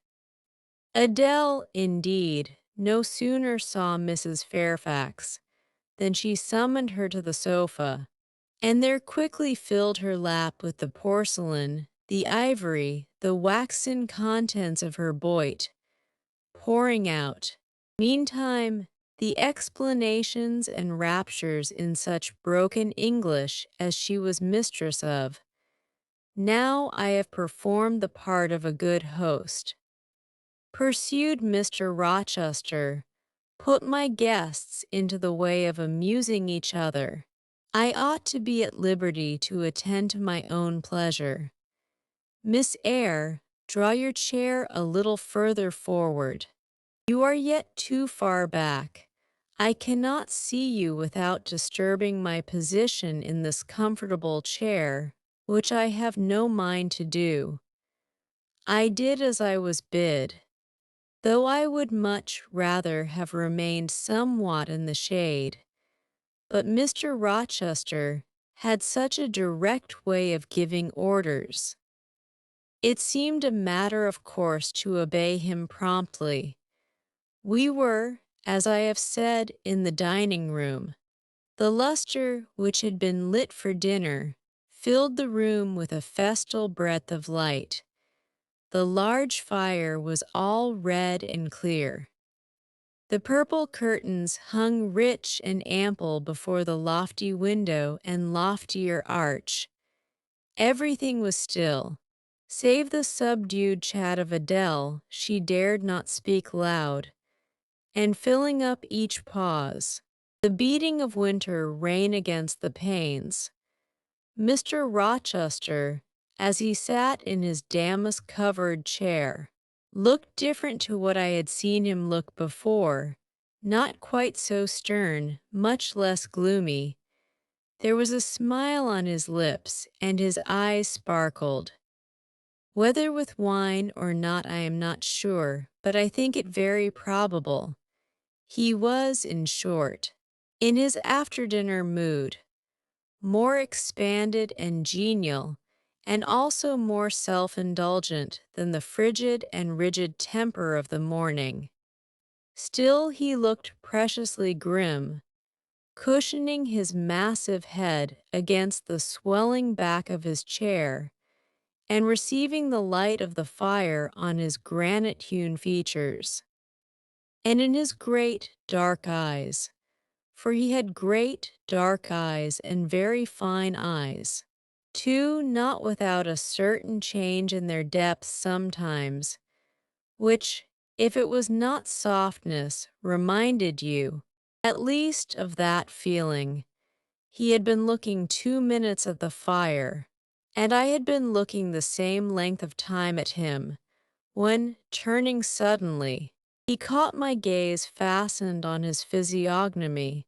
Adele, indeed, no sooner saw Mrs. Fairfax than she summoned her to the sofa, and there quickly filled her lap with the porcelain, the ivory, the waxen contents of her boit, pouring out, meantime, the explanations and raptures in such broken English as she was mistress of. "Now I have performed the part of a good host," pursued Mr. Rochester, "put my guests into the way of amusing each other. I ought to be at liberty to attend to my own pleasure. Miss Eyre, draw your chair a little further forward. You are yet too far back. I cannot see you without disturbing my position in this comfortable chair, which I have no mind to do." I did as I was bid, though I would much rather have remained somewhat in the shade. But Mr. Rochester had such a direct way of giving orders. It seemed a matter of course to obey him promptly. We were, as I have said, in the dining room. The lustre, which had been lit for dinner, filled the room with a festal breadth of light. The large fire was all red and clear. The purple curtains hung rich and ample before the lofty window and loftier arch. Everything was still, save the subdued chat of Adele. She dared not speak loud, and filling up each pause, the beating of winter rain against the panes. Mr. Rochester, as he sat in his damask-covered chair, looked different to what I had seen him look before, not quite so stern, much less gloomy. There was a smile on his lips, and his eyes sparkled. Whether with wine or not I am not sure, but I think it very probable. He was, in short, in his after-dinner mood, more expanded and genial, and also more self-indulgent than the frigid and rigid temper of the morning. Still he looked preciously grim, cushioning his massive head against the swelling back of his chair, and receiving the light of the fire on his granite-hewn features, and in his great, dark eyes, for he had great, dark eyes and very fine eyes, too, not without a certain change in their depths sometimes, which, if it was not softness, reminded you, at least, of that feeling. He had been looking 2 minutes at the fire, and I had been looking the same length of time at him, when, turning suddenly, he caught my gaze fastened on his physiognomy.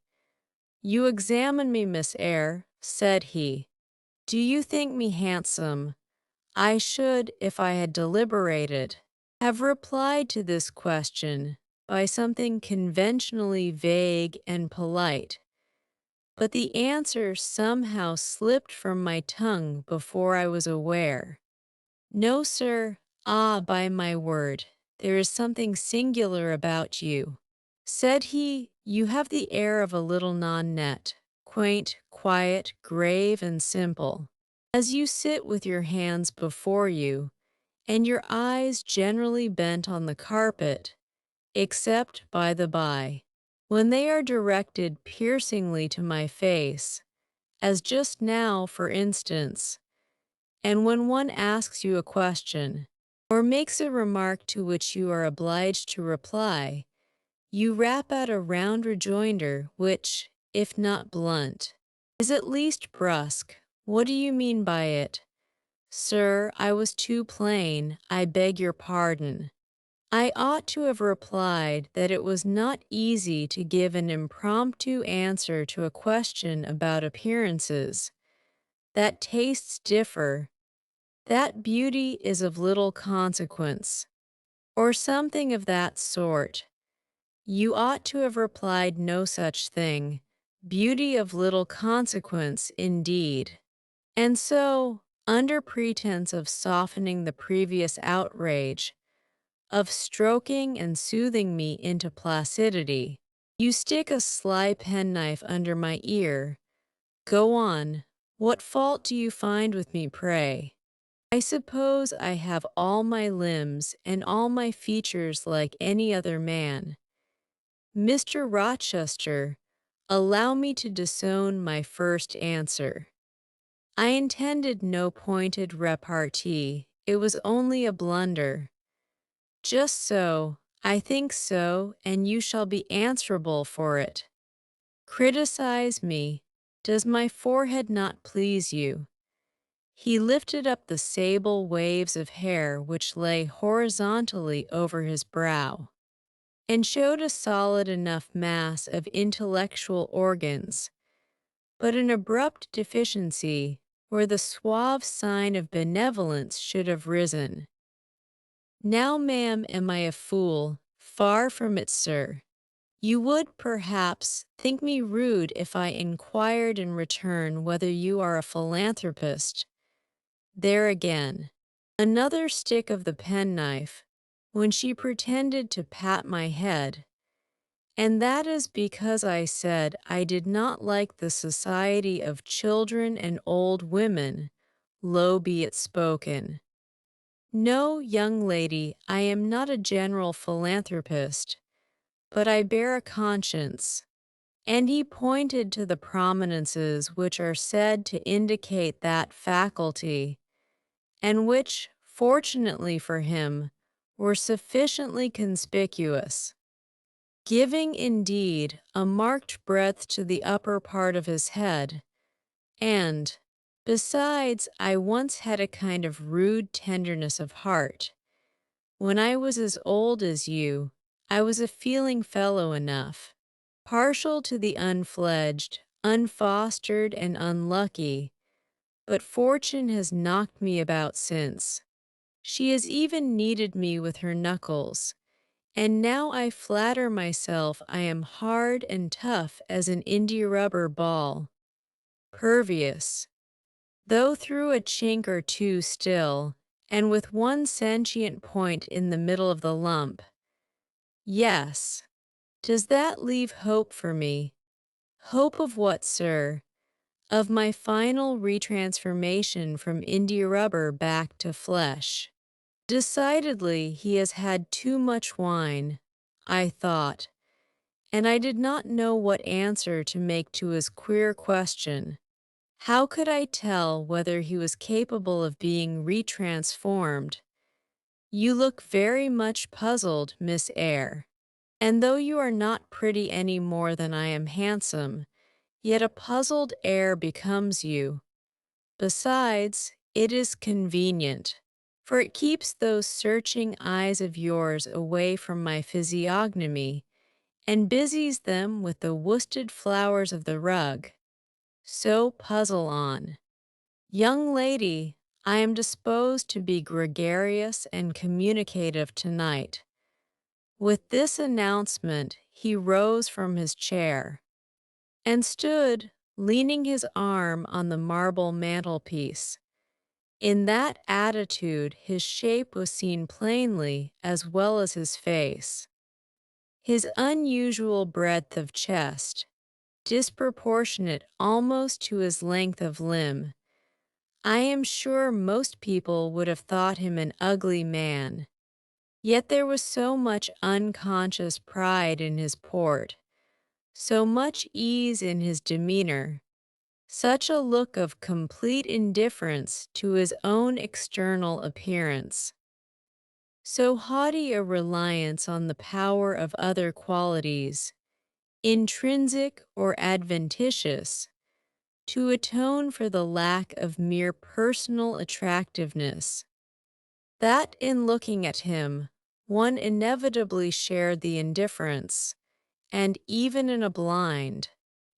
"You examine me, Miss Eyre," said he. "Do you think me handsome?" I should, if I had deliberated, have replied to this question by something conventionally vague and polite, but the answer somehow slipped from my tongue before I was aware. "No, sir. Ah, by my word, there is something singular about you," said he. "You have the air of a little nonnet, quaint, quiet, grave, and simple, as you sit with your hands before you, and your eyes generally bent on the carpet, except, by the by, when they are directed piercingly to my face, as just now, for instance, and when one asks you a question, or makes a remark to which you are obliged to reply, you rap out a round rejoinder which, if not blunt, is at least brusque. What do you mean by it?" Sir, I was too plain. I beg your pardon. I ought to have replied that it was not easy to give an impromptu answer to a question about appearances, that tastes differ, that beauty is of little consequence, or something of that sort. You ought to have replied no such thing. Beauty of little consequence, indeed. And so, under pretense of softening the previous outrage, of stroking and soothing me into placidity, you stick a sly penknife under my ear. Go on. What fault do you find with me, pray? I suppose I have all my limbs and all my features like any other man. Mr. Rochester, allow me to disown my first answer. I intended no pointed repartee. It was only a blunder. Just so, I think so, and you shall be answerable for it. Criticize me. Does my forehead not please you? He lifted up the sable waves of hair which lay horizontally over his brow, and showed a solid enough mass of intellectual organs, but an abrupt deficiency where the suave sign of benevolence should have risen. Now, ma'am, am I a fool? Far from it, sir. You would, perhaps, think me rude if I inquired in return whether you are a philanthropist. There again, another stick of the penknife, when she pretended to pat my head, and that is because I said I did not like the society of children and old women, low be it spoken. No, young lady, I am not a general philanthropist, but I bear a conscience. And he pointed to the prominences which are said to indicate that faculty, and which, fortunately for him, were sufficiently conspicuous, giving indeed a marked breadth to the upper part of his head, and, besides, I once had a kind of rude tenderness of heart. When I was as old as you, I was a feeling fellow enough, partial to the unfledged, unfostered, and unlucky, but fortune has knocked me about since. She has even kneaded me with her knuckles, and now I flatter myself I am hard and tough as an india-rubber ball, pervious, though through a chink or two still, and with one sentient point in the middle of the lump. Yes. Does that leave hope for me? Hope of what, sir? Of my final retransformation from india-rubber back to flesh. Decidedly, he has had too much wine, I thought, and I did not know what answer to make to his queer question. How could I tell whether he was capable of being retransformed? You look very much puzzled, Miss Eyre, and though you are not pretty any more than I am handsome, yet a puzzled air becomes you. Besides, it is convenient, for it keeps those searching eyes of yours away from my physiognomy, and busies them with the worsted flowers of the rug. So puzzle on. Young lady, I am disposed to be gregarious and communicative tonight. With this announcement, he rose from his chair, and stood, leaning his arm on the marble mantelpiece. In that attitude his shape was seen plainly as well as his face. His unusual breadth of chest, disproportionate almost to his length of limb. I am sure most people would have thought him an ugly man. Yet there was so much unconscious pride in his port, so much ease in his demeanor, such a look of complete indifference to his own external appearance, so haughty a reliance on the power of other qualities, intrinsic or adventitious, to atone for the lack of mere personal attractiveness. That in looking at him, one inevitably shared the indifference, and even in a blind,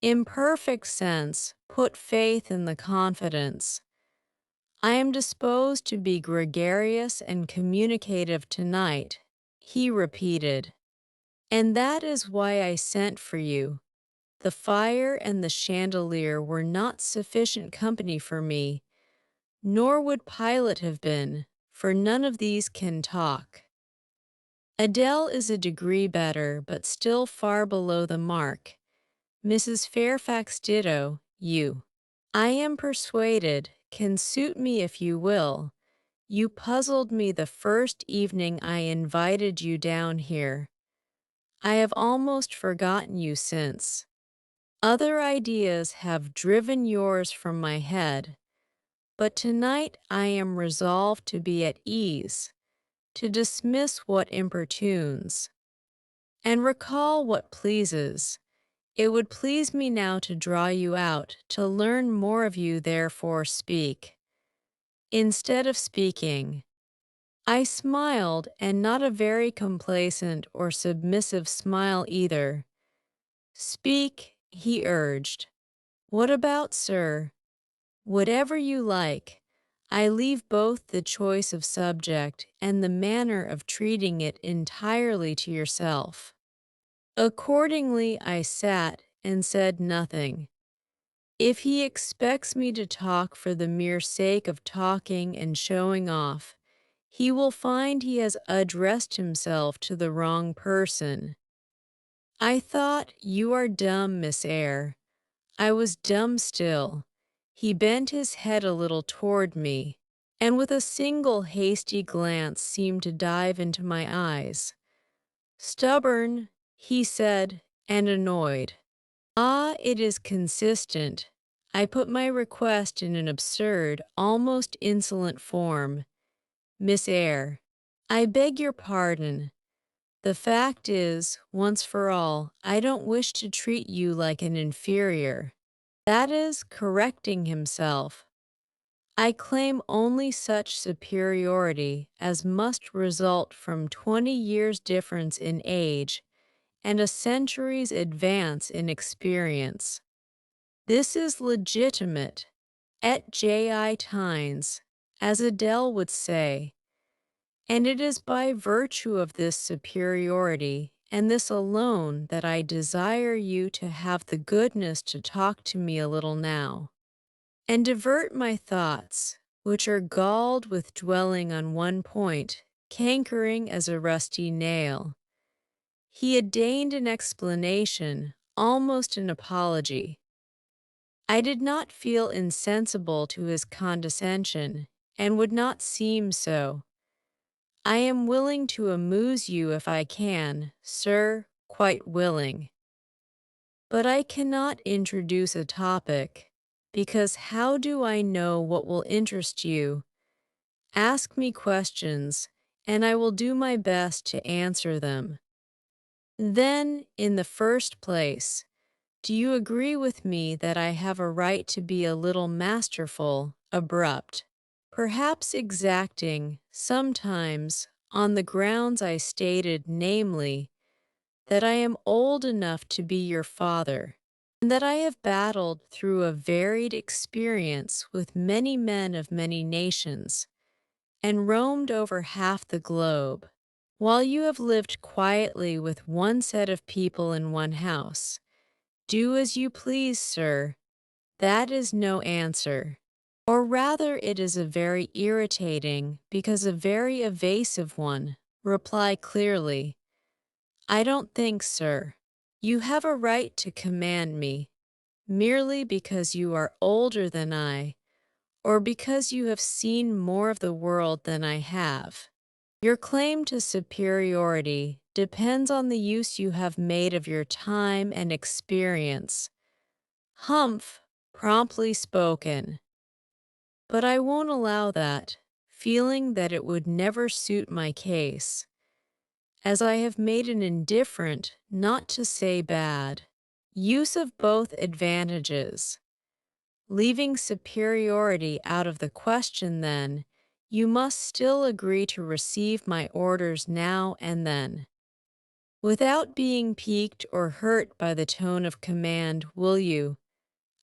imperfect sense, put faith in the confidence. I am disposed to be gregarious and communicative tonight, he repeated, and that is why I sent for you. The fire and the chandelier were not sufficient company for me, nor would Pilate have been, for none of these can talk. Adele is a degree better, but still far below the mark. Mrs. Fairfax ditto, you. I am persuaded, can suit me if you will. You puzzled me the first evening I invited you down here. I have almost forgotten you since. Other ideas have driven yours from my head, but tonight I am resolved to be at ease, to dismiss what importunes, and recall what pleases. It would please me now to draw you out, to learn more of you, therefore speak. Instead of speaking, I smiled, and not a very complacent or submissive smile either. Speak, he urged. What about, sir? Whatever you like. I leave both the choice of subject and the manner of treating it entirely to yourself. Accordingly, I sat and said nothing. If he expects me to talk for the mere sake of talking and showing off, he will find he has addressed himself to the wrong person. I thought, you are dumb, Miss Eyre. I was dumb still. He bent his head a little toward me, and with a single hasty glance seemed to dive into my eyes. Stubborn, he said, and annoyed. Ah, it is consistent. I put my request in an absurd, almost insolent form. Miss Eyre, I beg your pardon. The fact is, once for all, I don't wish to treat you like an inferior. That is, correcting himself. I claim only such superiority as must result from 20 years' difference in age and a century's advance in experience. This is legitimate, et ji tines, as Adele would say, and it is by virtue of this superiority and this alone that I desire you to have the goodness to talk to me a little now, and divert my thoughts, which are galled with dwelling on one point, cankering as a rusty nail. He had deigned an explanation, almost an apology. I did not feel insensible to his condescension, and would not seem so. I am willing to amuse you if I can, sir, quite willing. But I cannot introduce a topic, because how do I know what will interest you? Ask me questions, and I will do my best to answer them. Then, in the first place, do you agree with me that I have a right to be a little masterful, abrupt, perhaps exacting, sometimes, on the grounds I stated, namely, that I am old enough to be your father, and that I have battled through a varied experience with many men of many nations, and roamed over half the globe, while you have lived quietly with one set of people in one house? Do as you please, sir. That is no answer. Or rather, it is a very irritating, because a very evasive one. Reply clearly. I don't think, sir. You have a right to command me, merely because you are older than I, or because you have seen more of the world than I have. Your claim to superiority depends on the use you have made of your time and experience. Humph, promptly spoken. But I won't allow that, feeling that it would never suit my case, as I have made an indifferent, not to say bad, use of both advantages. Leaving superiority out of the question, then, you must still agree to receive my orders now and then. Without being piqued or hurt by the tone of command, will you?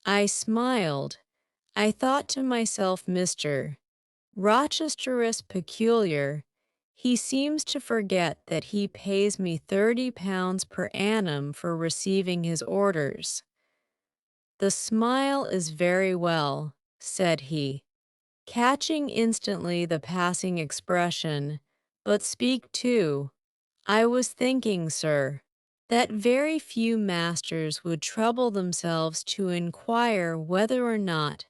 I smiled. I thought to myself, Mr. Rochester is peculiar. He seems to forget that he pays me £30 per annum for receiving his orders. The smile is very well, said he, catching instantly the passing expression, but speak too. I was thinking, sir, that very few masters would trouble themselves to inquire whether or not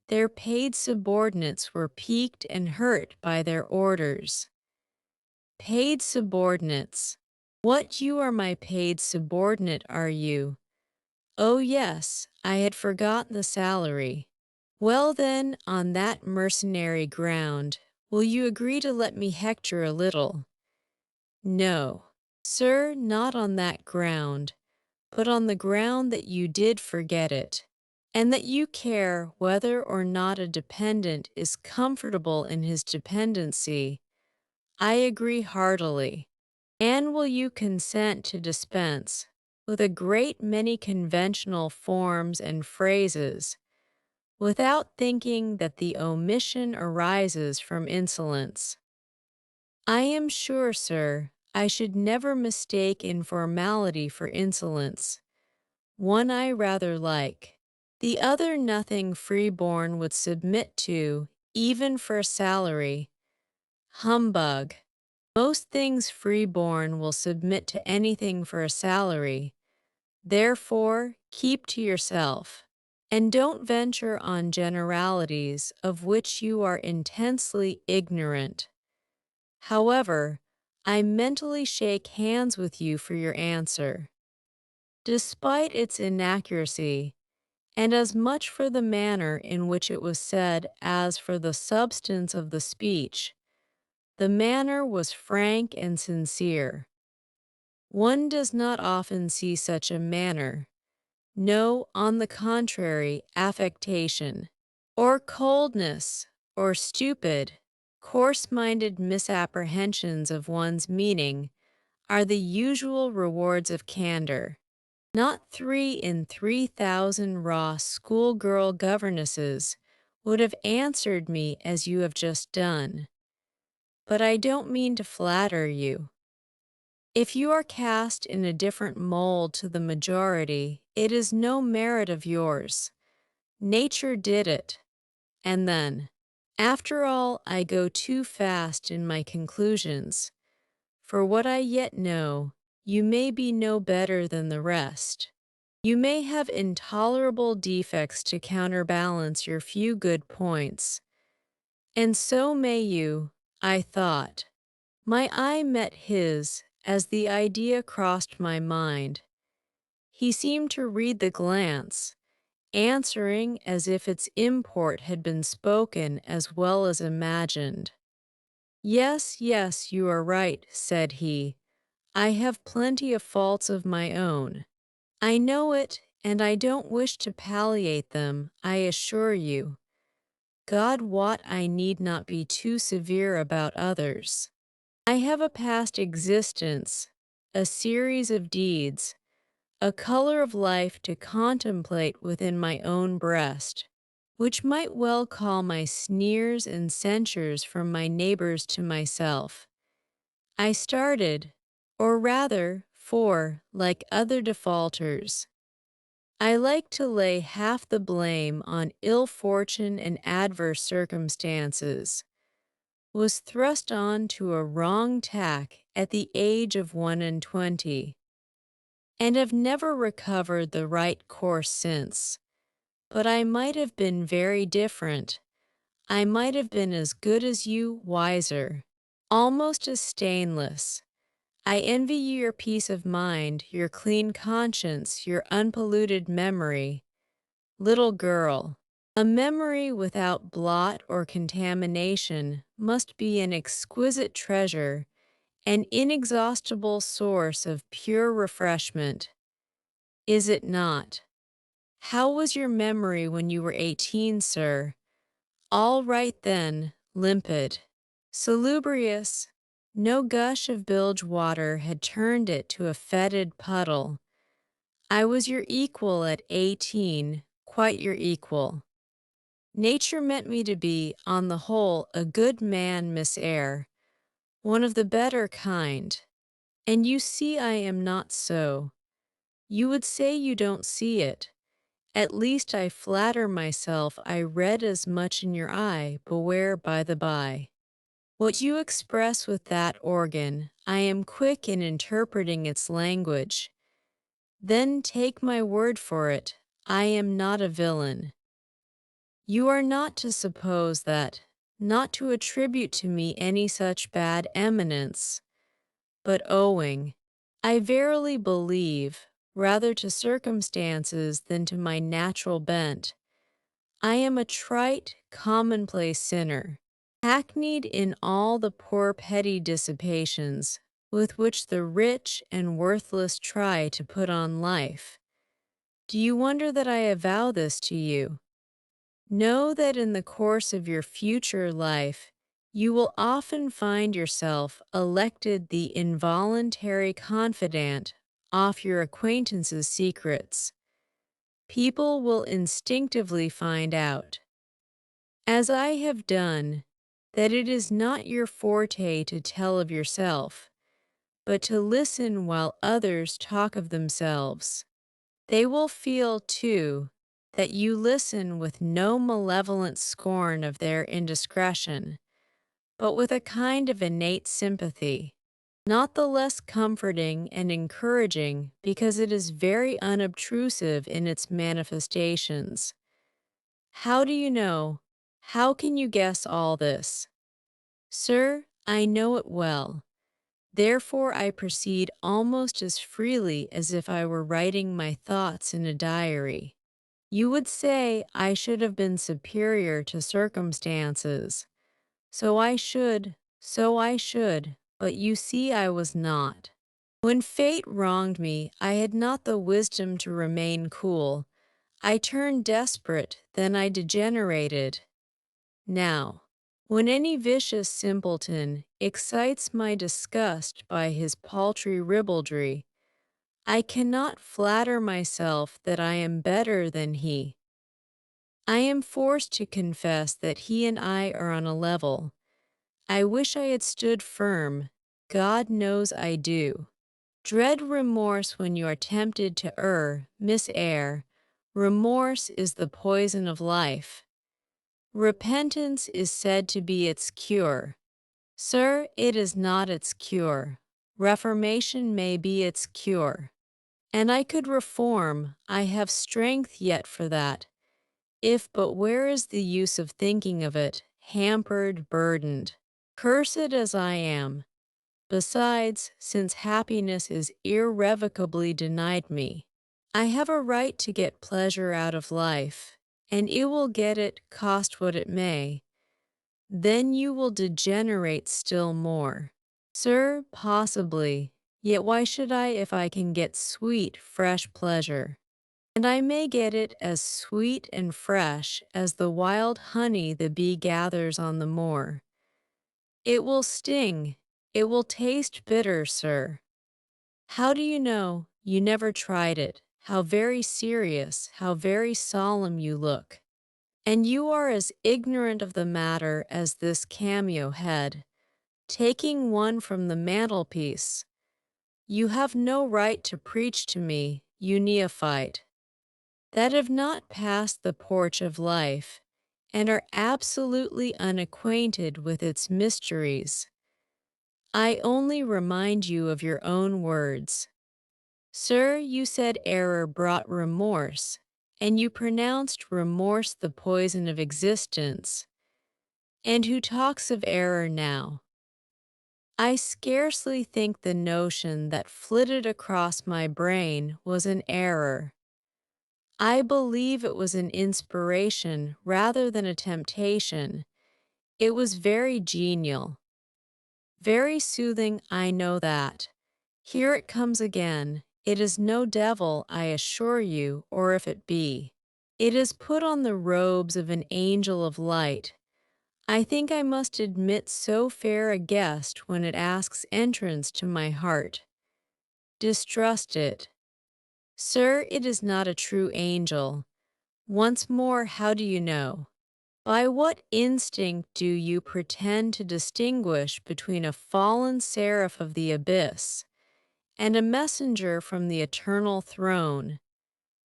their paid subordinates were piqued and hurt by their orders. Paid subordinates. What, you are my paid subordinate, are you? Oh yes, I had forgotten the salary. Well then, on that mercenary ground, will you agree to let me hector a little? No, sir, not on that ground, but on the ground that you did forget it, and that you care whether or not a dependent is comfortable in his dependency. I agree heartily. And will you consent to dispense with a great many conventional forms and phrases, without thinking that the omission arises from insolence? I am sure, sir, I should never mistake informality for insolence. One I rather like. The other nothing free-born would submit to, even for a salary. Humbug. Most things free-born will submit to anything for a salary. Therefore, keep to yourself, and don't venture on generalities of which you are intensely ignorant. However, I mentally shake hands with you for your answer. Despite its inaccuracy, and as much for the manner in which it was said as for the substance of the speech, the manner was frank and sincere. One does not often see such a manner. No, on the contrary, affectation, or coldness, or stupid, coarse-minded misapprehensions of one's meaning are the usual rewards of candor. Not 3 in 3,000 raw schoolgirl governesses would have answered me as you have just done. But I don't mean to flatter you. If you are cast in a different mold to the majority, it is no merit of yours. Nature did it. And then, after all, I go too fast in my conclusions. For what I yet know, you may be no better than the rest. You may have intolerable defects to counterbalance your few good points. And so may you, I thought. My eye met his as the idea crossed my mind. He seemed to read the glance, answering as if its import had been spoken as well as imagined. Yes, yes, you are right, said he. I have plenty of faults of my own. I know it, and I don't wish to palliate them, I assure you. God wot I need not be too severe about others. I have a past existence, a series of deeds, a color of life to contemplate within my own breast, which might well call my sneers and censures from my neighbors to myself. I started, or rather, for, like other defaulters, I like to lay half the blame on ill fortune and adverse circumstances, was thrust on to a wrong tack at the age of 21, and have never recovered the right course since. But I might have been very different. I might have been as good as you, wiser, almost as stainless. I envy you your peace of mind, your clean conscience, your unpolluted memory. Little girl, a memory without blot or contamination must be an exquisite treasure, an inexhaustible source of pure refreshment. Is it not? How was your memory when you were 18, sir? All right then, limpid. Salubrious. No gush of bilge water had turned it to a fetid puddle. I was your equal at 18, quite your equal. Nature meant me to be, on the whole, a good man, Miss Eyre, one of the better kind. And you see I am not so. You would say you don't see it. At least I flatter myself I read as much in your eye, beware by the by. What you express with that organ, I am quick in interpreting its language. Then take my word for it, I am not a villain. You are not to suppose that, not to attribute to me any such bad eminence, but owing, I verily believe, rather to circumstances than to my natural bent. I am a trite, commonplace sinner, hackneyed in all the poor petty dissipations with which the rich and worthless try to put on life. Do you wonder that I avow this to you? Know that in the course of your future life, you will often find yourself elected the involuntary confidant of your acquaintances' secrets. People will instinctively find out, as I have done, that it is not your forte to tell of yourself, but to listen while others talk of themselves. They will feel, too, that you listen with no malevolent scorn of their indiscretion, but with a kind of innate sympathy, not the less comforting and encouraging because it is very unobtrusive in its manifestations. How do you know? How can you guess all this? Sir, I know it well. Therefore I proceed almost as freely as if I were writing my thoughts in a diary. You would say I should have been superior to circumstances. So I should, but you see I was not. When fate wronged me, I had not the wisdom to remain cool. I turned desperate, then I degenerated. Now, when any vicious simpleton excites my disgust by his paltry ribaldry, I cannot flatter myself that I am better than he. I am forced to confess that he and I are on a level. I wish I had stood firm. God knows I do. Dread remorse when you are tempted to err, Miss Eyre. Remorse is the poison of life. Repentance is said to be its cure. Sir, it is not its cure. Reformation may be its cure. And I could reform, I have strength yet for that. If but where is the use of thinking of it, hampered, burdened, cursed as I am? Besides, since happiness is irrevocably denied me, I have a right to get pleasure out of life, and it will get it, cost what it may. Then you will degenerate still more. Sir, possibly, yet why should I if I can get sweet, fresh pleasure? And I may get it as sweet and fresh as the wild honey the bee gathers on the moor. It will sting, it will taste bitter, sir. How do you know? You never tried it. How very serious, how very solemn you look. And you are as ignorant of the matter as this cameo head, taking one from the mantelpiece. You have no right to preach to me, you neophyte, that have not passed the porch of life, and are absolutely unacquainted with its mysteries. I only remind you of your own words. Sir, you said error brought remorse, and you pronounced remorse the poison of existence. And who talks of error now? I scarcely think the notion that flitted across my brain was an error. I believe it was an inspiration rather than a temptation. It was very genial. Very soothing, I know that. Here it comes again. It is no devil, I assure you, or if it be, It has put on the robes of an angel of light. I think I must admit so fair a guest when it asks entrance to my heart. Distrust it. Sir, it is not a true angel. Once more, how do you know? By what instinct do you pretend to distinguish between a fallen seraph of the abyss and a messenger from the eternal throne,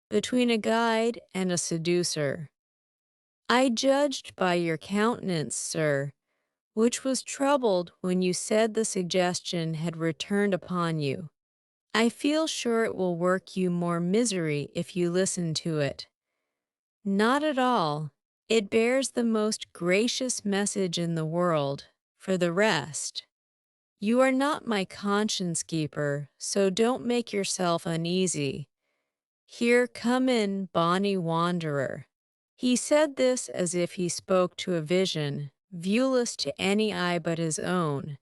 between a guide and a seducer? I judged by your countenance, sir, which was troubled when you said the suggestion had returned upon you. I feel sure it will work you more misery if you listen to it. Not at all. It bears the most gracious message in the world. For the rest, you are not my conscience keeper, so don't make yourself uneasy. Here, come in, bonny wanderer. He said this as if he spoke to a vision, viewless to any eye but his own.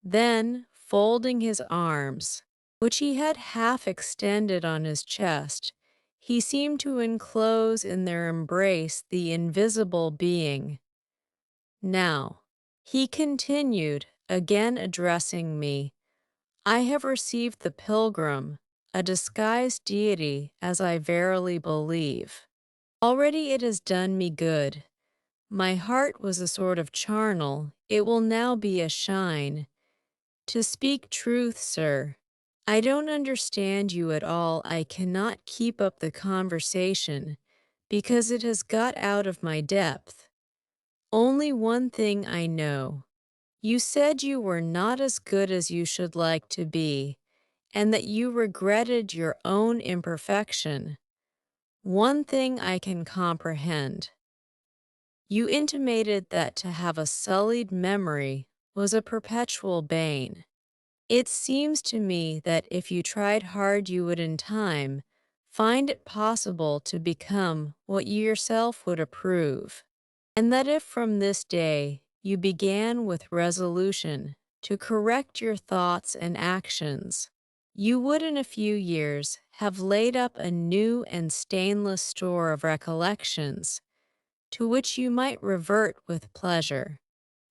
Then, folding his arms, which he had half extended on his chest, he seemed to enclose in their embrace the invisible being. Now, he continued, again addressing me, I have received the pilgrim, a disguised deity, as I verily believe. Already it has done me good. My heart was a sort of charnel, it will now be a shine. To speak truth, sir, I don't understand you at all. I cannot keep up the conversation because it has got out of my depth. Only one thing I know. You said you were not as good as you should like to be, and that you regretted your own imperfection. One thing I can comprehend. You intimated that to have a sullied memory was a perpetual bane. It seems to me that if you tried hard you would in time find it possible to become what you yourself would approve, and that if from this day you began with resolution to correct your thoughts and actions, you would in a few years have laid up a new and stainless store of recollections to which you might revert with pleasure.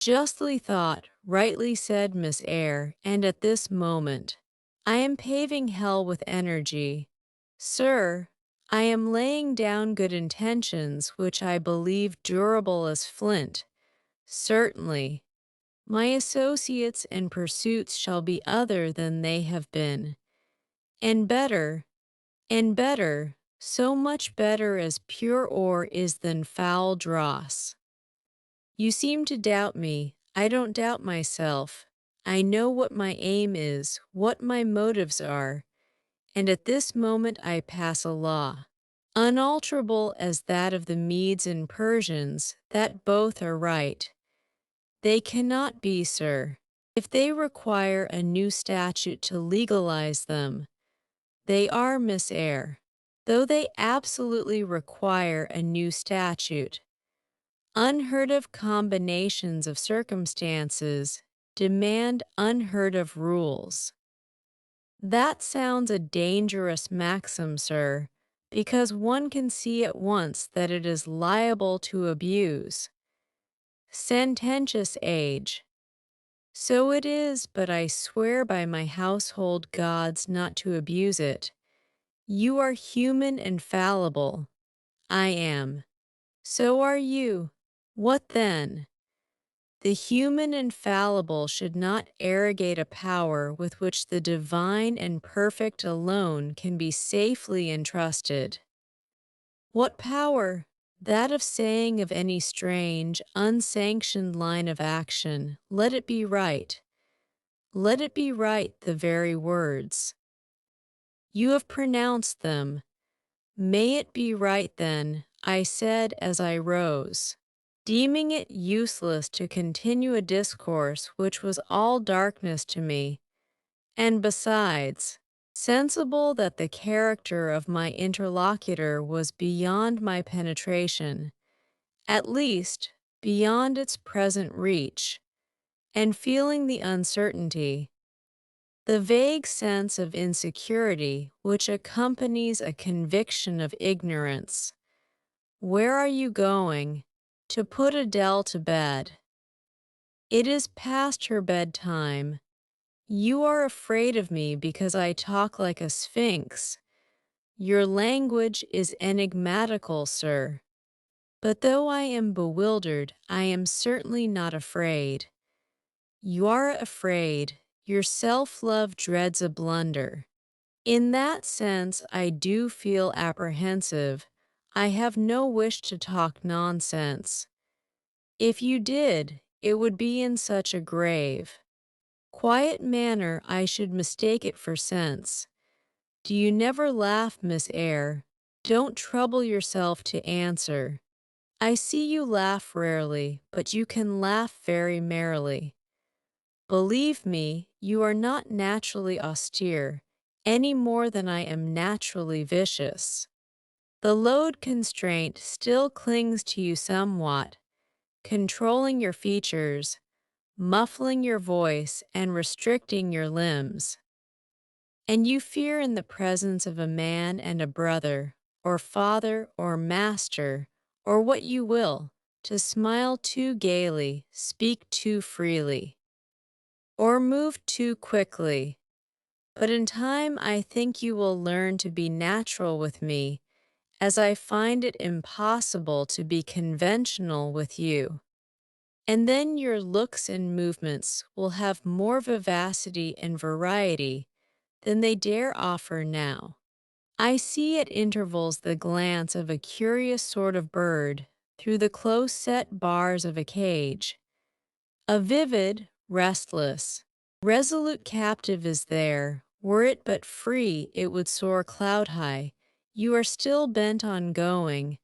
Justly thought, rightly said Miss Eyre, and at this moment, I am paving hell with energy. Sir, I am laying down good intentions which I believe durable as flint. Certainly, my associates and pursuits shall be other than they have been, and better, so much better as pure ore is than foul dross. You seem to doubt me. I don't doubt myself. I know what my aim is, what my motives are, and at this moment I pass a law, unalterable as that of the Medes and Persians, that both are right. They cannot be, sir. If they require a new statute to legalize them, they are, Miss Eyre, though they absolutely require a new statute. Unheard of combinations of circumstances demand unheard of rules. That sounds a dangerous maxim, sir, because one can see at once that it is liable to abuse. Sententious age. So it is, but I swear by my household gods not to abuse it. You are human and fallible. I am. So are you. What then? The human and fallible should not arrogate a power with which the divine and perfect alone can be safely entrusted. What power? That of saying of any strange, unsanctioned line of action, let it be right. Let it be right, the very words. You have pronounced them. May it be right then, I said as I rose, deeming it useless to continue a discourse which was all darkness to me, and besides, sensible that the character of my interlocutor was beyond my penetration, at least beyond its present reach, and feeling the uncertainty, the vague sense of insecurity which accompanies a conviction of ignorance, Where are you going? To put Adele to bed. It is past her bedtime. You are afraid of me because I talk like a sphinx. Your language is enigmatical, sir. But though I am bewildered, I am certainly not afraid. You are afraid. Your self-love dreads a blunder. In that sense, I do feel apprehensive. I have no wish to talk nonsense. If you did, it would be in such a grave, quiet manner I should mistake it for sense. Do you never laugh, Miss Eyre? Don't trouble yourself to answer. I see you laugh rarely, but you can laugh very merrily. Believe me, you are not naturally austere, any more than I am naturally vicious. The load constraint still clings to you somewhat, controlling your features, muffling your voice, and restricting your limbs. And you fear in the presence of a man and a brother, or father, or master, or what you will, to smile too gaily, speak too freely, or move too quickly. But in time I think you will learn to be natural with me, as I find it impossible to be conventional with you. And then your looks and movements will have more vivacity and variety than they dare offer now. I see at intervals the glance of a curious sort of bird through the close-set bars of a cage. A vivid, restless, resolute captive is there. Were it but free, it would soar cloud-high. You are still bent on going.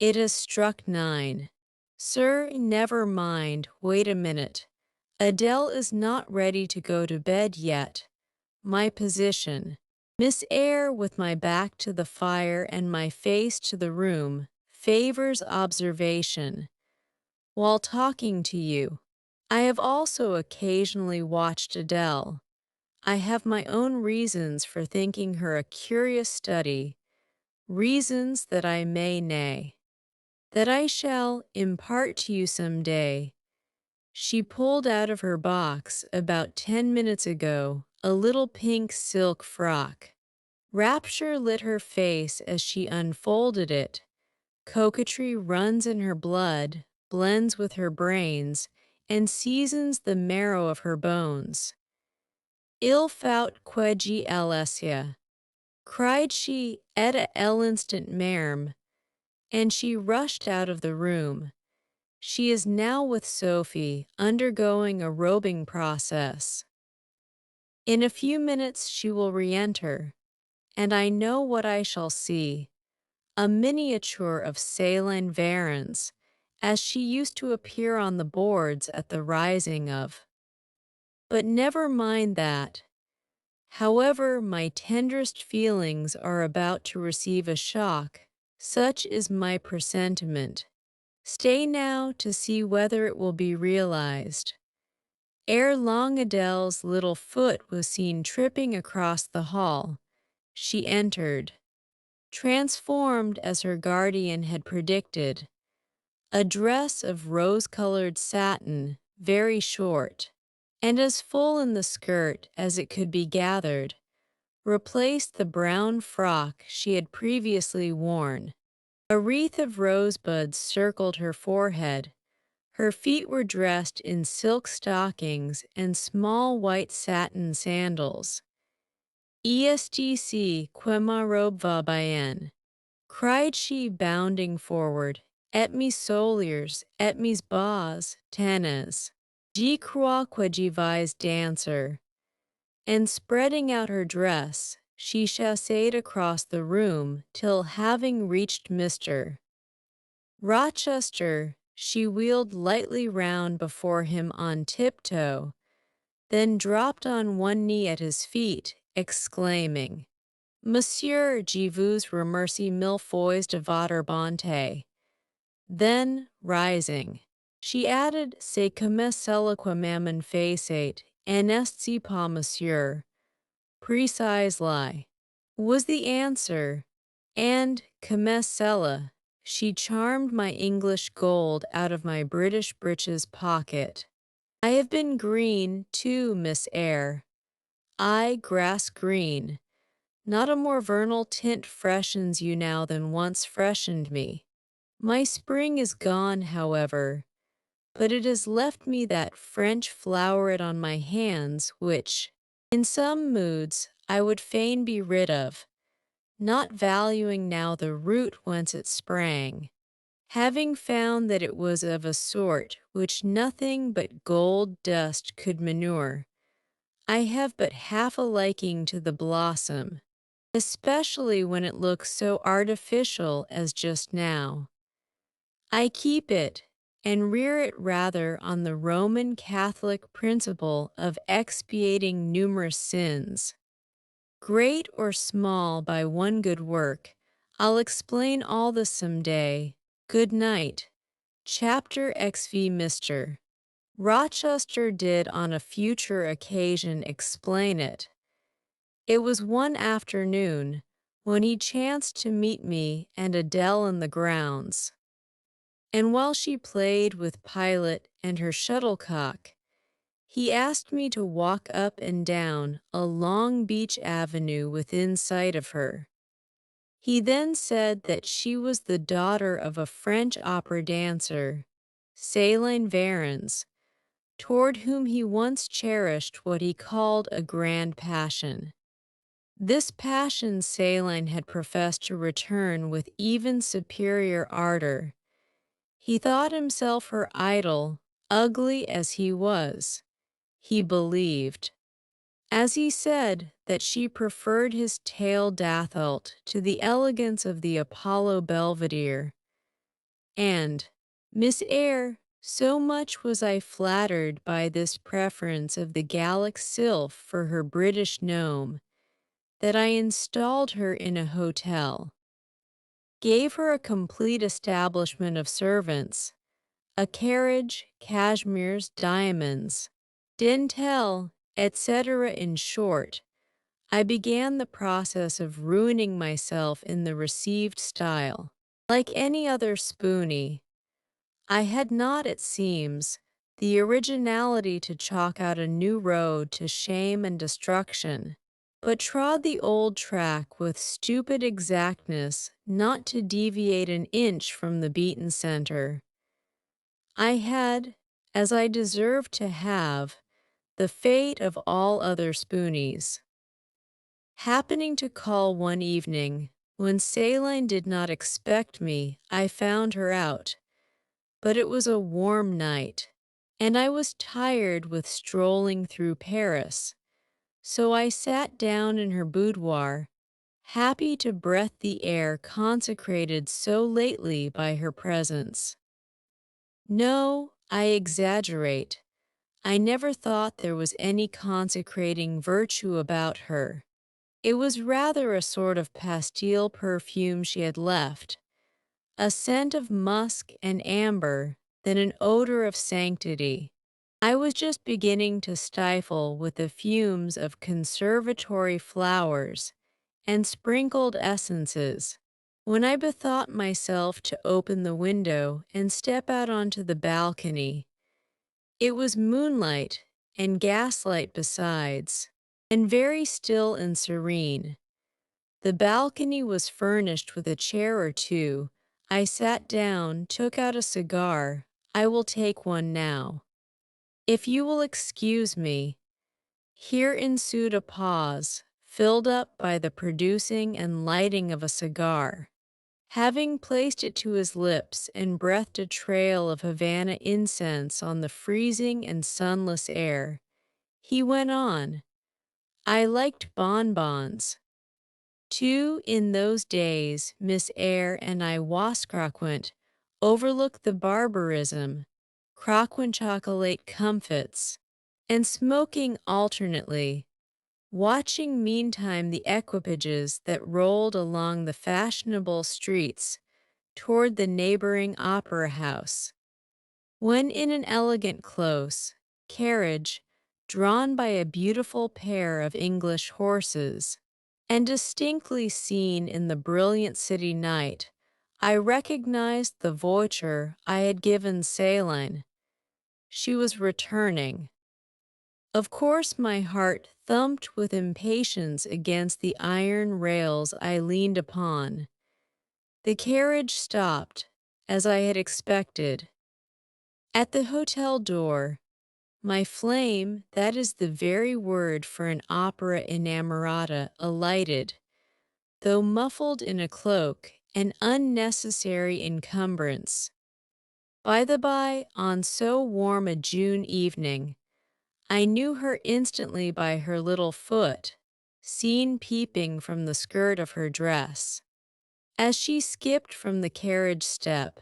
It has struck 9. Sir, never mind, wait a minute. Adele is not ready to go to bed yet. My position. Miss Eyre, with my back to the fire and my face to the room, favors observation. While talking to you, I have also occasionally watched Adele. I have my own reasons for thinking her a curious study, reasons that I may, nay, that I shall impart to you some day. She pulled out of her box about 10 minutes ago a little pink silk frock. Rapture lit her face as she unfolded it. Coquetry runs in her blood, blends with her brains, and seasons the marrow of her bones. Il faut que je laisse, cried she, et à l'instant même, and she rushed out of the room. She is now with Sophie, undergoing a robing process. In a few minutes she will re-enter, and I know what I shall see. A miniature of Céline Varens, as she used to appear on the boards at the rising of. But never mind that. However, my tenderest feelings are about to receive a shock, such is my presentiment. Stay now to see whether it will be realized. Ere long Adele's little foot was seen tripping across the hall. She entered, transformed as her guardian had predicted. A dress of rose-colored satin, very short, and as full in the skirt as it could be gathered, replaced the brown frock she had previously worn. A wreath of rosebuds circled her forehead. Her feet were dressed in silk stockings and small white satin sandals. "Est-ce que ma robe va bien?" cried she, bounding forward. "Et mes souliers, et mes bas, tenez. Je crois que je vais danser." And spreading out her dress, she chassed across the room till, having reached Mr. Rochester, she wheeled lightly round before him on tiptoe, then dropped on one knee at his feet, exclaiming, "Monsieur, je vous remercie mille fois de votre bonté." Then, rising, she added, "C'est comme cela que maman faisait, et n'est-ce pas, monsieur?" Precisely, was the answer, and comme cela, she charmed my English gold out of my British breeches pocket. I have been green, too, Miss Eyre. I grass green. Not a more vernal tint freshens you now than once freshened me. My spring is gone, however, but it has left me that French floweret on my hands which, in some moods, I would fain be rid of, not valuing now the root whence it sprang, having found that it was of a sort which nothing but gold dust could manure. I have but half a liking to the blossom, especially when it looks so artificial as just now. I keep it, and rear it rather on the Roman Catholic principle of expiating numerous sins, great or small, by one good work. I'll explain all this some day. Good night. Chapter XV. Mr. Rochester did on a future occasion explain it. It was one afternoon, when he chanced to meet me and Adele in the grounds, and while she played with Pilot and her shuttlecock, he asked me to walk up and down a long beech avenue within sight of her. He then said that she was the daughter of a French opera dancer, Céline Varens, toward whom he once cherished what he called a grand passion. This passion Céline had professed to return with even superior ardor. He thought himself her idol, ugly as he was. He believed, as he said, that she preferred his tail dathelt to the elegance of the Apollo Belvedere. And, Miss Eyre, so much was I flattered by this preference of the Gallic sylph for her British gnome, that I installed her in a hotel, gave her a complete establishment of servants, a carriage, cashmeres, diamonds, dentelle, etc. In short, I began the process of ruining myself in the received style. Like any other spoony, I had not, it seems, the originality to chalk out a new road to shame and destruction, but trod the old track with stupid exactness not to deviate an inch from the beaten center. I had, as I deserved to have, the fate of all other spoonies. Happening to call one evening, when Céline did not expect me, I found her out, but it was a warm night, and I was tired with strolling through Paris, so I sat down in her boudoir, happy to breathe the air consecrated so lately by her presence. No, I exaggerate. I never thought there was any consecrating virtue about her. It was rather a sort of pastille perfume she had left, a scent of musk and amber than an odor of sanctity. I was just beginning to stifle with the fumes of conservatory flowers and sprinkled essences, when I bethought myself to open the window and step out onto the balcony. It was moonlight and gaslight besides, and very still and serene. The balcony was furnished with a chair or two. I sat down, took out a cigar. I will take one now. If you will excuse me. Here ensued a pause, filled up by the producing and lighting of a cigar. Having placed it to his lips and breathed a trail of Havana incense on the freezing and sunless air, he went on. I liked bonbons. Too, in those days, Miss Eyre and I was croquant, overlooked the barbarism, croquant chocolate comfits, and smoking alternately, watching meantime the equipages that rolled along the fashionable streets toward the neighboring opera house. When in an elegant close carriage, drawn by a beautiful pair of English horses, and distinctly seen in the brilliant city night, I recognized the voyager I had given saline. She was returning. Of course, my heart thumped with impatience against the iron rails I leaned upon. The carriage stopped, as I had expected. At the hotel door, my flame, that is the very word for an opera inamorata, alighted, though muffled in a cloak, an unnecessary encumbrance. By the by, on so warm a June evening, I knew her instantly by her little foot, seen peeping from the skirt of her dress. As she skipped from the carriage step,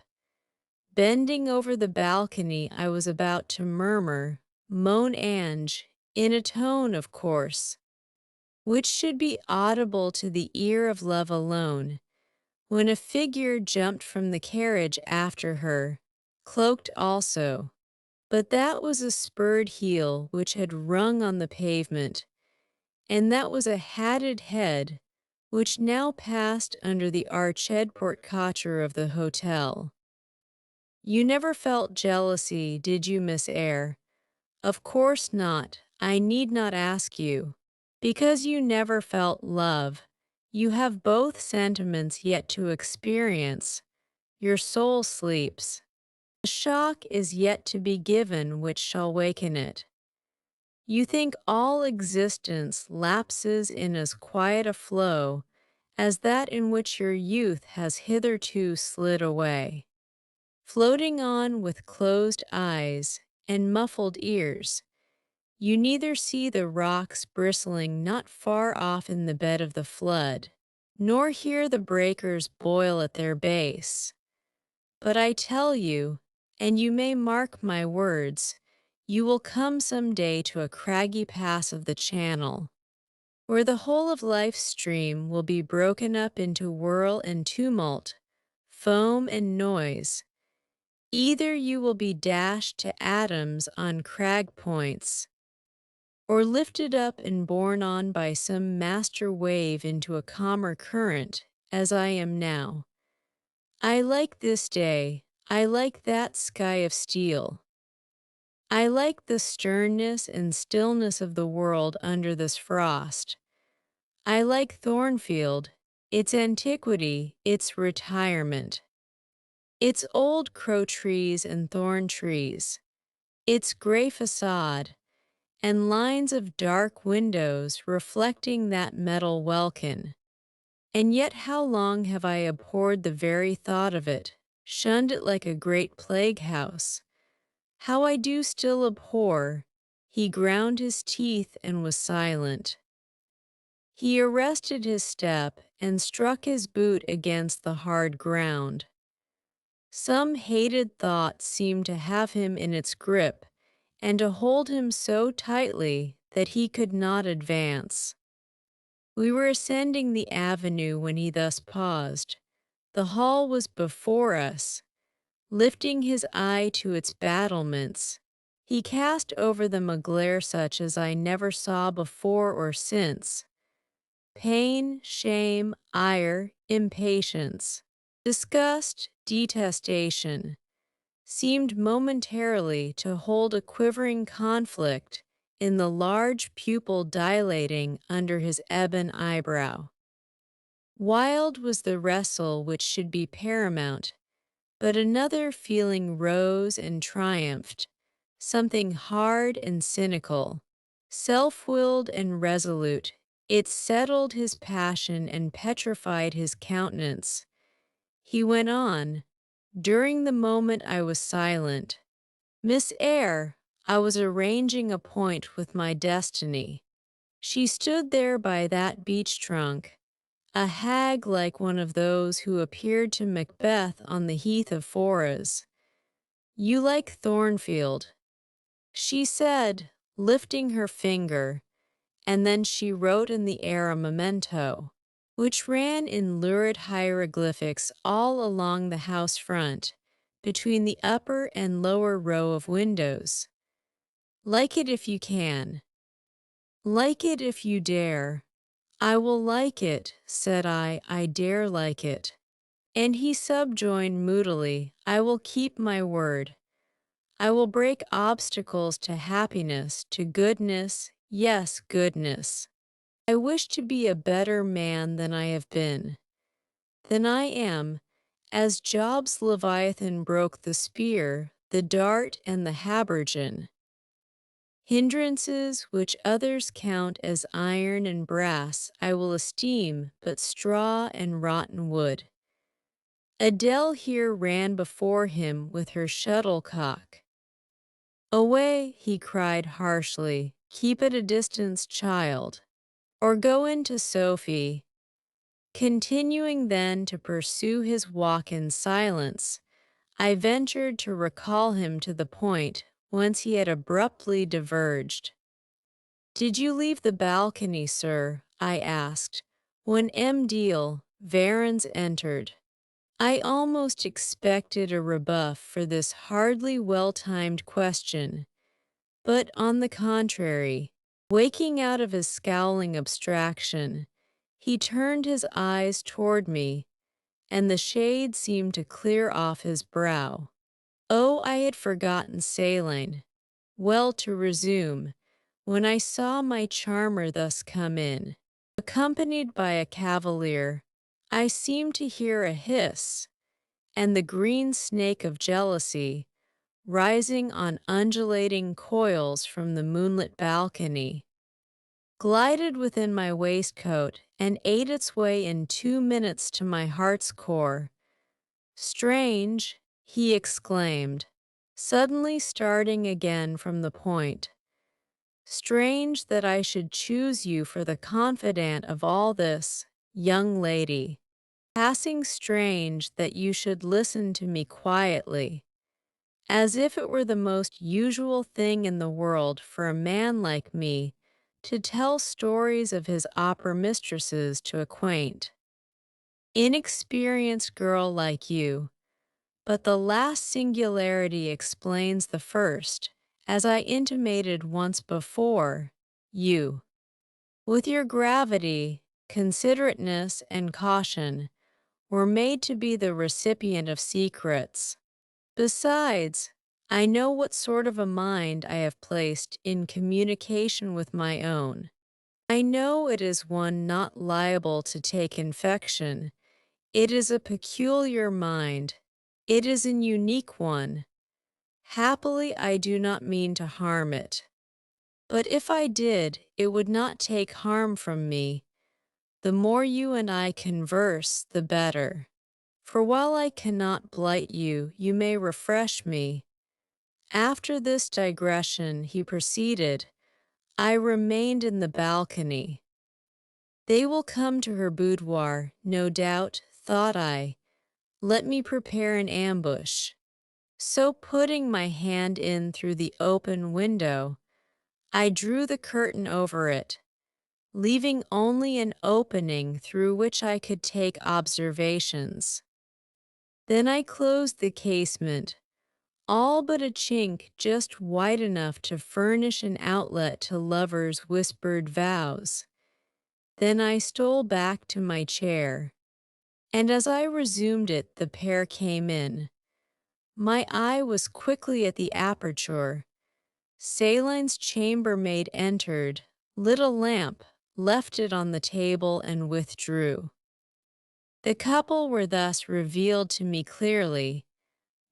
bending over the balcony, I was about to murmur, "Mon ange," in a tone, of course, which should be audible to the ear of love alone, when a figure jumped from the carriage after her, cloaked also. But that was a spurred heel which had rung on the pavement, and that was a hatted head which now passed under the arched portcullis of the hotel. You never felt jealousy, did you, Miss Eyre? Of course not. I need not ask you. Because you never felt love, you have both sentiments yet to experience. Your soul sleeps. A shock is yet to be given which shall waken it. You think all existence lapses in as quiet a flow as that in which your youth has hitherto slid away, floating on with closed eyes and muffled ears. You neither see the rocks bristling not far off in the bed of the flood, nor hear the breakers boil at their base. But I tell you, and you may mark my words, you will come some day to a craggy pass of the channel, where the whole of life's stream will be broken up into whirl and tumult, foam and noise. Either you will be dashed to atoms on crag points, or lifted up and borne on by some master wave into a calmer current, as I am now. I like this day, I like that sky of steel. I like the sternness and stillness of the world under this frost. I like Thornfield, its antiquity, its retirement, its old crow trees and thorn trees, its gray facade, and lines of dark windows reflecting that metal welkin. And yet how long have I abhorred the very thought of it, shunned it like a great plague house? How I do still abhor. He ground his teeth and was silent. He arrested his step and struck his boot against the hard ground. Some hated thought seemed to have him in its grip and to hold him so tightly that he could not advance. We were ascending the avenue when he thus paused. The hall was before us. Lifting his eye to its battlements, he cast over them a glare such as I never saw before or since. Pain, shame, ire, impatience, disgust, detestation, seemed momentarily to hold a quivering conflict in the large pupil dilating under his ebon eyebrow. Wild was the wrestle which should be paramount, but another feeling rose and triumphed, something hard and cynical, self-willed and resolute. It settled his passion and petrified his countenance. He went on. During the moment I was silent, "Miss Eyre, I was arranging a point with my destiny." She stood there by that beech trunk, a hag like one of those who appeared to Macbeth on the heath of Forres. "You like Thornfield," she said, lifting her finger, and then she wrote in the air a memento, which ran in lurid hieroglyphics all along the house front, between the upper and lower row of windows. "Like it if you can. Like it if you dare." "I will like it," said I dare like it." And he subjoined moodily, I will keep my word. I will break obstacles to happiness, to goodness, yes, goodness. I wish to be a better man than I have been, than I am, as Job's Leviathan broke the spear, the dart, and the habergeon. Hindrances which others count as iron and brass I will esteem but straw and rotten wood. Adele here ran before him with her shuttlecock. Away, he cried harshly, keep at a distance, child, or go in to Sophie. Continuing then to pursue his walk in silence, I ventured to recall him to the point whence he had abruptly diverged. Did you leave the balcony, sir? I asked, when M. Deal, Varens entered. I almost expected a rebuff for this hardly well-timed question, but on the contrary, waking out of his scowling abstraction, he turned his eyes toward me, and the shade seemed to clear off his brow. Oh, I had forgotten saline. Well, to resume, when I saw my charmer thus come in, accompanied by a cavalier, I seemed to hear a hiss, and the green snake of jealousy, rising on undulating coils from the moonlit balcony, glided within my waistcoat and ate its way in 2 minutes to my heart's core. Strange, he exclaimed, suddenly starting again from the point. Strange that I should choose you for the confidant of all this, young lady. Passing strange that you should listen to me quietly, as if it were the most usual thing in the world for a man like me to tell stories of his opera mistresses to a quaint, inexperienced girl like you. But the last singularity explains the first, as I intimated once before, you, with your gravity, considerateness, and caution, were made to be the recipient of secrets. Besides, I know what sort of a mind I have placed in communication with my own. I know it is one not liable to take infection. It is a peculiar mind. It is an unique one. Happily, I do not mean to harm it. But if I did, it would not take harm from me. The more you and I converse, the better. For while I cannot blight you, you may refresh me. After this digression, he proceeded, I remained in the balcony. They will come to her boudoir, no doubt, thought I. Let me prepare an ambush. So putting my hand in through the open window, I drew the curtain over it, leaving only an opening through which I could take observations. Then I closed the casement, all but a chink just wide enough to furnish an outlet to lovers' whispered vows. Then I stole back to my chair, and as I resumed it the pair came in. My eye was quickly at the aperture. Saline's chambermaid entered, lit a lamp, left it on the table, and withdrew. The couple were thus revealed to me clearly.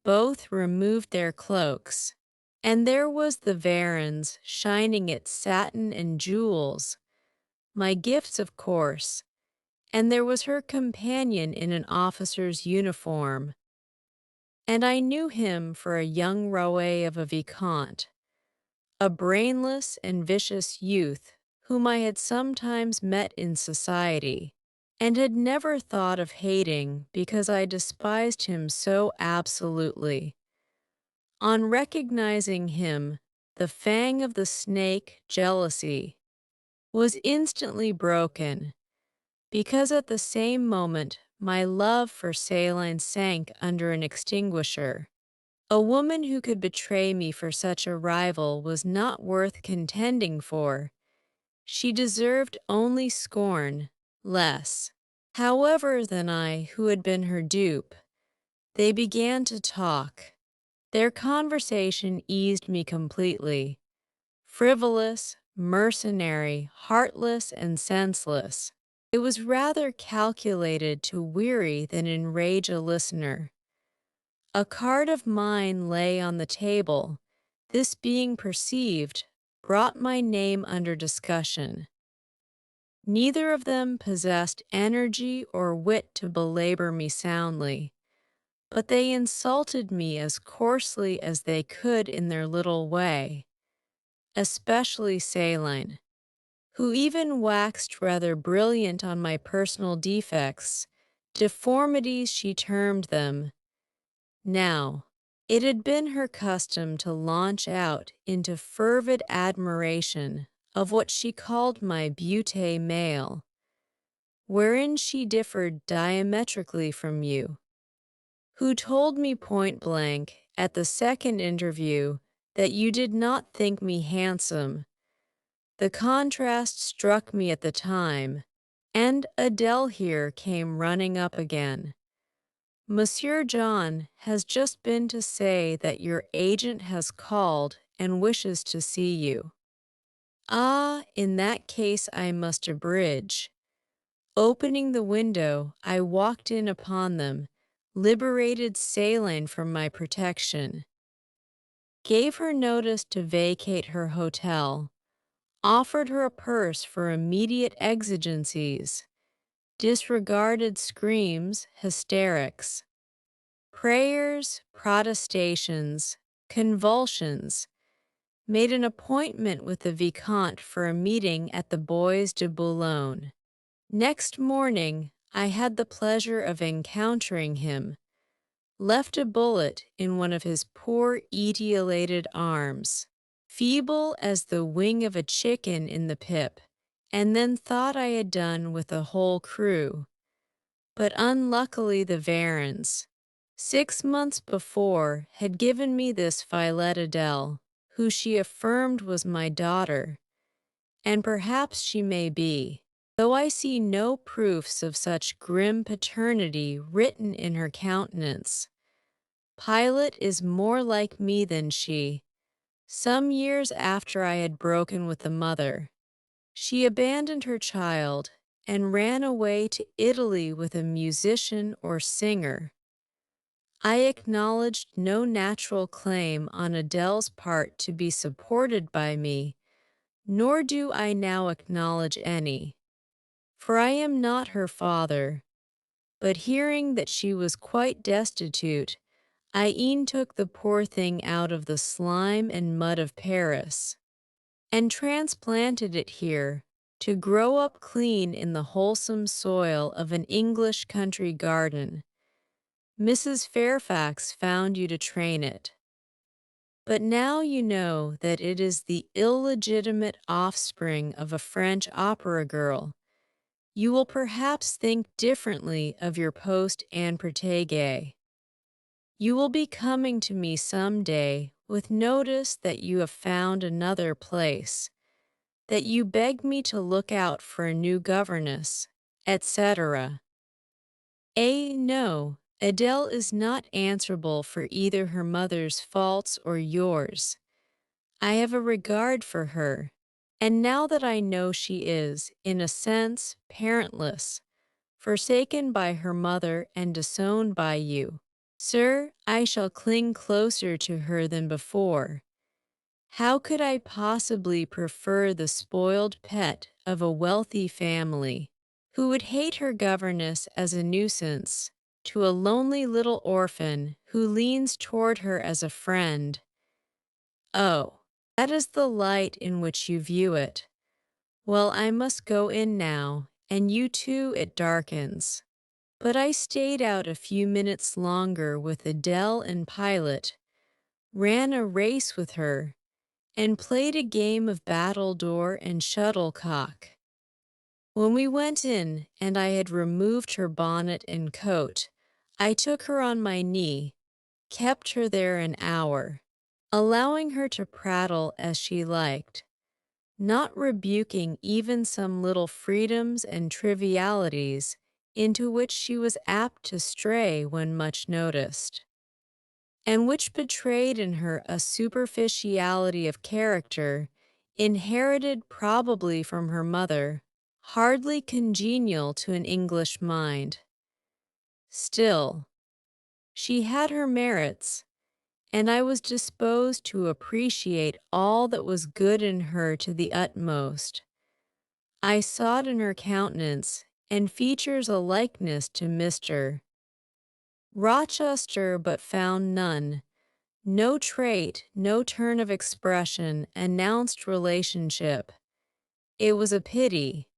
Both removed their cloaks, and there was the Varens shining its satin and jewels, my gifts of course, and there was her companion in an officer's uniform, and I knew him for a young roué of a vicomte, a brainless and vicious youth whom I had sometimes met in society, and had never thought of hating because I despised him so absolutely. On recognizing him, the fang of the snake, jealousy, was instantly broken, because at the same moment my love for Saline sank under an extinguisher. A woman who could betray me for such a rival was not worth contending for. She deserved only scorn, less. However, than I, who had been her dupe, they began to talk. Their conversation eased me completely. Frivolous, mercenary, heartless, and senseless. It was rather calculated to weary than enrage a listener. A card of mine lay on the table. This being perceived, brought my name under discussion. Neither of them possessed energy or wit to belabor me soundly, but they insulted me as coarsely as they could in their little way, especially Saline, who even waxed rather brilliant on my personal defects, deformities she termed them. Now, it had been her custom to launch out into fervid admiration of what she called my beauté male, wherein she differed diametrically from you, who told me point blank at the second interview that you did not think me handsome. The contrast struck me at the time, and Adele here came running up again. Monsieur John has just been to say that your agent has called and wishes to see you. Ah, in that case I must abridge. Opening the window, I walked in upon them, liberated Saline from my protection, gave her notice to vacate her hotel, offered her a purse for immediate exigencies, disregarded screams, hysterics, prayers, protestations, convulsions, made an appointment with the Vicomte for a meeting at the Bois de Boulogne. Next morning, I had the pleasure of encountering him, left a bullet in one of his poor etiolated arms, feeble as the wing of a chicken in the pip, and then thought I had done with the whole crew. But unluckily the Varens, 6 months before, had given me this Violet Adele, who she affirmed was my daughter, and perhaps she may be, though I see no proofs of such grim paternity written in her countenance. Pilot is more like me than she. Some years after I had broken with the mother, she abandoned her child and ran away to Italy with a musician or singer. I acknowledged no natural claim on Adele's part to be supported by me, nor do I now acknowledge any, for I am not her father. But hearing that she was quite destitute, I e'en took the poor thing out of the slime and mud of Paris, and transplanted it here, to grow up clean in the wholesome soil of an English country garden. Mrs. Fairfax found you to train it. But now you know that it is the illegitimate offspring of a French opera girl. You will perhaps think differently of your post and protégé. You will be coming to me some day with notice that you have found another place, that you beg me to look out for a new governess, etc. No, Adele is not answerable for either her mother's faults or yours. I have a regard for her, and now that I know she is, in a sense, parentless, forsaken by her mother and disowned by you, sir, I shall cling closer to her than before. How could I possibly prefer the spoiled pet of a wealthy family, who would hate her governess as a nuisance, to a lonely little orphan who leans toward her as a friend? Oh, that is the light in which you view it. Well, I must go in now, and you too, it darkens. But I stayed out a few minutes longer with Adele and Pilot, ran a race with her, and played a game of battledore and shuttlecock. When we went in and I had removed her bonnet and coat, I took her on my knee, kept her there an hour, allowing her to prattle as she liked, not rebuking even some little freedoms and trivialities into which she was apt to stray when much noticed, and which betrayed in her a superficiality of character, inherited probably from her mother, hardly congenial to an English mind. Still, she had her merits, and I was disposed to appreciate all that was good in her to the utmost. I sought in her countenance and features a likeness to Mr. Rochester, but found none. No trait, no turn of expression announced relationship. It was a pity.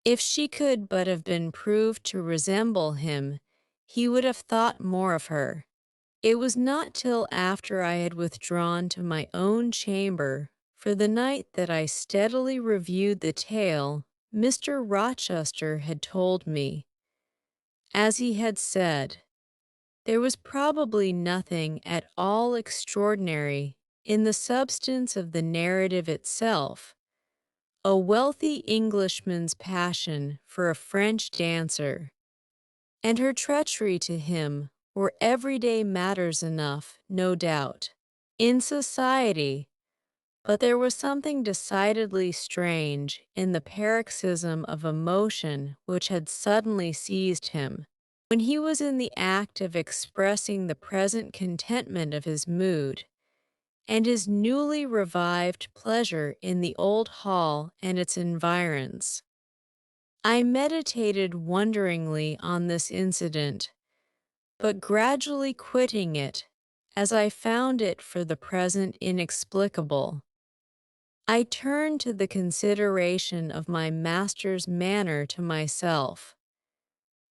If she could but have been proved to resemble him, he would have thought more of her. It was not till after I had withdrawn to my own chamber for the night that I steadily reviewed the tale Mr. Rochester had told me. As he had said, there was probably nothing at all extraordinary in the substance of the narrative itself. A wealthy Englishman's passion for a French dancer, and her treachery to him were everyday matters enough, no doubt, in society, but there was something decidedly strange in the paroxysm of emotion which had suddenly seized him, when he was in the act of expressing the present contentment of his mood, and his newly revived pleasure in the old hall and its environs. I meditated wonderingly on this incident, but gradually quitting it, as I found it for the present inexplicable, I turned to the consideration of my master's manner to myself.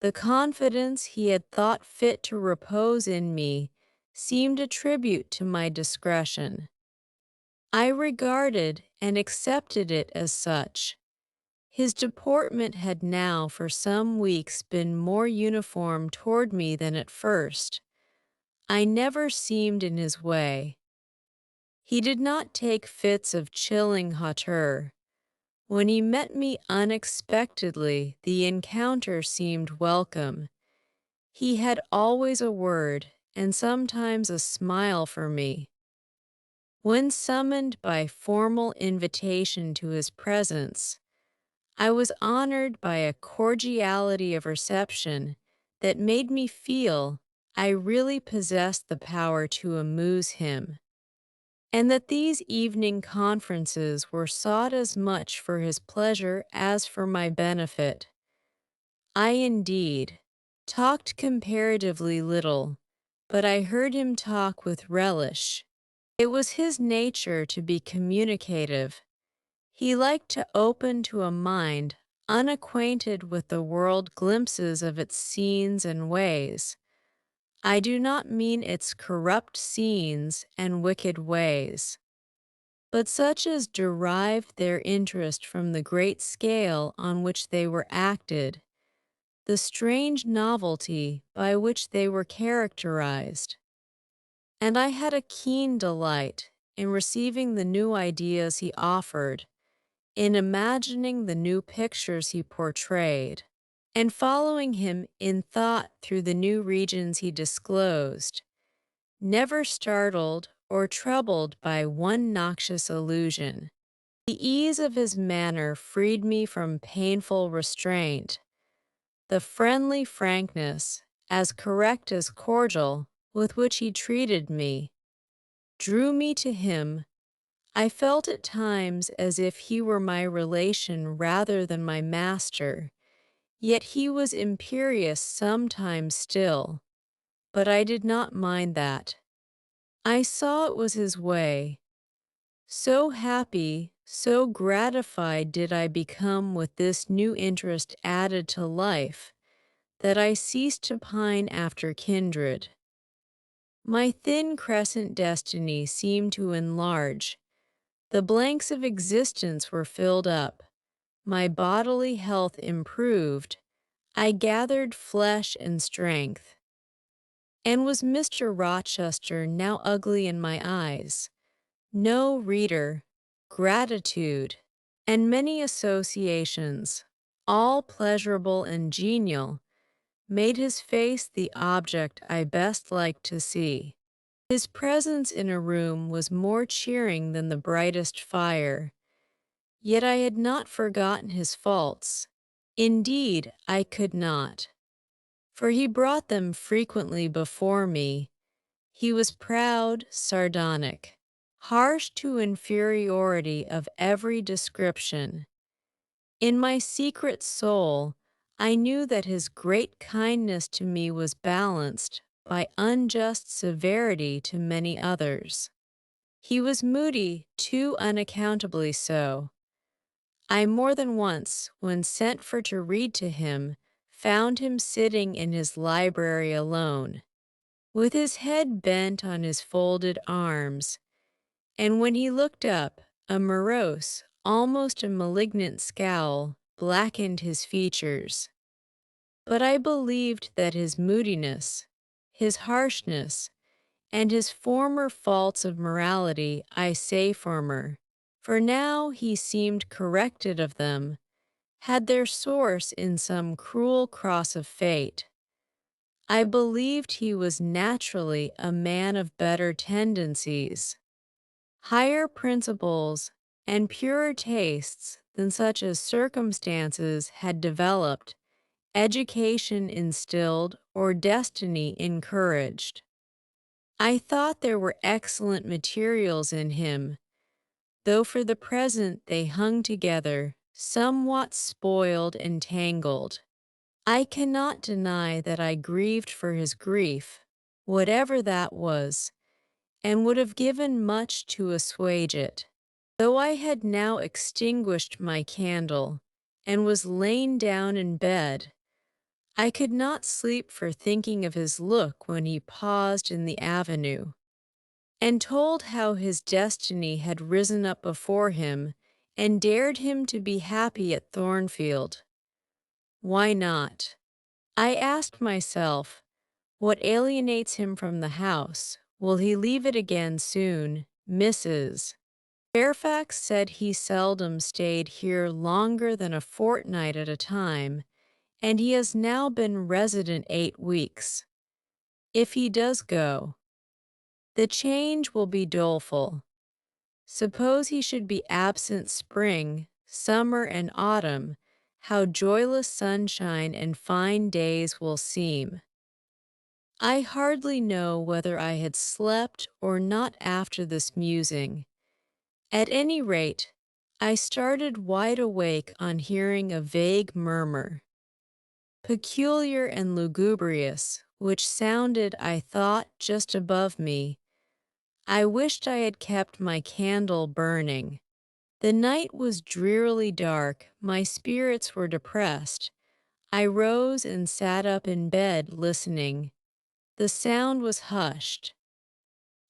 The confidence he had thought fit to repose in me seemed a tribute to my discretion. I regarded and accepted it as such. His deportment had now for some weeks been more uniform toward me than at first. I never seemed in his way. He did not take fits of chilling hauteur. When he met me unexpectedly, the encounter seemed welcome. He had always a word and sometimes a smile for me. When summoned by formal invitation to his presence, I was honored by a cordiality of reception that made me feel I really possessed the power to amuse him, and that these evening conferences were sought as much for his pleasure as for my benefit. I indeed talked comparatively little, but I heard him talk with relish. It was his nature to be communicative. He liked to open to a mind unacquainted with the world glimpses of its scenes and ways. I do not mean its corrupt scenes and wicked ways, but such as derived their interest from the great scale on which they were acted, the strange novelty by which they were characterized. And I had a keen delight in receiving the new ideas he offered, in imagining the new pictures he portrayed, and following him in thought through the new regions he disclosed, never startled or troubled by one noxious illusion. The ease of his manner freed me from painful restraint. The friendly frankness, as correct as cordial, with which he treated me, drew me to him. I felt at times as if he were my relation rather than my master, yet he was imperious sometimes still, but I did not mind that. I saw it was his way. So happy, so gratified did I become with this new interest added to life, that I ceased to pine after kindred. My thin crescent destiny seemed to enlarge. The blanks of existence were filled up. My bodily health improved. I gathered flesh and strength. And was Mr. Rochester now ugly in my eyes? No, reader. Gratitude, and many associations, all pleasurable and genial, made his face the object I best liked to see. His presence in a room was more cheering than the brightest fire, yet I had not forgotten his faults. Indeed, I could not, for he brought them frequently before me. He was proud, sardonic, harsh to inferiority of every description. In my secret soul, I knew that his great kindness to me was balanced by unjust severity to many others. He was moody, too unaccountably so. I more than once, when sent for to read to him, found him sitting in his library alone, with his head bent on his folded arms, and when he looked up, a morose, almost a malignant scowl blackened his features. But I believed that his moodiness, his harshness, and his former faults of morality, I say former, for now he seemed corrected of them, had their source in some cruel cross of fate. I believed he was naturally a man of better tendencies, higher principles, and purer tastes than such as circumstances had developed, education instilled, or destiny encouraged. I thought there were excellent materials in him, though for the present they hung together, somewhat spoiled and tangled. I cannot deny that I grieved for his grief, whatever that was, and would have given much to assuage it. Though I had now extinguished my candle, and was lain down in bed, I could not sleep for thinking of his look when he paused in the avenue, and told how his destiny had risen up before him and dared him to be happy at Thornfield. Why not? I asked myself, what alienates him from the house? Will he leave it again soon? Mrs. Fairfax said he seldom stayed here longer than a fortnight at a time, and he has now been resident 8 weeks. If he does go, the change will be doleful. Suppose he should be absent spring, summer, and autumn, how joyless sunshine and fine days will seem. I hardly know whether I had slept or not after this musing. At any rate, I started wide awake on hearing a vague murmur, peculiar and lugubrious, which sounded, I thought, just above me. I wished I had kept my candle burning. The night was drearily dark, my spirits were depressed. I rose and sat up in bed listening. The sound was hushed.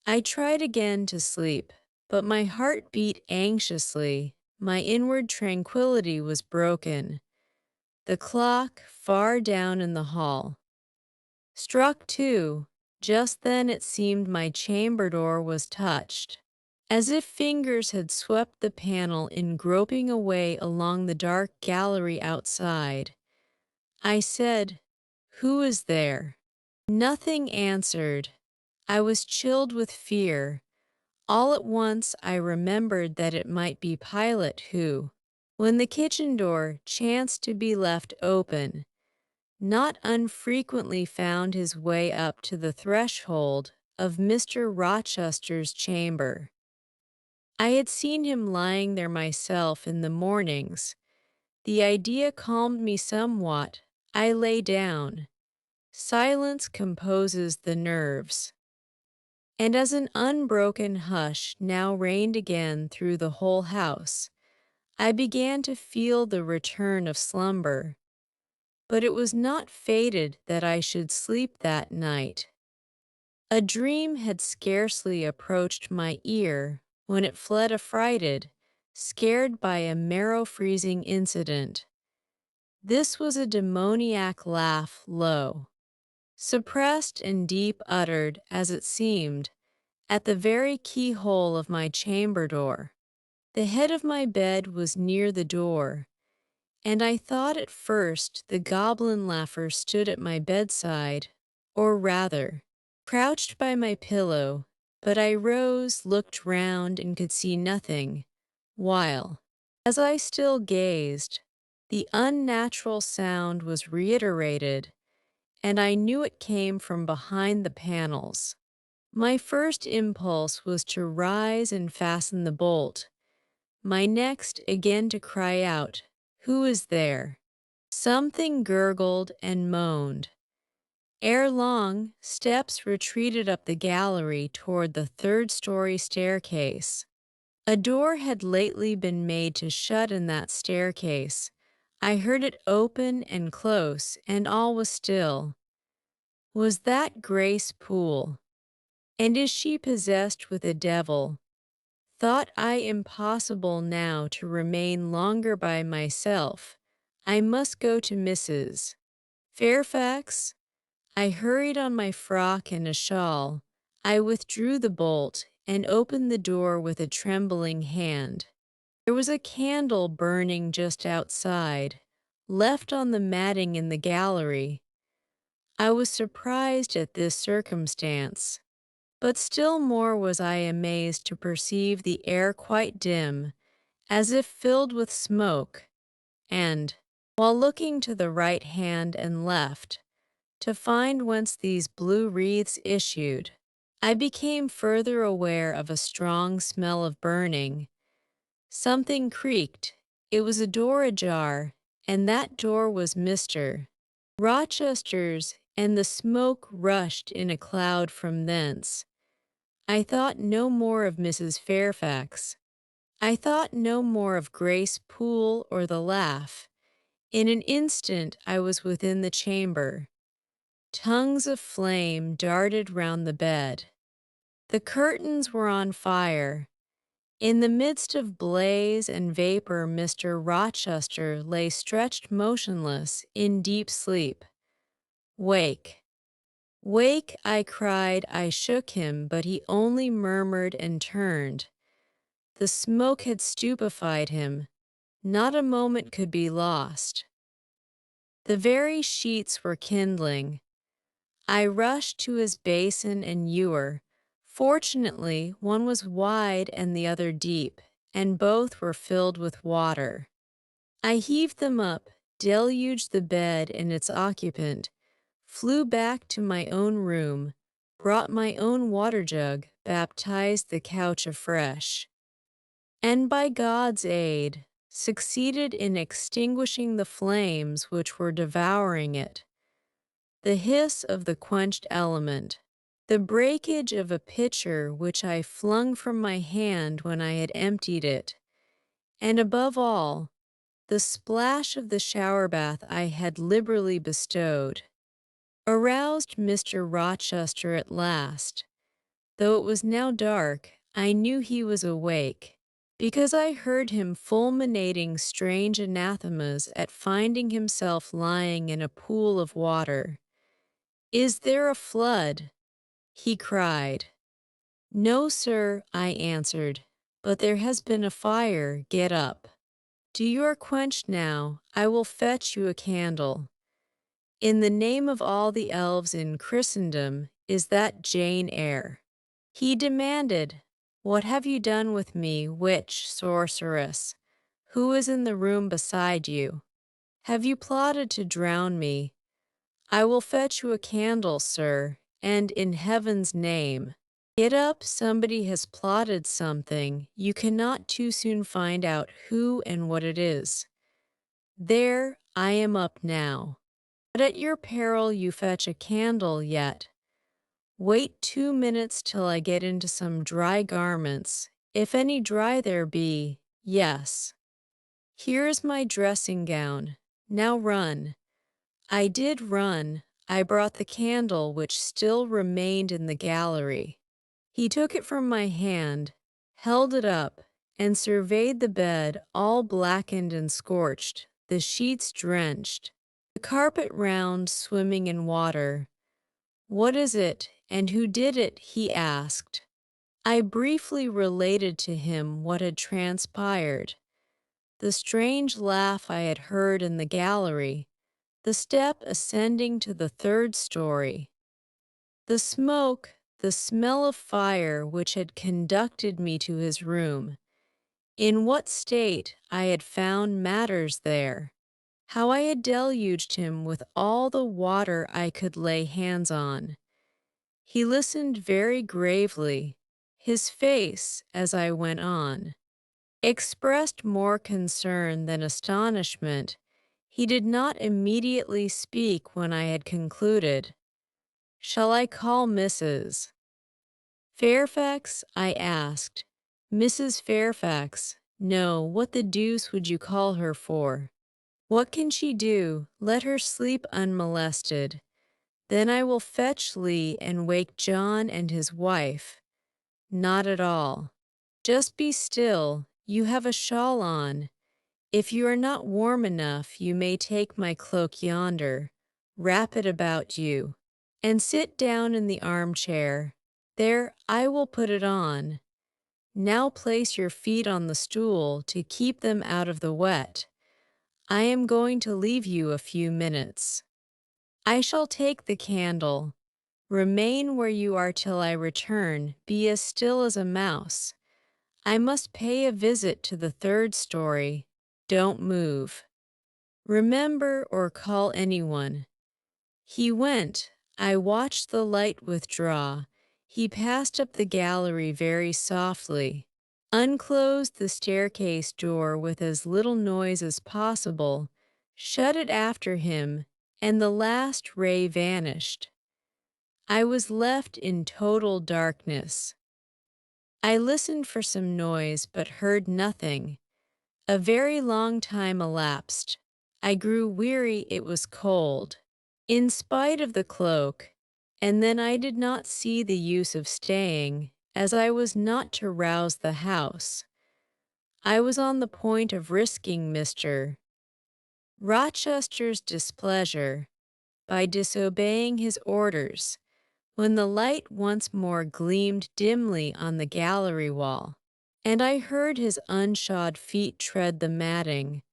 I tried again to sleep, but my heart beat anxiously, my inward tranquillity was broken. The clock, far down in the hall, struck 2. Just then it seemed my chamber door was touched, as if fingers had swept the panel in groping away along the dark gallery outside. I said, "Who is there?" Nothing answered. I was chilled with fear. All at once I remembered that it might be Pilot who, when the kitchen door chanced to be left open, not unfrequently found his way up to the threshold of Mr. Rochester's chamber. I had seen him lying there myself in the mornings. The idea calmed me somewhat. I lay down. Silence composes the nerves. And as an unbroken hush now reigned again through the whole house, I began to feel the return of slumber. But it was not fated that I should sleep that night. A dream had scarcely approached my ear when it fled affrighted, scared by a marrow-freezing incident. This was a demoniac laugh, low, suppressed and deep uttered, as it seemed, at the very keyhole of my chamber door. The head of my bed was near the door, and I thought at first the goblin laugher stood at my bedside, or rather, crouched by my pillow, but I rose, looked round, and could see nothing, while, as I still gazed, the unnatural sound was reiterated, and I knew it came from behind the panels. My first impulse was to rise and fasten the bolt, my next again to cry out, "Who is there?" Something gurgled and moaned. Ere long, steps retreated up the gallery toward the third-story staircase. A door had lately been made to shut in that staircase. I heard it open and close, and all was still. Was that Grace Poole? And is she possessed with a devil? Thought I impossible now to remain longer by myself. I must go to Mrs. Fairfax. I hurried on my frock and a shawl. I withdrew the bolt and opened the door with a trembling hand. There was a candle burning just outside, left on the matting in the gallery. I was surprised at this circumstance, but still more was I amazed to perceive the air quite dim, as if filled with smoke, and, while looking to the right hand and left, to find whence these blue wreaths issued, I became further aware of a strong smell of burning. Something creaked. It was a door ajar, and that door was Mr. Rochester's, and the smoke rushed in a cloud from thence. I thought no more of Mrs. Fairfax. I thought no more of Grace Poole or the laugh. In an instant I was within the chamber. Tongues of flame darted round the bed. The curtains were on fire. In the midst of blaze and vapor Mr. Rochester lay stretched motionless in deep sleep. "Wake! Wake!" I cried. I shook him, but he only murmured and turned. The smoke had stupefied him. Not a moment could be lost. The very sheets were kindling. I rushed to his basin and ewer. Fortunately, one was wide and the other deep, and both were filled with water. I heaved them up, deluged the bed and its occupant, flew back to my own room, brought my own water jug, baptized the couch afresh, and by God's aid, succeeded in extinguishing the flames which were devouring it. The hiss of the quenched element, the breakage of a pitcher which I flung from my hand when I had emptied it, and above all, the splash of the shower bath I had liberally bestowed, aroused Mr. Rochester at last. Though it was now dark, I knew he was awake, because I heard him fulminating strange anathemas at finding himself lying in a pool of water. "Is there a flood?" he cried. "No, sir," I answered, "but there has been a fire. Get up. You are quenched now. I will fetch you a candle. In the name of all the elves in Christendom, is that Jane Eyre?" He demanded, "What have you done with me, witch, sorceress? Who is in the room beside you? Have you plotted to drown me? I will fetch you a candle, sir, and in heaven's name, get up. Somebody has plotted something. You cannot too soon find out who and what it is. There, I am up now. But at your peril you fetch a candle yet. Wait 2 minutes till I get into some dry garments, if any dry there be. Yes. Here is my dressing gown. Now run." I did run. I brought the candle which still remained in the gallery. He took it from my hand, held it up, and surveyed the bed all blackened and scorched, the sheets drenched, the carpet round swimming in water. "What is it, and who did it?" he asked. I briefly related to him what had transpired. the strange laugh I had heard in the gallery, the step ascending to the third story, the smoke, the smell of fire which had conducted me to his room, in what state I had found matters there, how I had deluged him with all the water I could lay hands on. He listened very gravely. His face, as I went on, expressed more concern than astonishment. He did not immediately speak when I had concluded. "Shall I call Mrs. Fairfax?" I asked. "Mrs. Fairfax? No, what the deuce would you call her for? What can she do? Let her sleep unmolested. Then I will fetch Lee and wake John and his wife." "Not at all. Just be still. You have a shawl on. If you are not warm enough, you may take my cloak yonder, wrap it about you, and sit down in the armchair. There, I will put it on. Now place your feet on the stool to keep them out of the wet. I am going to leave you a few minutes. I shall take the candle. Remain where you are till I return. Be as still as a mouse. I must pay a visit to the third story. Don't move. Remember or call anyone." He went. I watched the light withdraw. He passed up the gallery very softly, unclosed the staircase door with as little noise as possible, shut it after him, and the last ray vanished. I was left in total darkness. I listened for some noise, but heard nothing. A very long time elapsed. I grew weary, it was cold, in spite of the cloak, and then I did not see the use of staying, as I was not to rouse the house. I was on the point of risking Mr. Rochester's displeasure by disobeying his orders, when the light once more gleamed dimly on the gallery wall, and I heard his unshod feet tread the matting.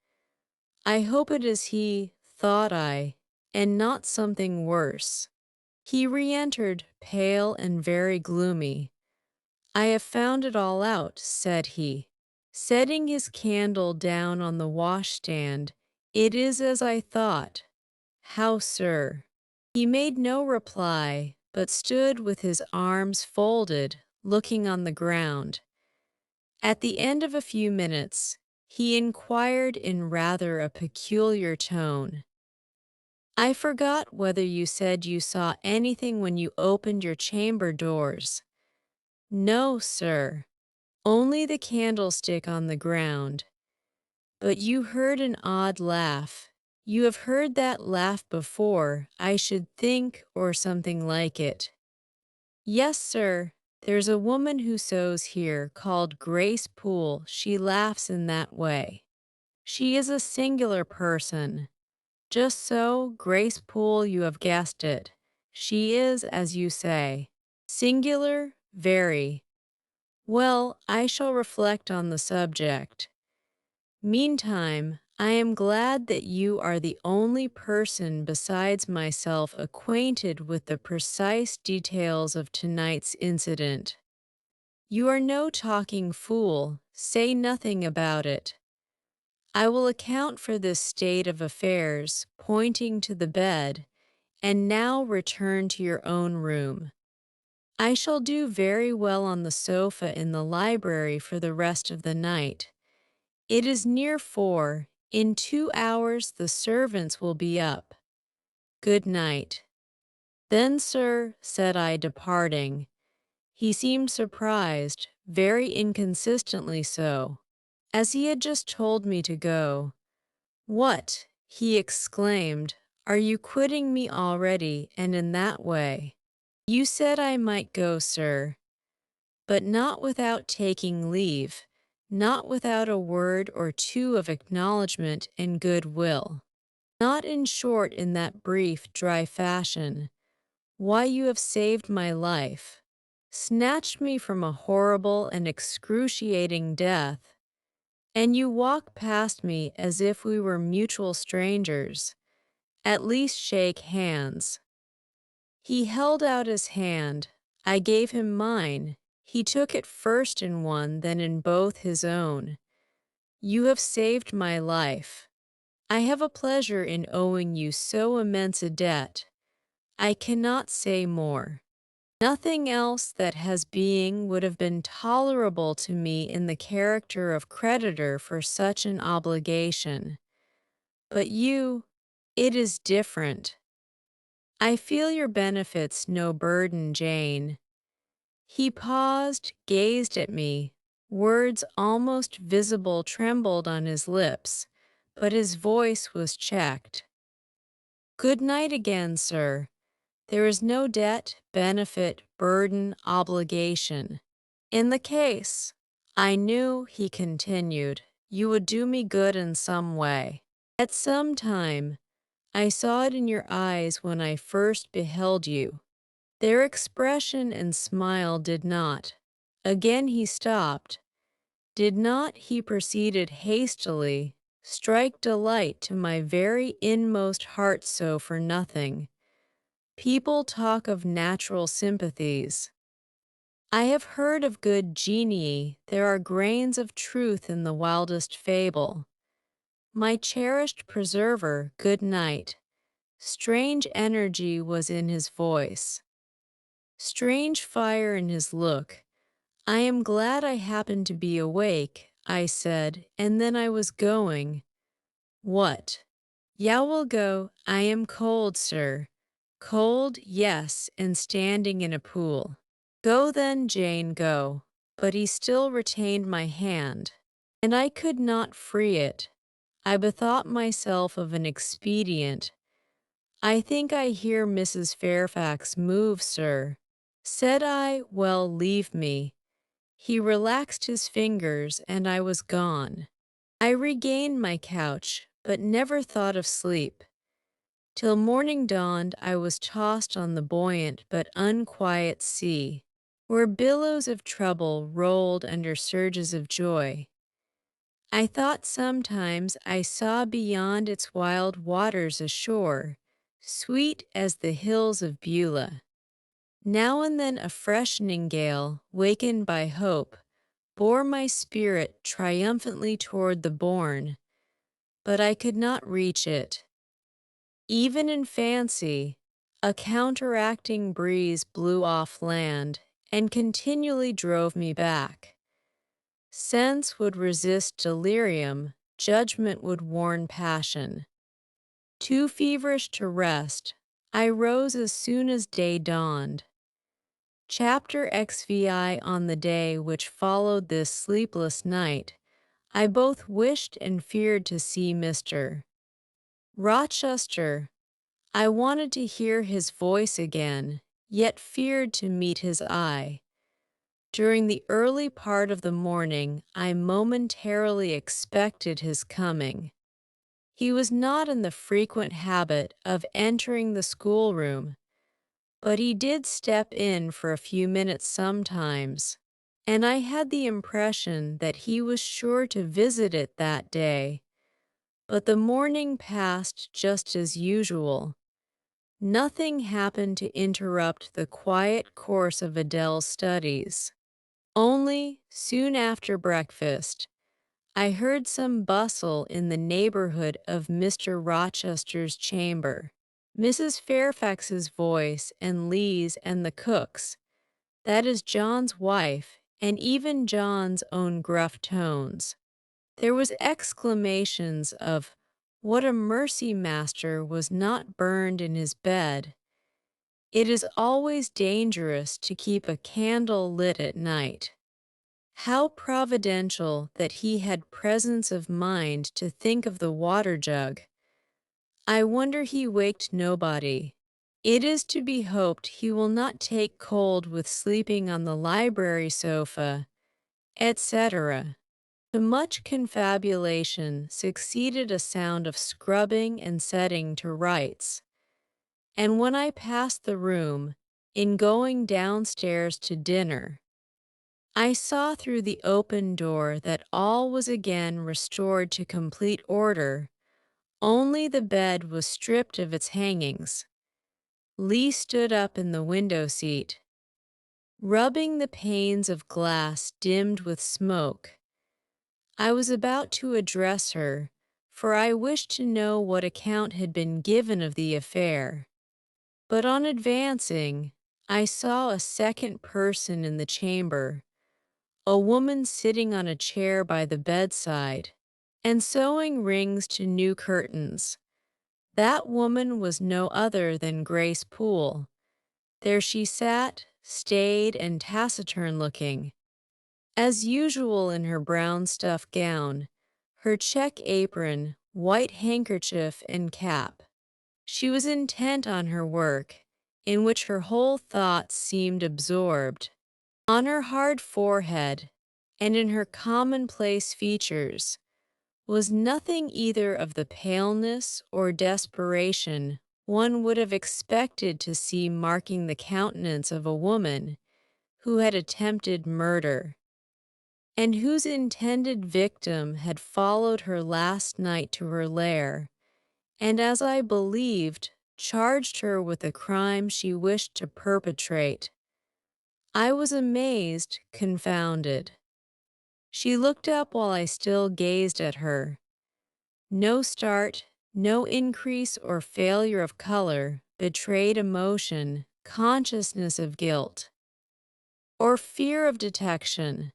I hope it is he, thought I, and not something worse. He re-entered, pale and very gloomy. "I have found it all out," said he, setting his candle down on the washstand. "It is as I thought." "How, sir?" He made no reply, but stood with his arms folded, looking on the ground. At the end of a few minutes, he inquired in rather a peculiar tone, "I forgot whether you said you saw anything when you opened your chamber doors." "No, sir, only the candlestick on the ground." "But you heard an odd laugh. You have heard that laugh before, I should think, or something like it." "Yes, sir. There's a woman who sews here, called Grace Poole. She laughs in that way. She is a singular person." "Just so, Grace Poole, you have guessed it. She is, as you say, singular, very. Well, I shall reflect on the subject. Meantime, I am glad that you are the only person besides myself acquainted with the precise details of tonight's incident. You are no talking fool. Say nothing about it. I will account for this state of affairs, pointing to the bed, and now return to your own room. I shall do very well on the sofa in the library for the rest of the night. It is near 4. In 2 hours the servants will be up. Good night." "Then, sir," said I, departing. He seemed surprised, very inconsistently so, as he had just told me to go. "What!" he exclaimed, "are you quitting me already, and in that way?" "You said I might go, sir, but not without taking leave, not without a word or two of acknowledgment and good-will. Not, in short, in that brief, dry fashion. Why, you have saved my life, snatched me from a horrible and excruciating death, and you walk past me as if we were mutual strangers. At least shake hands." He held out his hand. I gave him mine. He took it first in one, then in both his own. "You have saved my life. I have a pleasure in owing you so immense a debt. I cannot say more. Nothing else that has being would have been tolerable to me in the character of creditor for such an obligation. But you, it is different. I feel your benefits no burden, Jane." He paused, gazed at me. Words almost visible trembled on his lips, but his voice was checked. "Good night again, sir. There is no debt, benefit, burden, obligation in the case. I knew," he continued, "you would do me good in some way. At some time. I saw it in your eyes when I first beheld you. Their expression and smile did not." Again he stopped. "Did not," he proceeded hastily, "strike delight to my very inmost heart so for nothing. People talk of natural sympathies. I have heard of good genii. There are grains of truth in the wildest fable. My cherished preserver, good night." Strange energy was in his voice. Strange fire in his look. "I am glad I happened to be awake," I said, and then I was going. "What?" "Yeah, we'll go. I am cold, sir." "Cold, yes, and standing in a pool." "Go then, Jane, go." But he still retained my hand, and I could not free it. I bethought myself of an expedient. "I think I hear Mrs. Fairfax move, sir." Said I, "Well, leave me." He relaxed his fingers, and I was gone. I regained my couch, but never thought of sleep. Till morning dawned, I was tossed on the buoyant but unquiet sea, where billows of trouble rolled under surges of joy. I thought sometimes I saw beyond its wild waters a shore, sweet as the hills of Beulah. Now and then a freshening gale, wakened by hope, bore my spirit triumphantly toward the bourne, but I could not reach it. Even in fancy, a counteracting breeze blew off land and continually drove me back. Sense would resist delirium, judgment would warn passion. Too feverish to rest, I rose as soon as day dawned. Chapter XVI. On the day which followed this sleepless night, I both wished and feared to see Mr. Rochester. I wanted to hear his voice again, yet feared to meet his eye. During the early part of the morning, I momentarily expected his coming. He was not in the frequent habit of entering the schoolroom, but he did step in for a few minutes sometimes, and I had the impression that he was sure to visit it that day. But the morning passed just as usual. Nothing happened to interrupt the quiet course of Adele's studies. Only, soon after breakfast, I heard some bustle in the neighborhood of Mr. Rochester's chamber. Mrs. Fairfax's voice and Lee's and the cook's, that is John's wife, and even John's own gruff tones. There was exclamations of, "What a mercy master was not burned in his bed." It is always dangerous to keep a candle lit at night. How providential that he had presence of mind to think of the water jug. I wonder he waked nobody. It is to be hoped he will not take cold with sleeping on the library sofa, etc. To much confabulation succeeded a sound of scrubbing and setting to rights, and when I passed the room, in going downstairs to dinner, I saw through the open door that all was again restored to complete order, only the bed was stripped of its hangings. Lee stood up in the window seat, rubbing the panes of glass dimmed with smoke. I was about to address her, for I wished to know what account had been given of the affair. But on advancing, I saw a second person in the chamber, a woman sitting on a chair by the bedside, and sewing rings to new curtains. That woman was no other than Grace Poole. There she sat, staid and taciturn-looking, as usual in her brown stuff gown, her check apron, white handkerchief, and cap. She was intent on her work, in which her whole thoughts seemed absorbed. On her hard forehead, and in her commonplace features, was nothing either of the paleness or desperation one would have expected to see marking the countenance of a woman who had attempted murder, and whose intended victim had followed her last night to her lair, and, as I believed, charged her with the crime she wished to perpetrate. I was amazed, confounded. She looked up while I still gazed at her. No start, no increase or failure of color betrayed emotion, consciousness of guilt, or fear of detection.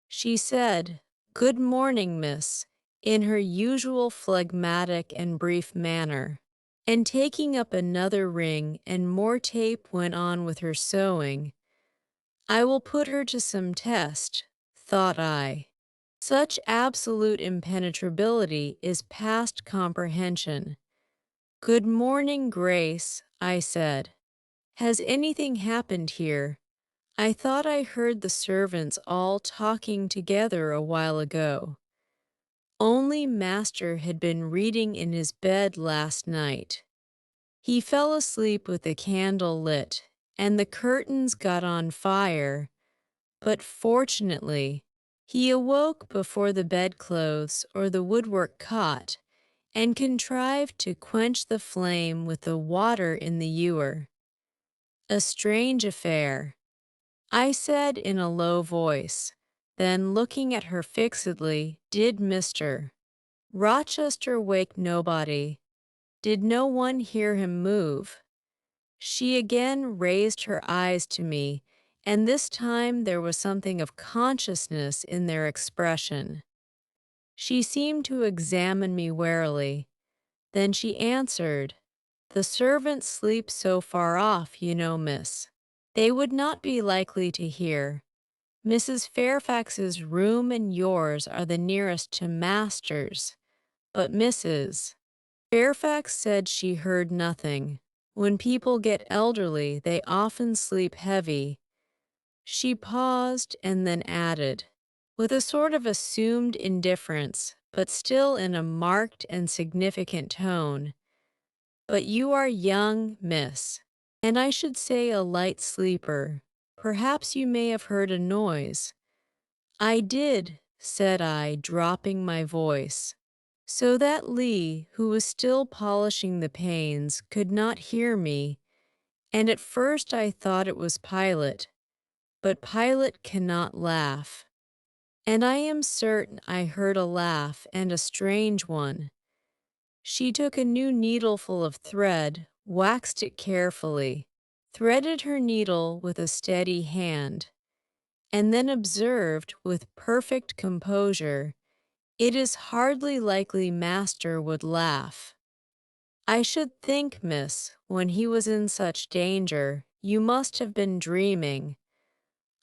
She said, "Good morning, miss," in her usual phlegmatic and brief manner, and taking up another ring and more tape went on with her sewing. I will put her to some test, thought I. Such absolute impenetrability is past comprehension. "Good morning, Grace," I said. "Has anything happened here? I thought I heard the servants all talking together a while ago." Only Master had been reading in his bed last night. He fell asleep with the candle lit, and the curtains got on fire, but fortunately, he awoke before the bedclothes or the woodwork caught, and contrived to quench the flame with the water in the ewer. "A strange affair," I said in a low voice, then looking at her fixedly, "Did Mr. Rochester wake nobody? Did no one hear him move?" She again raised her eyes to me, and this time there was something of consciousness in their expression. She seemed to examine me warily. Then she answered, "The servants sleep so far off, you know, miss. They would not be likely to hear. Mrs. Fairfax's room and yours are the nearest to Master's, but Mrs. Fairfax said she heard nothing. When people get elderly, they often sleep heavy." She paused and then added, with a sort of assumed indifference, but still in a marked and significant tone, "But you are young, miss, and I should say a light sleeper. Perhaps you may have heard a noise." "I did," said I, dropping my voice, so that Lee, who was still polishing the panes, could not hear me, and at first I thought it was Pilot, but Pilot cannot laugh. And I am certain I heard a laugh, and a strange one. She took a new needleful of thread, waxed it carefully, threaded her needle with a steady hand, and then observed with perfect composure, "It is hardly likely Master would laugh. I should think, miss, when he was in such danger, you must have been dreaming."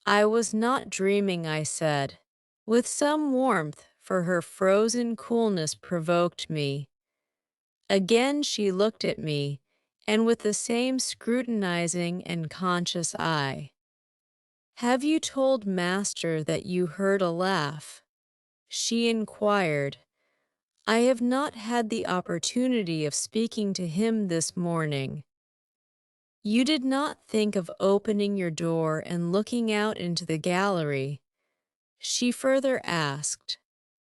"I was not dreaming," I said, with some warmth, for her frozen coolness provoked me. Again she looked at me, and with the same scrutinizing and conscious eye. "Have you told Master that you heard a laugh?" she inquired. "I have not had the opportunity of speaking to him this morning." "You did not think of opening your door and looking out into the gallery?" she further asked.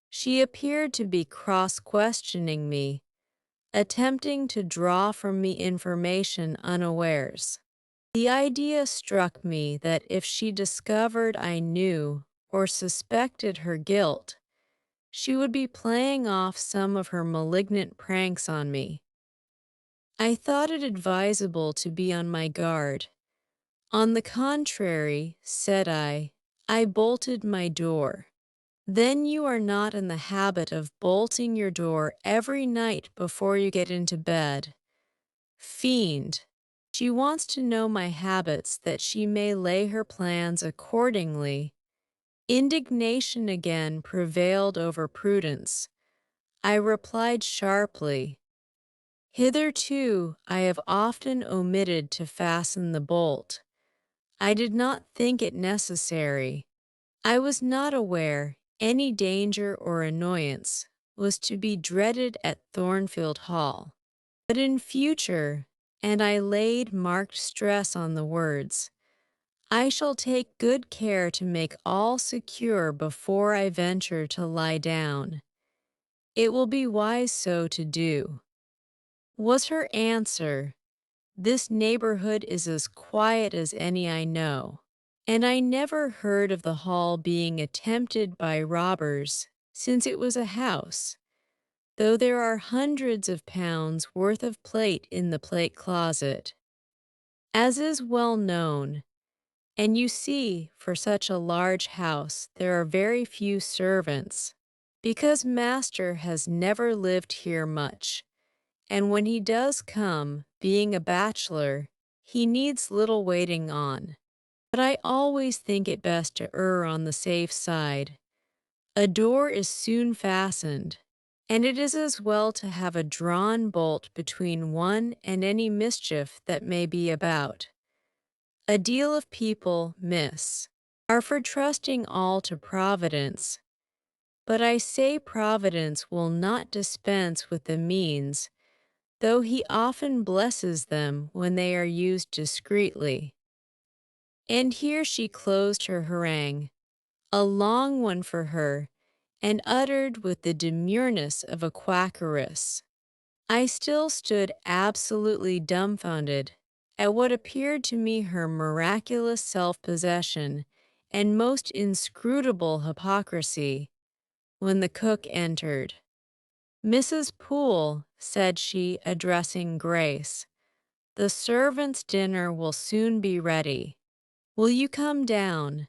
She appeared to be cross-questioning me, attempting to draw from me information unawares. The idea struck me that if she discovered I knew or suspected her guilt, she would be playing off some of her malignant pranks on me. I thought it advisable to be on my guard. On the contrary, said I bolted my door. Then you are not in the habit of bolting your door every night before you get into bed. Fiend. She wants to know my habits that she may lay her plans accordingly. Indignation again prevailed over prudence. I replied sharply, hitherto I have often omitted to fasten the bolt. I did not think it necessary. I was not aware any danger or annoyance was to be dreaded at Thornfield Hall. But in future, and I laid marked stress on the words, I shall take good care to make all secure before I venture to lie down. It will be wise so to do. Was her answer, this neighborhood is as quiet as any I know, and I never heard of the hall being attempted by robbers since it was a house, though there are hundreds of pounds worth of plate in the plate closet. As is well known, and you see, for such a large house there are very few servants, because master has never lived here much, and when he does come, being a bachelor, he needs little waiting on. But I always think it best to err on the safe side. A door is soon fastened, and it is as well to have a drawn bolt between one and any mischief that may be about. A deal of people, miss, are for trusting all to Providence, but I say Providence will not dispense with the means, though he often blesses them when they are used discreetly. And here she closed her harangue, a long one for her, and uttered with the demureness of a quackeress. I still stood absolutely dumbfounded at what appeared to me her miraculous self-possession and most inscrutable hypocrisy, when the cook entered. Mrs. Poole, said she, addressing Grace, the servants' dinner will soon be ready. Will you come down?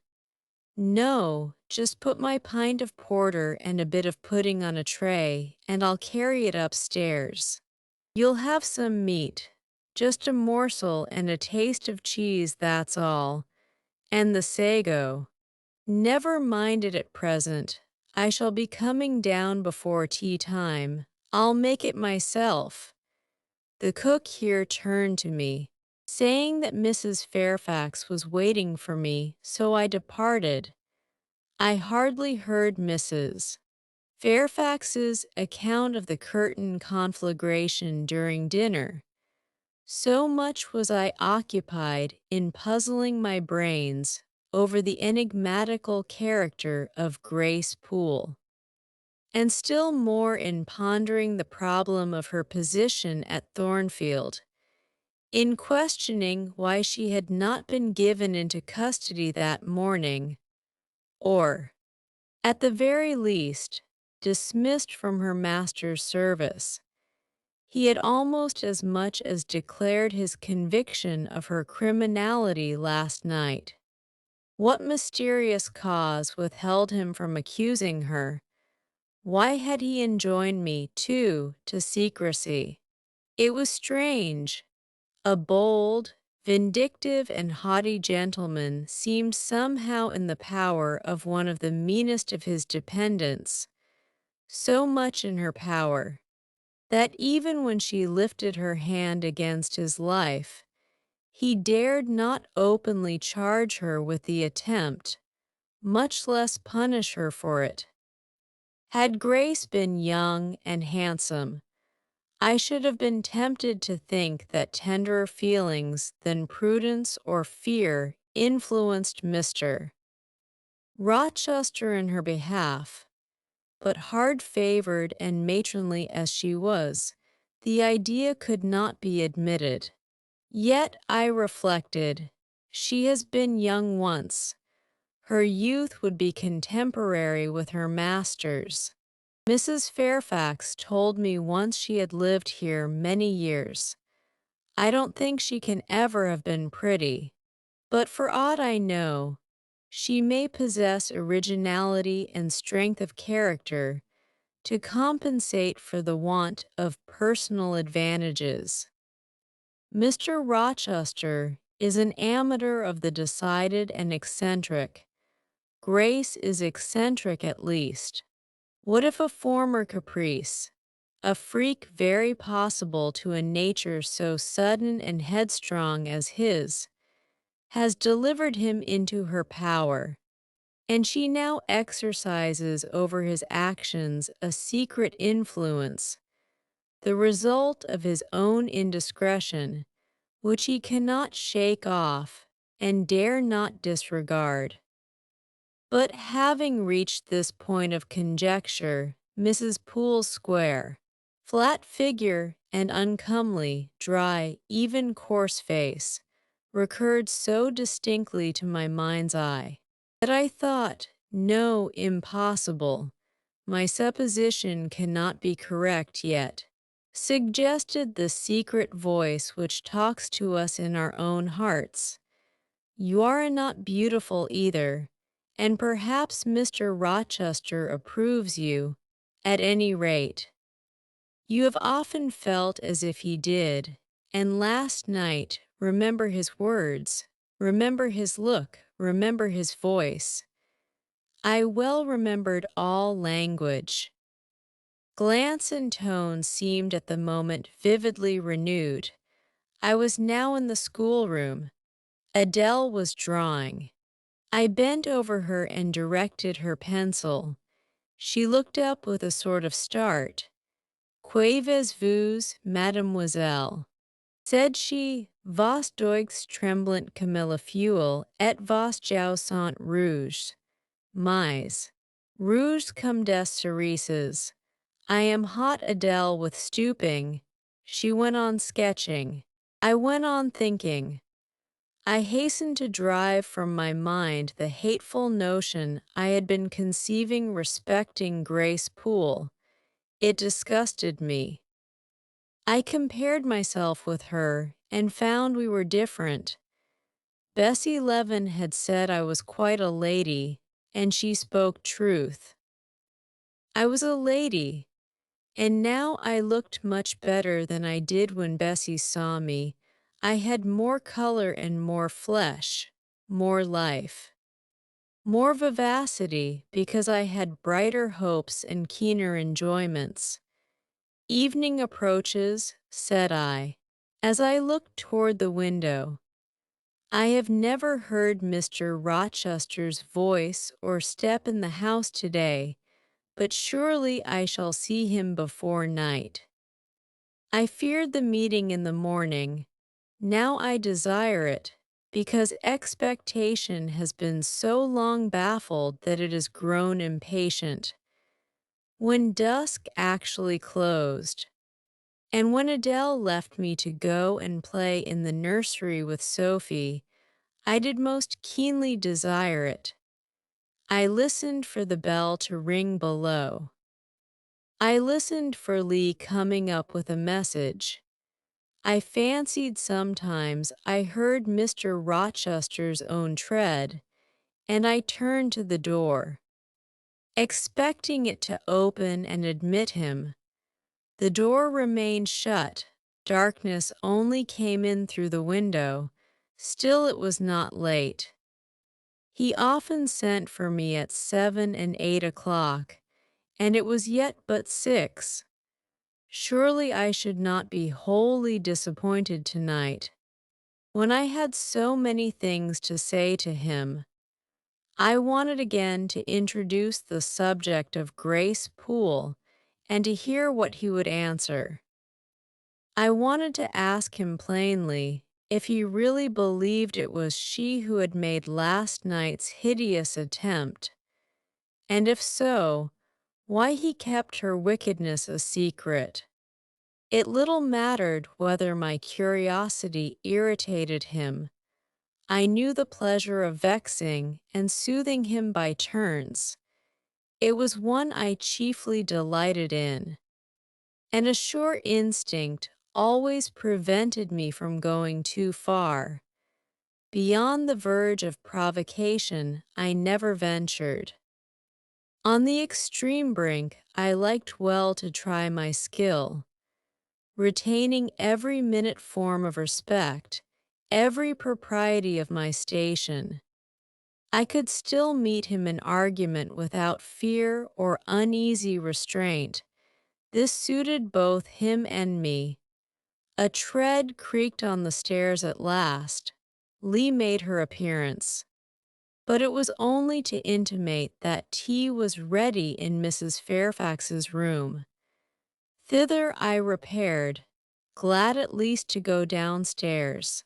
No, just put my pint of porter and a bit of pudding on a tray, and I'll carry it upstairs. You'll have some meat, just a morsel and a taste of cheese, that's all, and the sago. Never mind it at present. I shall be coming down before tea time. I'll make it myself. The cook here turned to me, saying that Mrs. Fairfax was waiting for me, so I departed. I hardly heard Mrs. Fairfax's account of the curtain conflagration during dinner. So much was I occupied in puzzling my brains over the enigmatical character of Grace Poole, and still more in pondering the problem of her position at Thornfield, in questioning why she had not been given into custody that morning, or, at the very least, dismissed from her master's service. He had almost as much as declared his conviction of her criminality last night. What mysterious cause withheld him from accusing her? Why had he enjoined me, too, to secrecy? It was strange. A bold, vindictive, and haughty gentleman seemed somehow in the power of one of the meanest of his dependents, so much in her power that even when she lifted her hand against his life, he dared not openly charge her with the attempt, much less punish her for it. Had Grace been young and handsome, I should have been tempted to think that tenderer feelings than prudence or fear influenced Mr. Rochester in her behalf, but hard-favored and matronly as she was, the idea could not be admitted. Yet, I reflected, she has been young once. Her youth would be contemporary with her master's. Mrs. Fairfax told me once she had lived here many years. I don't think she can ever have been pretty, but for aught I know, she may possess originality and strength of character to compensate for the want of personal advantages. Mr. Rochester is an amateur of the decided and eccentric. Grace is eccentric at least. What if a former caprice, a freak very possible to a nature so sudden and headstrong as his, has delivered him into her power, and she now exercises over his actions a secret influence, the result of his own indiscretion, which he cannot shake off and dare not disregard. But having reached this point of conjecture, Mrs. Poole's square, flat figure and uncomely, dry, even coarse face recurred so distinctly to my mind's eye that I thought, no, impossible, my supposition cannot be correct yet, suggested the secret voice which talks to us in our own hearts. You are not beautiful either, and perhaps Mr. Rochester approves you, at any rate. You have often felt as if he did, and last night, remember his words, remember his look, remember his voice. I well remembered all language. Glance and tone seemed at the moment vividly renewed. I was now in the schoolroom. Adele was drawing. I bent over her and directed her pencil. She looked up with a sort of start. Qu'avez-vous, mademoiselle? Said she, vos doigts tremblant comme fuel, et vos joues sont rouges. Mais, rouge comme des cerises. I am hot, Adele, with stooping. She went on sketching. I went on thinking. I hastened to drive from my mind the hateful notion I had been conceiving respecting Grace Poole. It disgusted me. I compared myself with her and found we were different. Bessie Levin had said I was quite a lady, and she spoke truth. I was a lady, and now I looked much better than I did when Bessie saw me. I had more color and more flesh, more life, more vivacity because I had brighter hopes and keener enjoyments. Evening approaches, said I, as I looked toward the window. I have never heard Mr. Rochester's voice or step in the house today, but surely I shall see him before night. I feared the meeting in the morning. Now I desire it, because expectation has been so long baffled that it has grown impatient. When dusk actually closed, and when Adele left me to go and play in the nursery with Sophie, I did most keenly desire it. I listened for the bell to ring below. I listened for Lee coming up with a message. I fancied sometimes I heard Mr. Rochester's own tread, and I turned to the door, expecting it to open and admit him. The door remained shut. Darkness only came in through the window. Still it was not late. He often sent for me at 7 and 8 o'clock, and it was yet but 6. Surely I should not be wholly disappointed tonight. When I had so many things to say to him, I wanted again to introduce the subject of Grace Poole and to hear what he would answer. I wanted to ask him plainly if he really believed it was she who had made last night's hideous attempt, and if so, why he kept her wickedness a secret. It little mattered whether my curiosity irritated him. I knew the pleasure of vexing and soothing him by turns. It was one I chiefly delighted in, and a sure instinct always prevented me from going too far. Beyond the verge of provocation, I never ventured. On the extreme brink, I liked well to try my skill, retaining every minute form of respect, every propriety of my station. I could still meet him in argument without fear or uneasy restraint. This suited both him and me. A tread creaked on the stairs at last. Lee made her appearance, but it was only to intimate that tea was ready in Mrs. Fairfax's room. Thither I repaired, glad at least to go downstairs,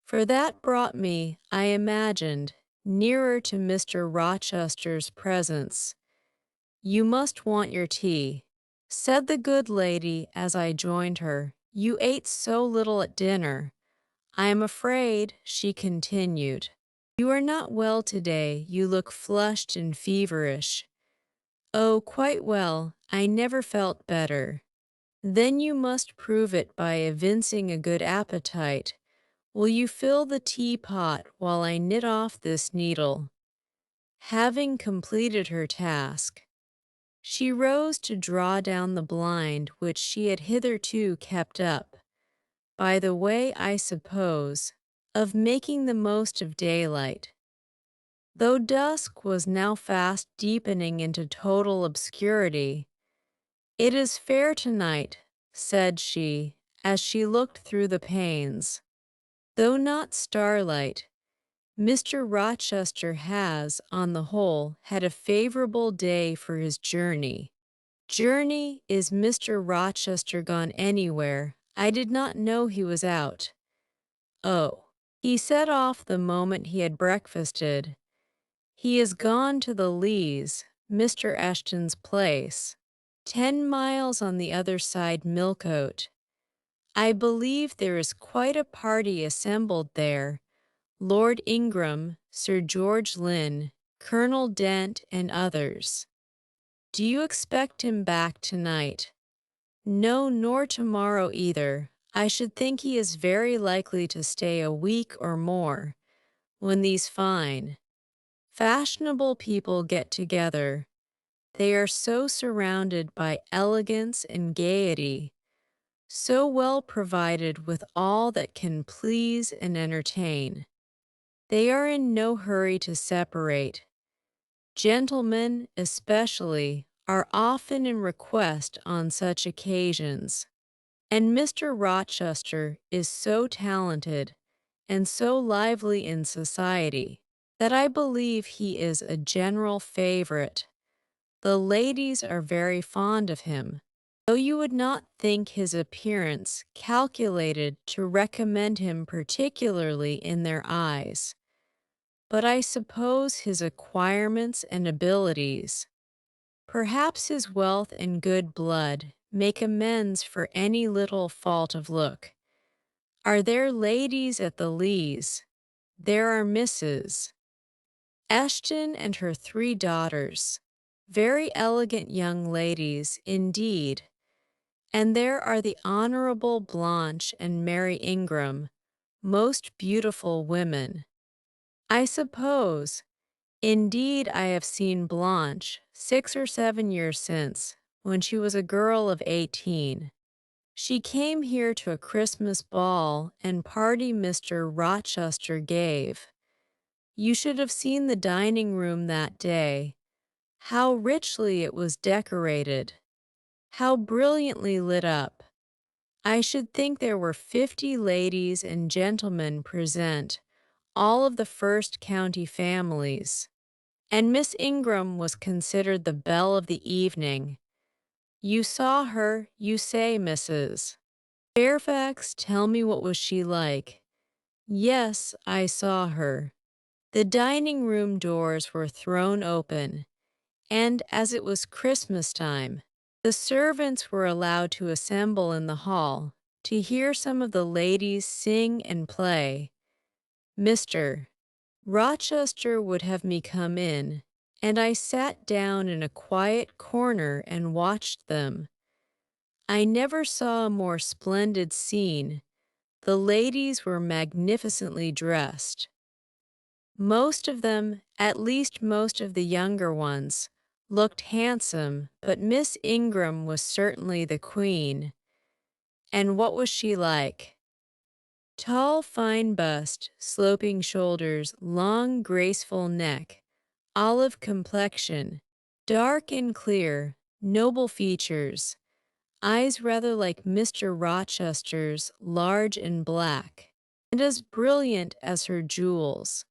for that brought me, I imagined, nearer to Mr. Rochester's presence. "You must want your tea," said the good lady as I joined her. "You ate so little at dinner. I am afraid," she continued, "you are not well today. You look flushed and feverish." "Oh, quite well. I never felt better." "Then you must prove it by evincing a good appetite. Will you fill the teapot while I knit off this needle?" Having completed her task, she rose to draw down the blind which she had hitherto kept up, by the way, I suppose, of making the most of daylight. Though dusk was now fast deepening into total obscurity, "It is fair tonight," said she, as she looked through the panes. "Though not starlight, Mr. Rochester has, on the whole, had a favorable day for his journey." "Journey? Is Mr. Rochester gone anywhere? I did not know he was out." "Oh, he set off the moment he had breakfasted. He is gone to the Leas, Mr. Eshton's place, 10 miles on the other side Millcote. I believe there is quite a party assembled there. Lord Ingram, Sir George Lynn, Colonel Dent, and others." "Do you expect him back tonight?" "No, nor tomorrow either. I should think he is very likely to stay a week or more, when these fine, fashionable people get together. They are so surrounded by elegance and gaiety, so well provided with all that can please and entertain. They are in no hurry to separate. Gentlemen, especially, are often in request on such occasions. And Mr. Rochester is so talented and so lively in society that I believe he is a general favorite. The ladies are very fond of him, though you would not think his appearance calculated to recommend him particularly in their eyes. But I suppose his acquirements and abilities, perhaps his wealth and good blood, make amends for any little fault of look. Are there ladies at the Leas? There are Mrs. Eshton and her 3 daughters, very elegant young ladies indeed, and there are the Honorable Blanche and Mary Ingram, most beautiful women. I suppose, indeed, I have seen Blanche 6 or 7 years since, when she was a girl of 18. She came here to a Christmas ball and party Mr. Rochester gave. You should have seen the dining room that day. How richly it was decorated. How brilliantly lit up. I should think there were 50 ladies and gentlemen present, all of the first county families. And Miss Ingram was considered the belle of the evening. You saw her, you say, Mrs. Fairfax. Tell me, what was she like? Yes, I saw her. The dining room doors were thrown open, and as it was Christmas time, the servants were allowed to assemble in the hall to hear some of the ladies sing and play. Mr. Rochester would have me come in, and I sat down in a quiet corner and watched them. I never saw a more splendid scene. The ladies were magnificently dressed. Most of them, at least most of the younger ones, looked handsome, but Miss Ingram was certainly the queen. And what was she like? Tall, fine bust, sloping shoulders, long, graceful neck, olive complexion, dark and clear, noble features, eyes rather like Mr. Rochester's, large and black, and as brilliant as her jewels.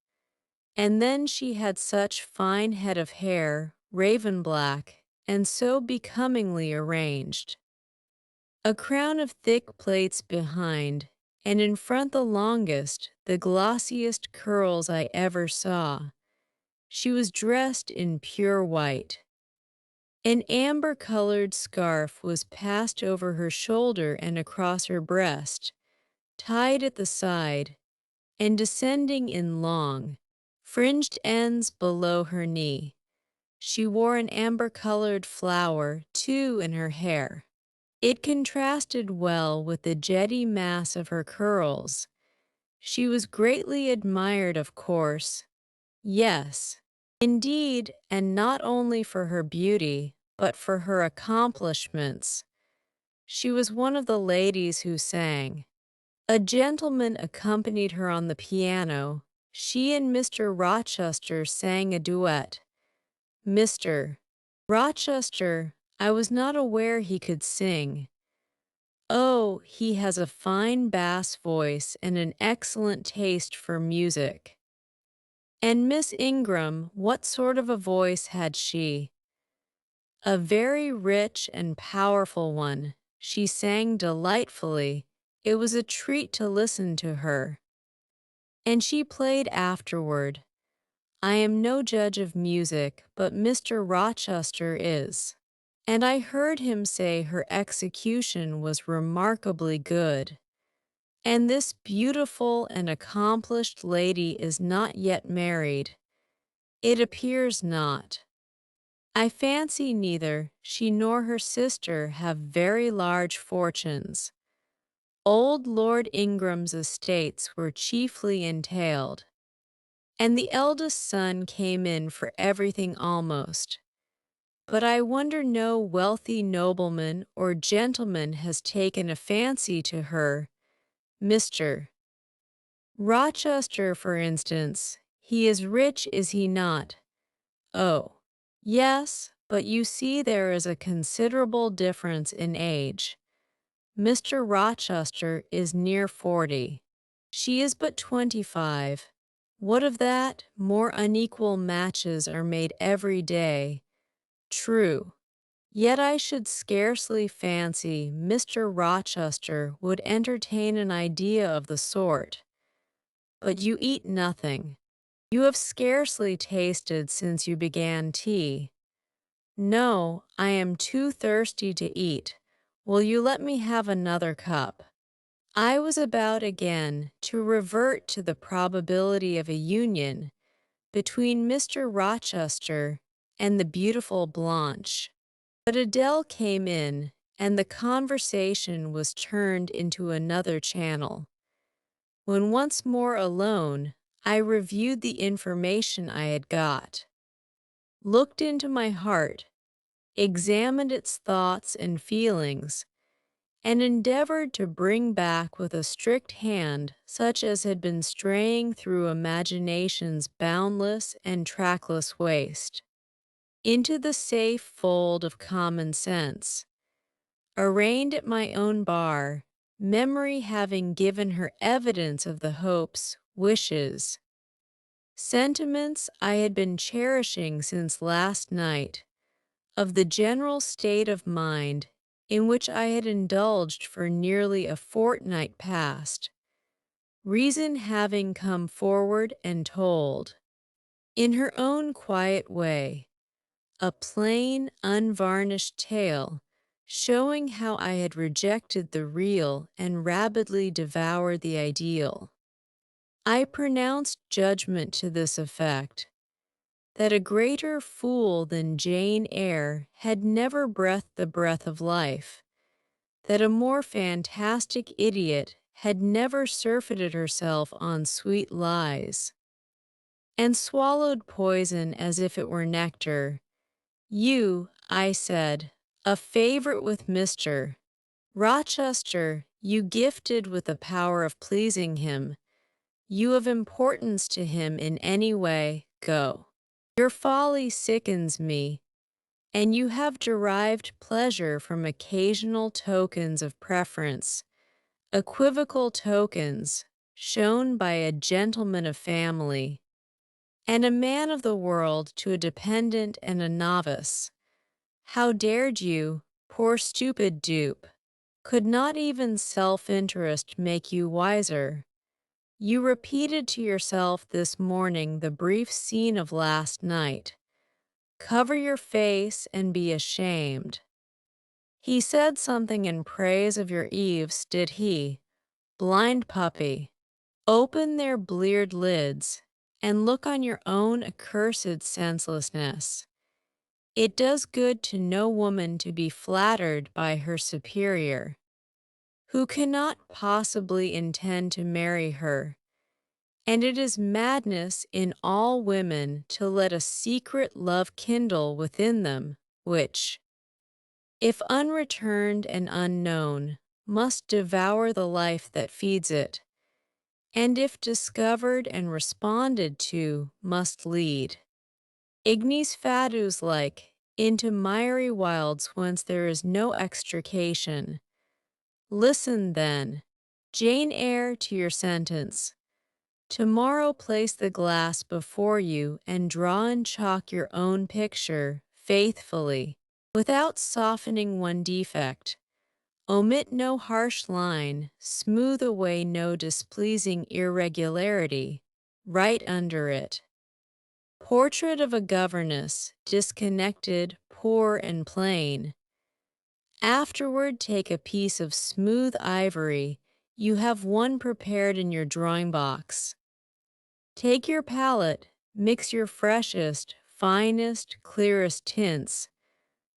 And then she had such fine head of hair, raven black, and so becomingly arranged. A crown of thick plaits behind, and in front the longest, the glossiest curls I ever saw. She was dressed in pure white. An amber-colored scarf was passed over her shoulder and across her breast, tied at the side, and descending in long, fringed ends below her knee. She wore an amber-colored flower, too, in her hair. It contrasted well with the jetty mass of her curls. She was greatly admired, of course. Yes, indeed, and not only for her beauty, but for her accomplishments. She was one of the ladies who sang. A gentleman accompanied her on the piano. She and Mr. Rochester sang a duet. Mr. Rochester, I was not aware he could sing. Oh, he has a fine bass voice and an excellent taste for music. And Miss Ingram, what sort of a voice had she? A very rich and powerful one. She sang delightfully. It was a treat to listen to her. And she played afterward. I am no judge of music, but Mr. Rochester is. And I heard him say her execution was remarkably good. And this beautiful and accomplished lady is not yet married. It appears not. I fancy neither she nor her sister have very large fortunes. Old Lord Ingram's estates were chiefly entailed, and the eldest son came in for everything almost. But I wonder no wealthy nobleman or gentleman has taken a fancy to her. Mr. Rochester, for instance, he is rich, is he not? Oh, yes, but you see there is a considerable difference in age. Mr. Rochester is near 40. She is but 25. What of that? More unequal matches are made every day. True. Yet I should scarcely fancy Mr. Rochester would entertain an idea of the sort. But you eat nothing. You have scarcely tasted since you began tea. No, I am too thirsty to eat. Will you let me have another cup? I was about again to revert to the probability of a union between Mr. Rochester and the beautiful Blanche. But Adele came in, and the conversation was turned into another channel. When once more alone, I reviewed the information I had got, looked into my heart, examined its thoughts and feelings, and endeavored to bring back with a strict hand such as had been straying through imagination's boundless and trackless waste, into the safe fold of common sense. Arraigned at my own bar, memory having given her evidence of the hopes, wishes, sentiments I had been cherishing since last night, of the general state of mind in which I had indulged for nearly a fortnight past, reason having come forward and told, in her own quiet way, a plain, unvarnished tale showing how I had rejected the real and rabidly devoured the ideal. I pronounced judgment to this effect, that a greater fool than Jane Eyre had never breathed the breath of life, that a more fantastic idiot had never surfeited herself on sweet lies, and swallowed poison as if it were nectar. You, I said, a favorite with Mr. Rochester, you gifted with the power of pleasing him, you of importance to him in any way, go. Your folly sickens me, and you have derived pleasure from occasional tokens of preference, equivocal tokens, shown by a gentleman of family, and a man of the world to a dependent and a novice. How dared you, poor stupid dupe? Could not even self-interest make you wiser? You repeated to yourself this morning the brief scene of last night. Cover your face and be ashamed. He said something in praise of your eaves, did he? Blind puppy. Open their bleared lids and look on your own accursed senselessness. It does good to no woman to be flattered by her superior, who cannot possibly intend to marry her, and it is madness in all women to let a secret love kindle within them, which, if unreturned and unknown, must devour the life that feeds it, and if discovered and responded to, must lead, ignis fatuus like, into miry wilds whence there is no extrication. Listen, then, Jane Eyre, to your sentence. Tomorrow place the glass before you and draw in chalk your own picture, faithfully, without softening one defect. Omit no harsh line, smooth away no displeasing irregularity, write under it. Portrait of a governess, disconnected, poor and plain. Afterward take a piece of smooth ivory, you have one prepared in your drawing box. Take your palette, mix your freshest, finest, clearest tints.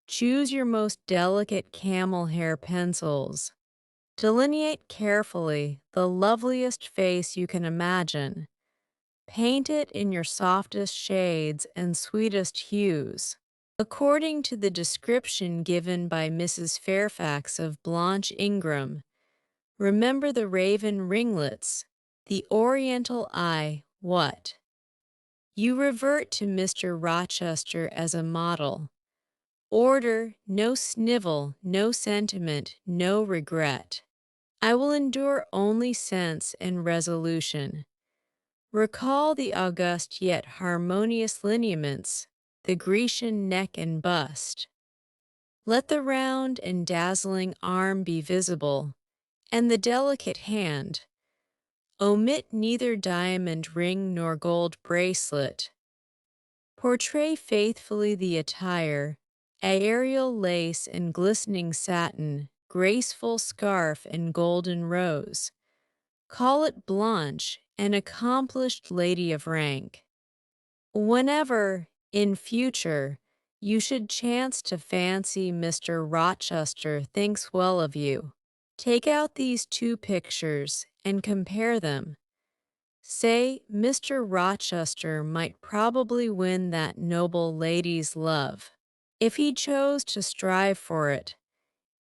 Choose your most delicate camel hair pencils. Delineate carefully the loveliest face you can imagine. Paint it in your softest shades and sweetest hues. According to the description given by Mrs. Fairfax of Blanche Ingram, remember the raven ringlets, the oriental eye, what? You revert to Mr. Rochester as a model. Order, no snivel, no sentiment, no regret. I will endure only sense and resolution. Recall the august yet harmonious lineaments, the Grecian neck and bust. Let the round and dazzling arm be visible, and the delicate hand. Omit neither diamond ring nor gold bracelet. Portray faithfully the attire, aerial lace and glistening satin, graceful scarf and golden rose. Call it Blanche, an accomplished lady of rank. Whenever, in future, you should chance to fancy Mr. Rochester thinks well of you, take out these two pictures and compare them. Say, Mr. Rochester might probably win that noble lady's love. If he chose to strive for it,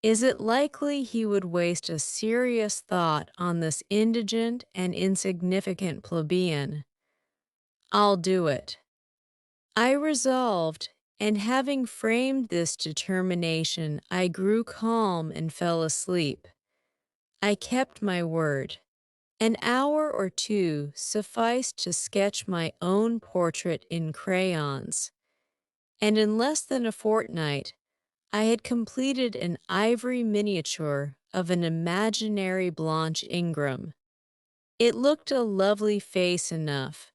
is it likely he would waste a serious thought on this indigent and insignificant plebeian? I'll do it. I resolved, and having framed this determination, I grew calm and fell asleep. I kept my word. An hour or two sufficed to sketch my own portrait in crayons, and in less than a fortnight I had completed an ivory miniature of an imaginary Blanche Ingram. It looked a lovely face enough,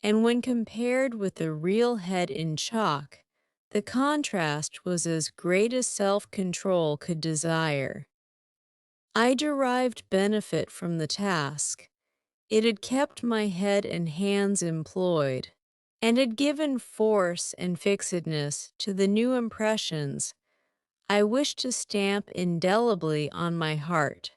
and when compared with the real head in chalk, the contrast was as great as self-control could desire. I derived benefit from the task. It had kept my head and hands employed, and had given force and fixedness to the new impressions I wished to stamp indelibly on my heart.